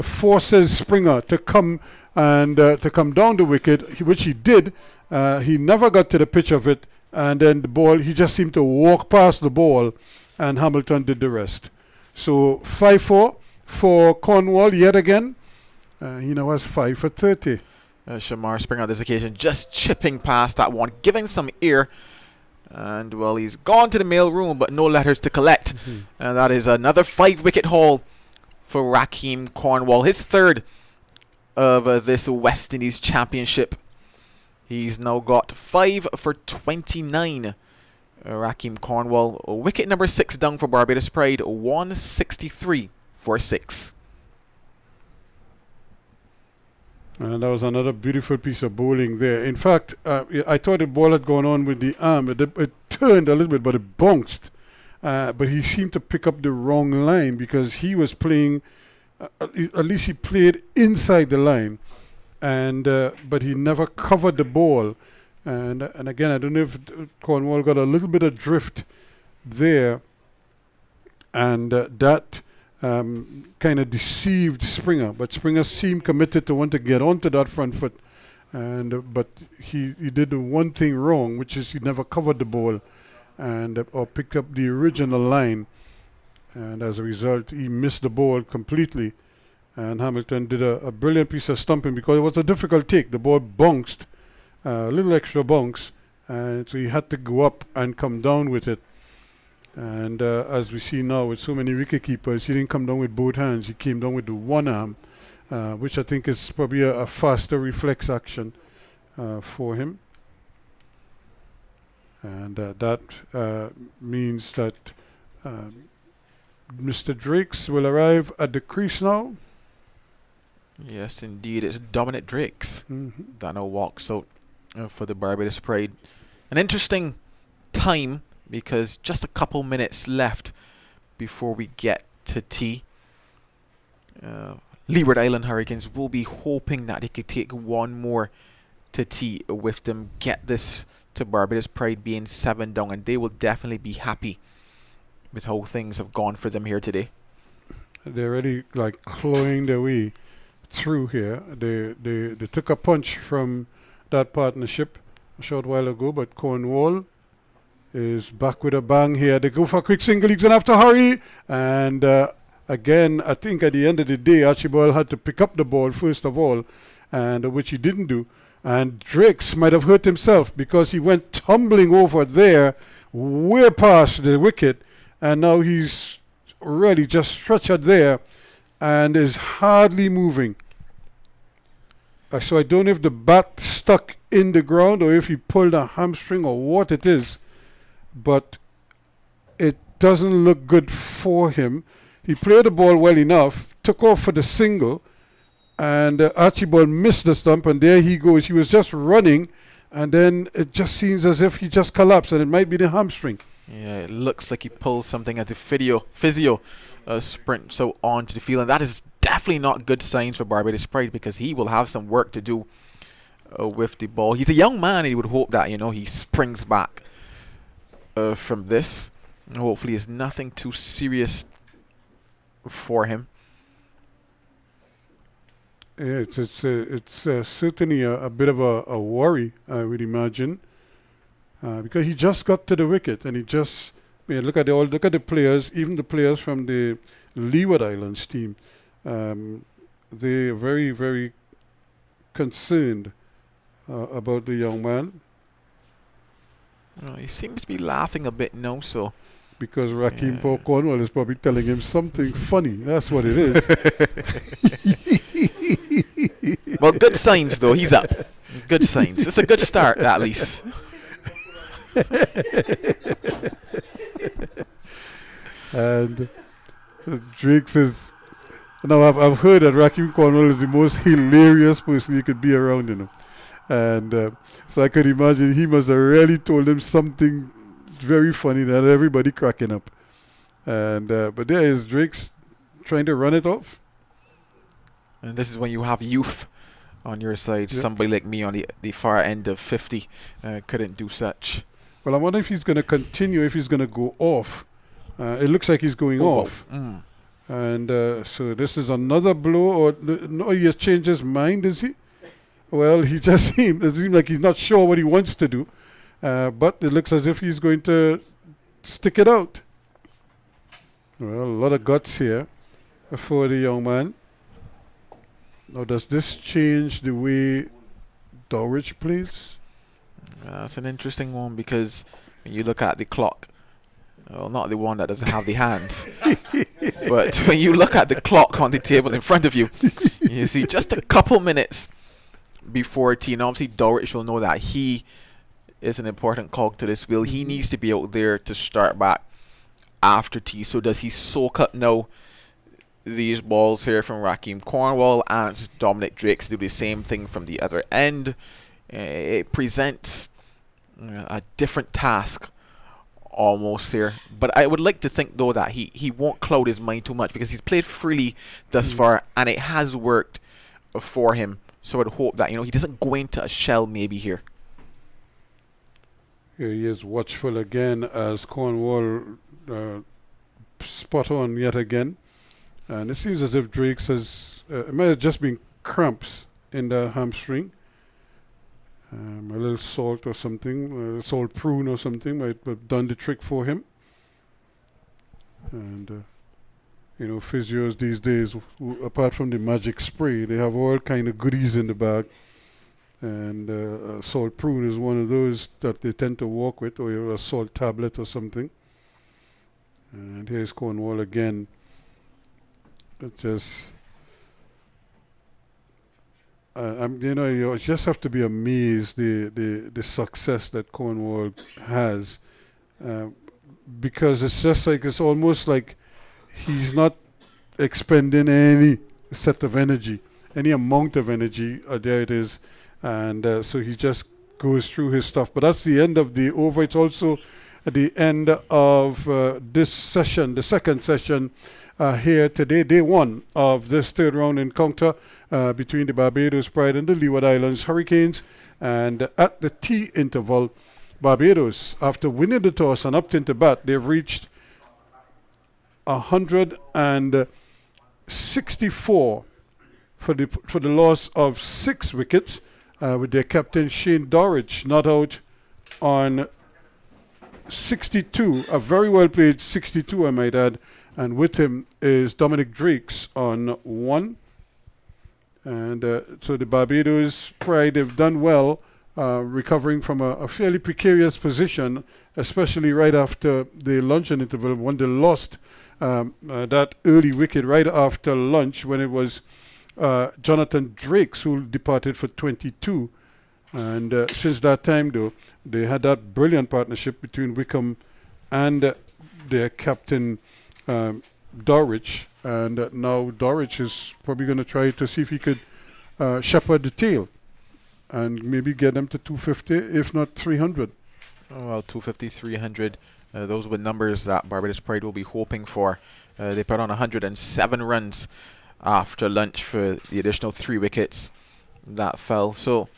forces Springer to come and to come down the wicket, which he did. He never got to the pitch of it, and then the ball, he just seemed to walk past the ball, and Hamilton did the rest. So 5-4 for Cornwall yet again. He now has 5 for 30. Shamar Springer on this occasion just chipping past that one, giving some air. And, well, he's gone to the mail room, but no letters to collect. And that is another 5-wicket haul for Rakeem Cornwall. His third of this West Indies Championship. He's now got 5 for 29. Rakeem Cornwall. Wicket number 6 down for Barbados Pride. 163 for 6. And that was another beautiful piece of bowling there. In fact, I thought the ball had gone on with the arm. It turned a little bit, but it bounced. But he seemed to pick up the wrong line, because he was playing, at least he played inside the line. And but he never covered the ball. And again, I don't know if Cornwall got a little bit of drift there. And that kind of deceived Springer, but Springer seemed committed to want to get onto that front foot, and but he did the one thing wrong, which is he never covered the ball and or picked up the original line, and as a result he missed the ball completely. And Hamilton did a brilliant piece of stumping, because it was a difficult take. The ball bounced, a little extra bounce, and so he had to go up and come down with it. And as we see now with so many wicket keepers, he didn't come down with both hands. He came down with the one arm, which I think is probably a faster reflex action for him. And that means that Mr. Drakes will arrive at the crease now. Yes, indeed. It's Dominic Drakes that now walks out for the Barbados Pride. An interesting time, because just a couple minutes left before we get to tea. Leeward Island Hurricanes will be hoping that they could take one more to tee with them, get this to Barbados Pride being 7 down, and they will definitely be happy with how things have gone for them here today. They're really like clawing their way through here. They took a punch from that partnership a short while ago, but Cornwall is back with a bang here. They go for a quick single. He's going to have to hurry. And again, I think at the end of the day, Archibald had to pick up the ball first of all, and which he didn't do. And Drakes might have hurt himself because he went tumbling over there way past the wicket, and now he's really just stretchered there and is hardly moving. So I don't know if the bat stuck in the ground or if he pulled a hamstring or what it is, but it doesn't look good for him. He played the ball well enough, took off for the single, and Archibald missed the stump, and there he goes. He was just running, and then it just seems as if he just collapsed, and it might be the hamstring. Yeah, it looks like he pulled something at the physio sprint so onto the field, and that is definitely not good signs for Barbados Pride, because he will have some work to do with the ball. He's a young man, and he would hope that he springs back from this. And hopefully it's nothing too serious for him. Yeah, it's certainly a bit of a worry, I would imagine, because he just got to the wicket, and he just look at the players, even the players from the Leeward Islands team. They're very, very concerned about the young man. He seems to be laughing a bit now, so. Because Rakeem Cornwall is probably telling him something funny. That's what it is. Well, good signs, though. He's up. Good signs. It's a good start, at least. And Drake says, now I've heard that Rakeem Cornwall is the most hilarious person you could be around, And so I could imagine he must have really told him something very funny that everybody cracking up. And but there is Drake's trying to run it off. And this is when you have youth on your side. Yep. Somebody like me on the far end of 50 couldn't do such. Well, I wonder if he's going to continue, if he's going to go off. It looks like he's going off. Mm. And so this is another blow. Or no, he has changed his mind, is he? Well, it seems like he's not sure what he wants to do. But it looks as if he's going to stick it out. Well, a lot of guts here for the young man. Now, does this change the way Dowrich plays? That's an interesting one, because when you look at the clock, well, not the one that doesn't have the hands, but when you look at the clock on the table in front of you, you see just a couple minutes before tea. And obviously Dowrich will know that he is an important cog to this wheel. He needs to be out there to start back after tea. So does he soak up now these balls here from Rakeem Cornwall, and Dominic Drakes do the same thing from the other end? It presents a different task almost here, but I would like to think though that he won't cloud his mind too much, because he's played freely thus far and it has worked for him. So I'd hope that he doesn't go into a shell maybe here. Here he is, watchful again as Cornwall spot on yet again, and it seems as if Drake's it might have just been cramps in the hamstring. A little salt or something, salt prune or something might have done the trick for him. And physios these days, apart from the magic spray, they have all kind of goodies in the bag. And salt prune is one of those that they tend to walk with, or a salt tablet or something. And here's Cornwall again. It just, you just have to be amazed the success that Cornwall has, because it's almost like he's not expending any set of energy, any amount of energy. There it is. And so he just goes through his stuff. But that's the end of the over. It's also at the end of this session, the second session here today, day one of this third round encounter between the Barbados Pride and the Leeward Islands Hurricanes. And at the tea interval, Barbados, after winning the toss and opting to bat, they've reached 164 for the loss of 6 wickets, with their captain Shane Dorridge not out on 62, a very well played 62, I might add, and with him is Dominic Drakes on 1. And so the Barbados Pride have done well, recovering from a fairly precarious position, especially right after the luncheon interval when they lost that early wicket right after lunch, when it was Jonathan Drakes who departed for 22. And since that time, though, they had that brilliant partnership between Wickham and their captain Dorridge. And now Dorridge is probably going to try to see if he could shepherd the tail and maybe get them to 250, if not 300. Oh, well, 250, 300. Those were numbers that Barbados Pride will be hoping for. They put on 107 runs after lunch for the additional 3 wickets that fell. So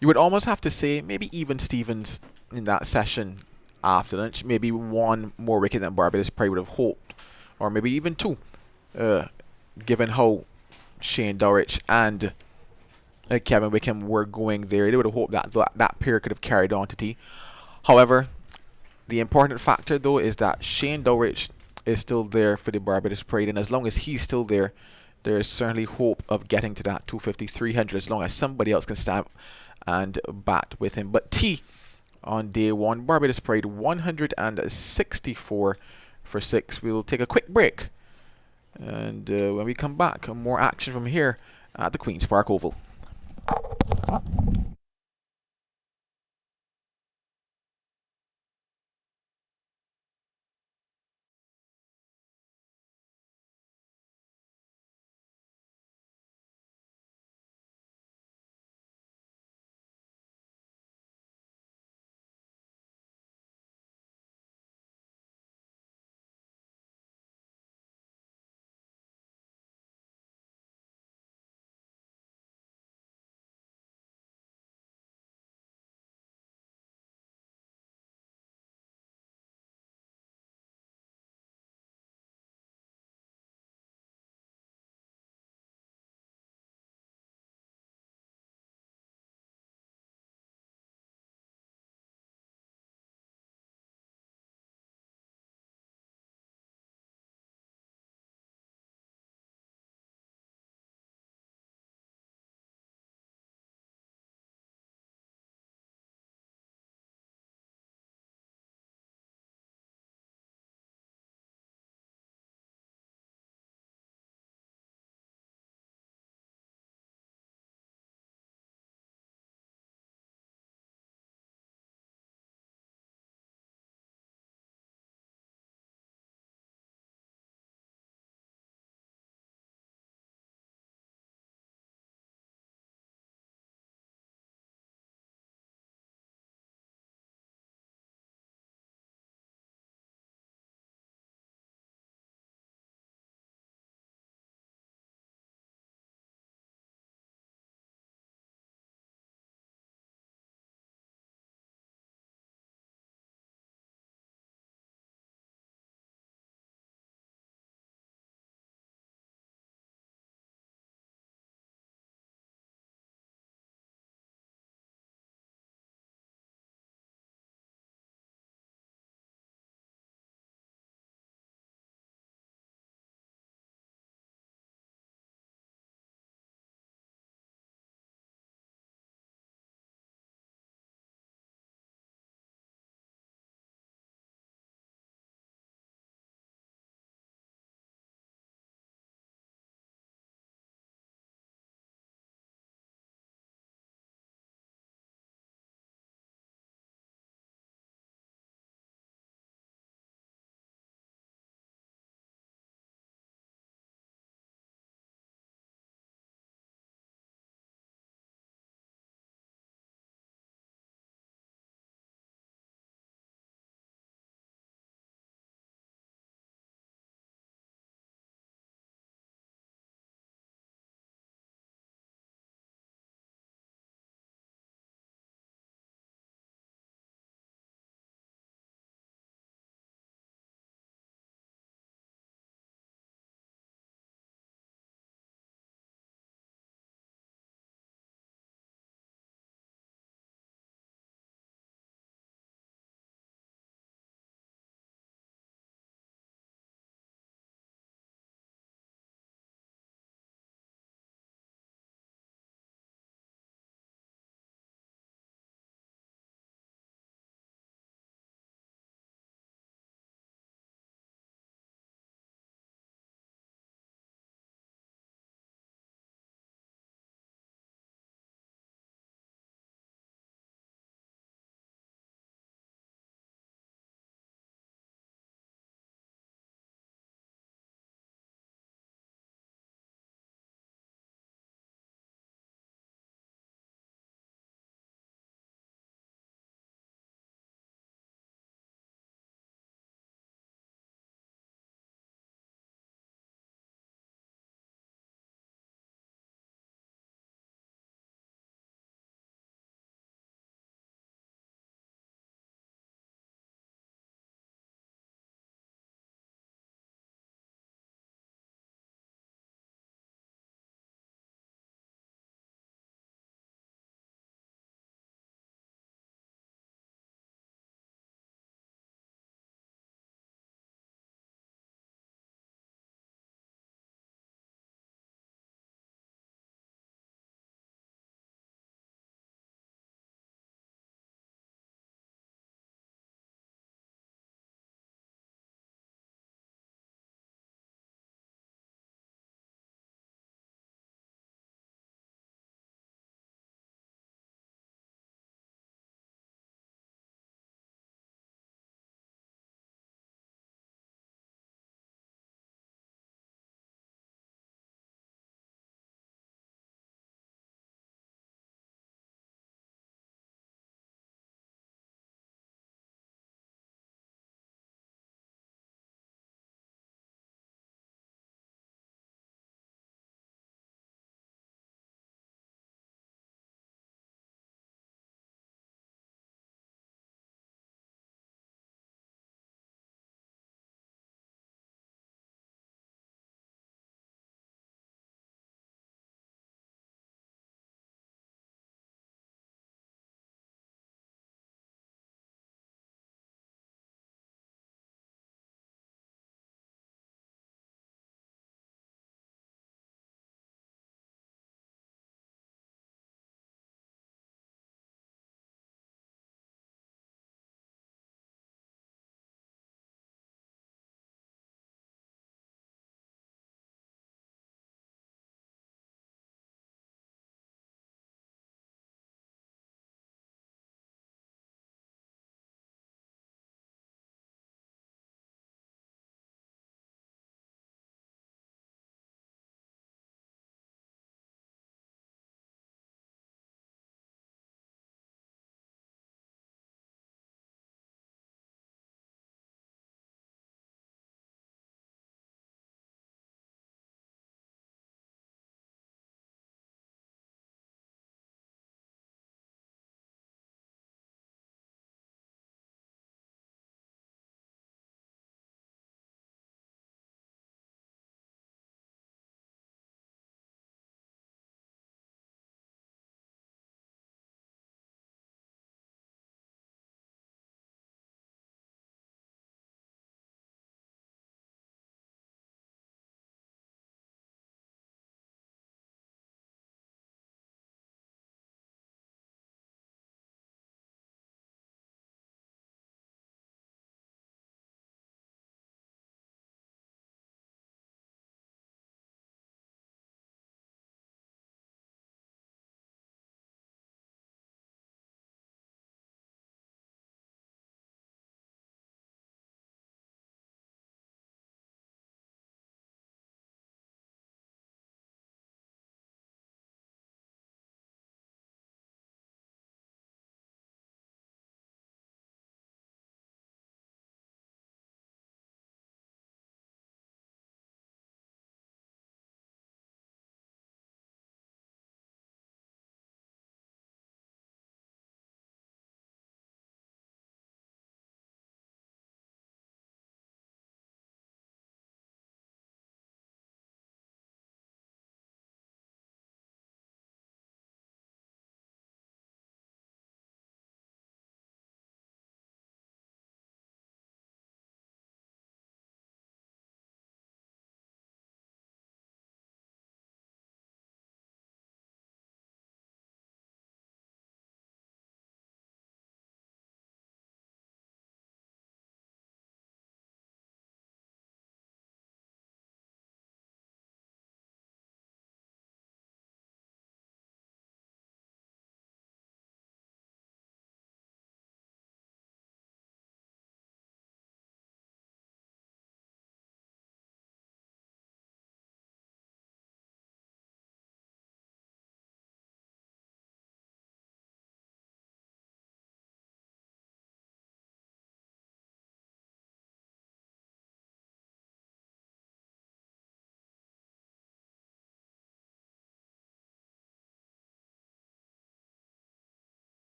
you would almost have to say maybe even Stevens in that session after lunch, maybe 1 more wicket than Barbados Pride would have hoped, or maybe even 2, given how Shane Dorridge and Kevin Wickham were going there. They would have hoped that that pair could have carried on to tea. However, the important factor though is that Shane Dorridge is still there for the Barbados Pride, and as long as he's still there, there is certainly hope of getting to that 250, 300 as long as somebody else can stand and bat with him. But tea on day 1, Barbados Pride 164 for 6. We'll take a quick break, and when we come back, more action from here at the Queen's Park Oval.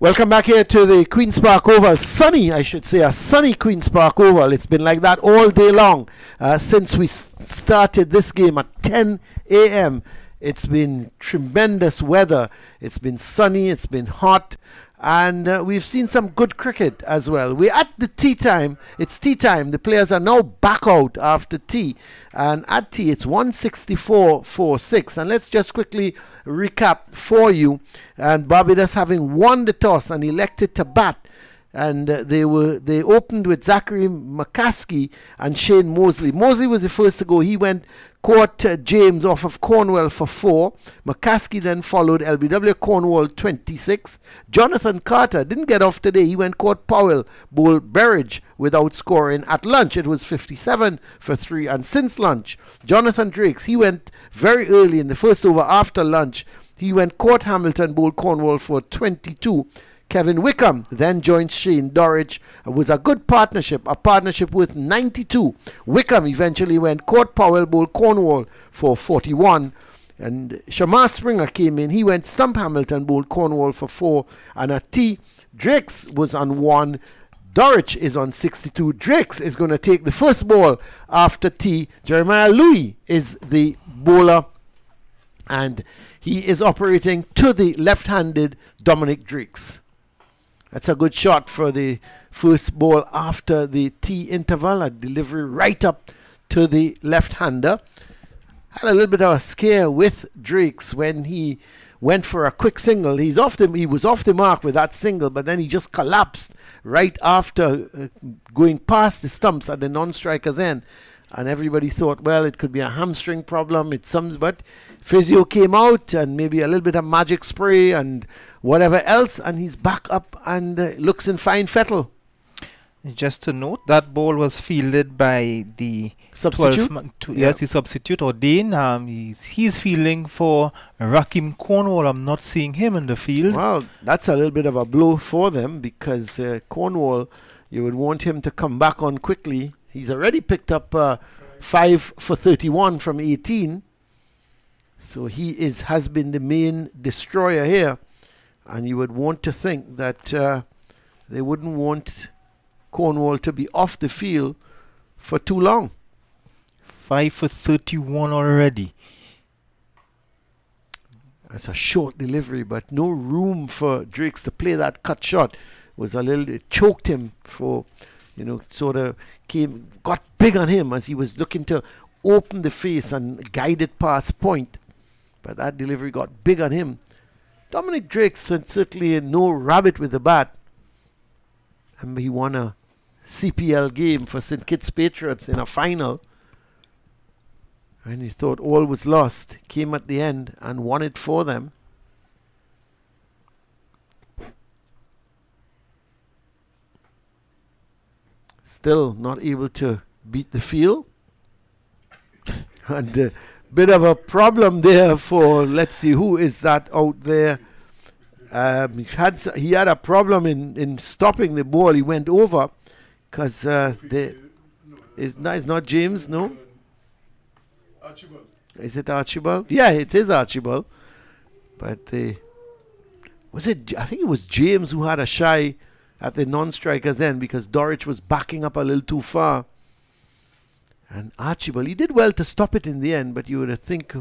Welcome back here to the Queen's Park Oval. Sunny, I should say, a sunny Queen's Park Oval. It's been like that all day long since we started this game at 10 a.m. It's been tremendous weather. It's been sunny, it's been hot, and we've seen some good cricket as well. We're at the tea time. It's tea time. The players are now back out after tea. And at tea, it's 164-4-6. And let's just quickly recap for you. And Barbados, having won the toss and elected to bat, and they opened with Zachary McCaskey and Shane Mosley. Mosley was the first to go. He caught James off of Cornwell for 4. McCaskey then followed LBW Cornwall 26. Jonathan Carter didn't get off today. He caught Powell, bowled Berridge without scoring. At lunch, it was 57 for 3. And since lunch, Jonathan Drakes, he went very early in the first over after lunch. He caught Hamilton, bowled Cornwall for 22. Kevin Wickham then joined Shane Dorridge. It was a good partnership, a partnership with 92. Wickham eventually caught Powell, bowled Cornwall for 41. And Shamar Springer came in. He stump Hamilton, bowled Cornwall for 4. And at tea, Drakes was on 1. Dorridge is on 62. Drakes is going to take the first ball after tea. Jeremiah Louis is the bowler, and he is operating to the left-handed Dominic Drakes. That's a good shot for the first ball after the tea interval. A delivery right up to the left-hander. Had a little bit of a scare with Drakes when he went for a quick single. He was off the mark with that single, but then he just collapsed right after going past the stumps at the non-striker's end. And everybody thought, well, it could be a hamstring problem. But physio came out and maybe a little bit of magic spray and whatever else, and he's back up and looks in fine fettle. Just to note, that ball was fielded by the substitute. Yes, the substitute O'Dane. He's fielding for Rakim Cornwall. I'm not seeing him in the field. Well, that's a little bit of a blow for them because Cornwall, you would want him to come back on quickly. He's already picked up 5 for 31 from 18. So he has been the main destroyer here. And you would want to think that they wouldn't want Cornwall to be off the field for too long. 5 for 31 already. That's a short delivery, but no room for Drakes to play that cut shot. It choked him for, sort of got big on him as he was looking to open the face and guide it past point. But that delivery got big on him. Dominic Drakes certainly no rabbit with the bat. And he won a CPL game for St. Kitts Patriots in a final. And he thought all was lost. Came at the end and won it for them. Still not able to beat the field. And a bit of a problem there for, let's see, who is that out there? He had a problem in stopping the ball. He went over because it's not James, no? Archibald. Is it Archibald? Yeah, it is Archibald. But I think it was James who had a shy at the non-striker's end because Dorridge was backing up a little too far. And Archibald, he did well to stop it in the end, but you would think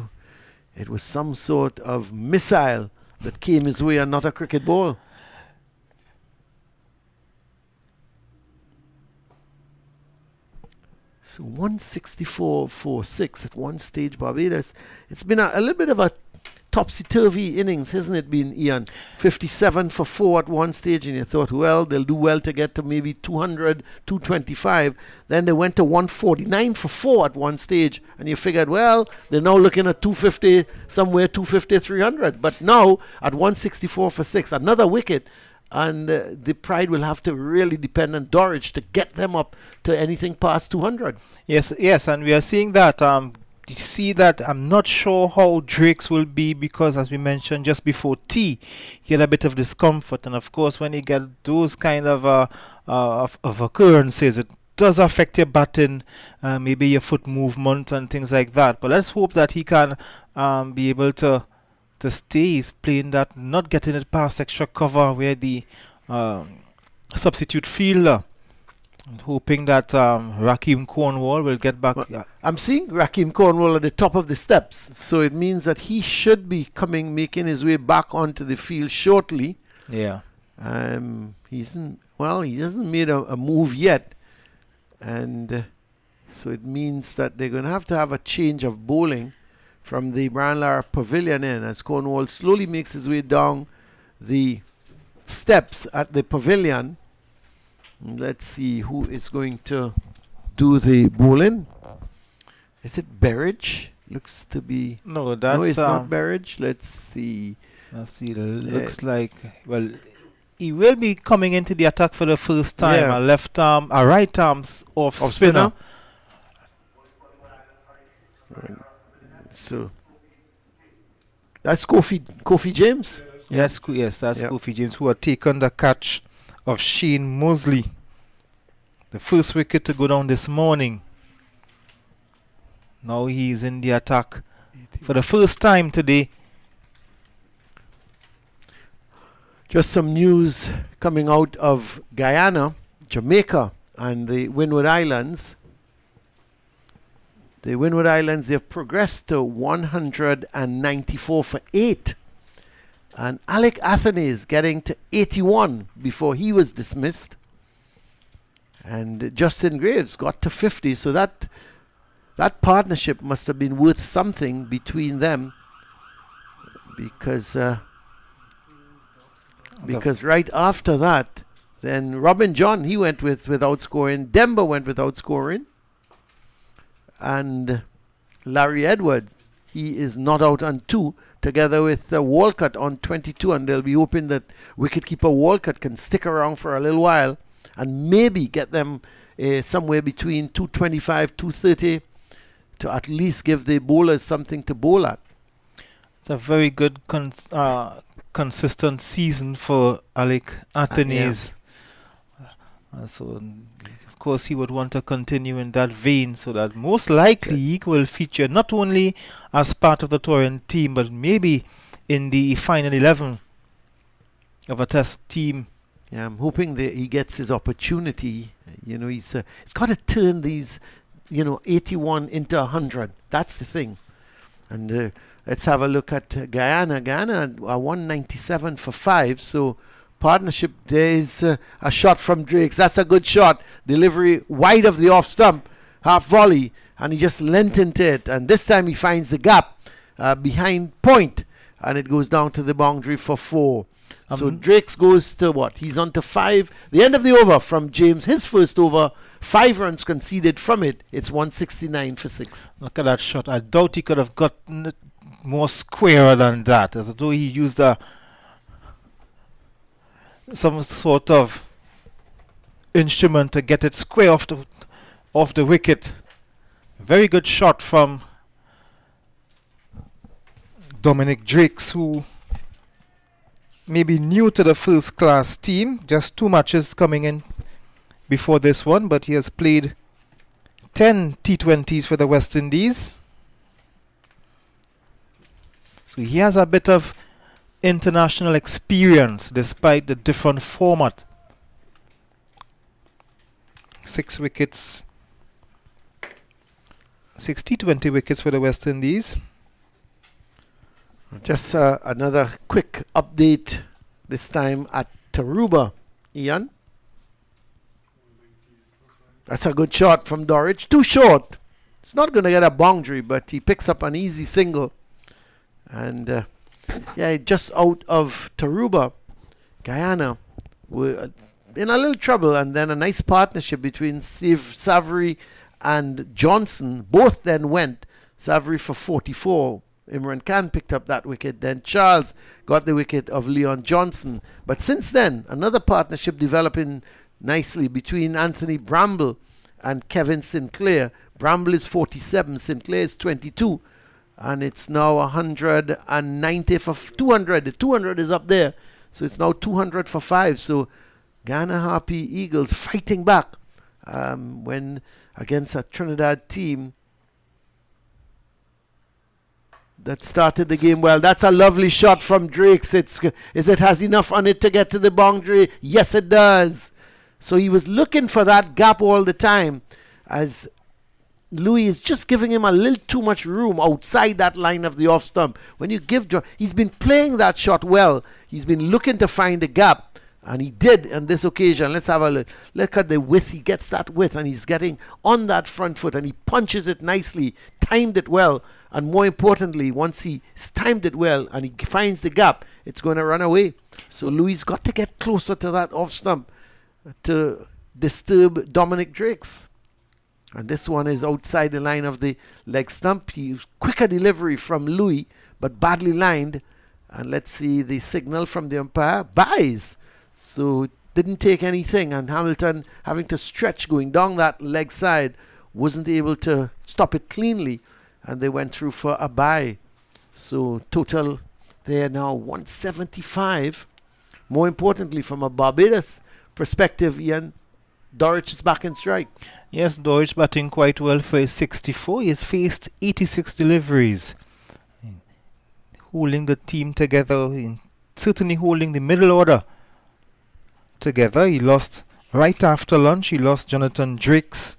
it was some sort of missile that came his way and not a cricket ball. So 164-4-6 at one stage, Barbados. It's been a little bit of a topsy-turvy innings, hasn't it been, Ian? 57 for 4 at one stage, and you thought, well, they'll do well to get to maybe 200, 225. Then they went to 149 for 4 at one stage, and you figured, well, they're now looking at 250, somewhere 250, 300. But now, at 164 for 6, another wicket, and the Pride will have to really depend on Dorridge to get them up to anything past 200. Yes, and we are seeing that. You see that I'm not sure how Drakes will be because, as we mentioned just before tea, he had a bit of discomfort, and of course, when you get those kind of occurrences, it does affect your batting, maybe your foot movement and things like that. But let's hope that he can be able to to stay. He's playing that, not getting it past extra cover where the substitute fielder, and hoping that Raheem Cornwall will get back. Well, I'm seeing Raheem Cornwall at the top of the steps, so it means that he should be making his way back onto the field shortly. Yeah. He hasn't made a move yet, and so it means that they're going to have a change of bowling from the Branlar Pavilion in as Cornwall slowly makes his way down the steps at the pavilion. Let's see who is going to do the bowling. Is it Berridge? Looks to be. No, that's no, it's not Berridge. Let's see. Looks like, well, he will be coming into the attack for the first time. Yeah. A left arm, a right arm off spinner. So that's Kofi James. Yes, that's Yep. Kofi James, who had taken the catch of Shane Mosley. The first wicket to go down this morning. Now he's in the attack for the first time today. Just some news coming out of Guyana, Jamaica, and the Windward Islands. The Windward Islands, they've progressed to 194 for 8. And Alec Athenaeus getting to 81 before he was dismissed. And Justin Graves got to 50. So that partnership must have been worth something between them. Because right after that, then Robin John, he went without scoring. Demba went without scoring. And Larry Edward, he is not out on 2, together with Walcott on 22, and they'll be hoping that wicketkeeper Walcott can stick around for a little while and maybe get them somewhere between 225, 230 to at least give the bowlers something to bowl at. It's a very good consistent season for Alec Athenaeus. So, of course, he would want to continue in that vein, so that most likely he will feature not only as part of the touring team, but maybe in the final 11 of a test team. Yeah, I'm hoping that he gets his opportunity. He's got to turn these, 81 into 100. That's the thing. And let's have a look at Guyana. Guyana are 197 for 5, so partnership, there is a shot from Drakes. That's a good shot. Delivery wide of the off stump, half volley, and he just leant into it. And this time he finds the gap behind point, and it goes down to the boundary for 4. So Drakes goes to what? He's on to 5. The end of the over from James, his first over, 5 runs conceded from it. It's 169 for 6. Look at that shot. I doubt he could have gotten it more squarer than that, as though he used some sort of instrument to get it square off the wicket. Very good shot from Dominic Drakes, who may be new to the first class team. Just 2 matches coming in before this one, but he has played 10 T20s for the West Indies. So he has a bit of international experience despite the different format. 6 wickets, 6 T20 wickets for the West Indies. Just another quick update, this time at Taruba. Ian? That's a good shot from Dorridge. Too short. It's not going to get a boundary, but he picks up an easy single. And just out of Taruba, Guyana were in a little trouble, and then a nice partnership between Steve Savary and Johnson. Both then went. Savary for 44. Imran Khan picked up that wicket. Then Charles got the wicket of Leon Johnson. But since then, another partnership developing nicely between Anthony Bramble and Kevin Sinclair. Bramble is 47, Sinclair is 22. And it's now 190 for 200. The 200 is up there. So it's now 200 for 5. So Ghana Harpy Eagles fighting back when against a Trinidad team that started the game well. That's a lovely shot from Drakes. It has enough on it to get to the boundary? Yes, it does. So he was looking for that gap all the time, as Louis is just giving him a little too much room outside that line of the off stump. When you give, he's been playing that shot well. He's been looking to find the gap, and he did on this occasion. Let's have a look at the width. He gets that width, and he's getting on that front foot, and he punches it nicely, timed it well, and more importantly, once he timed it well and he finds the gap, it's going to run away. So Louis got to get closer to that off stump to disturb Dominic Drakes. And this one is outside the line of the leg stump. Quicker delivery from Louis, but badly lined. And let's see the signal from the umpire. Buys. So didn't take anything. And Hamilton, having to stretch going down that leg side, wasn't able to stop it cleanly. And they went through for a bye. So total there now 175. More importantly, from a Barbados perspective, Ian, Dorich is back in strike. Yes, Dorich batting quite well for his 64. He has faced 86 deliveries. Holding the team together, certainly holding the middle order together. He lost right after lunch. He lost Jonathan Drakes.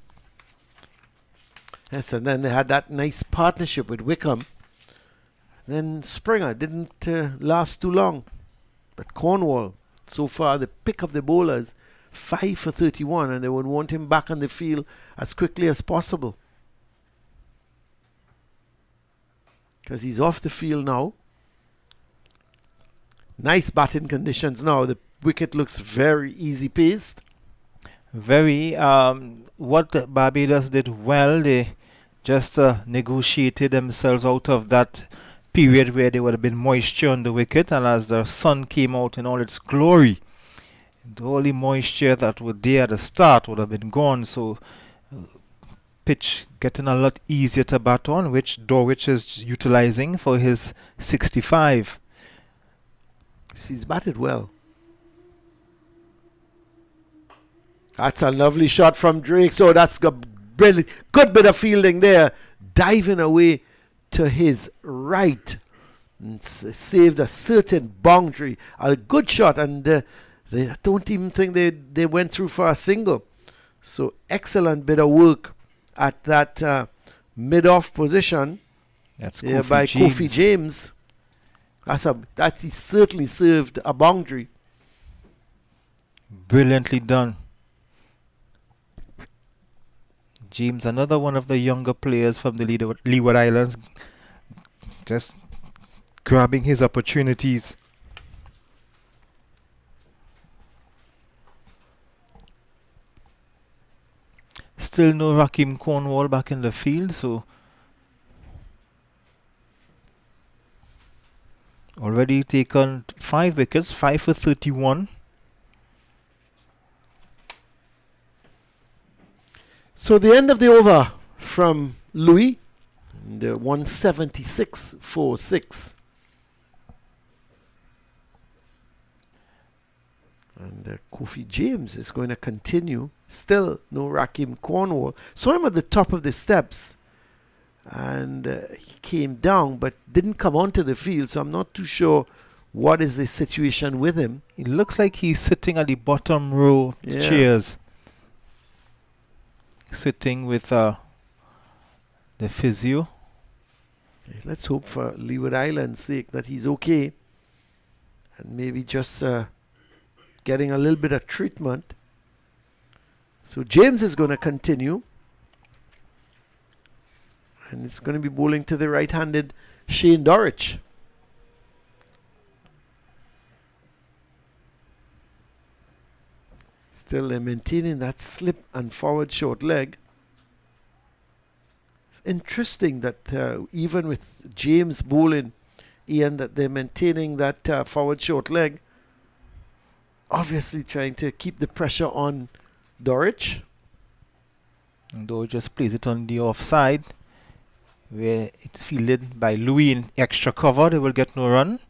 Yes, and then they had that nice partnership with Wickham. Then Springer didn't last too long. But Cornwall, so far the pick of the bowlers, 5 for 31, and they would want him back on the field as quickly as possible. Because he's off the field now. Nice batting conditions now. The wicket looks very easy paced. Very. What Barbados did well, they just negotiated themselves out of that period where there would have been moisture on the wicket, and as the sun came out in all its glory, the only moisture that was there at the start would have been gone. So pitch getting a lot easier to bat on, which Dorich is utilizing for his 65. He's batted well. That's a lovely shot from Drake. So that's a brilliant, good bit of fielding there. Diving away to his right. And saved a certain boundary. A good shot, and they don't even think they went through for a single. So excellent bit of work at that mid-off position. That's by Kofi James. That he certainly served a boundary. Brilliantly done. James, another one of the younger players from the Leeward Islands, just grabbing his opportunities. Still no Rakim Cornwall back in the field, so already taken 5 wickets, 5 for 31. So the end of the over from Louis, the 176 for 6. And Kofi James is going to continue. Still no Rakim Cornwall. Saw him at the top of the steps. And he came down but didn't come onto the field. So I'm not too sure what is the situation with him. It looks like he's sitting at the bottom row chairs. Sitting with the physio. Let's hope for Leeward Island's sake that he's okay. And maybe just getting a little bit of treatment. So James is going to continue. And it's going to be bowling to the right-handed Shane Dorich. Still they're maintaining that slip and forward short leg. It's interesting that even with James bowling, Ian, that they're maintaining that forward short leg. Obviously trying to keep the pressure on Dorich. And Dorich just plays it on the offside, where it's fielded by Louis in extra cover. They will get no run.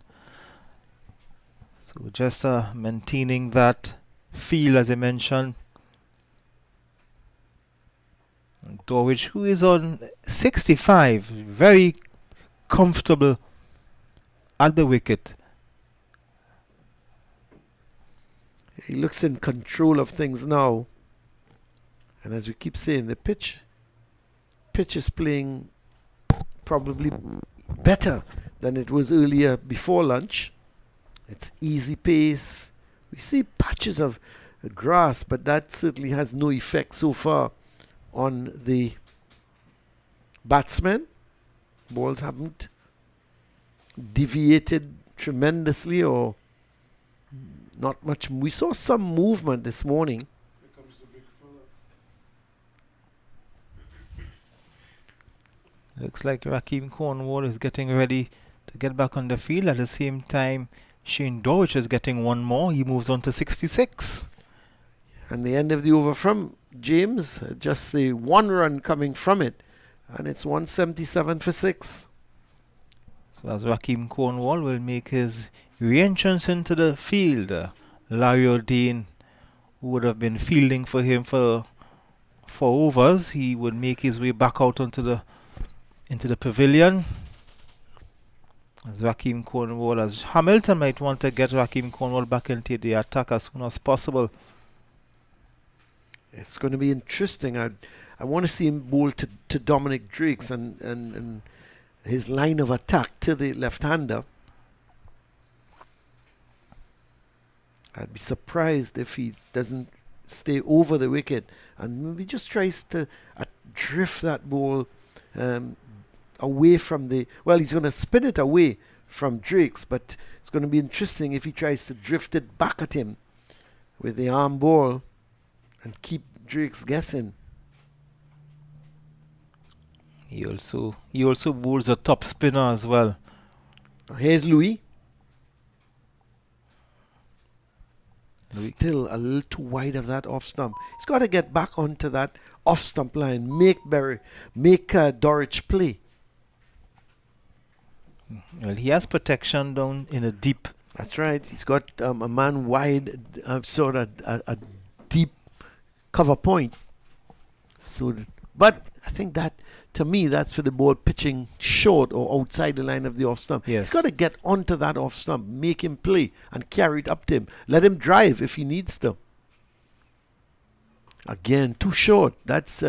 So just maintaining that field, as I mentioned. And Dorich, who is on 65, very comfortable at the wicket. He looks in control of things now. And as we keep saying, the pitch is playing probably better than it was earlier before lunch. It's easy pace. We see patches of grass, but that certainly has no effect so far on the batsmen. Balls haven't deviated tremendously or not much. We saw some movement this morning. Looks like Raheem Cornwall is getting ready to get back on the field. At the same time, Shane Dorwich is getting one more. He moves on to 66. And the end of the over from James, just the one run coming from it. And it's 177 for 6. So as Raheem Cornwall will make his re-entrance into the field, Larry O'Dane, who would have been fielding for him for 4 overs, he would make his way back out into the pavilion. As Raheem Cornwall, as Hamilton might want to get Raheem Cornwall back into the attack as soon as possible. It's going to be interesting. I want to see him bowl to Dominic Drakes and his line of attack to the left-hander. I'd be surprised if he doesn't stay over the wicket and maybe just tries to drift that ball away from the... Well, he's going to spin it away from Drakes, but it's going to be interesting if he tries to drift it back at him with the arm ball and keep Drakes guessing. He also bowls a top spinner as well. Here's Louis. Still a little too wide of that off stump. He's got to get back onto that off stump line. Make Dorwich play. Well, he has protection down in a deep. That's right. He's got a man wide, sort of a deep cover point. But I think that, to me, that's for the ball pitching short or outside the line of the off stump. Yes. He's got to get onto that off stump, make him play, and carry it up to him. Let him drive if he needs to. Again, too short. That's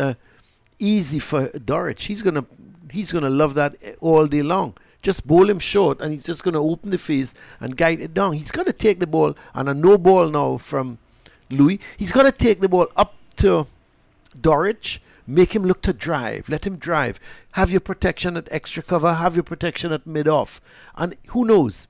easy for Dorwich. He's gonna love that all day long. Just bowl him short, and he's just going to open the face and guide it down. He's got to take the ball, and a no ball now from Louis. He's got to take the ball up to Dorwich, make him look to drive. Let him drive. Have your protection at extra cover. Have your protection at mid-off. And who knows?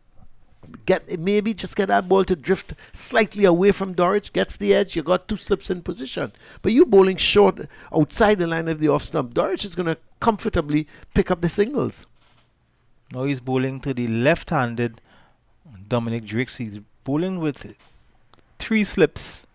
Maybe just get that ball to drift slightly away from Dorwich. Gets the edge. You got 2 slips in position. But you bowling short outside the line of the off stump. Dorwich is going to comfortably pick up the singles. Now he's bowling to the left-handed Dominic Drakes. He's bowling with 3 slips.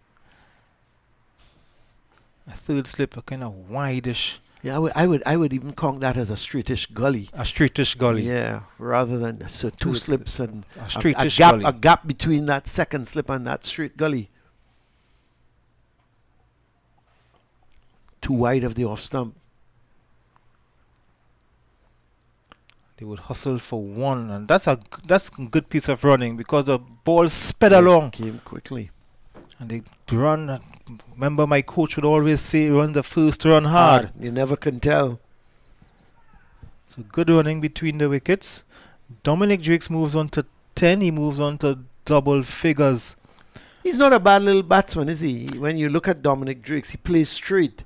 A third slip, a kind of wideish. Yeah, I would even count that as a straightish gully. A straightish gully. Yeah, rather than 2 slips and a straightish gully. A gap between that second slip and that straight gully. Too wide of the off stump. They would hustle for 1, and that's a good piece of running because the ball sped along. Came quickly. And they run. Remember, my coach would always say, run the first run hard. You never can tell. So good running between the wickets. Dominic Drakes moves on to 10. He moves on to double figures. He's not a bad little batsman, is he? When you look at Dominic Drakes, he plays straight.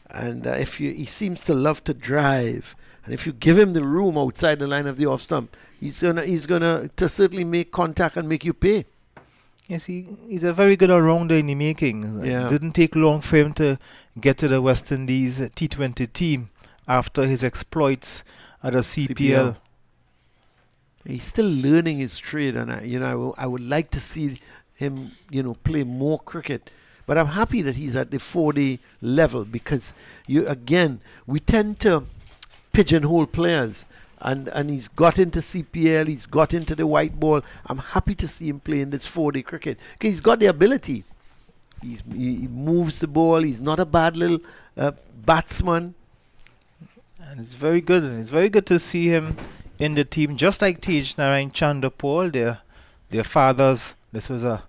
And he seems to love to drive. And if you give him the room outside the line of the off stump, he's gonna to certainly make contact and make you pay. Yes, he's a very good all-rounder in the making. Yeah. It didn't take long for him to get to the West Indies T20 team after his exploits at the CPL. He's still learning his trade, and I would like to see him play more cricket. But I'm happy that he's at the 4-day level because we tend to pigeonhole players, and he's got into CPL, he's got into the white ball. I'm happy to see him play in this 4-day cricket because he's got the ability. He moves the ball. He's not a bad little batsman, and it's very good. And it's very good to see him in the team, just like Tej Narayan Chandapol. Their fathers, this was I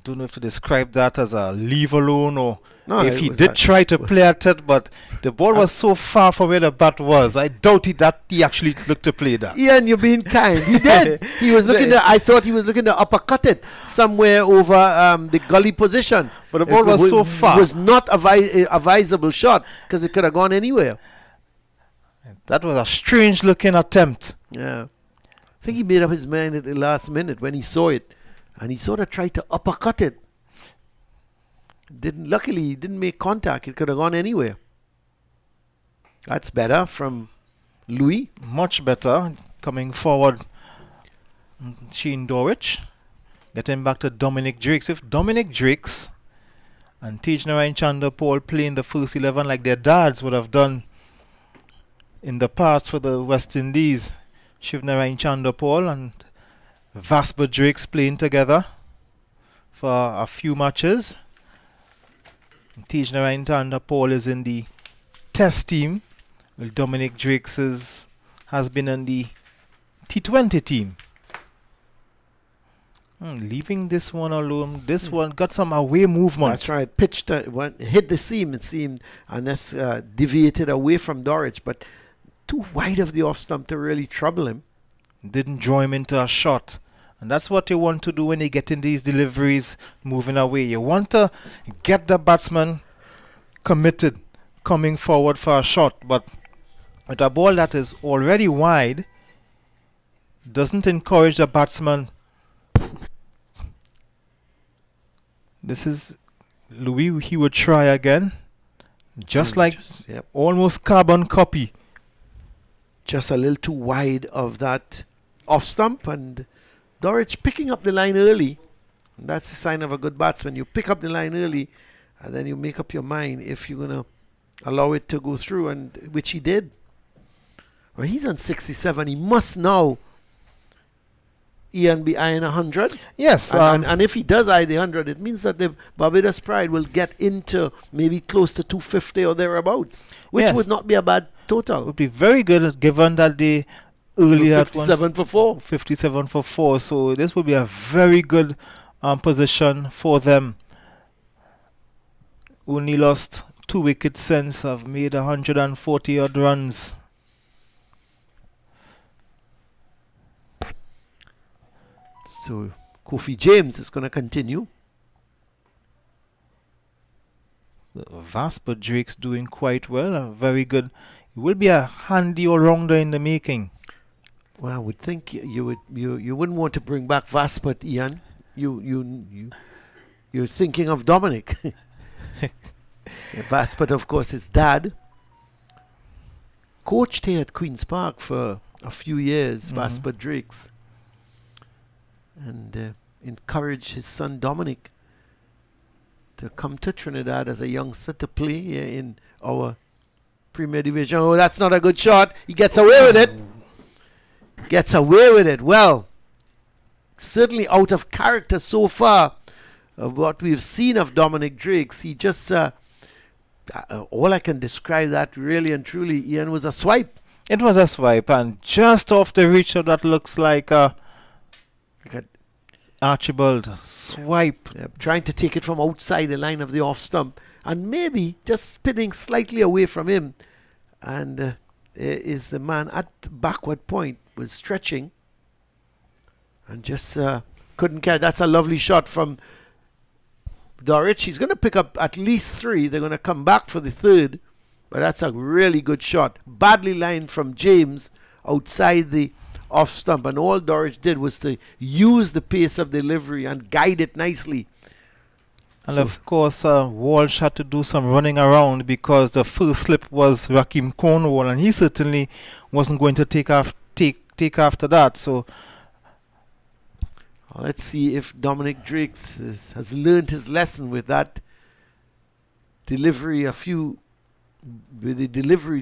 don't know if to describe that as a leave alone or No, if it he was did try to play at it, but the ball was so far from where the bat was. I doubt it that he actually looked to play that. Ian, you're being kind. He did. He was looking to, I thought he was looking to uppercut it somewhere over the gully position. But the ball was so far. It was not a viable shot because it could have gone anywhere. That was a strange looking attempt. Yeah. I think he made up his mind at the last minute when he saw it. And he sort of tried to uppercut it. Luckily, he didn't make contact. It could have gone anywhere. That's better from Louis. Much better. Coming forward, Shane Dorwich. Getting back to Dominic Drakes. If Dominic Drakes and Tej Narayan Chandapol play in the first 11 like their dads would have done in the past for the West Indies, Shiv Narayan Chandapol and Vasper Drakes playing together for a few matches. Tej Narayan Chandapol is in the test team, while Dominic Drakes has been in the T20 team. Leaving this one alone, this one got some away movement. That's right. Pitched, hit the seam, it seemed, and that's deviated away from Dorich, but too wide of the off stump to really trouble him. Didn't draw him into a shot. And that's what you want to do when you get in these deliveries moving away. You want to get the batsman committed, coming forward for a shot. But with a ball that is already wide, doesn't encourage the batsman. This is Louis. He would try again. Just almost carbon copy. Just a little too wide of that off stump, and Dorich picking up the line early. And that's a sign of a good batsman. You pick up the line early, and then you make up your mind if you're going to allow it to go through, and which he did. Well, he's on 67. He must now, Ian, be eyeing 100. Yes. And if he does eye the 100, it means that the Barbados Pride will get into maybe close to 250 or thereabouts, which would not be a bad total. Would be very good given that they earlier 57 for 4. 57 for 4. So this would be a very good position for them. Only lost 2 wickets since, have made 140 odd runs. So Kofi James is going to continue. Vasper Drake's doing quite well. Very good. He will be a handy all-rounder in the making. Well, I would think you wouldn't want to bring back Vasper, Ian. You're thinking of Dominic. Vasper, of course, his dad. Coached here at Queen's Park for a few years, Vasper Drakes. And encouraged his son Dominic to come to Trinidad as a youngster to play in our Premier Division. Oh, that's not a good shot. He gets away with it. Gets away with it. Well, certainly out of character so far of what we've seen of Dominic Drakes. He just, all I can describe that really and truly, Ian, was a swipe. It was a swipe, and just off the reach of that looks like a Archibald swipe. Trying to take it from outside the line of the off stump, and maybe just spinning slightly away from him. And is the man at the backward point was stretching and just couldn't catch. That's a lovely shot from Dorich. He's going to pick up at least 3. They're going to come back for the 3rd, but that's a really good shot. Badly lined from James outside the off stump, and all Dorich did was to use the pace of delivery and guide it nicely. And so of course, Walsh had to do some running around because the first slip was Rakim Cornwall, and he certainly wasn't going to take after that. So let's see if Dominic Drakes has learned his lesson with that delivery. A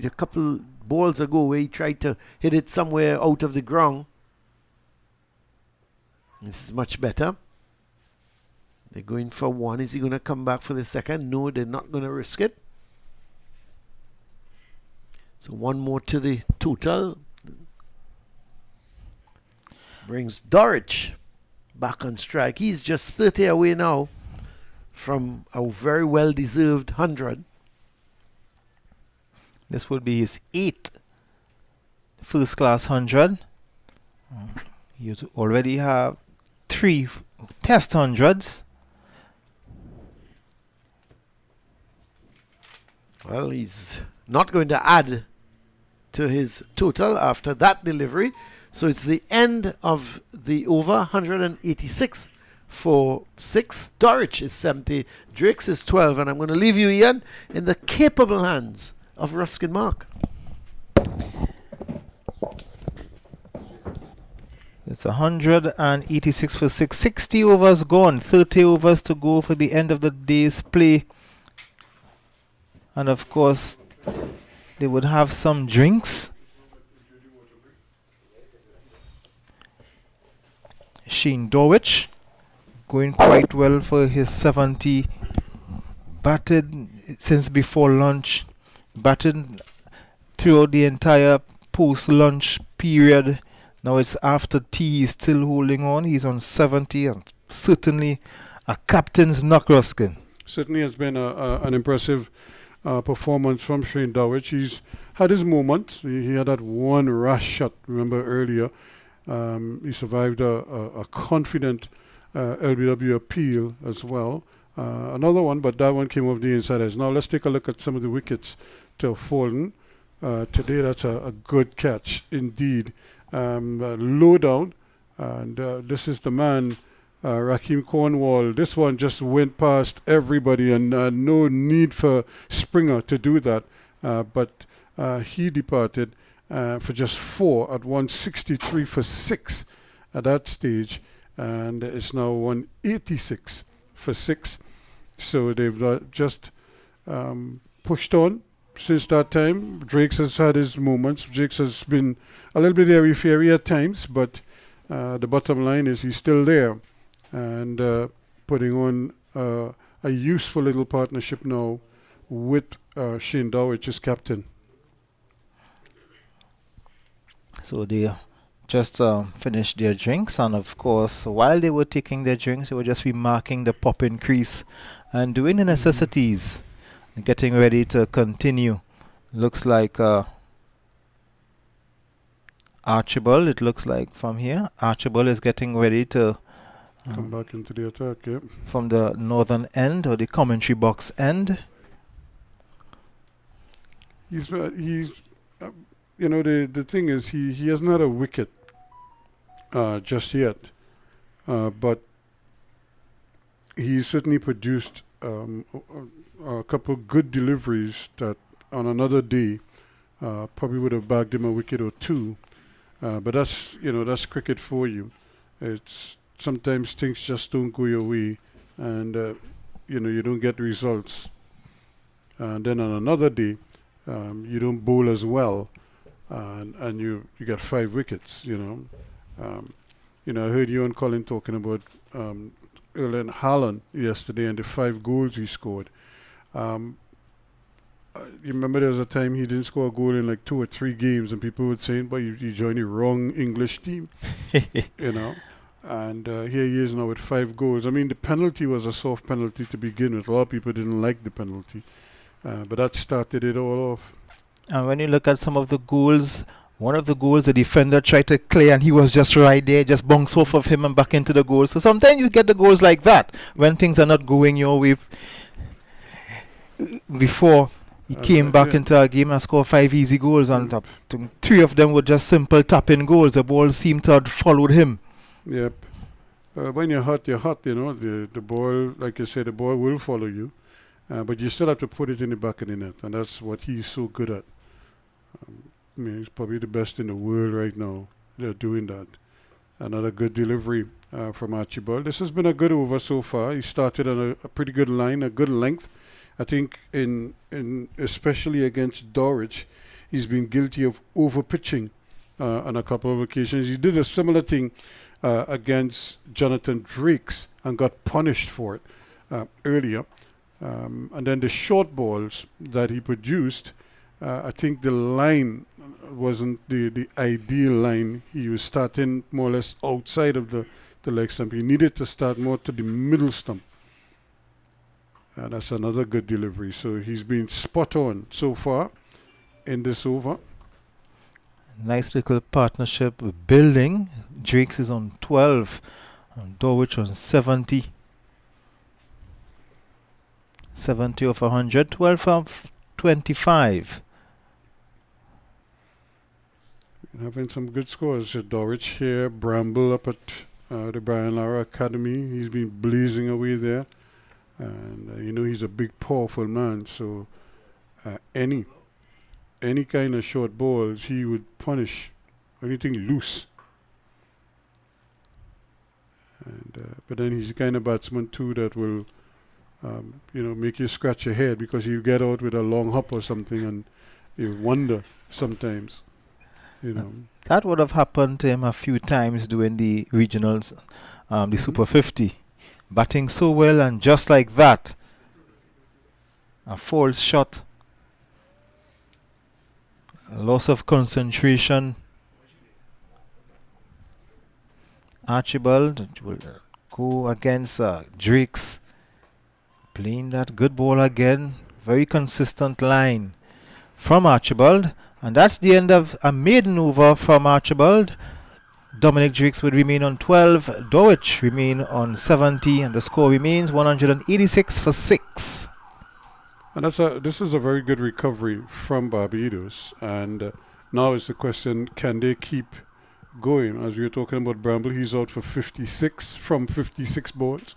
couple balls ago where he tried to hit it somewhere out of the ground. This is much better. They're going for 1. Is he going to come back for the 2nd? No, they're not going to risk it. So 1 more to the total. brings Dorich back on strike. He's just 30 away now from a very well-deserved 100. This would be his 8th first-class 100. You already have 3 test 100s. Well, he's not going to add to his total after that delivery. So it's the end of the over. 186 for 6. Dorich is 70. Drakes is 12. And I'm going to leave you, Ian, in the capable hands of Ruskin Mark. It's 186 for 6. 60 overs gone. 30 overs to go for the end of the day's play. And of course, they would have some drinks. Shane Dowich going quite well for his 70. Batted since before lunch. Batted throughout the entire post-lunch period. Now it's after tea. He's still holding on. He's on 70 and certainly a captain's knock, Ruskin. Certainly has been an impressive performance from Shane Dowich. He's had his moments. He had that one rash shot, remember earlier. He survived a confident LBW appeal as well. Another one, but that one came off the inside edge. Now let's take a look at some of the wickets to Fulton. Today that's a good catch indeed. Low down, and this is the man, Raheem Cornwall. This one just went past everybody, and no need for Springer to do that, but he departed for just 4 at 163 for 6 at that stage, and it's now 186 for 6. So they've just pushed on since that time. Drakes has had his moments. Drakes has been a little bit airy-fairy at times, but the bottom line is he's still there and putting on a useful little partnership now with Shane Dowich as captain. So they just finished their drinks, and of course, while they were taking their drinks, they were just remarking the pop-in crease and doing the necessities, getting ready to continue. Looks like Archibald, it looks like from here. Archibald is getting ready to come back into the attack, yeah. From the northern end or the commentary box end. He's you know, the thing is he hasn't had a wicket just yet, but he certainly produced a couple good deliveries that on another day probably would have bagged him a wicket or two. But that's cricket for you. It's sometimes things just don't go your way, and you don't get results. And then on another day, you don't bowl as well, and you get 5 wickets. I heard you and Colin talking about Erlen Haaland yesterday and the 5 goals he scored. You remember there was a time he didn't score a goal in like 2 or 3 games, and people were saying, "But you joined the wrong English team," And here he is now with 5 goals. I mean, the penalty was a soft penalty to begin with. A lot of people didn't like the penalty, but that started it all off. And when you look at some of the goals, one of the goals the defender tried to clear and he was just right there, just bounced off of him and back into the goal. So sometimes you get the goals like that when things are not going your way. Before he came back into a game and scored 5 easy goals, and 3 of them were just simple tap-in goals. The ball seemed to have followed him. Yep. When you're hot, the ball, like you said, the ball will follow you. But you still have to put it in the back of the net, and that's what he's so good at. He's probably the best in the world right now. They're doing that. Another good delivery from Archibald. This has been a good over so far. He started on a pretty good line, a good length. I think in especially against Dorich, he's been guilty of over-pitching on a couple of occasions. He did a similar thing against Jonathan Drakes and got punished for it earlier. And then the short balls that he produced, I think the line wasn't the ideal line. He was starting more or less outside of the leg stump. He needed to start more to the middle stump. And that's another good delivery. So he's been spot on so far in this over. Nice little partnership building. Drakes is on 12 and Dowich on 70. 70 of 100, 12 of 25. Having some good scores. Dowich here, Bramble up at the Brian Lara Academy. He's been blazing away there. And you know he's a big, powerful man. So any kind of short balls, he would punish anything loose. And but then he's the kind of batsman too that will, make you scratch your head because he'll get out with a long hop or something, and you wonder sometimes. That would have happened to him a few times during the regionals, the Super 50. Batting so well, and just like that, a false shot, a loss of concentration. Archibald will go against Drakes, playing that good ball again. Very consistent line from Archibald. And that's the end of a maiden over from Archibald. Dominic Drakes would remain on 12. Dowich remain on 70. And the score remains 186 for 6. And this is a very good recovery from Barbados. And now is the question, can they keep going? As we were talking about Bramble, he's out for 56 from 56 balls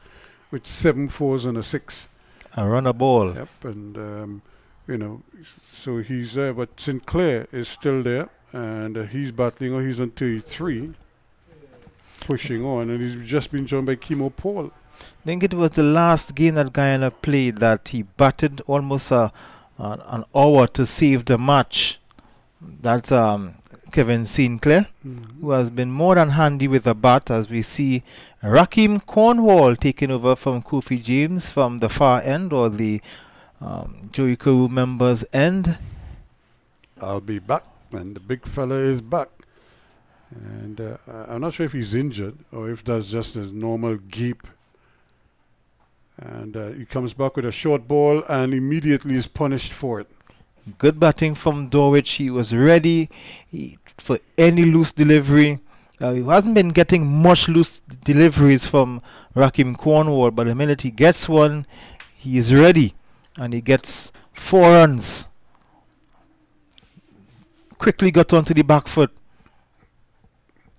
with 7 fours and a 6. A run a ball. Yep, and so he's there, but Sinclair is still there, and he's battling, or he's on 33, pushing on, and he's just been joined by Kimo Paul. I think it was the last game that Guyana played that he batted almost an hour to save the match. That's Kevin Sinclair, who has been more than handy with the bat, as we see Raheem Cornwall taking over from Kofi James from the far end, or the Joey Carew members end. I'll be back, and the big fella is back. And I'm not sure if he's injured or if that's just his normal gape. And he comes back with a short ball and immediately is punished for it. Good batting from Dowich. He was ready for any loose delivery. He hasn't been getting much loose deliveries from Raheem Cornwall, but the minute he gets one, he is ready. And he gets 4 runs. Quickly got onto the back foot.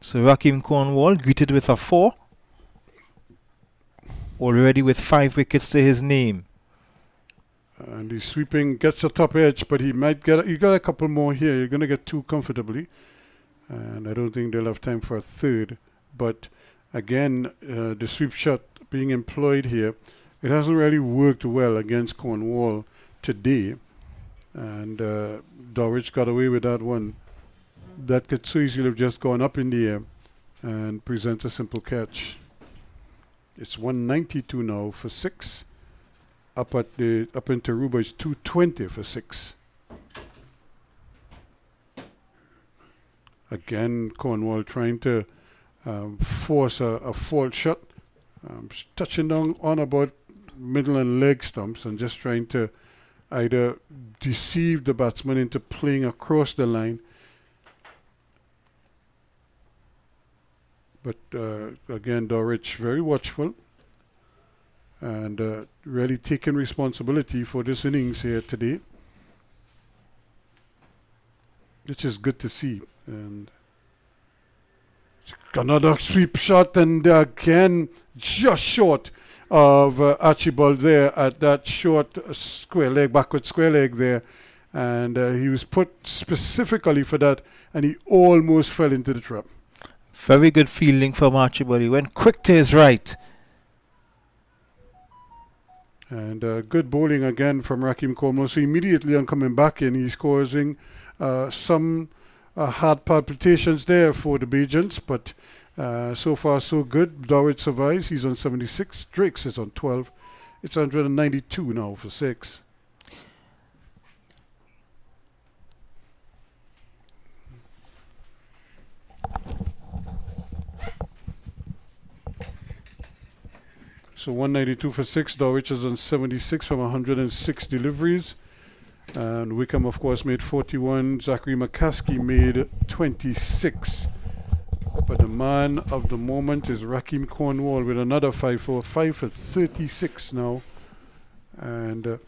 So Raheem Cornwall greeted with a 4. Already with 5 wickets to his name. And he's sweeping, gets the top edge, but he might get, you got a couple more here. You're going to get 2 comfortably. And I don't think they'll have time for a third. But again, the sweep shot being employed here, it hasn't really worked well against Cornwall today. And Dowich got away with that one. That could so easily have just gone up in the air and present a simple catch. It's 192 now for 6. Up in Taruba, it's 220 for 6. Again, Cornwall trying to force a fault shot, touching down on about middle and leg stumps and just trying to either deceive the batsman into playing across the line. But again, Dowich very watchful and really taking responsibility for this innings here today, which is good to see. And another sweep shot, and again just short of Archibald there at that short square leg, backward square leg there, and he was put specifically for that, and he almost fell into the trap. Very good fielding from Archibald. He went quick to his right. And good bowling again from Raheem Cornwall. So immediately on coming back in, he's causing some heart palpitations there for the Bajans, but so far so good. Dowich survives. He's on 76. Drakes is on 12. It's 192 now for 6. So 192 for 6. Dowich is on 76 from 106 deliveries. And Wickham, of course, made 41. Zachary McCaskey made 26. But the man of the moment is Raheem Cornwall with another 5-4. 5 for 36 now. And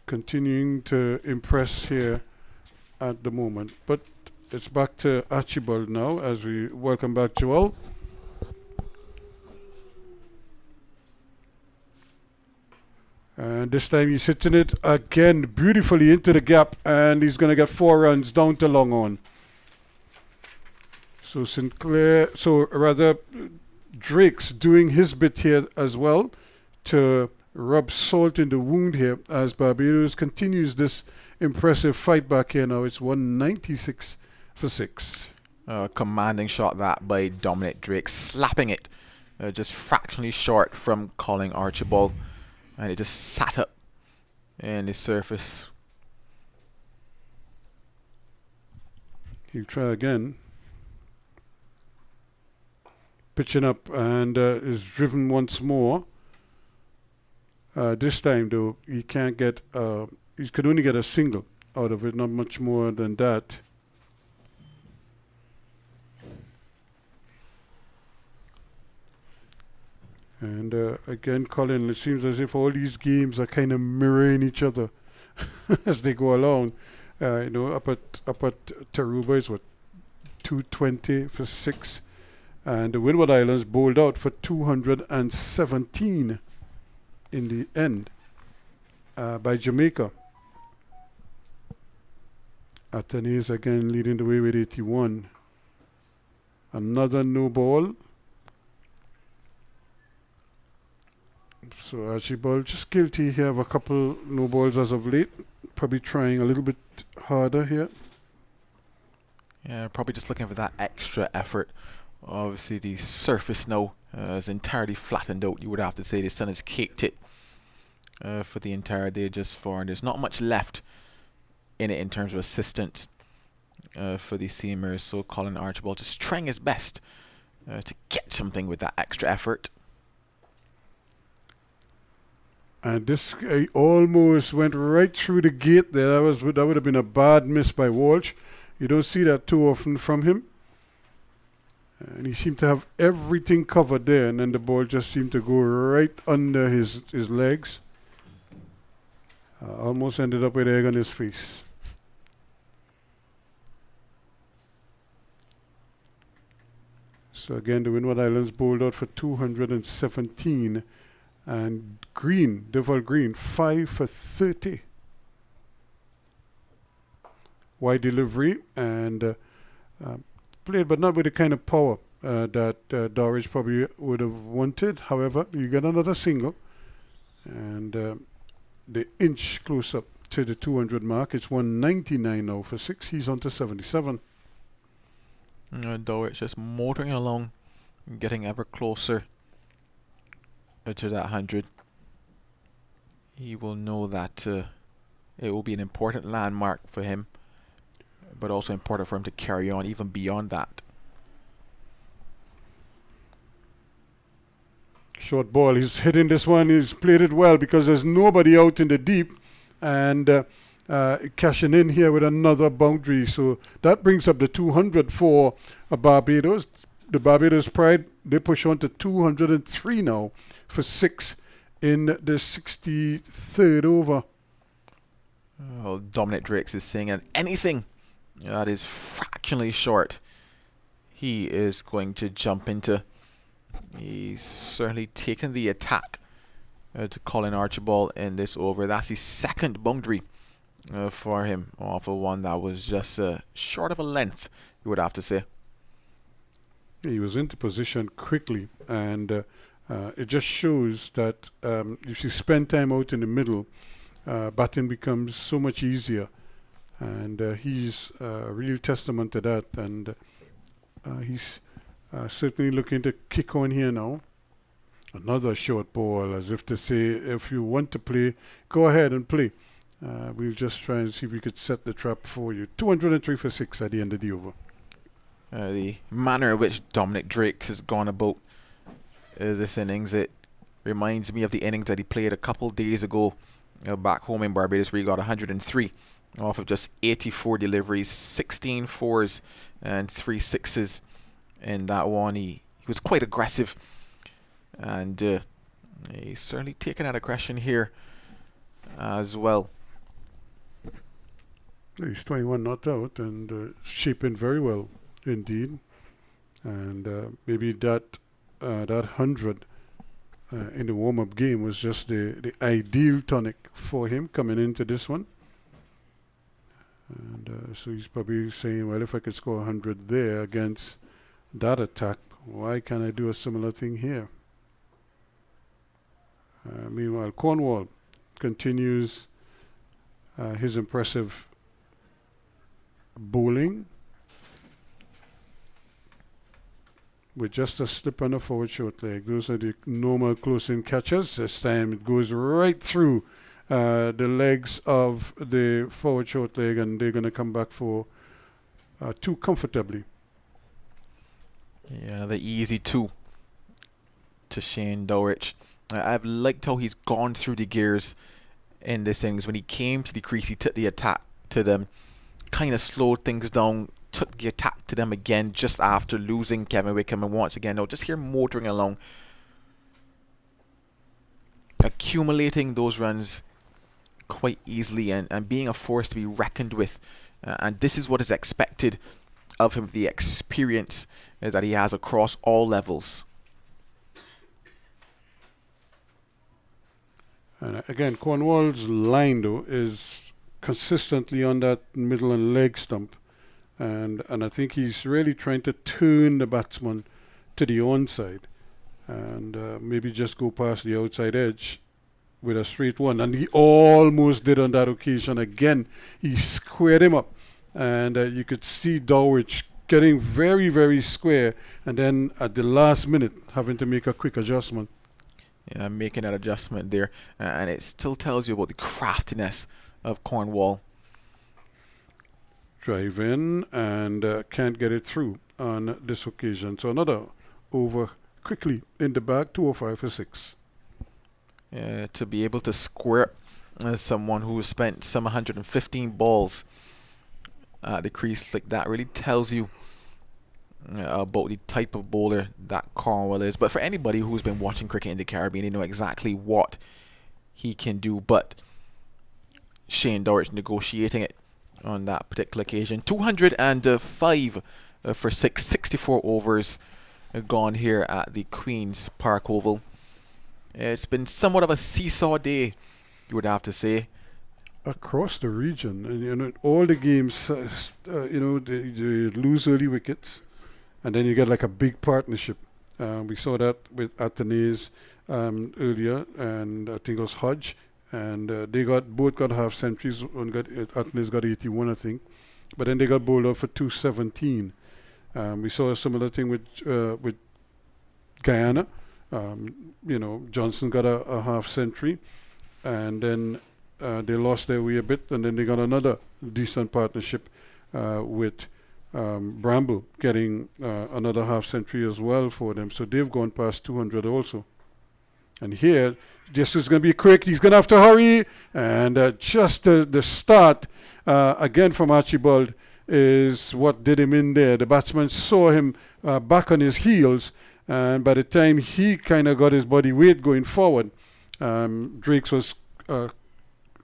continuing to impress here at the moment. But it's back to Archibald now as we welcome back Joel. And this time he's hitting it again beautifully into the gap, and he's going to get 4 runs down to long on. So Drake's doing his bit here as well to rub salt in the wound here as Barbados continues this impressive fight back here now. It's 196 for 6. Commanding shot that by Dominic Drake, slapping it just fractionally short from Colin Archibald. And it just sat up in the surface. He'll try again. Pitching up and is driven once more. This time though, he can't get, he could only get a single out of it, not much more than that. And again, Colin, it seems as if all these games are kind of mirroring each other as they go along. Up at Taruba is what, 220 for 6. And the Windward Islands bowled out for 217 in the end by Jamaica. Athenaeus again leading the way with 81. Another no ball. So Archibald just guilty here of a couple no balls as of late. Probably trying a little bit harder here. Yeah, probably just looking for that extra effort. Obviously the surface now is entirely flattened out. You would have to say the sun has caked it for the entire day just for. And there's not much left in it in terms of assistance for the seamers. So Colin Archibald just trying his best to get something with that extra effort. And this guy almost went right through the gate there. That would have been a bad miss by Walsh. You don't see that too often from him. And he seemed to have everything covered there, and then the ball just seemed to go right under his legs. Almost ended up with egg on his face. So again, the Windward Islands bowled out for 217. And Green, Deval Green, 5 for 30. Wide delivery and played, but not with the kind of power that Dorridge probably would have wanted. However, you get another single, and the inch close up to the 200 mark. It's 199 now for 6. He's on to 77. Dorridge just motoring along, getting ever closer to that 100. He will know that it will be an important landmark for him, but also important for him to carry on even beyond that. Short ball. He's hitting this one. He's played it well because there's nobody out in the deep, and cashing in here with another boundary. So that brings up the 200 for Barbados. The Barbados Pride, they push on to 203 now for 6 in the 63rd over. Well, Dominic Drakes is saying that anything that is fractionally short, he is going to jump into. He's certainly taken the attack to Colin Archibald in this over. That's his second boundary for him, off of one that was just short of a length, you would have to say. He was into position quickly, and it just shows that if you spend time out in the middle, batting becomes so much easier, and he's a real testament to that, and he's certainly looking to kick on here now. Another short ball, as if to say, if you want to play, go ahead and play. We'll just try and see if we could set the trap for you. 203 for 6 at the end of the over. the manner in which Dominic Drake has gone about this innings, it reminds me of the innings that he played a couple days ago back home in Barbados, where he got 103 off of just 84 deliveries, 16 fours and 3 sixes in that one. He was quite aggressive, and he's certainly taken that aggression here as well. He's 21 not out and shaping very well indeed. And maybe that 100 in the warm-up game was just the ideal tonic for him coming into this one. And so he's probably saying, well, if I could score 100 there against that attack, why can't I do a similar thing here? Meanwhile, Cornwall continues his impressive bowling with just a slip on the forward short leg. Those are the normal close-in catches. This time it goes right through the legs of the forward short leg, and they're going to come back for 2 comfortably. Yeah, the easy 2 to Shane Dowrich. I've liked how he's gone through the gears in this innings. When he came to the crease, he took the attack to them, kind of slowed things down, took the attack to them again just after losing Kevin Wickham, and once again, now just here motoring along, accumulating those runs quite easily and being a force to be reckoned with. And this is what is expected of him, the experience that he has across all levels. And again, Cornwall's line, though, is consistently on that middle and leg stump. And I think he's really trying to turn the batsman to the onside and maybe just go past the outside edge with a straight one. And he almost did on that occasion again. He squared him up. And you could see Dowrich getting very, very square. And then at the last minute, having to make a quick adjustment. Yeah, making that adjustment there. And it still tells you about the craftiness of Cornwall. Drive in and can't get it through on this occasion. So another over quickly in the bag, 205 for 6. To be able to square someone who spent some 115 balls at the crease like that really tells you about the type of bowler that Cornwall is. But for anybody who's been watching cricket in the Caribbean, they know exactly what he can do. But Shane Dowrich negotiating it on that particular occasion. 205 for 6, 64 overs gone here at the Queen's Park Oval. It's been somewhat of a seesaw day, you would have to say. Across the region, and all the games, they lose early wickets, and then you get like a big partnership. We saw that with Athenaeus earlier, and I think it was Hodge, and they both got half centuries. Athenaeus got 81, I think, but then they got bowled out for 217. We saw a similar thing with Guyana. Johnson got a half century, and then they lost their way a bit, and then they got another decent partnership with Bramble getting another half century as well for them. So they've gone past 200 also. And here, this is going to be quick. He's going to have to hurry. And just the start, again from Archibald, is what did him in there. The batsman saw him back on his heels. And by the time he kind of got his body weight going forward, Drake's was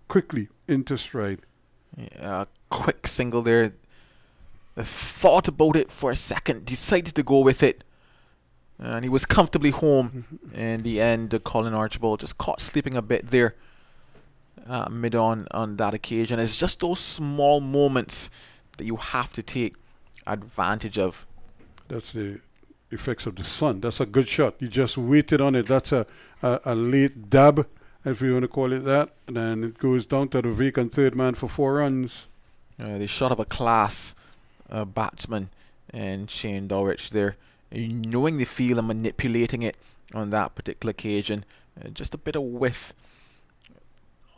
quickly into stride. Yeah, quick single there. Thought about it for a second, decided to go with it, and he was comfortably home in the end. Colin Archibald just caught sleeping a bit there mid-on that occasion. It's just those small moments that you have to take advantage of. That's the effects of the sun. That's a good shot. You just waited on it. That's a late dab, if you want to call it that. And then it goes down to the vacant third man for 4 runs. The shot of a class batsman and Shane Dowrich there, knowing the field and manipulating it on that particular occasion. Just a bit of width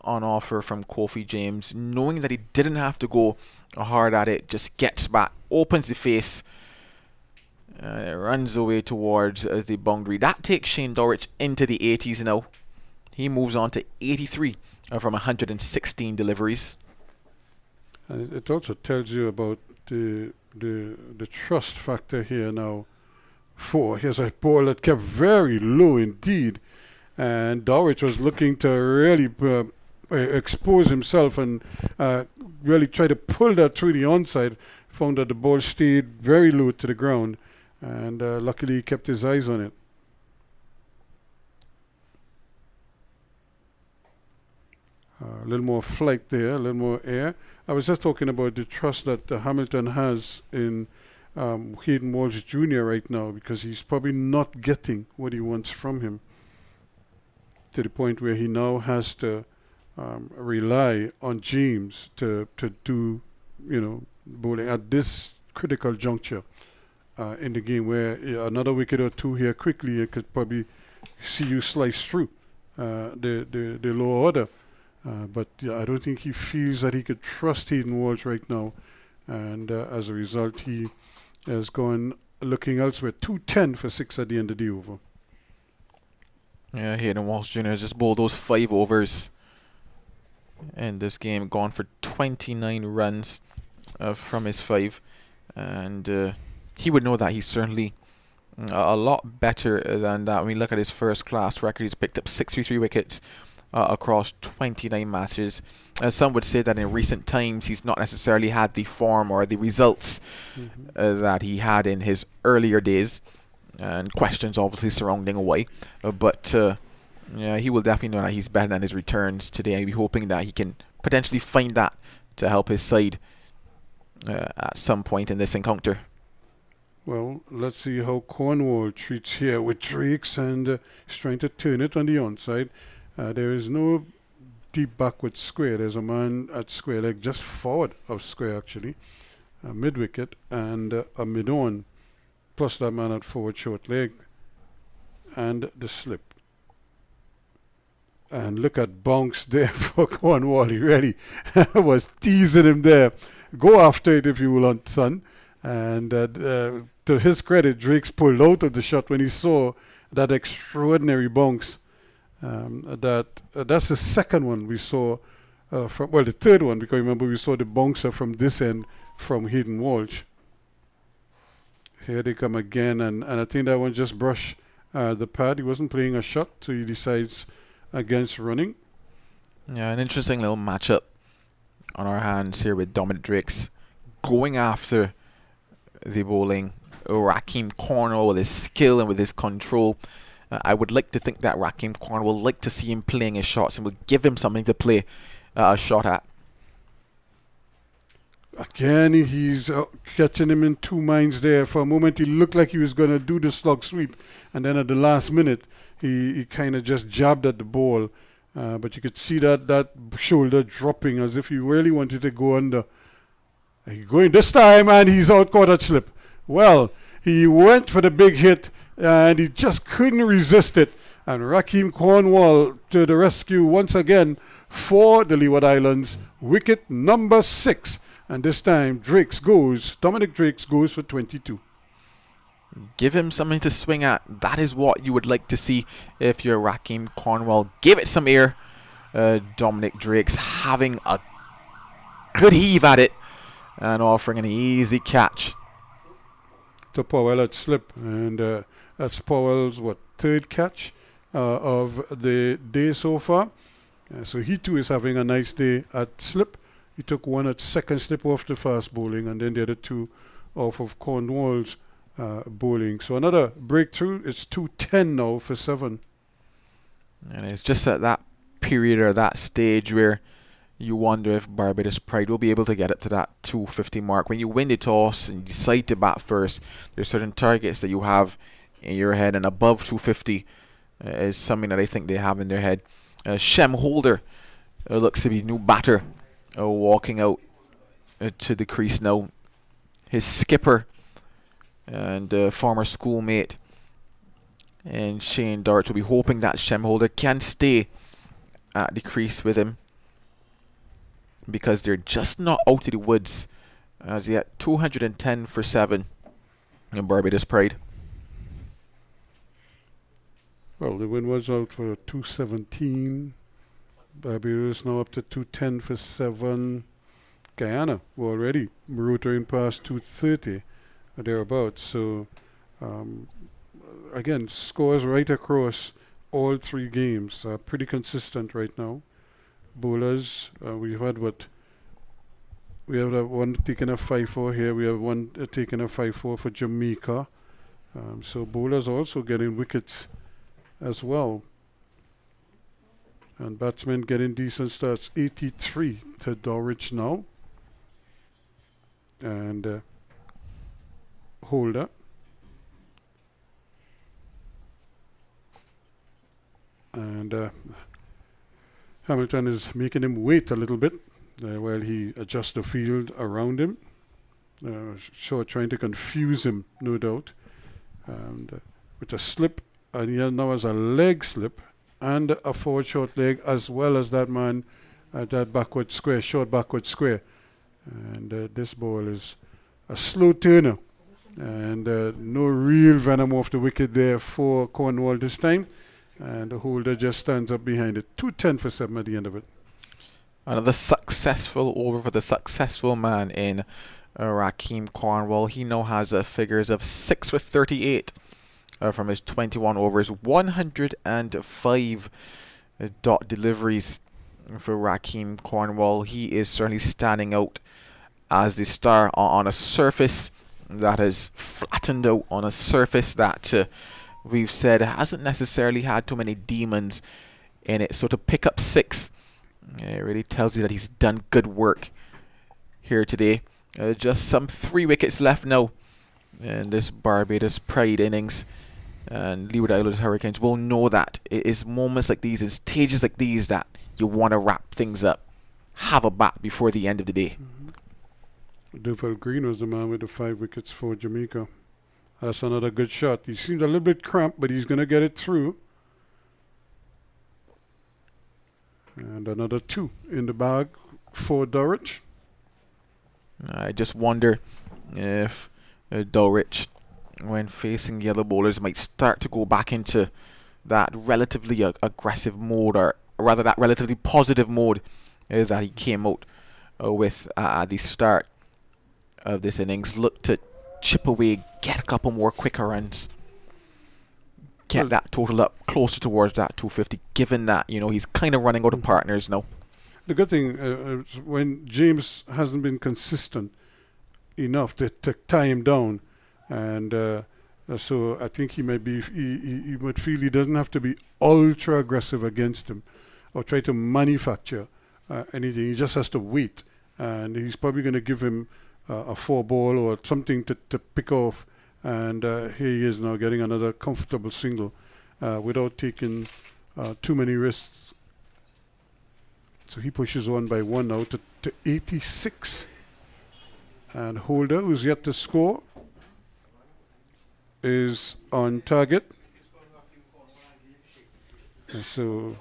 on offer from Kofi James, knowing that he didn't have to go hard at it, just gets back, opens the face, It runs away towards the boundary. That takes Shane Dowrich into the 80s now. He moves on to 83 from 116 deliveries. And it also tells you about the trust factor here now. Here's a ball that kept very low indeed, and Dowrich was looking to really expose himself and really try to pull that through the onside. Found that the ball stayed very low to the ground, and luckily he kept his eyes on it. A little more flight there, a little more air. I was just talking about the trust that Hamilton has in Hayden Walsh Jr. right now, because he's probably not getting what he wants from him, to the point where he now has to rely on James to do, bowling at this critical juncture in the game, where another wicket or two here quickly, it could probably see you slice through the lower order. But I don't think he feels that he could trust Hayden Walsh right now, and as a result, he has gone looking elsewhere. 210 for 6 at the end of the over. Yeah, Hayden Walsh Jr. just bowled those 5 overs in this game, gone for 29 runs from his 5, and he would know that he's certainly a lot better than that. When we look at his first class record, he's picked up 63 wickets across 29 matches. Some would say that in recent times he's not necessarily had the form or the results that he had in his earlier days, and questions obviously surrounding why, but he will definitely know that he's better than his returns today. I'll be hoping that he can potentially find that to help his side at some point in this encounter. Well, let's see how Cornwall treats here with Drakes, and he's trying to turn it on the onside. There is no deep backward square. There's a man at square leg, just forward of square actually, mid wicket, and a mid on, plus that man at forward short leg, and the slip. And look at bounce there for Cornwall. He really was teasing him there. Go after it if you will, son. And to his credit, Drakes pulled out of the shot when he saw that extraordinary bounce. That's the second one we saw the third one, because remember we saw the bouncer from this end from Hayden Walsh. Here they come again, and I think that one just brushed the pad. He wasn't playing a shot, so he decides against running. Yeah, an interesting little matchup on our hands here with Dominic Drakes going after the bowling Rakeem Cornwall with his skill and with his control. I would like to think that Rakeem Cornwall will like to see him playing his shots and will give him something to play a shot at. Again, he's catching him in two minds there. For a moment, he looked like he was going to do the slug sweep, and then at the last minute, he kind of just jabbed at the ball. But you could see that shoulder dropping as if he really wanted to go under. He's going this time, and he's out caught at slip. Well, he went for the big hit, and he just couldn't resist it. And Rakeem Cornwall to the rescue once again for the Leeward Islands. Wicket number 6. And this time, Dominic Drakes goes for 22. Give him something to swing at. That is what you would like to see if you're Rakeem Cornwall. Give it some air. Dominic Drakes having a good heave at it and offering an easy catch. To Powell at slip, and that's Powell's third catch of the day so far. So he too is having a nice day at slip. He took one at second slip off the fast bowling, and then the other two off of Cornwall's bowling. So another breakthrough. It's 210 now for 7. And it's just at that period or that stage where you wonder if Barbados Pride will be able to get it to that 250 mark. When you win the toss and you decide to bat first, there's certain targets that you have in your head, and above 250 is something that I think they have in their head. Shem Holder looks to be new batter walking out to the crease now. His skipper and former schoolmate and Shane Dowrich will be hoping that Shem Holder can stay at the crease with him, because they're just not out of the woods as yet. 210 for 7. And Barbados Pride. Well, the win was out for 217. Barbados now up to 210 for 7. Guyana were already rotating past 230 or thereabouts. So, again, scores right across all 3 games are pretty consistent right now. Bowlers, we've had we have one taking a 5-4 here. We have one taking a 5-4 for Jamaica. So bowlers also getting wickets as well. And batsmen getting decent starts. 83 to Dorich now. And Holder. And Hamilton is making him wait a little bit while he adjusts the field around him. Shaw trying to confuse him, no doubt. And with a slip, and he now has a leg slip and a forward short leg, as well as that man at that backward square, short backward square. And this ball is a slow turner. And no real venom off the wicket there for Cornwall this time. And the Holder just stands up behind it. 210 for 7 at the end of it. Another successful over for the successful man in Rakeem Cornwall. He now has figures of 6 for 38 from his 21 overs. 105 dot deliveries for Rakeem Cornwall. He is certainly standing out as the star on a surface that is flattened out, on a surface that we've said hasn't necessarily had too many demons in it. So to pick up 6, it really tells you that he's done good work here today. Just some 3 wickets left now in this Barbados Pride innings. And Leeward Islands Hurricanes will know that it is moments like these, in stages like these, that you want to wrap things up. Have a bat before the end of the day. Duval Green was the man with the 5 wickets for Jamaica. That's another good shot. He seemed a little bit cramped, but he's going to get it through. And another 2 in the bag for Dorich. I just wonder if Dorich, when facing the other bowlers, might start to go back into that relatively aggressive mode, or rather that relatively positive mode that he came out with at the start of this innings. Look to chip away, get a couple more quicker runs, get that total up closer towards that 250, given that, he's kind of running out of partners now. The good thing is when James hasn't been consistent enough to tie him down, and so I think he might be, he might feel he doesn't have to be ultra aggressive against him or try to manufacture anything. He just has to wait, and he's probably going to give him a 4-ball or something to pick off, and here he is now getting another comfortable single without taking too many risks. So he pushes on by 1 now to 86, and Holder, who's yet to score, is on target. And so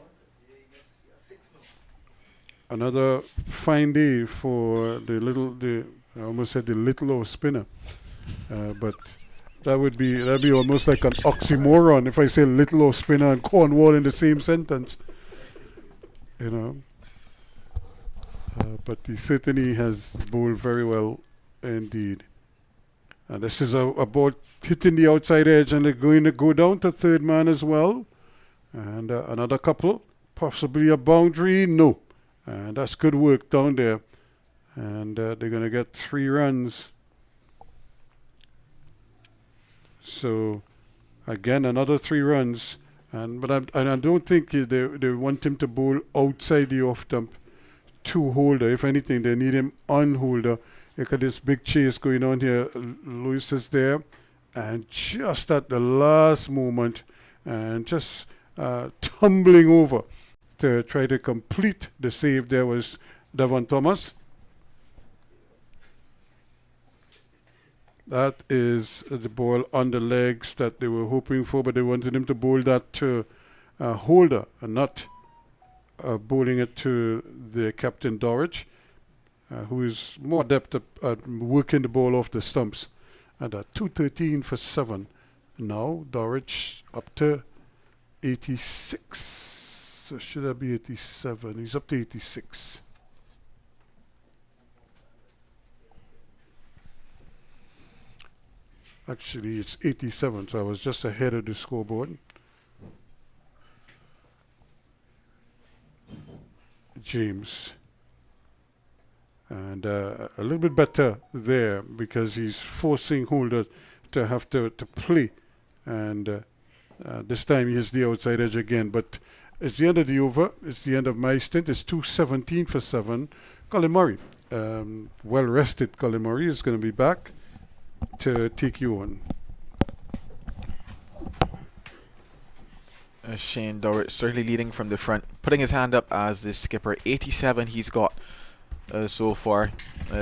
another fine day for I almost said the little old spinner, but that'd be almost like an oxymoron if I say little old spinner and Cornwall in the same sentence, but he certainly has bowled very well indeed. And this is a ball hitting the outside edge, and they're going to go down to 3rd man as well. And another couple, possibly a boundary, no. And that's good work down there. And they're going to get 3 runs. So, again, another 3 runs. But I don't think they want him to bowl outside the off-stump to Holder. If anything, they need him on Holder. Look at this big chase going on here. Lewis is there. And just at the last moment, and just tumbling over to try to complete the save, there was Devon Thomas. That is the ball on the legs that they were hoping for, but they wanted him to bowl that to Holder and not bowling it to the captain Dorich, who is more adept at working the ball off the stumps. And 213 for 7. Now Dorich up to 86. So should that be 87? He's up to 86. Actually, it's 87, so I was just ahead of the scoreboard. James. And a little bit better there because he's forcing Holder to have to play. And this time he has the outside edge again. But it's the end of the over. It's the end of my stint. It's 217 for 7. Colin Murray. Well rested Colin Murray is going to be back to take you on. Shane Dorrit certainly leading from the front, putting his hand up as the skipper. 87 he's got so far,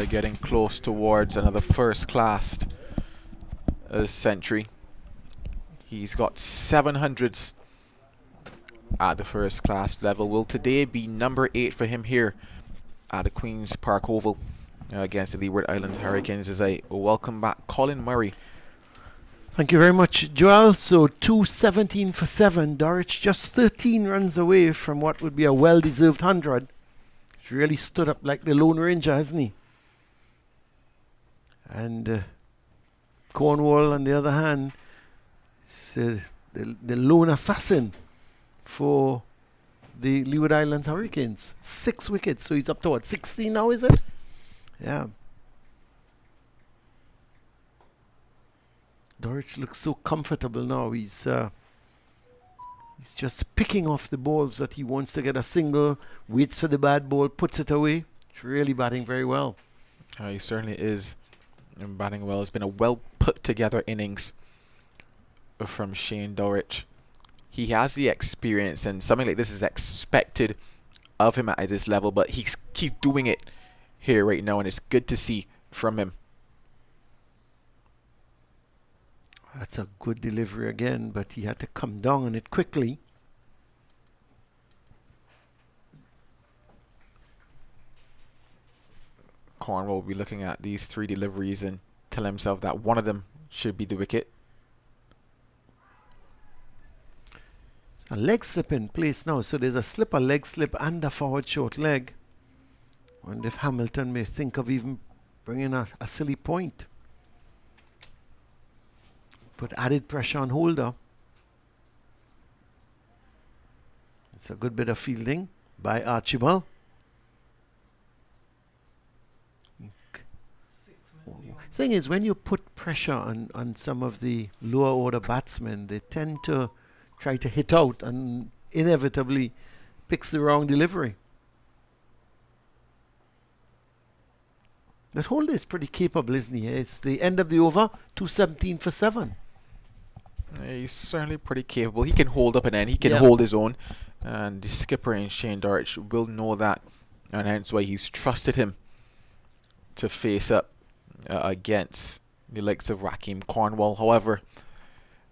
getting close towards another first-class century. He's got 700s at the first-class level. Will today be number 8 for him here at the Queen's Park Oval against the Leeward Islands Hurricanes as I welcome back Colin Murray. Thank you very much, Joel. So 217 for 7. Dorich just 13 runs away from what would be a well-deserved 100. He's really stood up like the Lone Ranger, hasn't he? And Cornwall, on the other hand, is the lone assassin for the Leeward Islands Hurricanes. 6 wickets, so he's up to what, 16 now, is it? Yeah. Dorich looks so comfortable now. He's just picking off the balls that he wants to get a single, waits for the bad ball, puts it away. He's really batting very well. He certainly is batting well. It's been a well put together innings from Shane Dorich. He has the experience and something like this is expected of him at this level, but he's doing it here right now and it's good to see from him. That's a good delivery again, but he had to come down on it quickly. Cornwall will be looking at these 3 deliveries and tell himself that one of them should be the wicket. A leg slip in place now, so there's a slip, a leg slip, and a forward short leg. Wonder if Hamilton may think of even bringing a silly point. Put added pressure on Holder. It's a good bit of fielding by Archibald. Thing is, when you put pressure on some of the lower order batsmen, they tend to try to hit out and inevitably picks the wrong delivery. But Holder is pretty capable, isn't he? It's the end of the over, 217 for 7. He's certainly pretty capable. He can hold up and then he can hold his own. And the skipper and Shane Dorich will know that. And hence why he's trusted him to face up against the likes of Raheem Cornwall. However,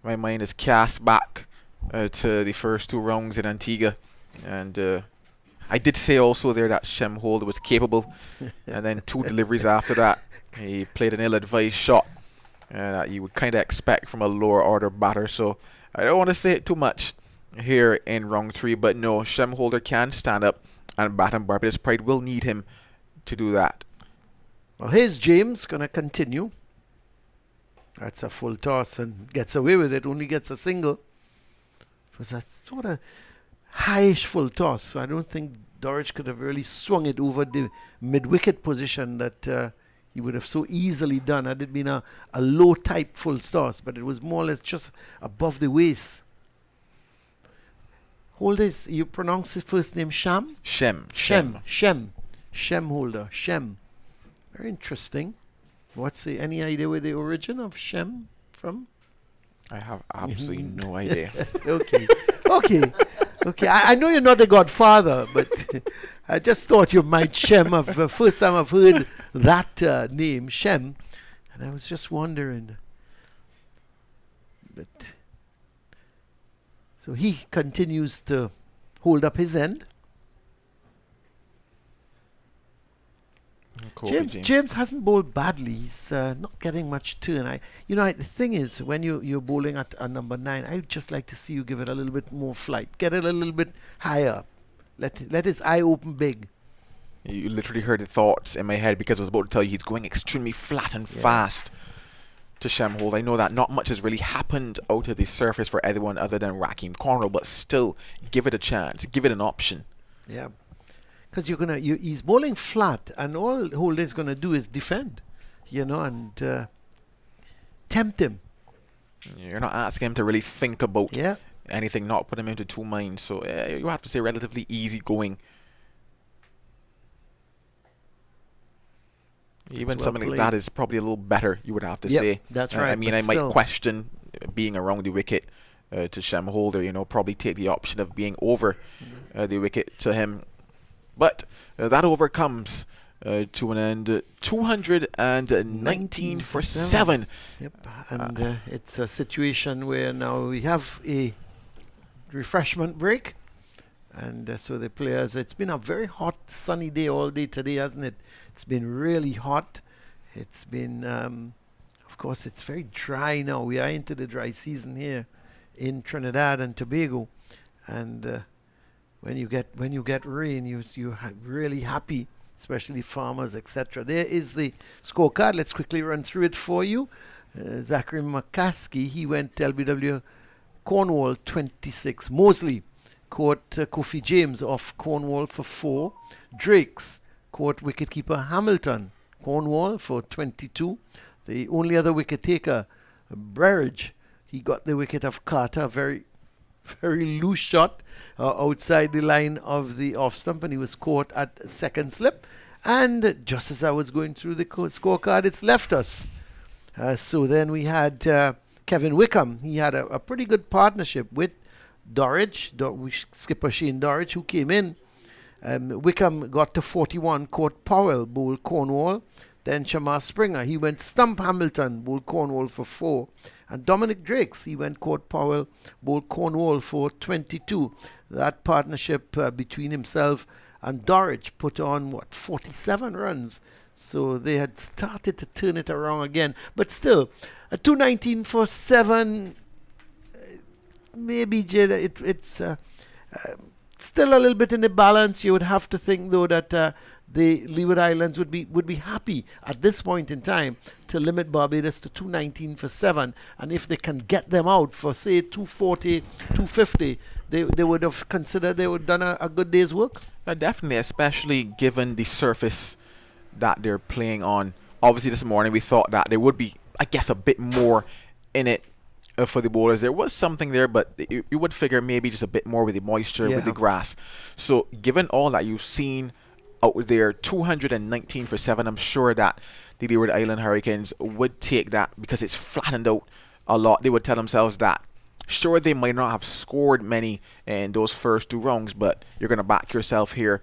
my mind is cast back to the first 2 rounds in Antigua. And I did say also there that Shem Holder was capable. And then 2 deliveries after that, he played an ill-advised shot that you would kind of expect from a lower order batter. So I don't want to say it too much here in round 3, but no, Shem Holder can stand up and bat, and Barbados Pride will need him to do that. Well, here's James going to continue. That's a full toss and gets away with it, only gets a single. It was a sort of highish full toss, so I don't think Dorich could have really swung it over the mid-wicket position that he would have so easily done had it been a low type full toss, but it was more or less just above the waist. Holder, you pronounce his first name Shem? Shem Holder. Shem. Very interesting. Any idea where the origin of Shem from? I have absolutely no idea. Okay. I know you're not the godfather, but I just thought you might Shem. First time I've heard that name, Shem, and I was just wondering. But so he continues to hold up his end. James hasn't bowled badly. He's not getting much turn. The thing is, when you're bowling at a number 9, I'd just like to see you give it a little bit more flight. Get it a little bit higher up. Let his eye open big. You literally heard the thoughts in my head, because I was about to tell you he's going extremely flat and fast to Shamhold. I know that not much has really happened out of the surface for anyone other than Raheem Cornwall, but still, give it a chance. Give it an option. Yeah. Because he's bowling flat, and all Holder's going to do is defend, and tempt him. You're not asking him to really think about Yeah. anything, not put him into two minds. So you have to say relatively easy going. Even well something like played. that is probably a little better, you would have to Yep, say. that's right, I mean, but I might still. question being around the wicket to Shem Holder, probably take the option of being over the wicket to him. But that over comes to an end. 219 for 7. Yep, and it's a situation where now we have a refreshment break. And so the players, it's been a very hot, sunny day all day today, hasn't it? It's been really hot. It's been, of course, it's very dry now. We are into the dry season here in Trinidad and Tobago. And when you get rain, you're really happy, especially farmers, etc. There is the scorecard. Let's quickly run through it for you. Zachary McCaskey, he went LBW Cornwall 26. Mosley caught Kofi James off Cornwall for 4. Drakes caught wicketkeeper Hamilton, Cornwall, for 22. The only other wicket taker, Breridge, he got the wicket of Carter, very, very loose shot outside the line of the off stump, and he was caught at second slip. And just as I was going through the scorecard, it's left us. So then we had Kevin Wickham. He had a pretty good partnership with Dorridge, skipper Shane Dorridge, who came in. Wickham got to 41, caught Powell, bowled Cornwall. Then Shamar Springer, he went stump Hamilton, bowled Cornwall for 4. And Dominic Drakes, he went caught Powell, bowled Cornwall for 22. That partnership between himself and Dorridge put on, 47 runs. So they had started to turn it around again. But still, a 219 for 7... Maybe, Jada, it's still a little bit in the balance. You would have to think, though, that the Leeward Islands would be happy at this point in time to limit Barbados to 219 for 7. And if they can get them out for, say, 240, 250, they would have considered they would have done a good day's work. Definitely, especially given the surface that they're playing on. Obviously, this morning we thought that there would be, I guess, a bit more in it for the bowlers. There was something there, but you would figure maybe just a bit more with the moisture, with the grass. So given all that you've seen out there, 219 for 7, I'm sure that the Leeward Island Hurricanes would take that, because it's flattened out a lot. They would tell themselves that sure, they might not have scored many in those first 2 rounds, but you're going to back yourself here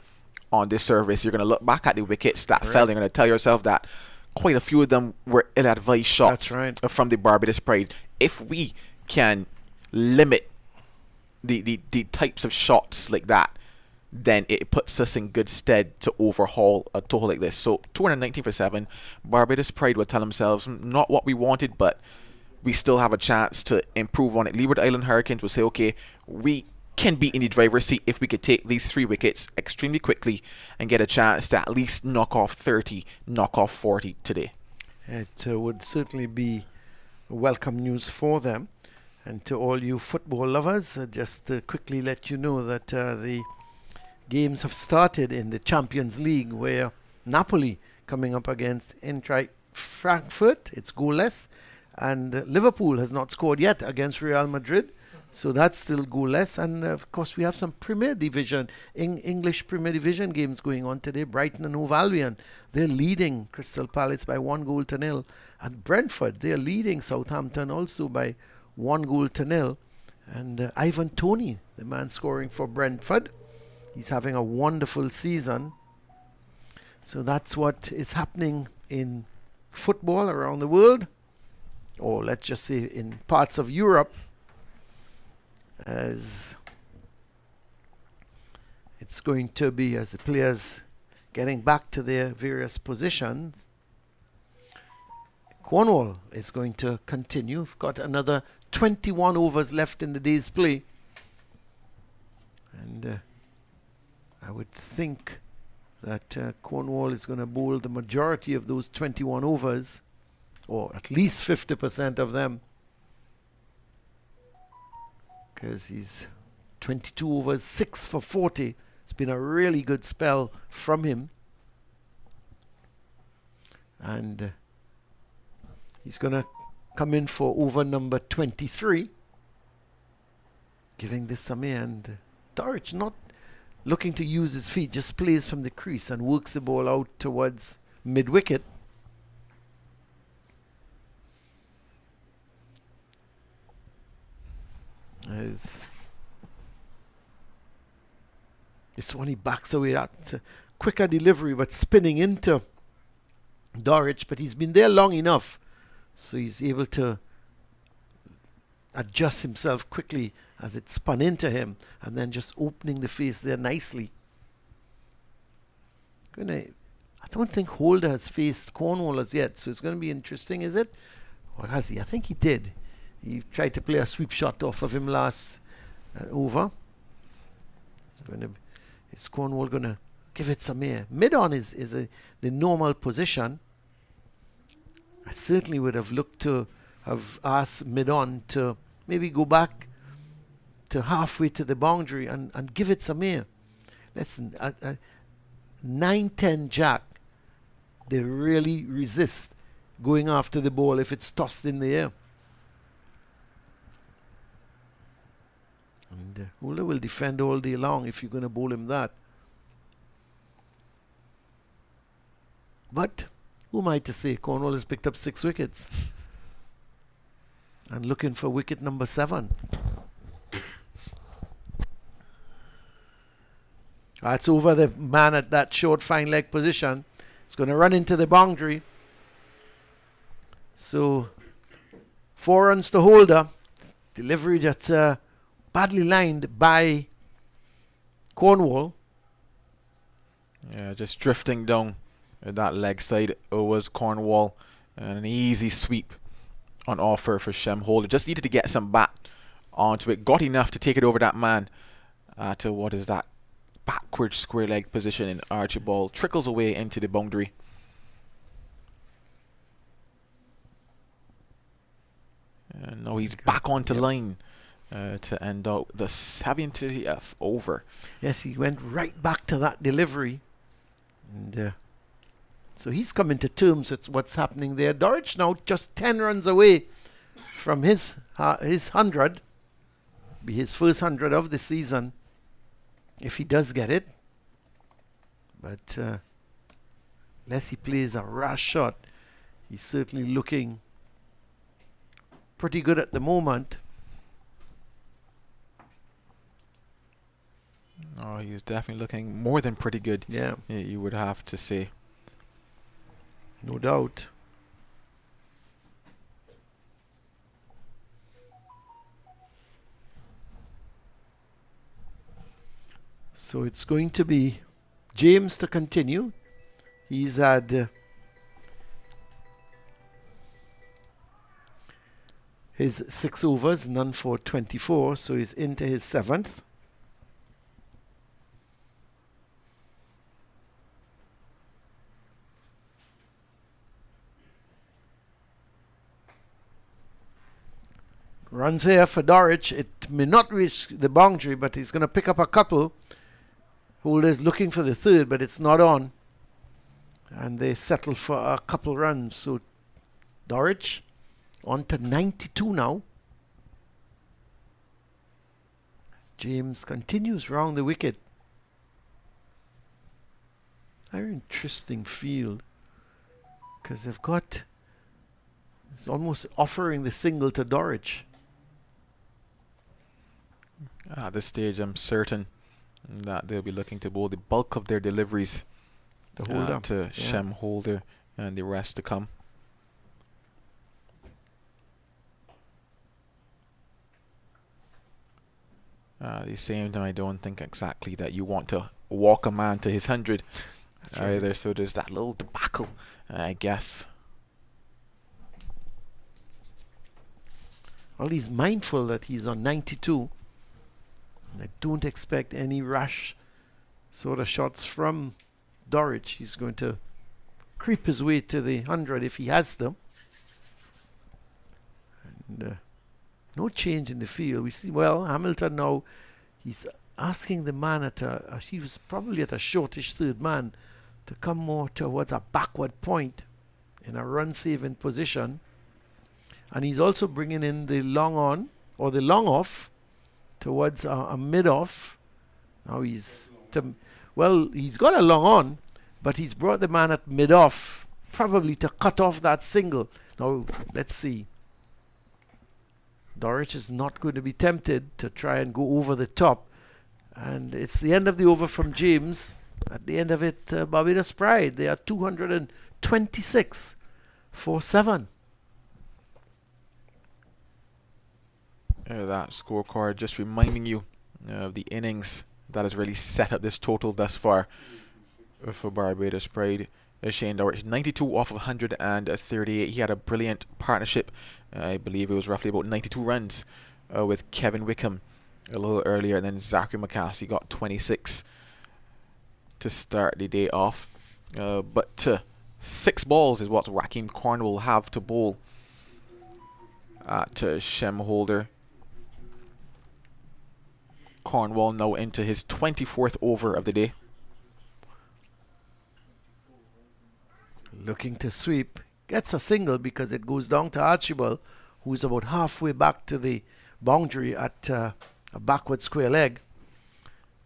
on this service. You're going to look back at the wickets that fell. You're going to tell yourself that quite a few of them were ill-advised shots from the Barbados Pride. If we can limit the types of shots like that, then it puts us in good stead to overhaul a total like this. So 219 for 7, Barbados Pride would tell themselves, not what we wanted, but we still have a chance to improve on it. Leeward Island Hurricanes will say, okay, we can be in the driver's seat if we could take these 3 wickets extremely quickly and get a chance to at least knock off 30, knock off 40 today. It would certainly be welcome news for them. And to all you football lovers, just to quickly let you know that the games have started in the Champions League, where Napoli coming up against Eintracht Frankfurt, it's goalless, and Liverpool has not scored yet against Real Madrid, so that's still goalless. And of course we have some Premier Division, English Premier Division games going on today. Brighton and Hove Albion, they're leading Crystal Palace by 1-0. And Brentford, they're leading Southampton also by 1-0. And Ivan Toney, the man scoring for Brentford, he's having a wonderful season. So that's what is happening in football around the world, or let's just say in parts of Europe, as it's going to be, as the players getting back to their various positions. Cornwall is going to continue. We've got another 21 overs left in the day's play. And I would think that Cornwall is going to bowl the majority of those 21 overs, or at least 50% of them, because he's 22 overs, 6 for 40. It's been a really good spell from him. And he's going to come in for over number 23, giving this Samir. And Dorich not looking to use his feet, just plays from the crease and works the ball out towards mid-wicket. It's when he backs away. That's a quicker delivery, but spinning into Dorich. But he's been there long enough, so he's able to adjust himself quickly as it spun into him, and then just opening the face there nicely. I don't think Holder has faced Cornwall as yet, so it's going to be interesting, is it? Or has he? I think he did. He tried to play a sweep shot off of him last over. Is Cornwall going to give it some air? Mid-on is the normal position. I certainly would have looked to have asked mid-on to maybe go back to halfway to the boundary and give it some air. Listen, 9-10 Jack, they really resist going after the ball if it's tossed in the air. And Holder will defend all day long if you're going to bowl him that. But who am I to say? Cornwall has picked up 6 wickets and looking for wicket number 7. That's over the man at that short fine leg position. It's going to run into the boundary. So 4 runs to Holder. Delivery that's badly lined by Cornwall. Yeah, just drifting down that leg side was Cornwall, and an easy sweep on offer for Shem Holder. Just needed to get some bat onto it. Got enough to take it over that man to what is that backward square leg position, and Archibald trickles away into the boundary. And now he's back onto line to end out the 70th over. Yes, he went right back to that delivery. And so he's coming to terms with what's happening there. Dorich now just 10 runs away from his 100. Be his first 100 of the season if he does get it. But unless he plays a rash shot, he's certainly looking pretty good at the moment. Oh, he's definitely looking more than pretty good. Yeah, you would have to say. No doubt. So it's going to be James to continue. He's had his 6 overs, none for 24, so he's into his 7th. Runs here for Dorich. It may not reach the boundary, but he's going to pick up a couple. Holder's looking for the 3rd, but it's not on. And they settle for a couple runs. So Dorich on to 92 now. James continues round the wicket. Very interesting field, because they've got, it's almost offering the single to Dorich. At this stage, I'm certain that they'll be looking to bowl the bulk of their deliveries to Shem Holder and the rest to come. At the same time, I don't think exactly that you want to walk a man to his 100 either. So there's that little debacle, I guess. Well, he's mindful that he's on 92. And I don't expect any rash sort of shots from Dorich. He's going to creep his way to the 100 if he has them. And no change in the field. We see, well, Hamilton now, he's asking the man at he was probably at a shortish third man to come more towards a backward point in a run-saving position. And he's also bringing in the long on, or the long off, towards a mid-off. Now he's got a long on, but he's brought the man at mid-off, probably to cut off that single. Now, let's see. Dorich is not going to be tempted to try and go over the top. And it's the end of the over from James. At the end of it, Barbados Pride, they are 226 for 7. That scorecard just reminding you of the innings that has really set up this total thus far for Barbados Pride. Shane Dorich, 92 off of 138. He had a brilliant partnership. I believe it was roughly about 92 runs with Kevin Wickham a little earlier. And then Zachary McCasey got 26 to start the day off. But 6 balls is what Raheem Cornwall will have to bowl at Shem Holder. Cornwall now into his 24th over of the day. Looking to sweep. Gets a single because it goes down to Archibald, who's about halfway back to the boundary at a backward square leg.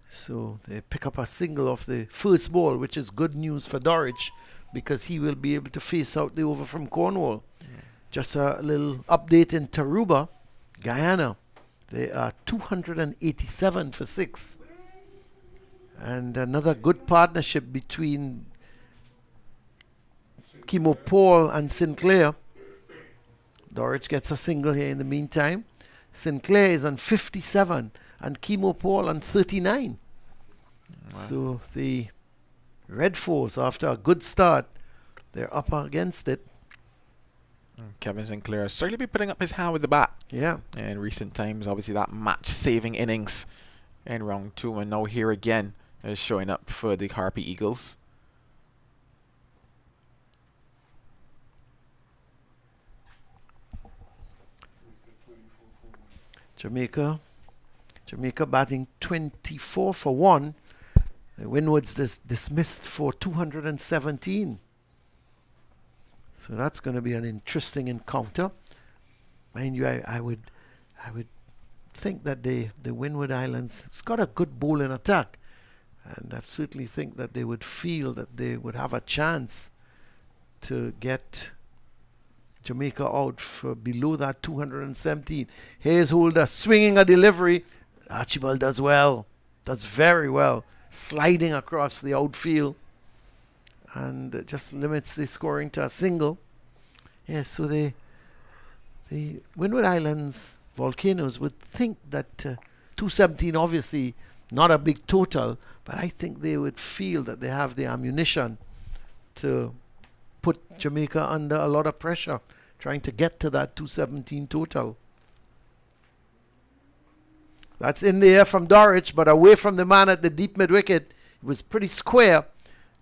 So they pick up a single off the first ball, which is good news for Dorich because he will be able to face out the over from Cornwall. Just a little update in Taruba, Guyana. They are 287 for 6. And another good partnership between Kimo Paul and Sinclair. Dorich gets a single here in the meantime. Sinclair is on 57 and Kimo Paul on 39. Wow. So the Red Force, after a good start, they're up against it. Kevin Sinclair certainly be putting up his hand with the bat. Yeah. In recent times, obviously that match-saving innings in round 2, and now here again is showing up for the Harpy Eagles. Jamaica batting 24 for 1. The Windwards dismissed for 217. So that's going to be an interesting encounter. Mind you, I would think that the Windward Islands, it's got a good bowling attack, and I certainly think that they would feel that they would have a chance to get Jamaica out for below that 217. Here's Holder swinging a delivery. Archibald does well, does very well, sliding across the outfield, and just limits the scoring to a single. Yes, so the Windward Islands Volcanoes would think that 217, obviously not a big total, but I think they would feel that they have the ammunition to put Jamaica under a lot of pressure, trying to get to that 217 total. That's in the air from Dorich, but away from the man at the deep mid-wicket. It was pretty square,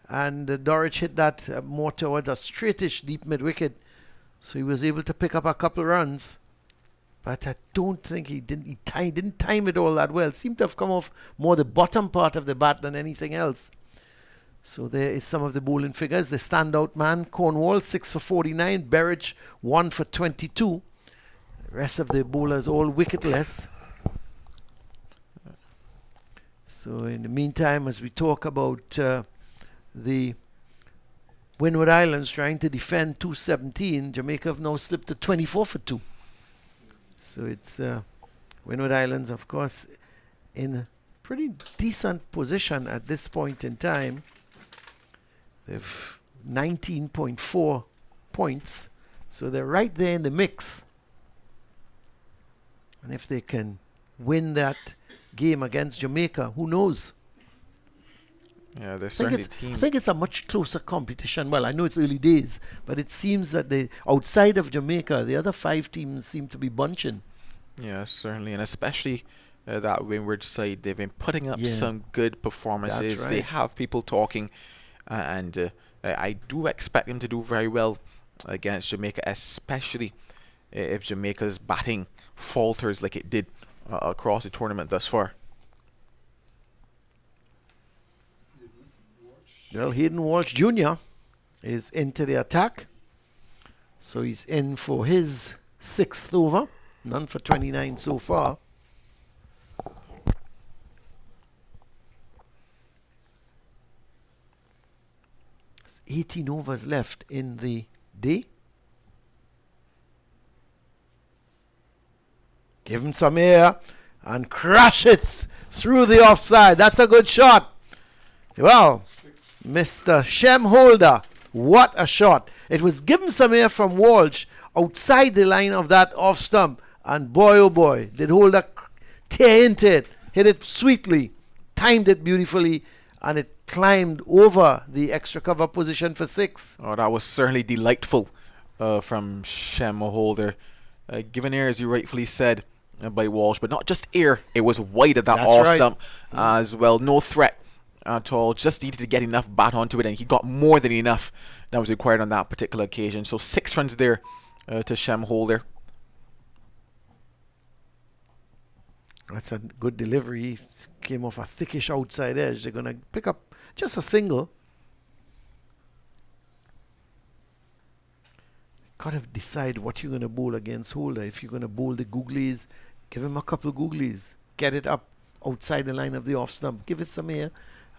and Dorich hit that more towards a straightish deep mid-wicket, so he was able to pick up a couple runs. But I don't think he didn't time it all that well. It seemed to have come off more the bottom part of the bat than anything else. So there is some of the bowling figures. The standout man, Cornwall, 6 for 49. Berridge, 1 for 22. The rest of the bowlers all wicketless. So in the meantime, as we talk about the Windward Islands trying to defend 217, Jamaica have now slipped to 24 for 2. So it's Windward Islands, of course, in a pretty decent position at this point in time. They've 19.4 points, so they're right there in the mix. And if they can win that game against Jamaica, who knows? Yeah, they're I certainly a team. think it's a much closer competition. Well, I know it's early days, but it seems that outside of Jamaica, the other 5 teams seem to be bunching. Yeah, certainly, and especially that Windward side, they've been putting up Yeah. some good performances. That's They right. have people talking, and I do expect them to do very well against Jamaica, especially if Jamaica's batting falters like it did across the tournament thus far. Well, Hayden Walsh Jr. is into the attack. So he's in for his 6th over. None for 29 so far. There's 18 overs left in the day. Give him some air and crash it through the offside. That's a good shot. Well, Mr. Shem Holder, what a shot. It was given some air from Walsh outside the line of that off stump. And boy, oh boy, did Holder tear into it. Hit it sweetly, timed it beautifully, and it climbed over the extra cover position for 6. Oh, that was certainly delightful from Shem Holder. Given air, as you rightfully said, by Walsh, but not just air, it was wide of that That's off right. stump as well. No threat at all, just needed to get enough bat onto it, and he got more than enough that was required on that particular occasion. So 6 runs there to Shem Holder. That's a good delivery. Came off a thickish outside edge. They're going to pick up just a single. Got to decide what you're going to bowl against Holder. If you're going to bowl the googlies, give him a couple of googlies. Get it up outside the line of the off stump. Give it some air.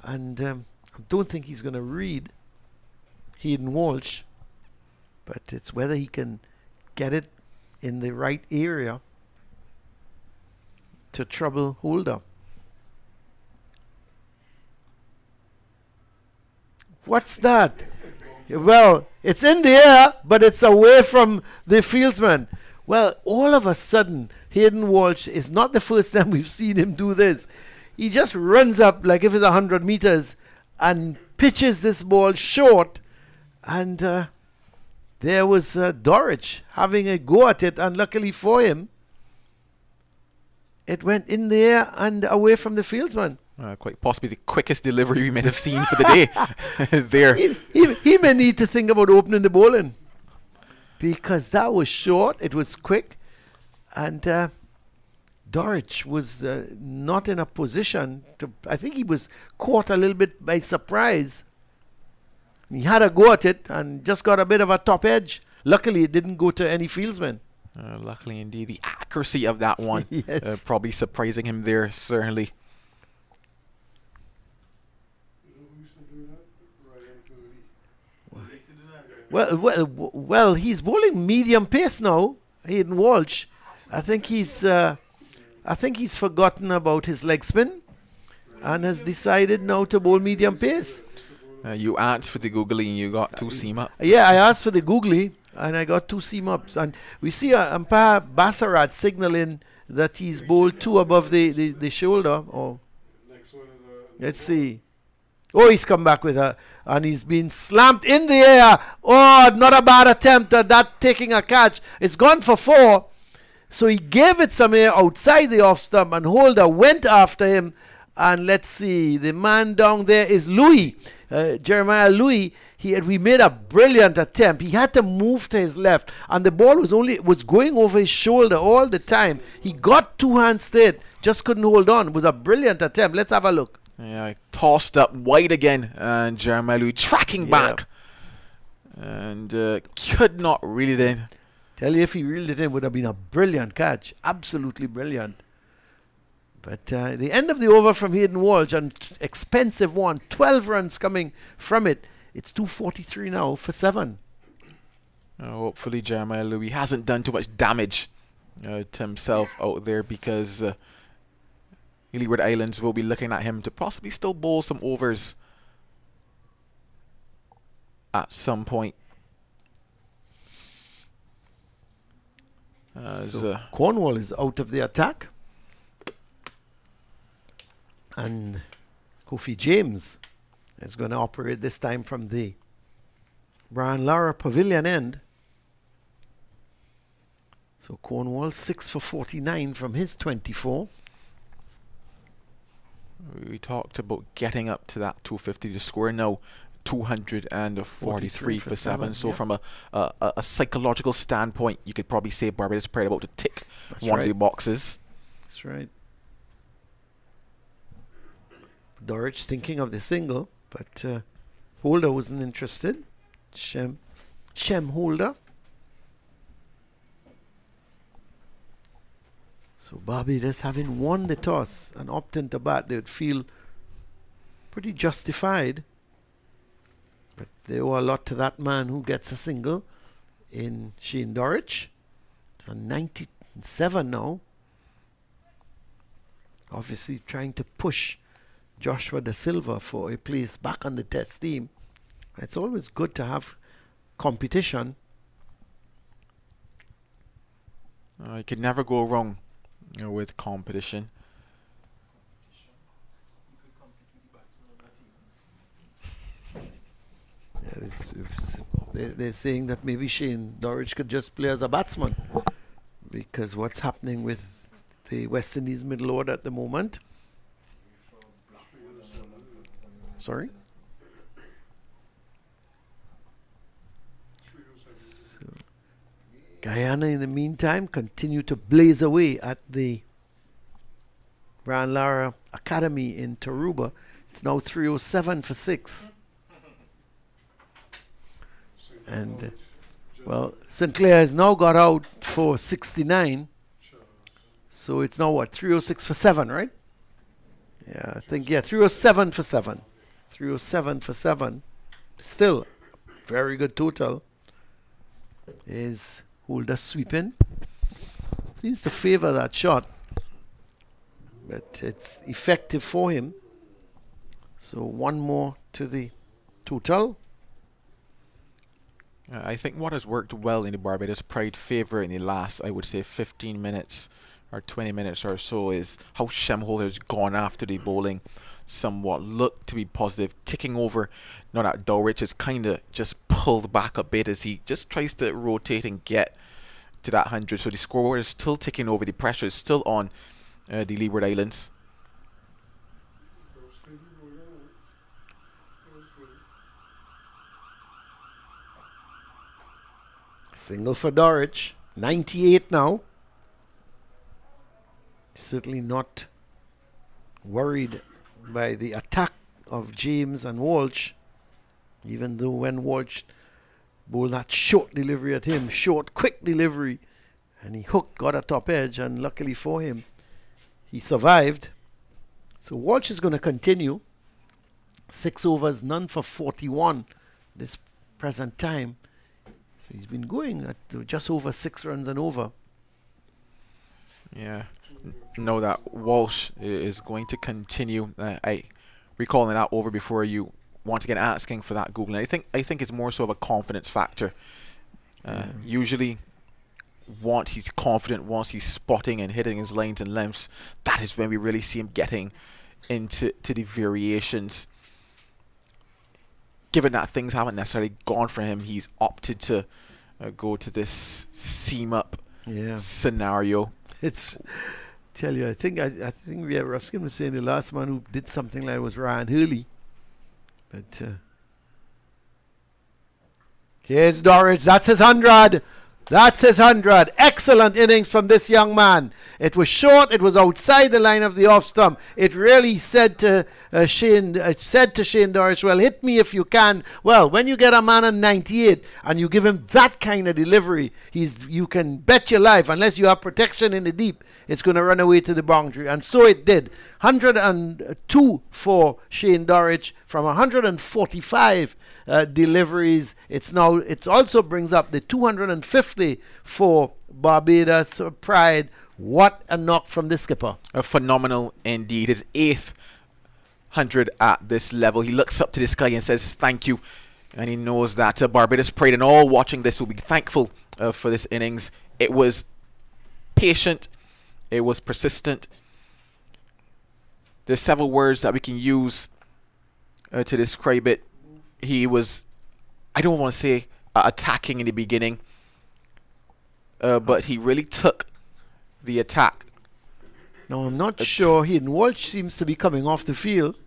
And I don't think he's going to read Hayden Walsh. But it's whether he can get it in the right area to trouble Holder. What's that? Well, it's in the air, but it's away from the fieldsman. Well, all of a sudden, Hayden Walsh is not the first time we've seen him do this. He just runs up like if it's 100 meters and pitches this ball short. And there was Dorich having a go at it, and luckily for him, it went in the air and away from the fieldsman. Quite possibly the quickest delivery we might have seen for the day there. He may need to think about opening the bowling, because that was short, it was quick, and Dorich was not in a position to. I think he was caught a little bit by surprise. He had a go at it and just got a bit of a top edge. Luckily, it didn't go to any fieldsman. Luckily indeed, the accuracy of that one Yes. probably surprising him there, certainly. Well, he's bowling medium pace now, Hayden Walsh. I think he's forgotten about his leg spin and has decided now to bowl medium pace. You asked for the googly and you got 2 seam up. Yeah, I asked for the googly and I got 2 seam ups. And we see umpire Bassarat signaling that he's bowled 2 above the shoulder. Oh, let's see. Oh, he's come back with her, and he's been slammed in the air. Oh, not a bad attempt at that, taking a catch. It's gone for 4. So he gave it some air outside the off stump, and Holder went after him. And let's see, the man down there is Louis, Jeremiah Louis. We made a brilliant attempt. He had to move to his left, and the ball was going over his shoulder all the time. He got 2 hands straight, just couldn't hold on. It was a brilliant attempt. Let's have a look. Yeah, tossed up wide again, and Jeremiah Louis tracking back, and could not reel it in. Tell you, if he reeled it in, it would have been a brilliant catch. Absolutely brilliant. But the end of the over from Hayden Walsh, an expensive one, 12 runs coming from it. It's 243 now for 7. Hopefully Jeremiah Louis hasn't done too much damage to himself out there, because Leeward Islands will be looking at him to possibly still bowl some overs at some point. So Cornwall is out of the attack. And Kofi James is going to operate this time from the Brian Lara Pavilion end. So Cornwall 6 for 49 from his 24. We talked about getting up to that 250 to score. Now 243 for 7. So from a psychological standpoint, you could probably say Barbados Pride about to tick one of the boxes. That's right. Dorich thinking of the single, but Holder wasn't interested. Shem Holder. So Barbados, having won the toss and opting to bat, they would feel pretty justified. But there owe a lot to that man who gets a single in Shane Dorich. It's a 97 now. Obviously trying to push Joshua Da Silva for a place back on the test team. It's always good to have competition. You could never go wrong with competition. They're saying that maybe Shane Dorich could just play as a batsman, because what's happening with the West Indies middle order at the moment. Sorry? So, Guyana, in the meantime, continue to blaze away at the Brian Lara Academy in Taruba. It's now 307 for 6. And, well, St. Clair has now got out for 69. So it's now what? 306 for 7, right? Yeah, I think, 307 for 7. 307 for 7. Still, very good total. Is Holder sweeping. Seems to favor that shot. But it's effective for him. So one more to the total. I think what has worked well in the Barbados Pride favour in the last, I would say, 15 minutes or 20 minutes or so is how Shem Holder's gone after the bowling. Somewhat looked to be positive, ticking over. Now that Dorich is kind of just pulled back a bit as he just tries to rotate and get to that 100. So the scoreboard is still ticking over. The pressure is still on the Leeward Islands. Single for Dorich. 98 now. Certainly not worried by the attack of James and Walsh, even though when Walsh bowled that short delivery at him, short, quick delivery, and he hooked, got a top edge, and luckily for him, he survived. So Walsh is going to continue. 6 overs, none for 41 this present time. So he's been going at just over 6 runs and over. Yeah. Know that Walsh is going to continue. I recalling that over before you once again asking for that Googling. I think it's more so of a confidence factor. Usually, once he's confident, once he's spotting and hitting his lines and lengths, that is when we really see him getting into the variations. Given that things haven't necessarily gone for him, he's opted to go to this seam up scenario. It's tell you, I think we have Ruskin was saying the last man who did something like was Ryan Hurley. But here's Dorich. That's his 100. That's his 100. Excellent innings from this young man. It was short. It was outside the line of the off stump. It really said to Shane Dorich, well, hit me if you can. Well, when you get a man on 98 and you give him that kind of delivery, you can bet your life, unless you have protection in the deep, it's going to run away to the boundary. And so it did. 102 for Shane Dorich from 145 deliveries. It also brings up the 250 for Barbados Pride. What a knock from the skipper. A phenomenal indeed. His 8th 100 at this level. He looks up to the sky and says thank you. And he knows that Barbados Pride and all watching this will be thankful for this innings. It was patient. It was persistent. There's several words that we can use to describe it. He was, I don't want to say attacking in the beginning, but he really took the attack. Now, I'm not sure. Hayden Walsh seems to be coming off the field.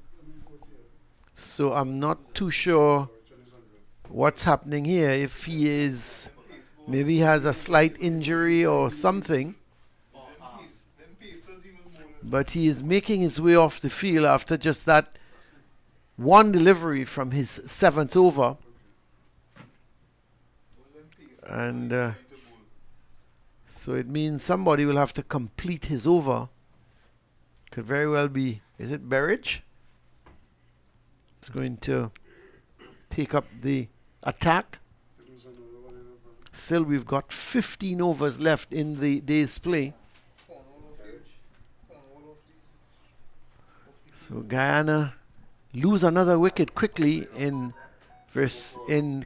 So I'm not too sure what's happening here. If he is, maybe he has a slight injury or something. But he is making his way off the field after just that one delivery from his 7th over. And so it means somebody will have to complete his over. Could very well be, is it Berridge? It's going to take up the attack. Still, we've got 15 overs left in the day's play. So Guyana lose another wicket quickly in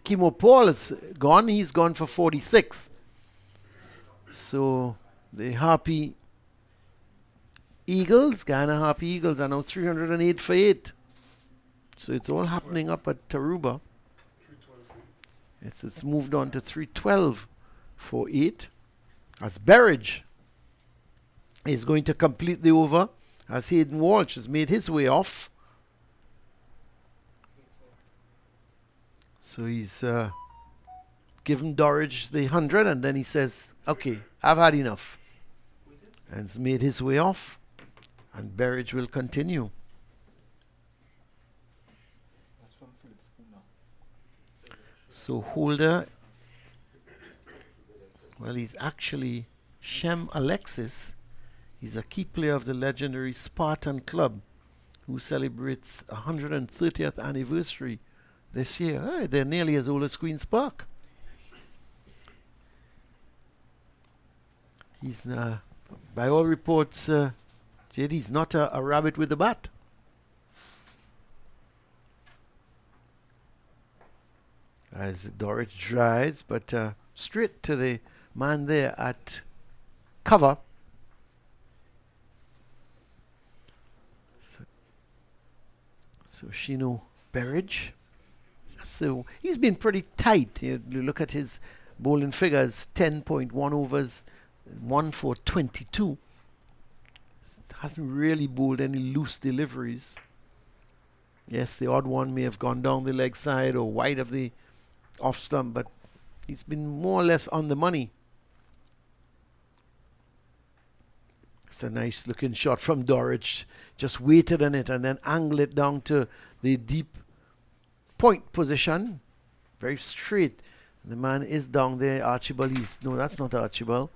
Kimo Paul is gone. He's gone for 46. So the Harpy Eagles, Guyana Harpy Eagles, are now 308 for 8. So it's all happening up at Taruba. It's moved on to 312 for 8. As Berridge is going to complete the over, as Hayden Walsh has made his way off. So he's given Dorridge the 100, and then he says, okay, I've had enough. And he's made his way off, and Berridge will continue. So Holder, well, he's actually Shem Alexis. He's a key player of the legendary Spartan Club, who celebrates 130th anniversary this year. They're nearly as old as Queen's Park. He's, by all reports, JD's not a rabbit with a bat. As Dorridge drives, but straight to the man there at cover. So Shino Berridge. So he's been pretty tight. You look at his bowling figures, 10.1 overs, 1 for 22. Hasn't really bowled any loose deliveries. Yes, the odd one may have gone down the leg side or wide of the off stump, but he's been more or less on the money. It's a nice looking shot from Dorridge. Just waited on it and then angled it down to the deep point position. Very straight. The man is down there. Archibald, no, that's not Archibald.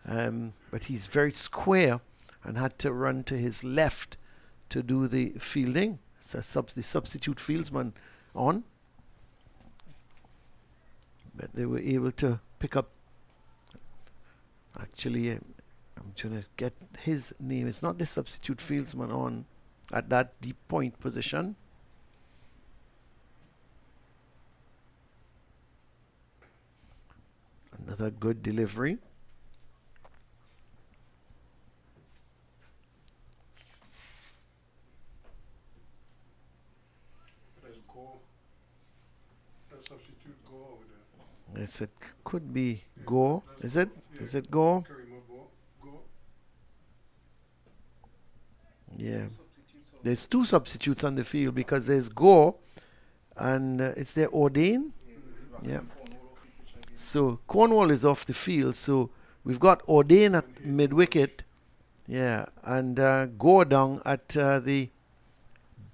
But he's very square and had to run to his left to do the fielding. So the substitute fieldsman on. But they were able to pick up. Actually, I'm trying to get his name. It's not the substitute fieldsman on at that deep point position. Another good delivery. Yes, it could be Go. Is it? Is it Go? Yeah. There's two substitutes on the field because there's Go and it's there Ordain. Yeah. So Cornwall is off the field. So we've got Ordain at mid wicket. Yeah. And Go down at the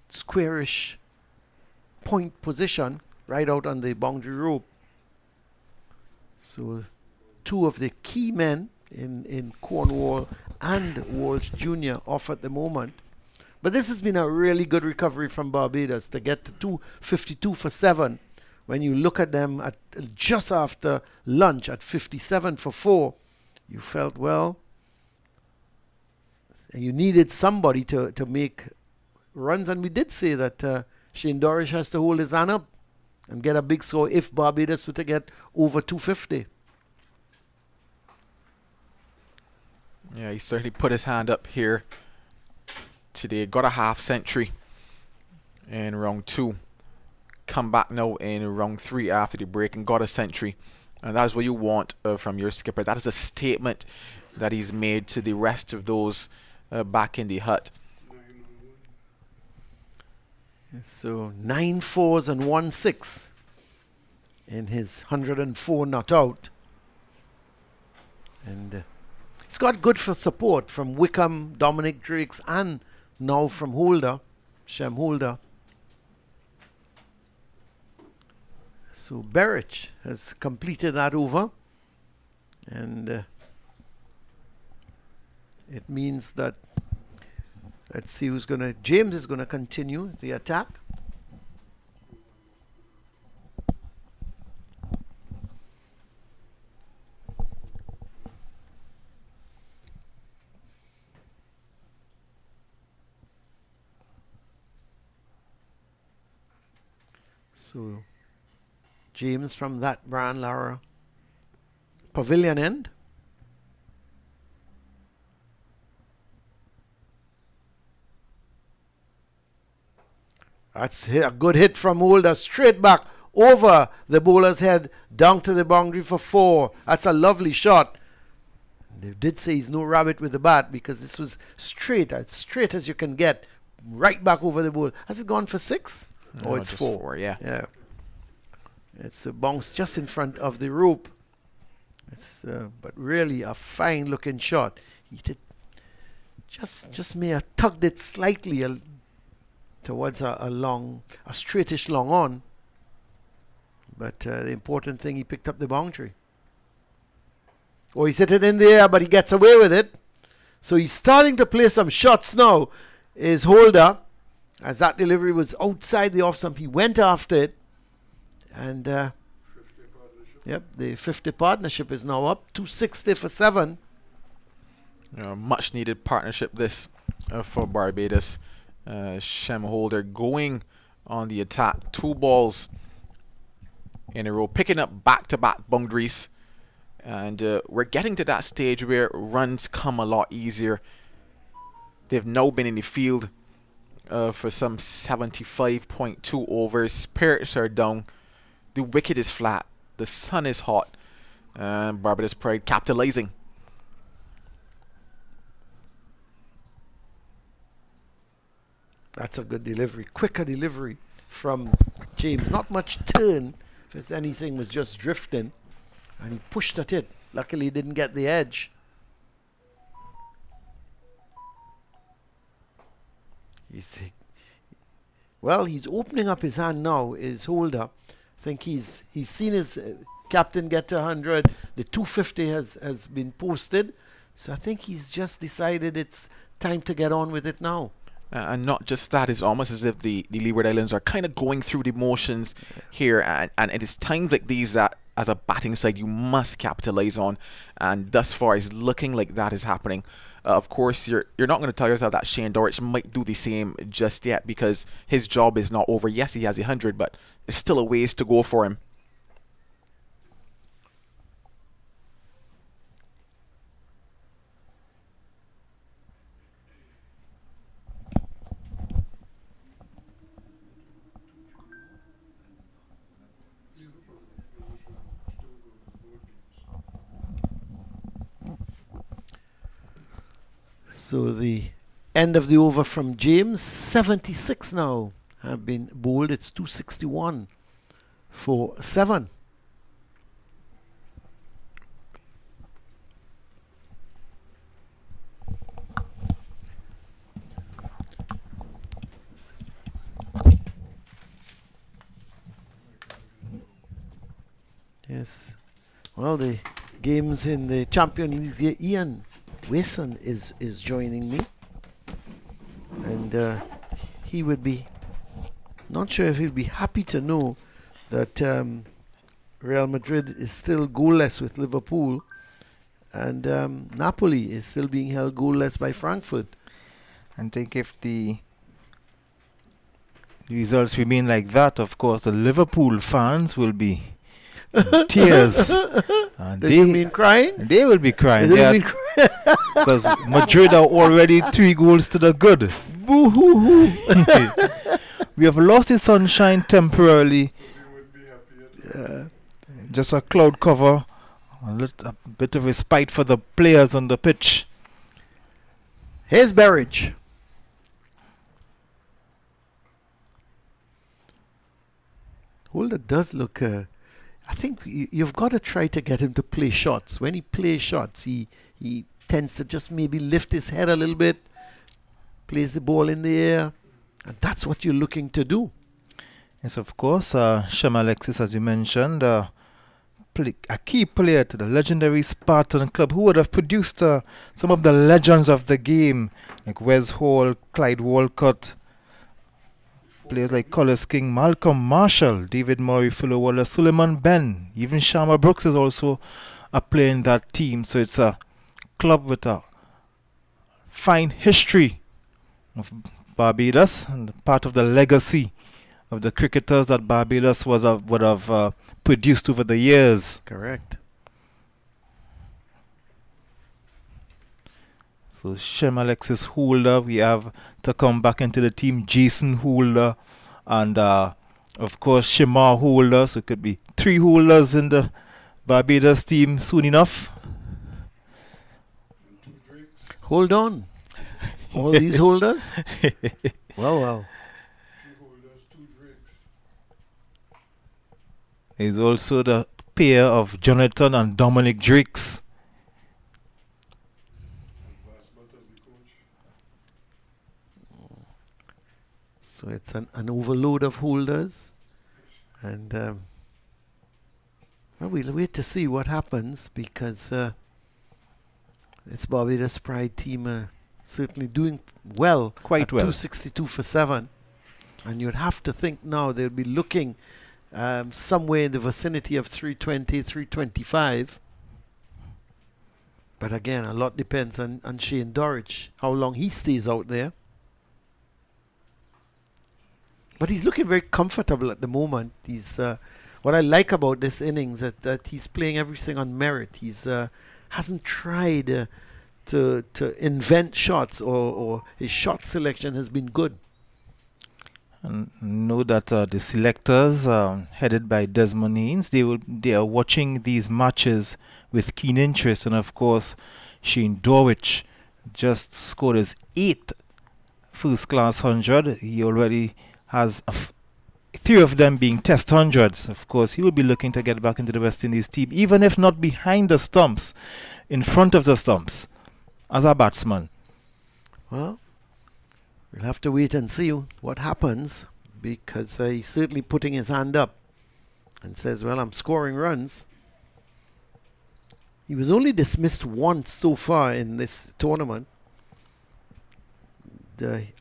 squarish point position right out on the boundary rope. So two of the key men in Cornwall and Walsh Jr. off at the moment. But this has been a really good recovery from Barbados to get to 252 for 7. When you look at them at just after lunch at 57 for 4, you felt, well, you needed somebody to make runs. And we did say that Shane Dorridge has to hold his hand up and get a big score if Barbados were to get over 250. Yeah, he certainly put his hand up here today. Got a half century. in round 2. Come back now in round 3 after the break and got a century. And that is what you want from your skipper. That is a statement that he's made to the rest of those back in the hut. So 9 fours and 1 6 in his 104 not out. And it's got good for support from Wickham, Dominic Drakes, and now from Holder, Shem Holder. So Berich has completed that over, and it means that, let's see who's going to, James is going to continue the attack. So James from that Brian Lara pavilion end. That's a good hit from Holder, straight back over the bowler's head, down to the boundary for 4. That's a lovely shot. They did say he's no rabbit with the bat because this was straight, as straight as you can get, right back over the bowler. Has it gone for 6? No, It's just 4. Yeah. It's a bounce just in front of the rope. It's but really a fine looking shot. He did just may have tugged it slightly towards a straightish long on. But the important thing, he picked up the boundary. Oh, he's hit it in the air, but he gets away with it. So he's starting to play some shots now. His Holder, as that delivery was outside the off stump, he went after it. And yep, the 50 partnership is now up 260 for 7. Much needed partnership this for Barbados. Shem Holder going on the attack. 2 balls in a row, picking up back-to-back boundaries. And we're getting to that stage where runs come a lot easier. They've now been in the field for some 75.2 overs. Spirits are down. The wicket is flat. The sun is hot. And Barbados Pride capitalizing. That's a good delivery. Quicker delivery from James. Not much turn. If it's anything, was just drifting. And he pushed at it. Luckily, he didn't get the edge. He's opening up his hand now, his Holder. I think he's seen his captain get to 100. The 250 has been posted. So I think he's just decided it's time to get on with it now. And not just that, it's almost as if the Leeward Islands are kind of going through the motions here. And it is times like these that, as a batting side, you must capitalize on. And thus far, it's looking like that is happening. Of course, you're not going to tell yourself that Shane Dorich might do the same just yet because his job is not over. Yes, he has 100, but there's still a ways to go for him. So the end of the over from James. 76 now have been bowled. It's 261 for 7. Yes. Well, the games in the Champions League, Ian Wilson is joining me, and he would be not sure if he'll be happy to know that Real Madrid is still goalless with Liverpool, and Napoli is still being held goalless by Frankfurt. And think if the results remain like that, of course, the Liverpool fans will be in tears. And Did you mean crying? They will be crying. Did you mean crying? Because Madrid are already 3 goals to the good. Boo-hoo-hoo. We have lost the sunshine temporarily. Just a cloud cover. A bit of respite for the players on the pitch. Here's Berridge. Holder does look. I think you've got to try to get him to play shots. When he plays shots, he tends to just maybe lift his head a little bit, plays the ball in the air, and that's what you're looking to do. Yes, of course. Shem Alexis, as you mentioned, a key player to the legendary Spartan club, who would have produced some of the legends of the game, like Wes Hall, Clyde Walcott, players like Collis King, Malcolm Marshall, David Murray, Philo Wallace, Suleiman Ben, even Sharma Brooks is also a player in that team. So it's a club with a fine history of Barbados and part of the legacy of the cricketers that Barbados would have produced over the years. Correct. So Shem Alexis Holder, we have to come back into the team, Jason Holder, and of course Shemar Holder. So it could be 3 holders in the Barbados team soon enough. Hold on. All these holders? Well. There's also the pair of Jonathan and Dominic Drakes. So it's an overload of holders. And we'll wait to see what happens, because it's Barbados Pride team certainly doing well. Quite well. 262 for 7. And you'd have to think now they'll be looking somewhere in the vicinity of 320, 325. But again, a lot depends on Shane Dorridge, how long he stays out there. But he's looking very comfortable at the moment. He's what I like about this innings that he's playing everything on merit. He's hasn't tried to invent shots, or his shot selection has been good. And know that the selectors, headed by Desmond Haynes, they are watching these matches with keen interest. And of course, Shane Dorridge just scored his 8th first-class 100. He already has 3 of them being test hundreds. Of course, he will be looking to get back into the West Indies team, even if not behind the stumps, in front of the stumps, as a batsman. Well, we'll have to wait and see what happens, because he's certainly putting his hand up and says, well, I'm scoring runs. He was only dismissed once so far in this tournament,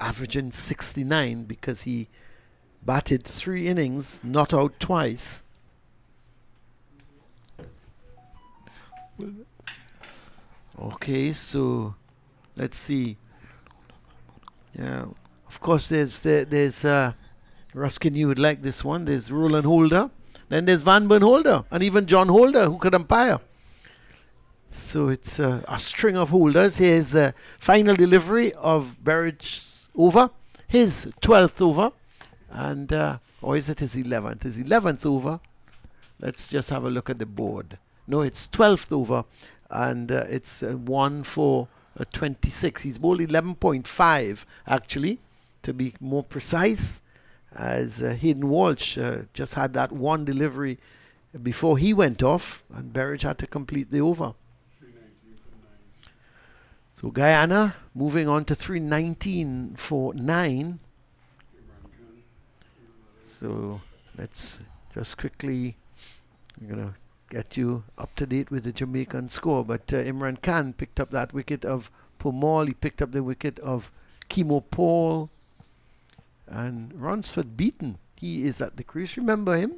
averaging 69, because he batted 3 innings, not out twice. Okay, so let's see. Yeah, of course there's Ruskin, you would like this one. There's Roland Holder. Then there's Van Burn Holder, and even John Holder, who could umpire. So it's a string of holders. Here's the final delivery of Berridge's over, his 12th over, and or is it his 11th? His 11th over. Let's just have a look at the board. No, it's 12th over, and it's 1 for 26. He's bowled 11.5 actually, to be more precise, as Hayden Walsh just had that one delivery before he went off, and Berridge had to complete the over. So Guyana moving on to 319 for 9. So let's just quickly, I'm going to get you up to date with the Jamaican score. But Imran Khan picked up that wicket of Pomal. He picked up the wicket of Kimo Paul. And Ransford Beaton, he is at the crease. Remember him?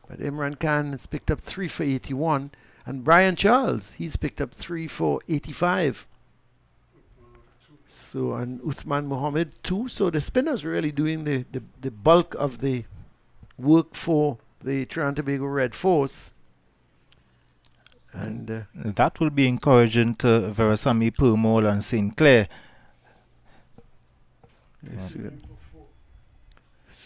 But Imran Khan has picked up 3 for 81. And Brian Charles, he's picked up 3 for 85. So, and Uthman Mohammed 2. So the spinners really doing the bulk of the work for the Trinidad and Tobago Red Force. And that will be encouraging to Verasamy Purmall and St. Clair. Yes,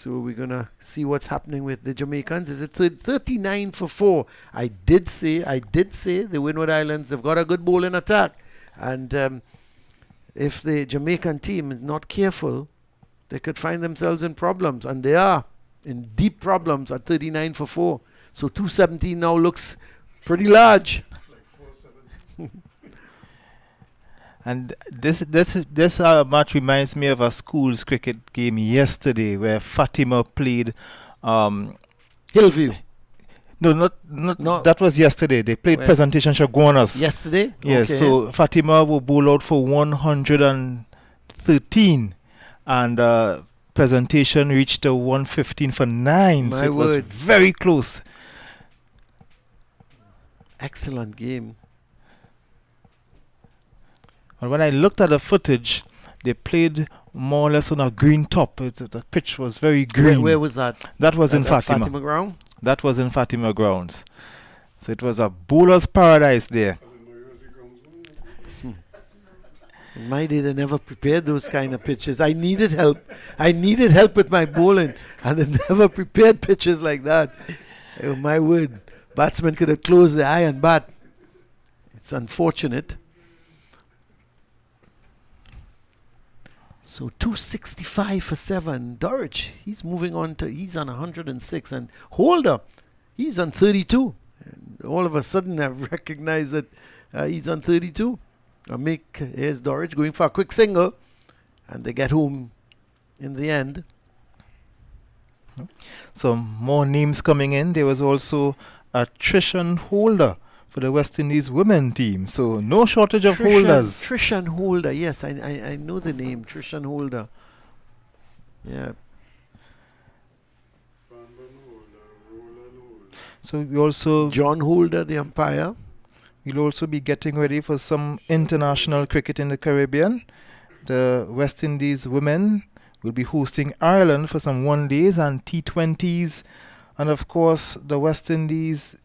So we're going to see what's happening with the Jamaicans. Is it 39 for 4? I did say the Windward Islands, they've got a good bowling attack. And if the Jamaican team is not careful, they could find themselves in problems. And they are in deep problems at 39 for 4. So 217 now looks pretty large. And this match reminds me of a schools cricket game yesterday where Fatima played Hillview. No, that was yesterday. They played Presentation Shaguanas. Yesterday? Yes, Okay. so Fatima will bowl out for 113 and Presentation reached a 115 for 9. My so it was word. very close. Excellent game. And when I looked at the footage, they played more or less on a green top. The pitch was very green. Where was that? That was in At Fatima. Fatima Ground? That was in Fatima Grounds. So it was a bowler's paradise there. In my day, they never prepared those kind of pitches. I needed help. I needed help with my bowling, and they never prepared pitches like that. Oh, my word. Batsmen could have closed their eye and bat. It's unfortunate. So 265 for 7. Dorich, he's moving on to, he's on 106. And Holder, he's on 32. And all of a sudden, I've recognized that he's on 32. Here's Dorich going for a quick single. And they get home in the end. So more names coming in. There was also a Trishan Holder for the West Indies women team. So no shortage of holders. Trishan Holder, yes, I know the name, Trishan Holder. Yeah. So we also John Holder, the umpire. we'll also be getting ready for some international cricket in the Caribbean. The West Indies women will be hosting Ireland for some one-days and T20s. And of course, the West Indies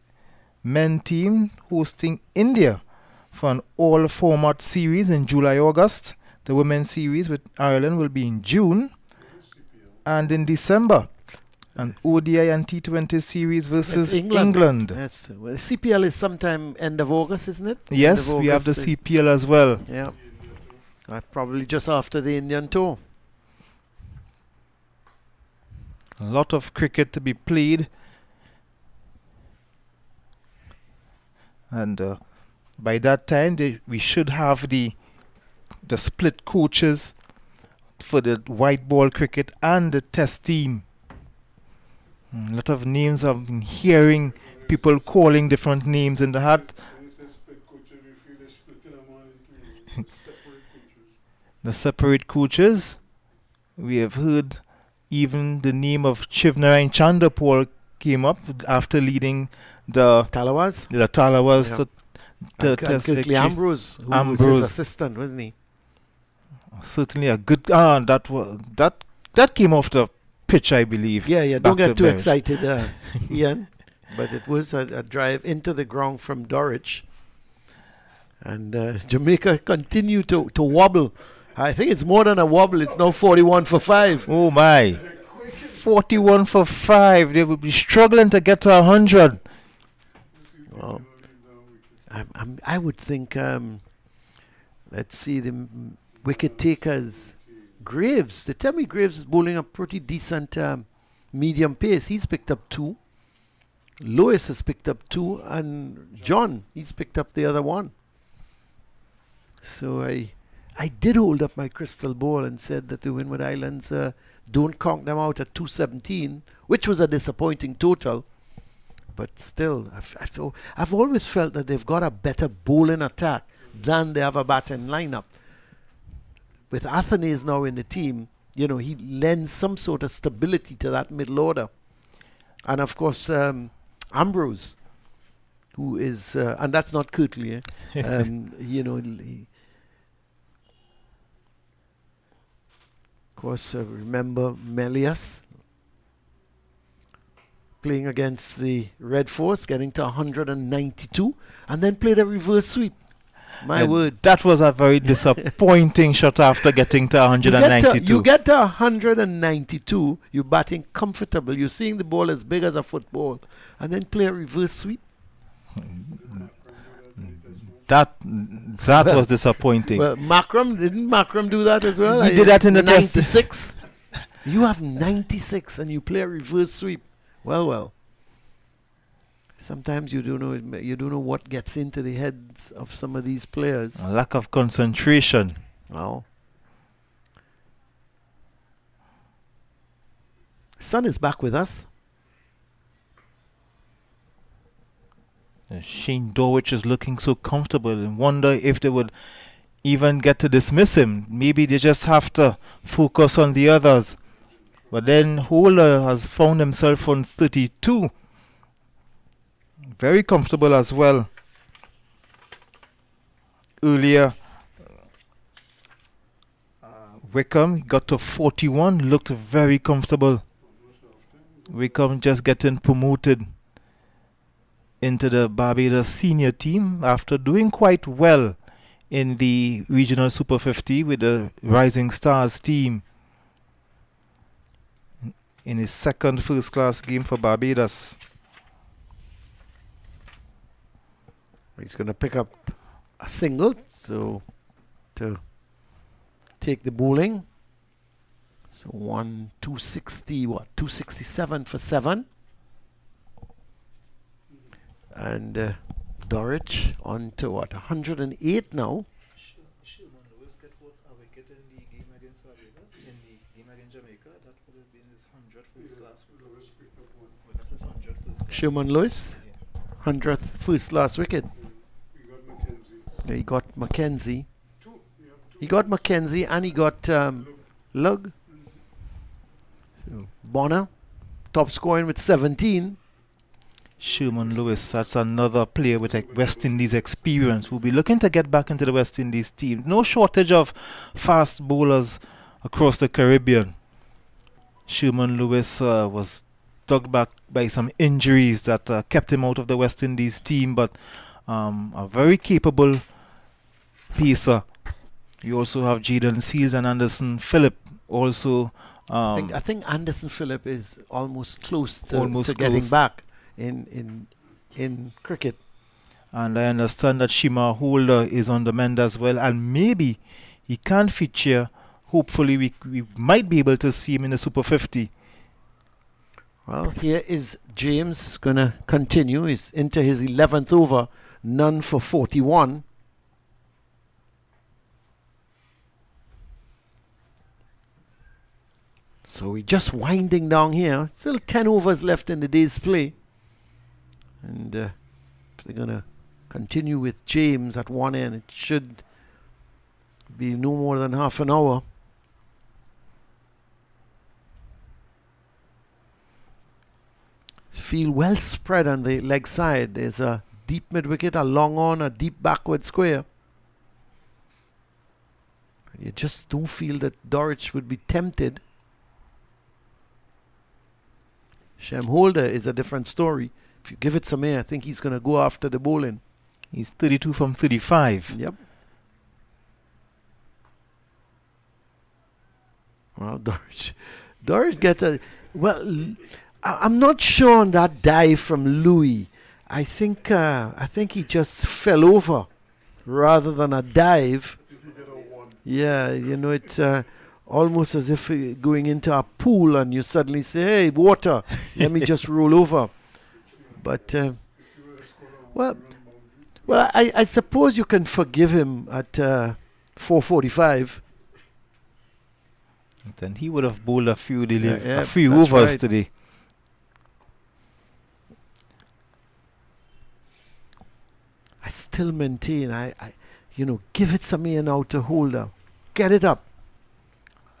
men team hosting India for an all-format series in July-August. The women's series with Ireland will be in June and in December. An ODI and T20 series versus That's England. Yes. Well, CPL is sometime end of August, isn't it? Yes, End of we have the August, CPL as well. Yeah. Probably just after the Indian tour. A lot of cricket to be played. And by that time, we should have the split coaches for the white ball cricket and the test team. A lot of names I've been hearing, people calling different names in the hat. The separate coaches. We have heard even the name of Shivnarayan Chandrapal came up after leading the Talawas? Talawas Yeah. to And test quickly victory. Ambrose, who was Ambrose. his assistant, wasn't he? Certainly a good that came off the pitch, I believe. Yeah, Back don't to get too Berwick. excited, Ian. But it was a drive into the ground from Dorich. And Jamaica continue to wobble. I think it's more than a wobble. It's now 41 for 5. Oh my. 41 for 5. They would be struggling to get to 100. Well, I would think, let's see, the wicket takers, Graves. They tell me Graves is bowling a pretty decent medium pace. He's picked up 2. Lewis has picked up 2. And John, he's picked up the other 1. So I did hold up my crystal ball and said that the Windward Islands don't count them out at 217, which was a disappointing total. But still, I've always felt that they've got a better bowling attack than they have a batting lineup. With Athenaeus now in the team, he lends some sort of stability to that middle order. And of course, Ambrose, who is, and that's not Kirtley, of course, remember Melius playing against the Red Force, getting to 192, and then played a reverse sweep. My word. That was a very disappointing shot after getting to 192. You get to 192, you're batting comfortable, you're seeing the ball as big as a football, and then play a reverse sweep. That was disappointing. Well, didn't Macram do that as well? He did that in the test. 96. You have 96 and you play a reverse sweep. Well. Sometimes you don't know what gets into the heads of some of these players. A lack of concentration. Wow. Son is back with us. Shane Dowich is looking so comfortable and wonder if they would even get to dismiss him. Maybe they just have to focus on the others. But then Holder has found himself on 32. Very comfortable as well. Earlier, Wickham got to 41, looked very comfortable. Wickham just getting promoted into the Barbados senior team after doing quite well in the regional Super 50 with the Rising Stars team in his second first-class game for Barbados. He's going to pick up a single, so to take the bowling. So 267 for 7. And Dorich on to 108 now. Sherman Lewis get a wicket in the game against Barbados, in the game against Jamaica. That would have been his 100th first class wicket. Sherman Lewis, 100th first class wicket. He got Mackenzie. He got Mackenzie and he got Lug. So Bonner, top scoring with 17. Sherman Lewis, that's another player with West Indies experience who'll be looking to get back into the West Indies team. No shortage of fast bowlers across the Caribbean. Sherman Lewis was dug back by some injuries that kept him out of the West Indies team, but a very capable pacer. You also have Jaden Seals and Anderson Phillip also. I think Anderson Phillip is almost close to getting close. back in cricket. And I understand that Shima Holder is on the mend as well, and maybe he can feature. Hopefully we might be able to see him in the Super 50. Well, here is James going to continue. He's into his 11th over, none for 41. So we're just winding down here. Still 10 overs left in the day's play. And if they're going to continue with James at one end, it should be no more than half an hour. Field well spread on the leg side. There's a deep mid wicket, a long on, a deep backward square. You just don't feel that Dorich would be tempted. Shem Holder is a different story. If you give it some air, I think he's going to go after the bowling. He's 32 from 35. Yep. Well, Dorich gets a... Well, I'm not sure on that dive from Louis. I think he just fell over rather than a dive. Yeah, you know, it's almost as if you're going into a pool and you suddenly say, hey, water, let me just roll over. But, well, I suppose you can forgive him at 4:45. Then he would have bowled a few that's overs right. today. I still maintain, give it some air now to Holder. Get it up.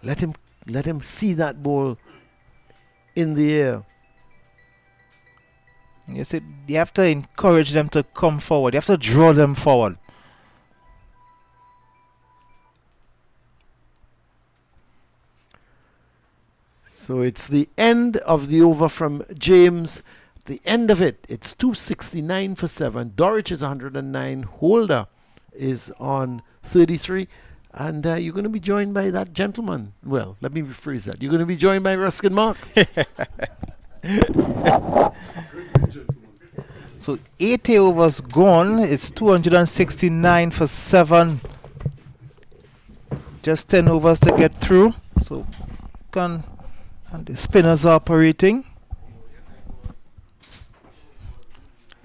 Let him see that ball in the air. Yes, you have to encourage them to come forward. You have to draw them forward. So it's the end of the over from James. The end of it, it's 269 for 7. Dorich is 109. Holder is on 33. And you're going to be joined by that gentleman. Well, let me rephrase that. You're going to be joined by Ruskin Mark. So 80 overs gone. It's 269 for 7. Just 10 overs to get through. So and the spinners are operating.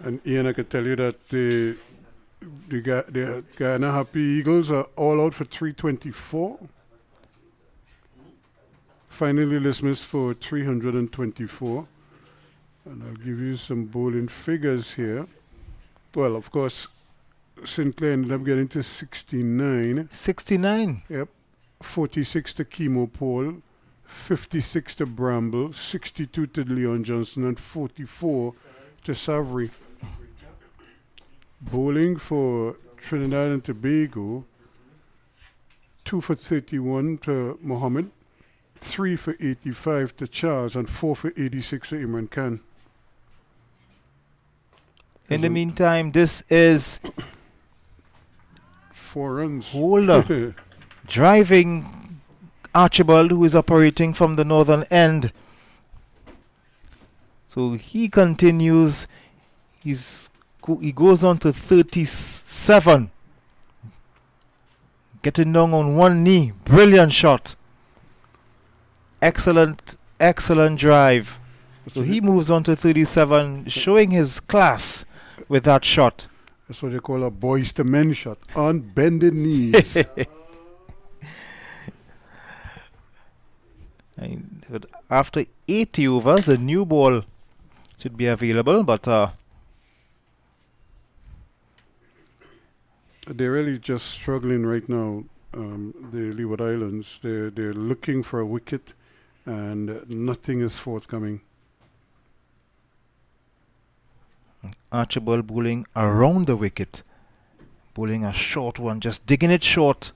And Ian, I could tell you that the Guyana Happy Eagles are all out for 324. Finally dismissed for 324. And I'll give you some bowling figures here. Well, of course, Sinclair ended up getting to 69. 69. Yep. 46 to Chemo Paul, 56 to Bramble, 62 to Leon Johnson, and 44 to Savary. Bowling for Trinidad and Tobago, 2 for 31 to Mohammed, 3 for 85 to Charles, and 4 for 86 to Imran Khan. In the meantime, this is 4 runs. Holder driving Archibald, who is operating from the northern end. So he continues. He goes on to 37. Getting down on one knee. Brilliant shot. Excellent drive. So he moves on to 37, showing his class with that shot. That's what they call a boys to men shot. On bended knees. But after 80 overs, the new ball should be available, but they're really just struggling right now, the Leeward Islands. They're looking for a wicket, and nothing is forthcoming. Archibald bowling around the wicket, bowling a short one, just digging it short.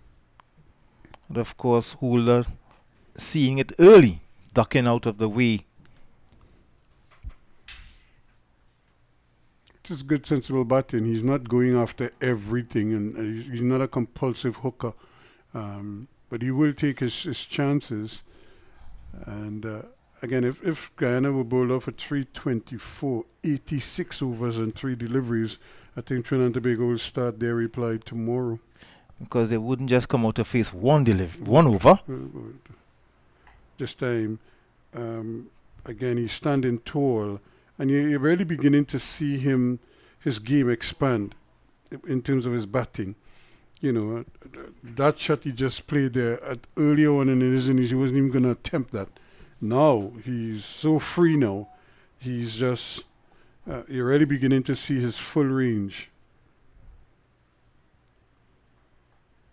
And of course, Holder seeing it early, ducking out of the way. Just good, sensible batting. He's not going after everything, and he's not a compulsive hooker. But he will take his chances. And again, if Guyana were bowled off at 324, 86 overs and 3 deliveries, I think Trinidad and Tobago will start their reply tomorrow. Because they wouldn't just come out to face one over. This time, again, he's standing tall. And you're really beginning to see his game expand in terms of his batting. You know, that shot he just played there earlier on in his innings, he wasn't even going to attempt that. Now, he's so free now. He's just, you're really beginning to see his full range.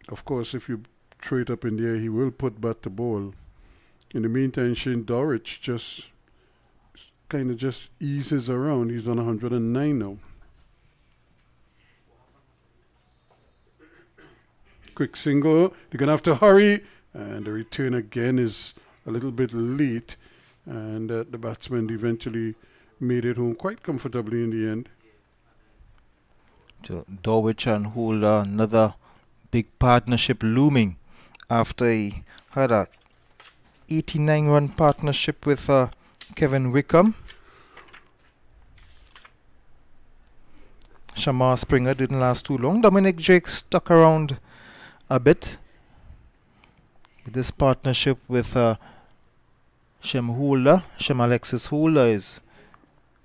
Of course, if you throw it up in the air, he will put bat to ball. In the meantime, Shane Dorrich just kind of just eases around. He's on 109 now. Quick single. They're going to have to hurry. And the return again is a little bit late. And the batsman eventually made it home quite comfortably in the end. So Dorwich and Holder, another big partnership looming after he had a 89-run partnership with Kevin Wickham. Shamar Springer didn't last too long. Dominic Drake stuck around a bit. This partnership with Shem Alexis Holder is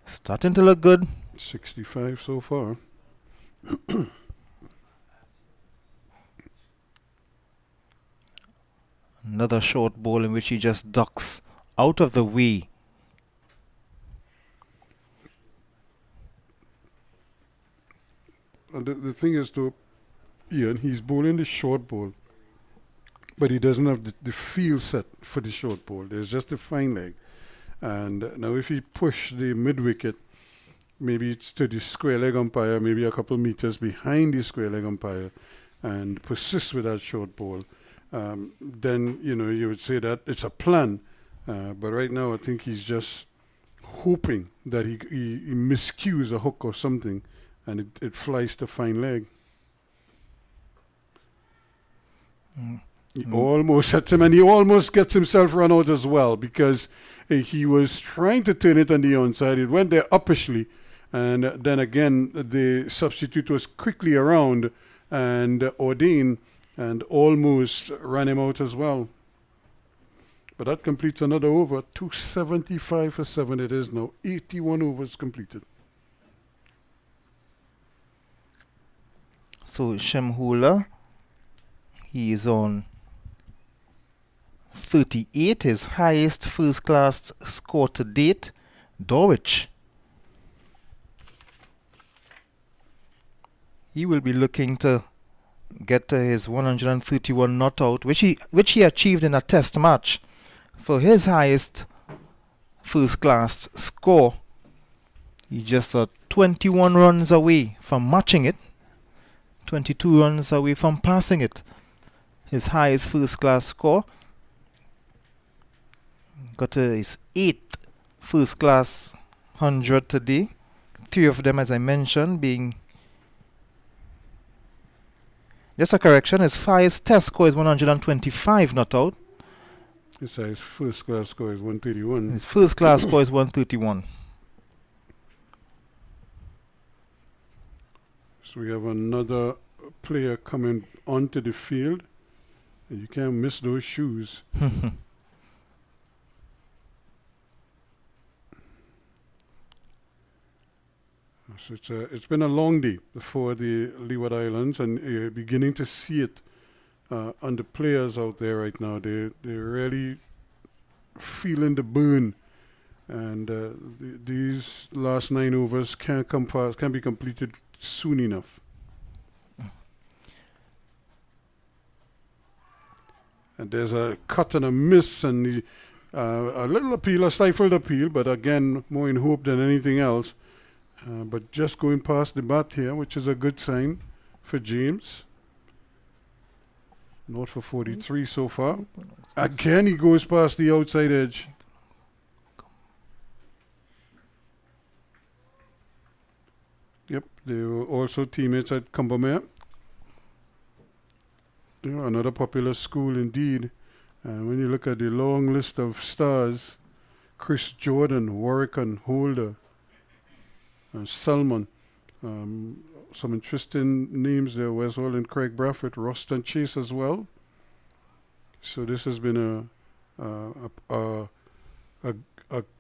starting to look good. 65 so far. Another short ball in which he just ducks out of the way. And the thing is, though, Ian, he's bowling the short ball, but he doesn't have the feel set for the short ball. There's just a fine leg. And now if he push the mid-wicket, maybe it's to the square leg umpire, maybe a couple meters behind the square leg umpire, and persist with that short ball, then, you know, you would say that it's a plan. But right now, I think he's just hoping that he miscues a hook or something, and it flies to fine leg. He almost hits him, and he almost gets himself run out as well, because he was trying to turn it on the onside. It went there uppishly, and then again the substitute was quickly around and ordained and almost ran him out as well. But that completes another over. 275 for 7 it is now. 81 overs completed. So Shemhula, he is on 38, his highest first class score to date. Dowich, he will be looking to get to his 131 not out, which he achieved in a test match. For his highest first class score, he just 21 runs away from matching it, 22 runs away from passing it. His highest first class score. Got his 8th first class 100 today. 3 of them, as I mentioned, being... Just a correction, his highest test score is 125 not out. His first class score is 131. His first class score is 131. So we have another player coming onto the field. And you can't miss those shoes. So it's been a long day for the Leeward Islands, and you're beginning to see it on the players out there right now. They're really feeling the burn, and these last 9 overs can't be completed soon enough. And there's a cut and a miss, and a little appeal, a stifled appeal, but again, more in hope than anything else. But just going past the bat here, which is a good sign for James. Not for 43 so far. Again, he goes past the outside edge. Yep, they were also teammates at Cumbermere. Another popular school indeed. When you look at the long list of stars, Chris Jordan, Warwick and Holder, Salmon, some interesting names there, Wes Hall and Craig Braffett, Ruston Chase as well. So this has been a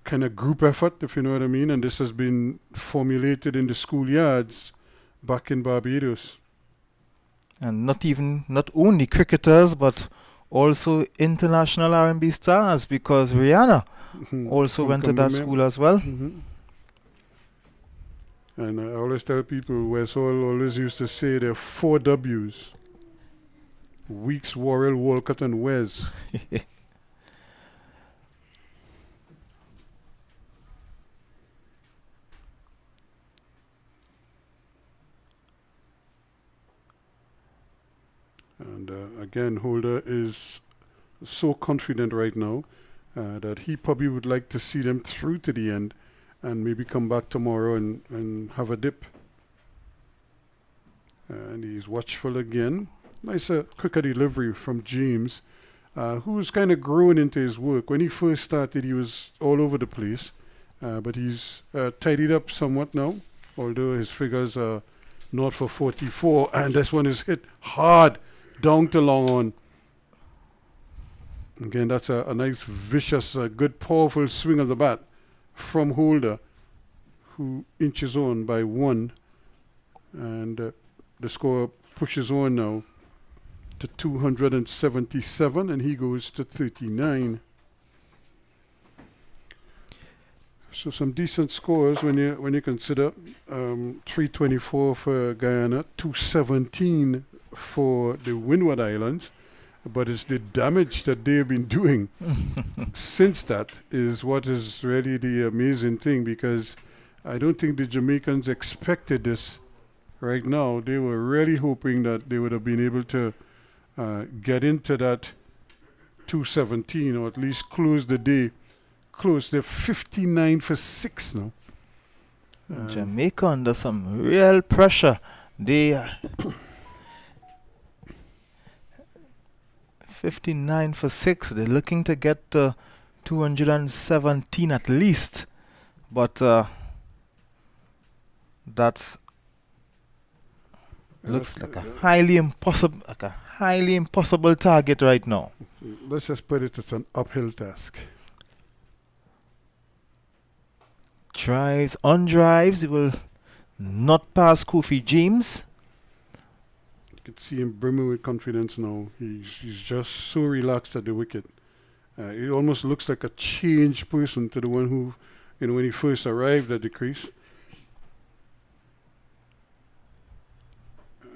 kind of group effort, if you know what I mean, and this has been formulated in the schoolyards back in Barbados. And not only cricketers, but also international R&B stars, because Rihanna also went to that school as well. And I always tell people, Wes Hall always used to say there are 4 W's. Weeks, Worrell, Walcott and Wes. And again, Holder is so confident right now that he probably would like to see them through to the end and maybe come back tomorrow and have a dip. And he's watchful again. Nice quicker delivery from James, who's kind of grown into his work. When he first started, he was all over the place, but he's tidied up somewhat now, although his figures are not for 44, and this one is hit hard down to long on. Again, that's a nice, vicious, good, powerful swing of the bat from Holder, who inches on by 1, and the score pushes on now to 277, and he goes to 39. So some decent scores when you consider 324 for Guyana, 217 for the Windward Islands. But it's the damage that they've been doing since that is what is really the amazing thing, because I don't think the Jamaicans expected this right now. They were really hoping that they would have been able to get into that 217 or at least close the day. They're 59 for 6 now. Jamaica under some real pressure. 59 for 6. They're looking to get 217 at least. But that's looks like a highly impossible target right now. Let's just put it as an uphill task. Drives on drives, he will not pass Kofi James. You can see him brimming with confidence now. He's just so relaxed at the wicket. He almost looks like a changed person to the one who, when he first arrived at the crease.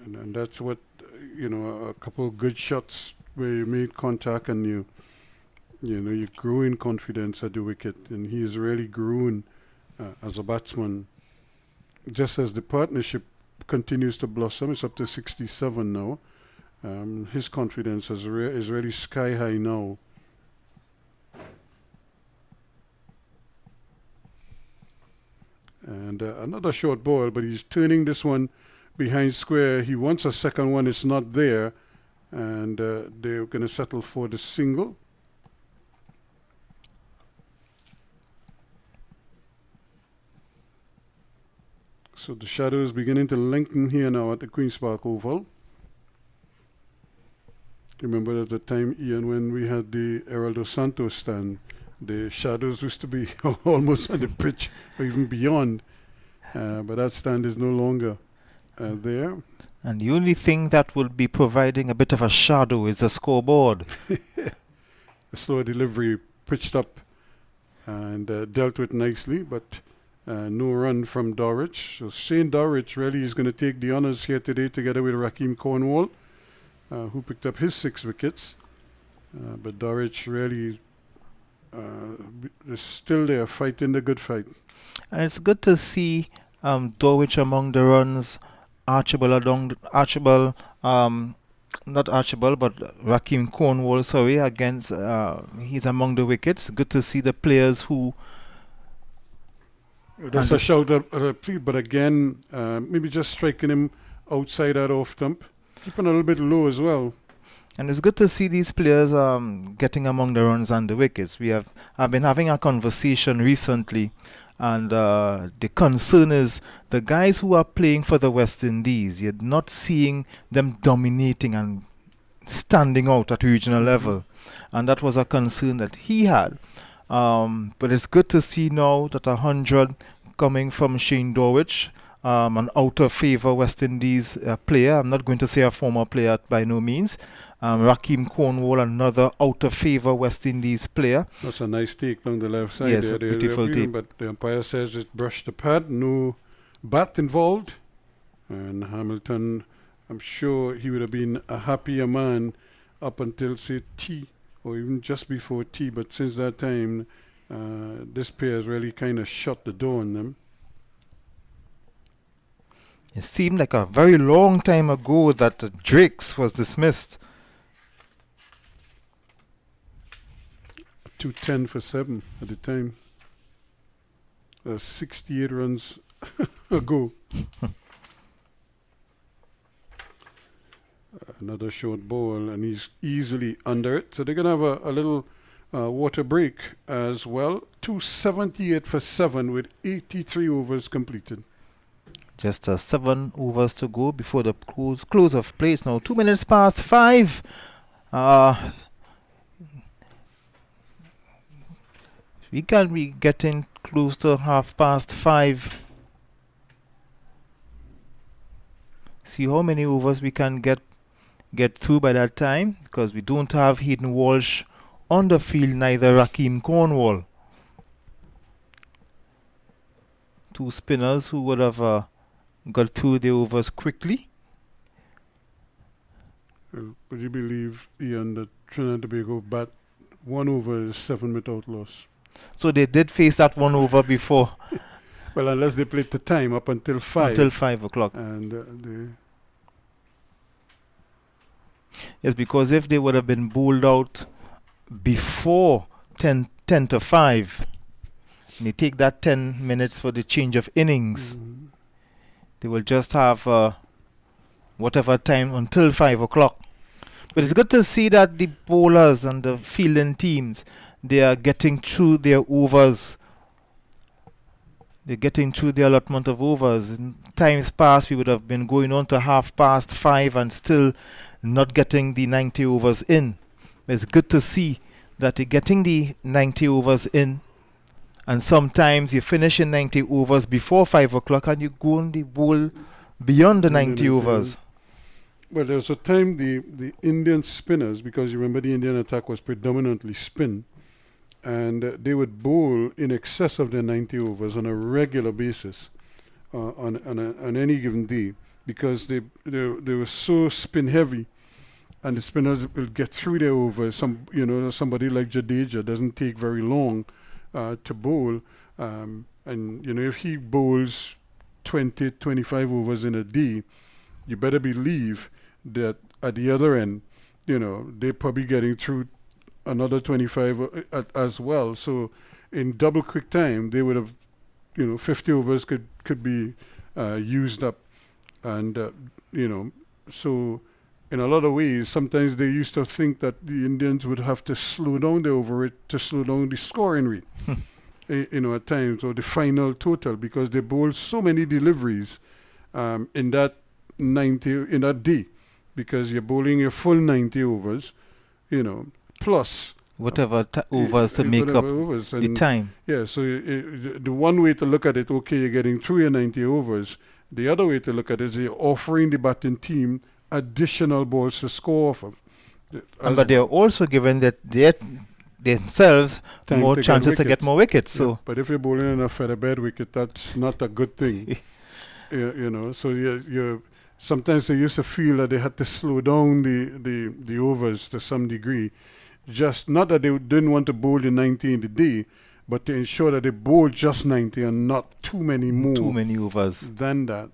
And that's what, a couple of good shots where you made contact and you grow in confidence at the wicket. And he's really grown as a batsman. Just as the partnership continues to blossom, it's up to 67 now. His confidence is really sky high now. And another short ball, but he's turning this one behind square. He wants a second one, it's not there. And they're going to settle for the single. So the shadow is beginning to lengthen here now at the Queen's Park Oval. Remember at the time, Ian, when we had the Heraldo Santos stand, the shadows used to be almost on the pitch or even beyond. But that stand is no longer there. And the only thing that will be providing a bit of a shadow is the scoreboard. A slow delivery pitched up and dealt with nicely, but no run from Dorridge. So Shane Dorridge really is going to take the honours here today together with Raheem Cornwall, who picked up his 6 wickets. But Dorridge really is still there fighting the good fight. And it's good to see Dorwich among the runs, Raheem Cornwall, against he's among the wickets. Good to see the players who. That's a shout out, but again, maybe just striking him outside that off stump, keeping a little bit low as well. And it's good to see these players getting among the runs and the wickets. I've been having a conversation recently, and the concern is the guys who are playing for the West Indies, you're not seeing them dominating and standing out at regional level. And that was a concern that he had. But it's good to see now that 100 coming from Shane Dorwich, an out of favour West Indies player. I'm not going to say a former player by no means. Raheem Cornwall, another out of favour West Indies player. That's a nice take down the left side. Yes, a beautiful take. But the umpire says it brushed the pad, no bat involved. And Hamilton, I'm sure he would have been a happier man up until, say, tea, or even just before tea. But since that time, this pair has really kind of shut the door on them. It seemed like a very long time ago that Drakes was dismissed. 210 for 7 at the time. 68 runs ago. Another short ball, and he's easily under it. So they're going to have a little water break as well. 278 for 7 with 83 overs completed. Just 7 overs to go before the close of play. It's now 2 minutes past 5. We can be getting close to 5:30. See how many overs we can get through by that time, because we don't have Hayden Walsh on the field, neither Raheem Cornwall. 2 spinners who would have got through the overs quickly. Well, would you believe, Ian, that Trinidad and Tobago bat 1 over is 7 without loss? So they did face that 1 over before. Well, unless they played the time up until 5. Until 5 o'clock. And yes, because if they would have been bowled out before 10 to 5, and they take that 10 minutes for the change of innings, they will just have whatever time until 5 o'clock But it's good to see that the bowlers and the fielding teams, they are getting through their overs. They're getting through the allotment of overs. In times past, we would have been going on to 5:30 and still not getting the 90 overs in. It's good to see that they're getting the 90 overs in. And sometimes you finish in 90 overs before 5 o'clock and you go on the bowl beyond the 90 overs. Well, there was a time the Indian spinners, because you remember the Indian attack was predominantly spin, and they would bowl in excess of their 90 overs on a regular basis on any given day, because they were so spin heavy, and the spinners will get through their overs. Somebody like Jadeja doesn't take very long to bowl, and if he bowls 20, 25 overs in a day, you better believe that at the other end, they're probably getting through another 25 as well. So in double quick time, they would have, 50 overs could be used up. And, so in a lot of ways, sometimes they used to think that the Indians would have to slow down the over rate to slow down the scoring rate, at times, or the final total, because they bowl so many deliveries in that day, because you're bowling your full 90 overs, plus whatever overs to make up the time. Yeah, so the one way to look at it, okay, you're getting through your 90 overs. The other way to look at it is you're offering the batting team additional balls to score off of. But they're also given that themselves more chances to get more wickets. Yeah, so, but if you're bowling in a featherbed wicket, that's not a good thing. So you're sometimes they used to feel that they had to slow down the overs to some degree. Just not that they didn't want to bowl the 90 in the day, but to ensure that they bowl just 90 and not too many overs than that.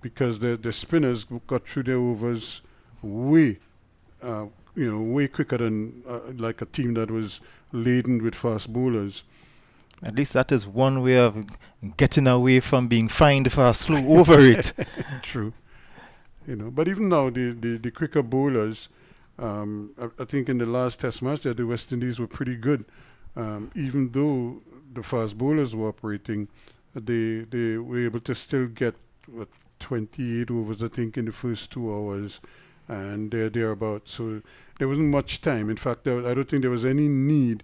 Because the spinners got through their overs way quicker than like a team that was laden with fast bowlers. At least that is one way of getting away from being fined for a slow over it. True. But even now, the quicker bowlers, I think in the last test match that the West Indies were pretty good. Even though the fast bowlers were operating, they were able to still get 28 overs, I think, in the first 2 hours, and they're thereabouts. So there wasn't much time. In fact, I don't think there was any need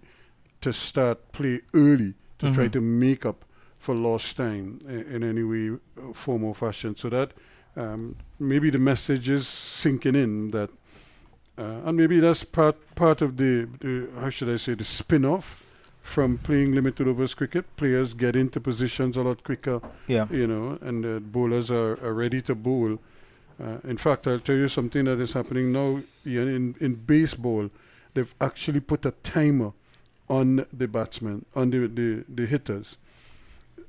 to start play early to try to make up for lost time in any way, form or fashion. So that maybe the message is sinking in that, and maybe that's part of the how should I say, the spin-off from playing limited overs cricket. Players get into positions a lot quicker, and the bowlers are ready to bowl. In fact, I'll tell you something that is happening now in baseball. They've actually put a timer on the batsmen, on the hitters.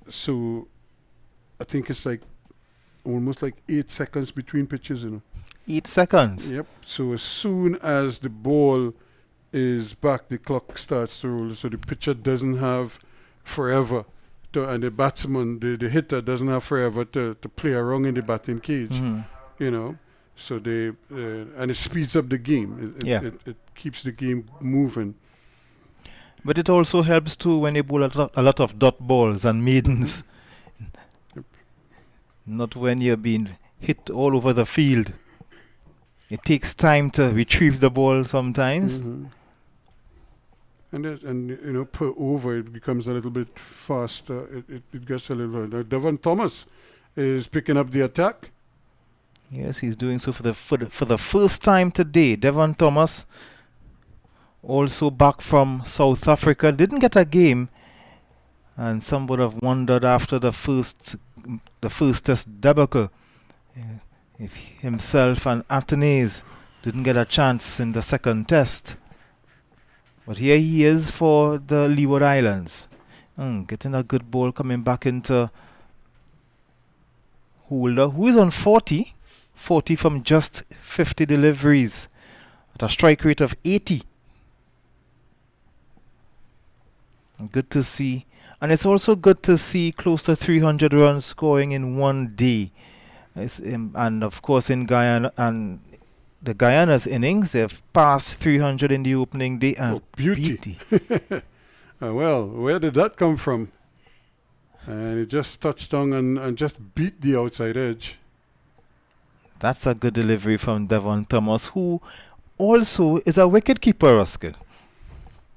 So I think it's like almost like 8 seconds between pitches, 8 seconds? Yep. So as soon as the ball is back, the clock starts to roll. So the pitcher doesn't have forever and the batsman, the hitter doesn't have forever to play around in the batting cage. So and it speeds up the game. It keeps the game moving. But it also helps too when you bowl a lot of dot balls and maidens. Yep. Not when you're being hit all over the field. It takes time to retrieve the ball sometimes. Mm-hmm. And per over it becomes a little bit faster. It gets a little. Devon Thomas is picking up the attack. Yes, he's doing so for the first time today. Devon Thomas, also back from South Africa, didn't get a game, and some would have wondered after the first test debacle if himself and Anthony's didn't get a chance in the second test. But here he is for the Leeward Islands, getting a good ball coming back into Holder, who is on 40 from just 50 deliveries at a strike rate of 80. Good to see. And it's also good to see close to 300 runs scoring in one day. And of course in Guyana and the Guyana's innings. They've passed 300 in the opening day and beauty. Well, where did that come from? And it just touched down and just beat the outside edge. That's a good delivery from Devon Thomas, who also is a wicket keeper, Oscar.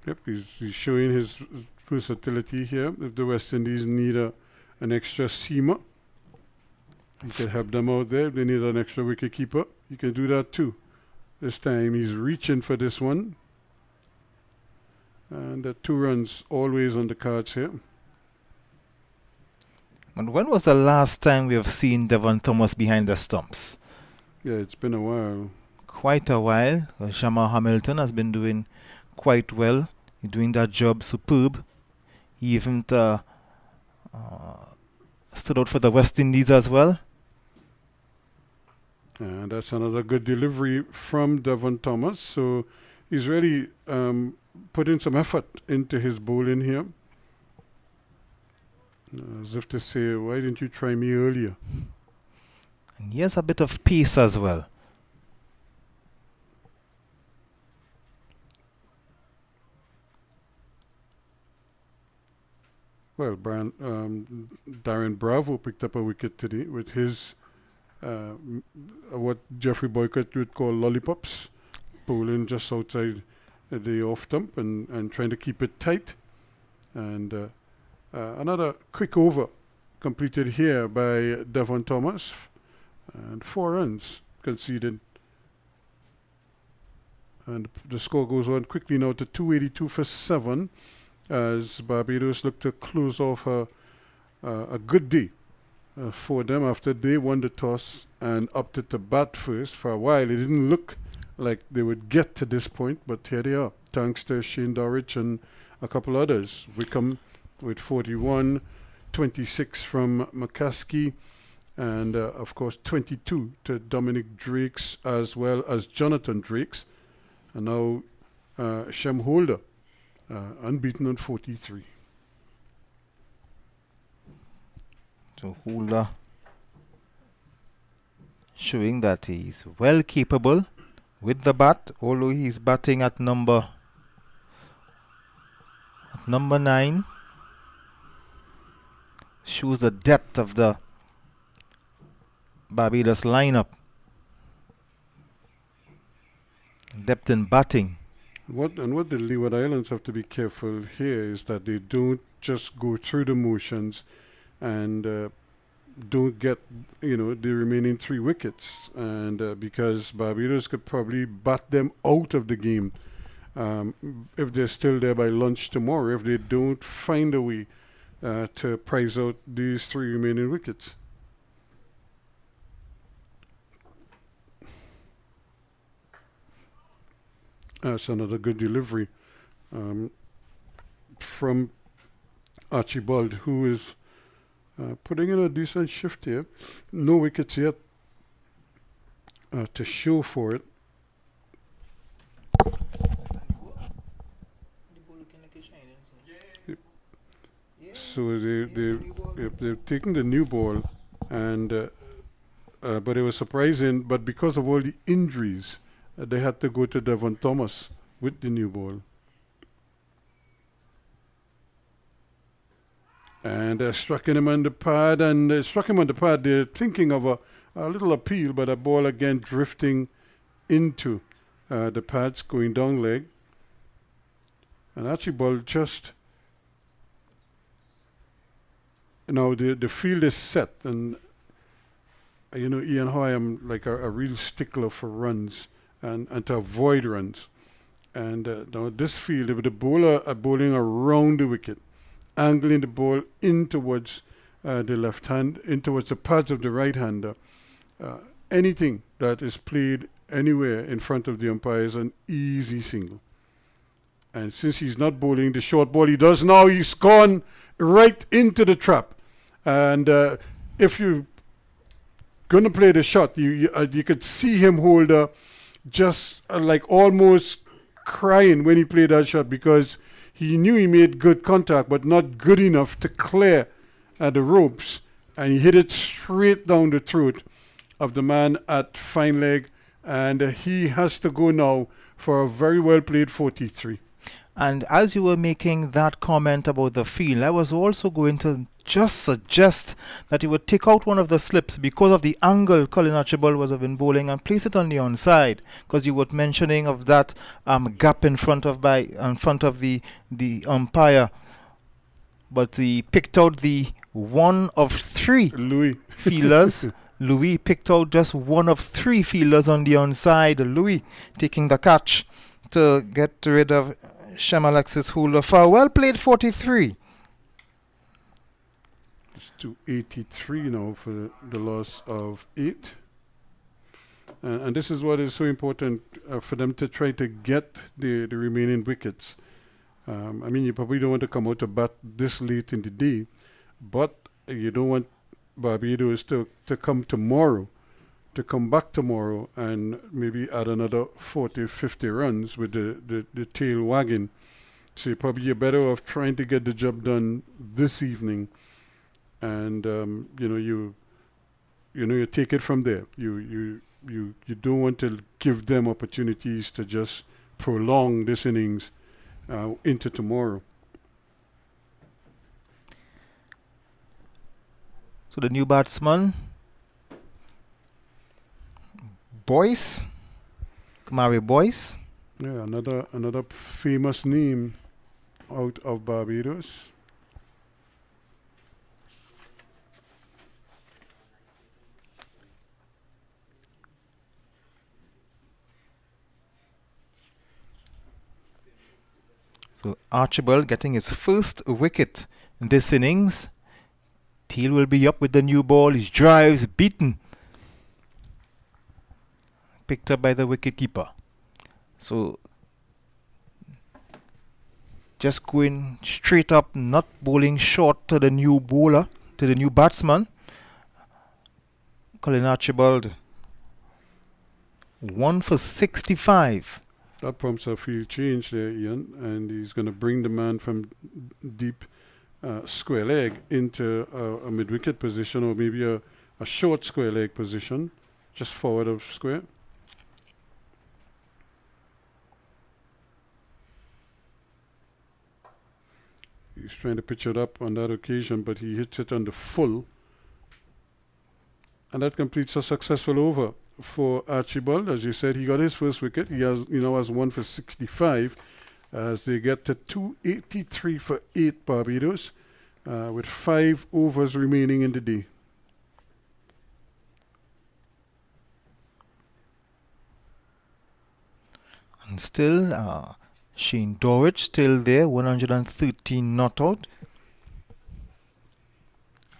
Yep, he's showing his versatility here. If the West Indies need an extra seamer, he can help them out there. If they need an extra wicket keeper, he can do that too. This time he's reaching for this one. And 2 runs always on the cards here. And when was the last time we have seen Devon Thomas behind the stumps? Yeah, it's been a while. Quite a while. Jamal Hamilton has been doing quite well. He's doing that job superb. He even stood out for the West Indies as well. And that's another good delivery from Devon Thomas. So he's really putting some effort into his bowling here. As if to say, why didn't you try me earlier? And he has a bit of pace as well. Well, Darren Bravo picked up a wicket today with his what Jeffrey Boycott would call lollipops, bowling just outside the off stump and trying to keep it tight. And another quick over completed here by Devon Thomas, and 4 runs conceded. And the score goes on quickly now to 282 for 7 as Barbados look to close off a good day for them after they won the toss and opted to bat first. For a while, it didn't look like they would get to this point, but here they are, thanks to Shane Dorridge and a couple others. Wickham with 41, 26 from McCaskey, and of course 22 to Dominic Drakes as well as Jonathan Drakes. And now Shem Holder, unbeaten on 43. So Holder showing that he's well capable with the bat, although he's batting at number 9. Shows the depth of the Barbados lineup. Depth in batting. What the Leeward Islands have to be careful here is that they don't just go through the motions and don't get the remaining 3 wickets, and because Barbados could probably bat them out of the game if they're still there by lunch tomorrow, if they don't find a way to prize out these 3 remaining wickets. That's another good delivery from Archibald, who is putting in a decent shift here. No wickets yet to show for it. So they've taken the new ball, and but it was surprising. But because of all the injuries, they had to go to Devon Thomas with the new ball. And struck him on the pad, They're thinking of a little appeal, but a ball again drifting into the pads, going down leg. And Archibald just... the field is set, and Ian, how I am like a real stickler for runs and to avoid runs. And now this field, if the bowler are bowling around the wicket, angling the ball in towards the left hand, in towards the pads of the right hander, anything that is played anywhere in front of the umpire is an easy single. And since he's not bowling the short ball he does now, he's gone right into the trap. And if you're going to play the shot, you could see him hold just like almost crying when he played that shot, because he knew he made good contact, but not good enough to clear the ropes. And he hit it straight down the throat of the man at fine leg. and he has to go now for a very well played 43. And as you were making that comment about the field, I was also going to just suggest that you would take out one of the slips because of the angle Colin Archibald was have been bowling and place it on the onside, because you were mentioning of that gap in front of the umpire. But he picked out the one of three Louis fielders. Louis picked out just one of three fielders on the onside. Louis taking the catch to get rid of Shem Alexis Holder for a well played 43. It's to 83 now for the loss of 8. And this is what is so important for them to try to get the remaining wickets. I mean, you probably don't want to come out to bat this late in the day, but you don't want Barbados to come back tomorrow and maybe add another 40, 50 runs with the tail wagging. So you're better off trying to get the job done this evening, and you take it from there. You don't want to give them opportunities to just prolong this innings into tomorrow. So the new batsman, Boyce, Kamari Boyce. Yeah, another famous name out of Barbados. So Archibald getting his first wicket in this innings. Teal will be up with the new ball. His drives beaten. Picked up by the wicketkeeper. So just going straight up, not bowling short to the new bowler, to the new batsman. Colin Archibald, 1 for 65. That prompts a field change there, Ian, and he's going to bring the man from deep square leg into a mid-wicket position, or maybe a short square leg position, just forward of square. He's trying to pitch it up on that occasion, but he hits it on the full. And that completes a successful over for Archibald. As you said, he got his first wicket. He has 1 for 65 as they get to 283 for 8 Barbados with 5 overs remaining in the day. And still, Shane Dorridge still there, 113 not out.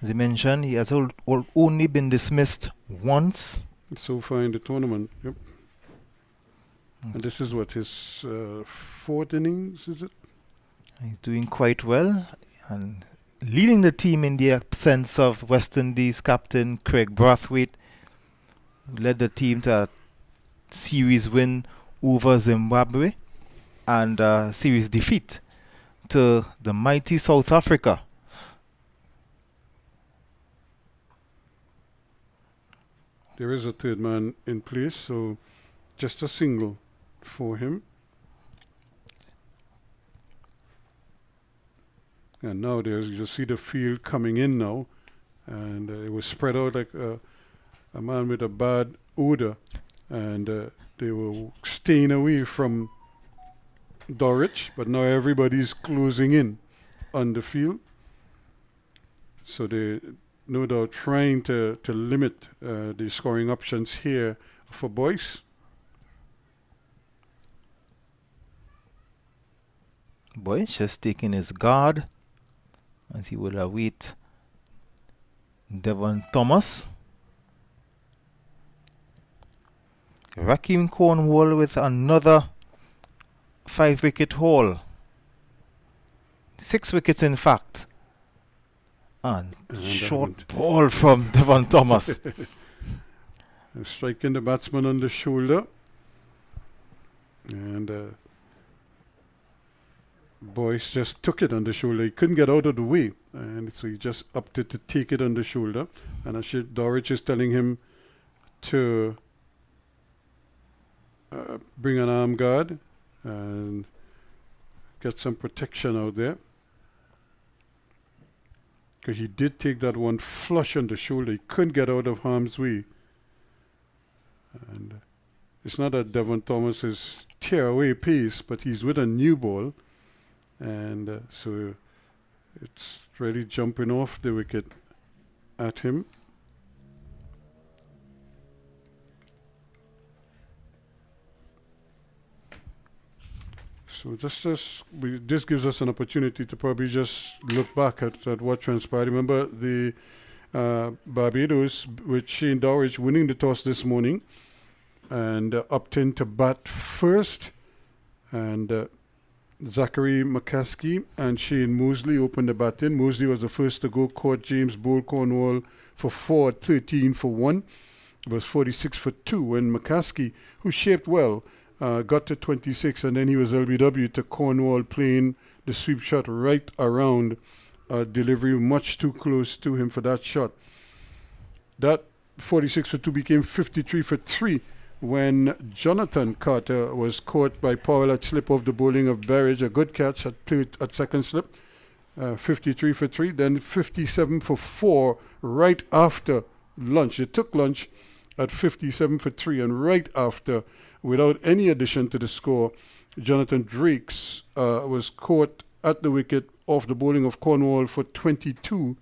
As you mentioned, he has only been dismissed once. So far in the tournament, yep. And this is what, his 4th innings, is it? He's doing quite well and leading the team in the absence of West Indies captain Craig Brathwaite, who led the team to a series win over Zimbabwe and a series defeat to the mighty South Africa. There is a third man in place, so just a single for him. And now you see the field coming in now, and it was spread out like a man with a bad odor, and they were staying away from Dorridge, but now everybody's closing in on the field. So they no doubt trying to limit the scoring options here for Boyce. Boyce just taking his guard as he would await Devon Thomas. Raheem Cornwall with another 5-wicket haul. 6 wickets in fact. And short ball from Devon Thomas. Striking the batsman on the shoulder. And Boyce just took it on the shoulder. He couldn't get out of the way. And so he just opted to take it on the shoulder. And Dorridge is telling him to bring an arm guard and get some protection out there. Because he did take that one flush on the shoulder. He couldn't get out of harm's way. And it's not that Devon Thomas is tear away pace, but he's with a new ball. And so it's really jumping off the wicket at him. So this gives us an opportunity to probably just look back at what transpired. Remember the Barbados with Shane Dowrich winning the toss this morning and opting to bat first. And Zachary McCaskey and Shane Mosley opened the batting. Mosley was the first to go, caught James Bowl Cornwall for 4 at 13 for 1. It was 46 for 2 when McCaskey, who shaped well, got to 26, and then he was LBW to Cornwall playing the sweep shot right around delivery, much too close to him for that shot. That 46 for 2 became 53 for 3 when Jonathan Carter was caught by Powell at slip off the bowling of Berridge, a good catch at second slip, 53 for 3, then 57 for 4 right after lunch. It took lunch at 57 for 3, and right after, without any addition to the score, Jonathan Drakes was caught at the wicket off the bowling of Cornwall for 22,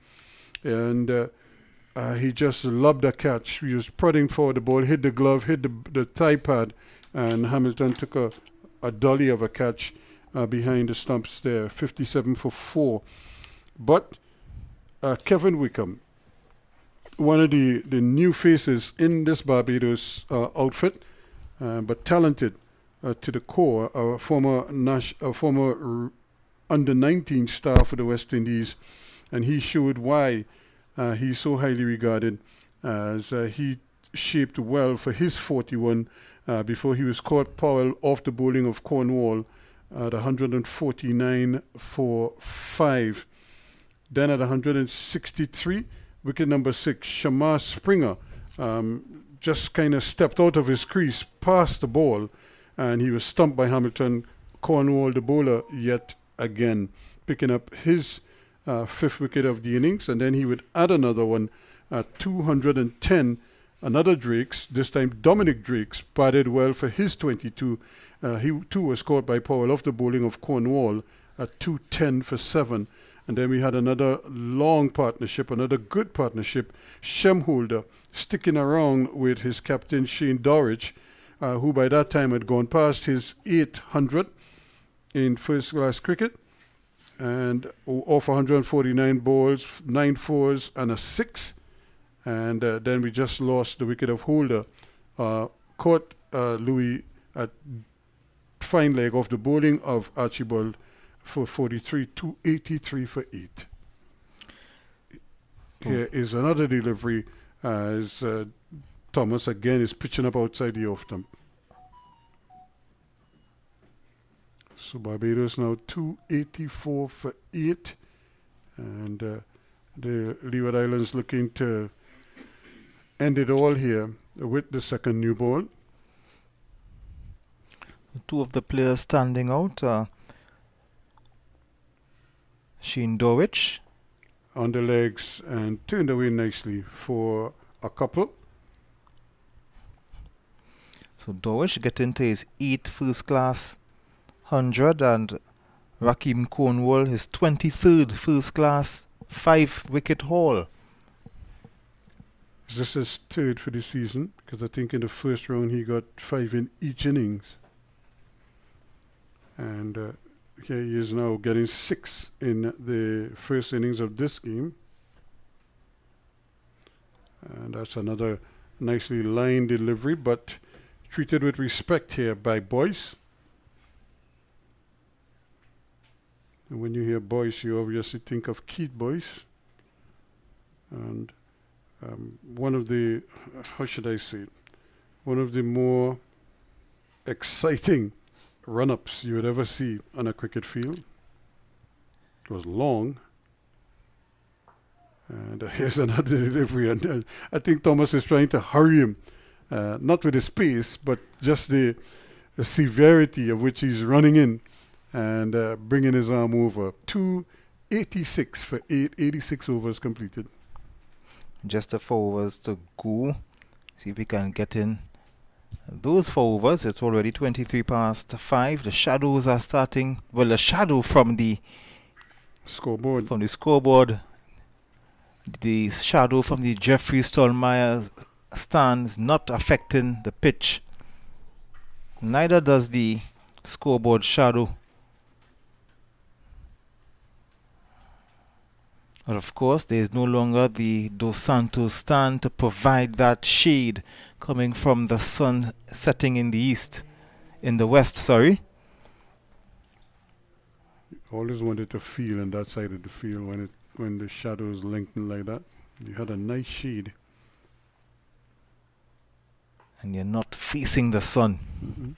and he just lobbed a catch. He was prodding forward, the ball hit the glove, hit the thigh pad, and Hamilton took a dolly of a catch behind the stumps there, 57 for 4. But Kevin Wickham, one of the new faces in this Barbados outfit, but talented to the core, a former under-19 star for the West Indies, and he showed why he's so highly regarded, as he shaped well for his 41 before he was caught Powell off the bowling of Cornwall at 149 for 5. Then at 163, wicket number 6, Shamar Springer just kind of stepped out of his crease past the ball, and he was stumped by Hamilton. Cornwall, the bowler, yet again, picking up his 5th wicket of the innings, and then he would add another one at 210. Another Drakes, this time Dominic Drakes, batted well for his 22. He too was caught by Powell off the bowling of Cornwall at 210 for 7. And then we had another long partnership, another good partnership. Shemholder sticking around with his captain Shane Dowrich, who by that time had gone past his 800 in first-class cricket, and off 149 balls, 9 fours and a 6. And then we just lost the wicket of Holder. Caught Louis at fine leg off the bowling of Archibald for 43, 283 for 8. Here is another delivery as Thomas again is pitching up outside the off stump. So Barbados now 284 for 8, and the Leeward Islands looking to end it all here with the second new ball. Two of the players standing out, Shane Dowrich on the legs and turned away nicely for a couple. So Dowrich getting to his 8th first-class 100, and Rakeem Cornwall his 23rd first-class 5-wicket haul. Is this his 3rd for the season? Because I think in the first round he got 5 in each innings. And here he is now getting 6 in the first innings of this game. And that's another nicely lined delivery, but treated with respect here by Boyce. And when you hear Boyce, you obviously think of Keith Boyce. And one of the, how should I say it, one of the more exciting run-ups you would ever see on a cricket field. It was long. And here's another delivery. And I think Thomas is trying to hurry him, not with his pace, but just the severity of which he's running in and bringing his arm over. 286 for 8, 86 overs completed. Just a 4 overs to go. See if we can get in those 4 overs. It's already 23 past 5. The shadows are starting. Well, the shadow from the Scoreboard. From the scoreboard. The shadow from the Jeffrey Stallmeyer stands not affecting the pitch. Neither does the scoreboard shadow. But of course, there is no longer the Dos Santos stand to provide that shade coming from the sun setting in the west, sorry. Always wanted to feel on that side of the field when the shadows lengthen like that. You had a nice shade. And you're not facing the sun. Mm-hmm.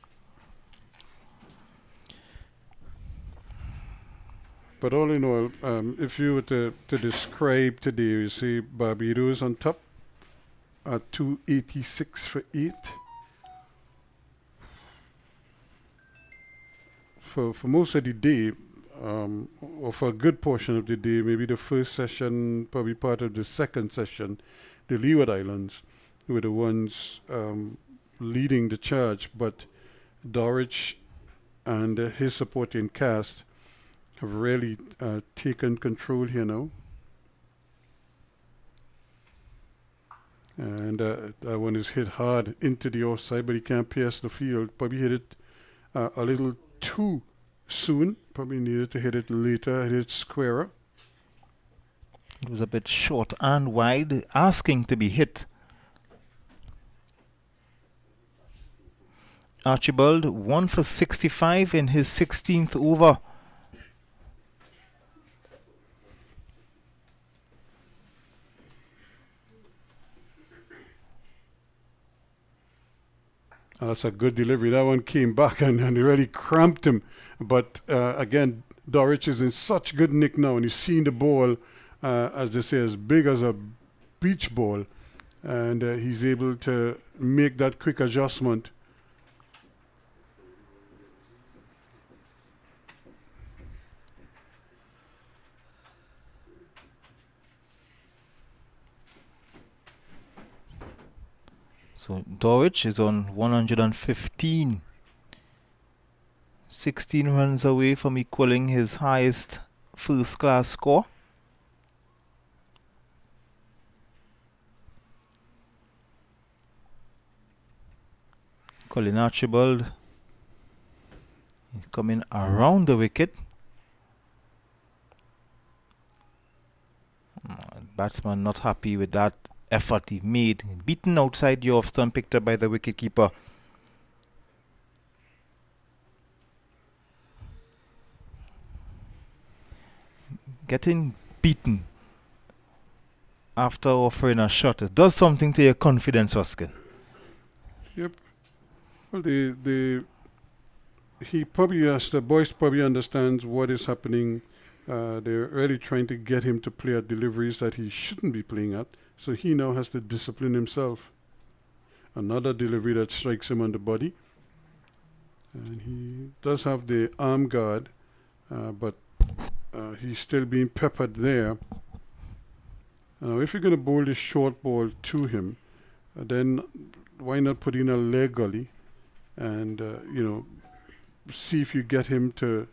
But all in all, if you were to describe today, you see Barbados on top at 286 for 8. For most of the day, or for a good portion of the day, maybe the first session, probably part of the second session, the Leeward Islands were the ones leading the charge, but Dorich and his supporting cast have really taken control here now. And that one is hit hard into the offside, but he can't pierce the field. Probably hit it a little too soon. Probably needed to hit it later, hit it squarer. It was a bit short and wide, asking to be hit. Archibald 1 for 65 in his 16th over. That's a good delivery. That one came back and really cramped him. But again, Dorich is in such good nick now, and he's seen the ball, as they say, as big as a beach ball. And he's able to make that quick adjustment. So Dorich is on 115. 16 runs away from equaling his highest first-class score. Colin Archibald is coming around the wicket. Batsman not happy with that effort he made. Beaten outside the off stump, picked up by the wicketkeeper. Getting beaten after offering a shot, it does something to your confidence, Ruskin. Yep. Well, he probably the boys probably understands what is happening. They're really trying to get him to play at deliveries that he shouldn't be playing at. So he now has to discipline himself. Another delivery that strikes him on the body. And he does have the arm guard, but he's still being peppered there. Now, if you're going to bowl this short ball to him, then why not put in a leg gully and, see if you get him to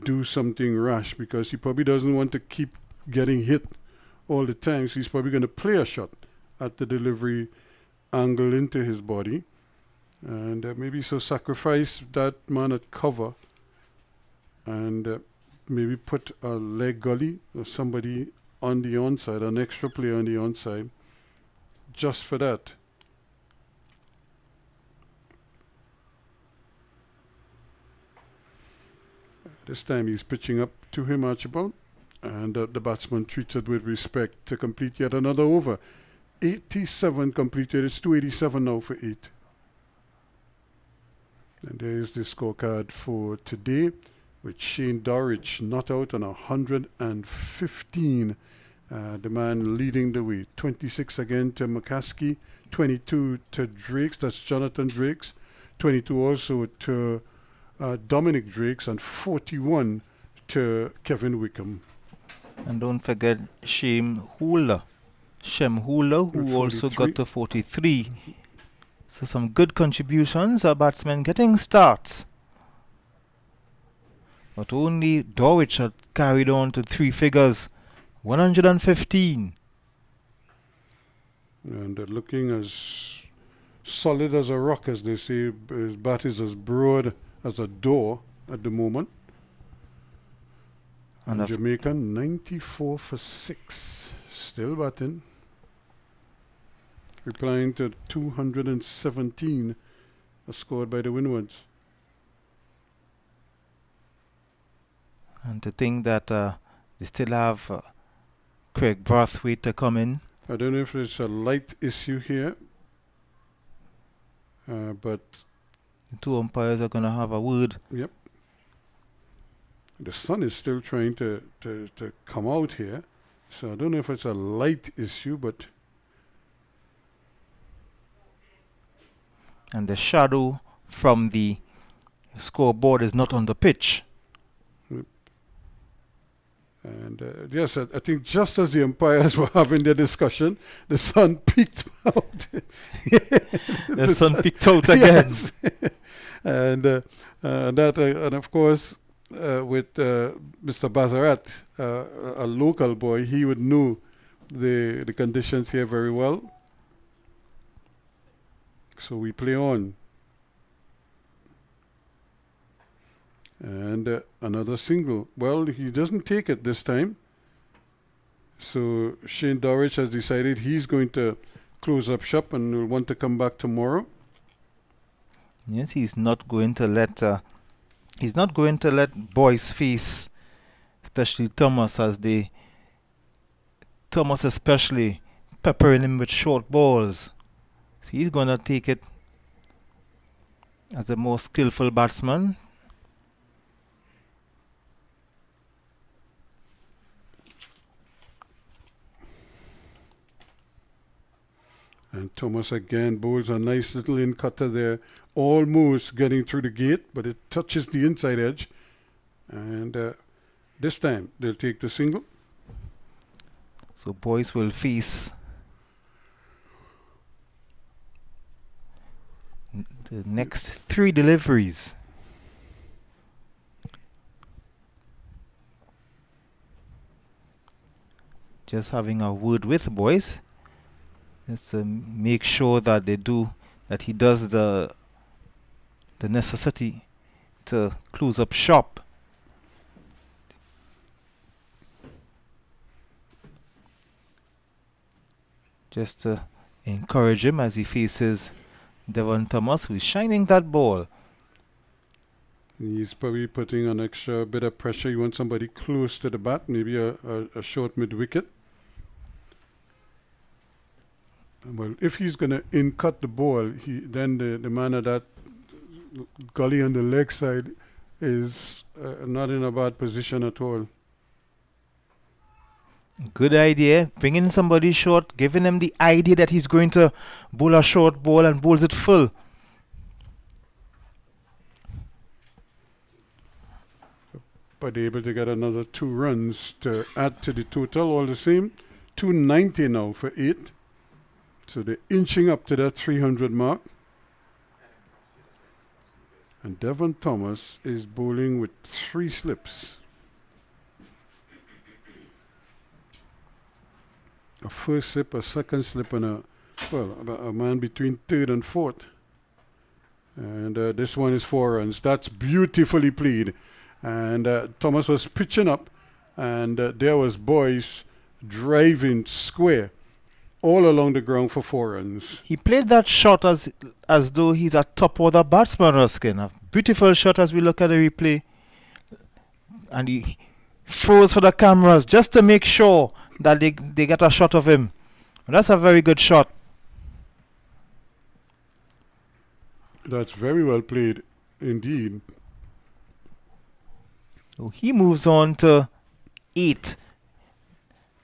do something rash, because he probably doesn't want to keep getting hit all the time. So he's probably going to play a shot at the delivery angle into his body. And maybe so sacrifice that man at cover and maybe put a leg gully or somebody on the onside, an extra player on the onside, just for that. This time he's pitching up to him, Archibald, and the batsman treats it with respect to complete yet another over. 87 completed. It's 287 now for 8. And there is the scorecard for today, with Shane Dorich not out on 115. The man leading the way. 26 again to McCaskey, 22 to Drakes, that's Jonathan Drakes, 22 also to Dominic Drakes, and 41 to Kevin Wickham. And don't forget Shem Hula, who also 43. got to 43. So some good contributions. Our batsmen getting starts. But only Dowich had carried on to 3 figures, 115. And looking as solid as a rock, as they say. His bat is as broad as a door at the moment. And Jamaica 94 for 6. Still batting. Replying to 217 scored by the Windies. And to think that they still have Craig Brathwaite to come in. I don't know if it's a light issue here, but The 2 umpires are going to have a word. yep. The sun is still trying to come out here, so I don't know if it's a light issue, but And the shadow from the scoreboard is not on the pitch. and yes, I think just as the umpires were having their discussion, the sun peeked out. The sun peeked out again. Yes. and of course, with Mr. Bazarat, a local boy, he would know the conditions here very well. So we play on. And another single. Well, he doesn't take it this time. So Shane Dowich has decided he's going to close up shop and will want to come back tomorrow. Yes, he's not going to let boys face, especially Thomas, Thomas especially peppering him with short balls. So he's going to take it as a more skillful batsman. And Thomas again bowls a nice little in cutter there, almost getting through the gate, but it touches the inside edge. And this time they'll take the single. So boys will face the next 3 deliveries. Just having a word with boys. Just to make sure that he does the necessity to close up shop. Just to encourage him as he faces Devon Thomas, who is shining that ball. He's probably putting an extra bit of pressure. You want somebody close to the bat, maybe a short mid-wicket. Well, if he's going to in-cut the ball, then the man at that gully on the leg side is not in a bad position at all. Good idea. Bringing somebody short, giving him the idea that he's going to bowl a short ball and bowls it full. But able to get another 2 runs to add to the total. All the same, 290 now for 8. So they're inching up to that 300 mark. And Devon Thomas is bowling with 3 slips. A first slip, a second slip, and a man between 3rd and 4th. And this one is 4 runs. That's beautifully played. And Thomas was pitching up, and there was boys driving square all along the ground for 4 runs. He played that shot as though he's a top order batsman, Ruskin. A beautiful shot as we look at the replay. And he froze for the cameras just to make sure that they get a shot of him. That's a very good shot. That's very well played indeed. So he moves on to 8.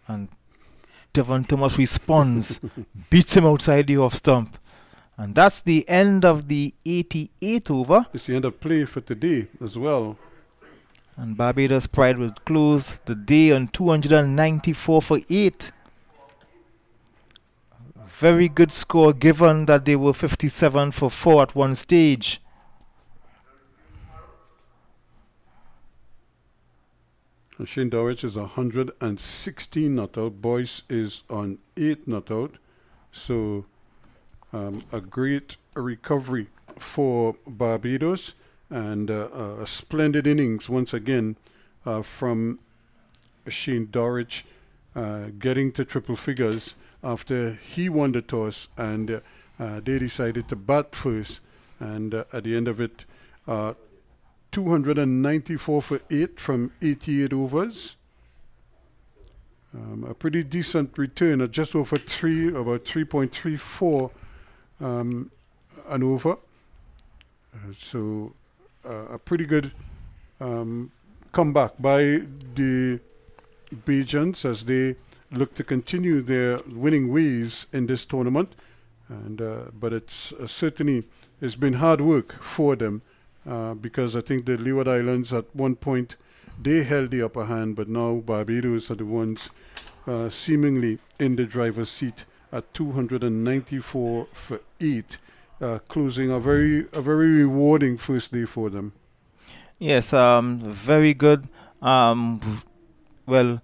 And Devon Thomas responds, beats him outside the off stump. And that's the end of the 88th over. It's the end of play for today as well. And Barbados Pride will close the day on 294 for 8. Very good score given that they were 57 for 4 at one stage. Shane Dowich is 116 not out. Boyce is on 8 not out. So a great recovery for Barbados, and a splendid innings once again from Shane Dowich, getting to triple figures after he won the toss, and they decided to bat first, and at the end of it, 294 for 8 from 88 overs. A pretty decent return at just over 3, about 3.34 an over. So a pretty good comeback by the Bajans as they look to continue their winning ways in this tournament. And but it's certainly it's been hard work for them. Because I think the Leeward Islands at one point they held the upper hand, but now Barbados are the ones seemingly in the driver's seat at 294 for 8, closing a very rewarding first day for them. Yes, very good. Well,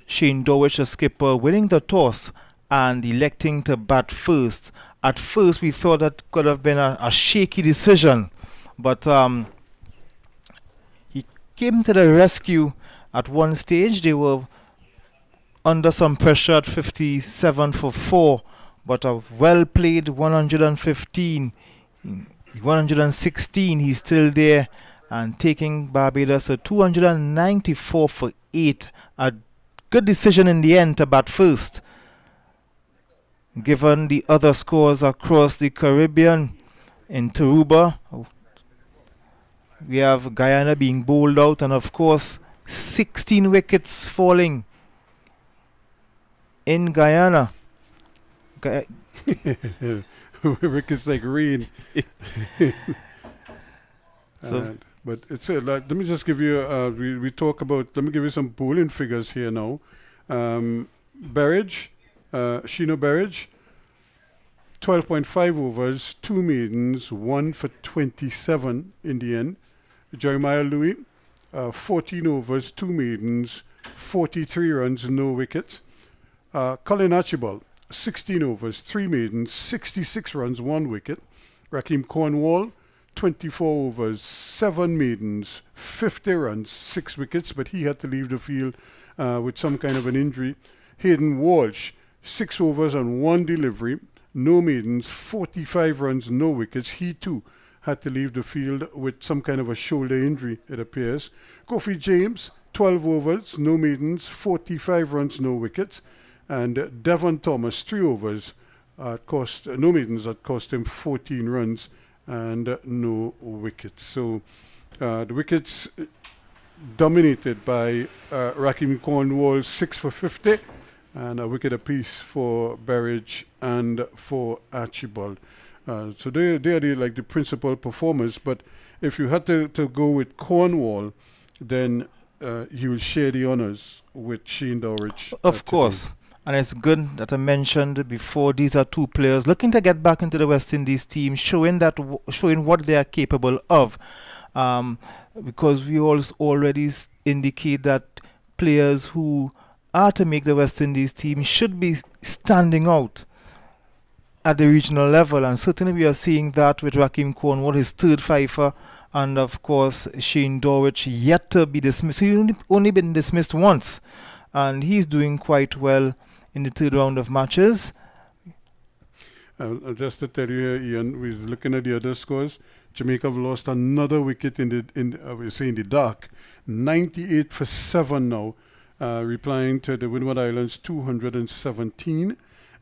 Shane Dowich, the skipper, winning the toss and electing to bat first. At first, we thought that could have been a shaky decision. But he came to the rescue at one stage. They were under some pressure at 57 for 4, but a well-played 116. He's still there and taking Barbados to 294 for 8. A good decision in the end to bat first, given the other scores across the Caribbean. In Taruba, we have Guyana being bowled out, and of course 16 wickets falling in Guyana. Wickets like rain. But it's let me just give you we talk about, let me give you some bowling figures here now. Berridge, Shino Berridge, 12.5 overs, 2 maidens, 1 for 27 in the end. Jeremiah Louis, 14 overs, 2 maidens, 43 runs, no wickets. Colin Archibald, 16 overs, 3 maidens, 66 runs, 1 wicket. Raheem Cornwall, 24 overs, 7 maidens, 50 runs, 6 wickets, but he had to leave the field with some kind of an injury. Hayden Walsh, 6 overs and 1 delivery, no maidens, 45 runs, no wickets. He too had to leave the field with some kind of a shoulder injury, it appears. Kofi James, 12 overs, no maidens, 45 runs, no wickets. And Devon Thomas, 3 overs, no maidens, that cost him 14 runs and no wickets. So the wickets dominated by Raheem Cornwall, 6 for 50, and a wicket apiece for Berridge and for Archibald. So they are the principal performers. But if you had to go with Cornwall, then he will share the honours with Shane Dowich. Of course. And it's good that I mentioned before, these are 2 players looking to get back into the West Indies team, showing what they are capable of. Because we already indicate that players who are to make the West Indies team should be standing out at the regional level, and certainly we are seeing that with Raheem Cornwall, his 3rd fifer, and of course Shane Dowich yet to be dismissed. He's only been dismissed once, and he's doing quite well in the 3rd round of matches. Just to tell you here, Ian, we're looking at the other scores. Jamaica have lost another wicket in the dark. 98 for 7 now, replying to the Windward Islands 217.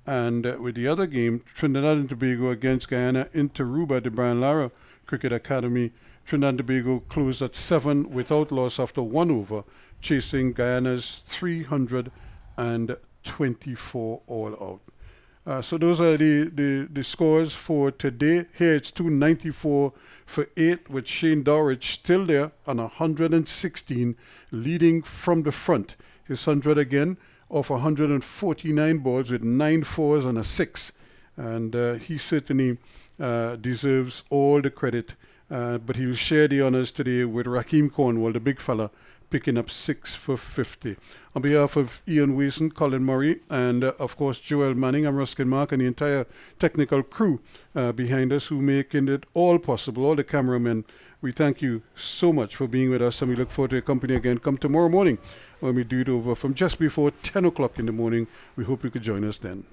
And with the other game, Trinidad and Tobago against Guyana in Taruba at the Brian Lara Cricket Academy. Trinidad and Tobago closed at 7 without loss after 1 over, chasing Guyana's 324 all out. So those are the scores for today. Here it's 294 for 8 with Shane Dowrich still there on 116, leading from the front. His 100 again of 149 balls with 9 fours and a 6. And he certainly deserves all the credit. But he will share the honours today with Raheem Cornwall, the big fella, picking up 6 for 50. On behalf of Ian Wason, Colin Murray, and of course Joel Manning, I'm Ruskin Mark, and the entire technical crew behind us who making it all possible, all the cameramen, we thank you so much for being with us, and we look forward to your company again. Come tomorrow morning when we do it over from just before 10 o'clock in the morning. We hope you could join us then.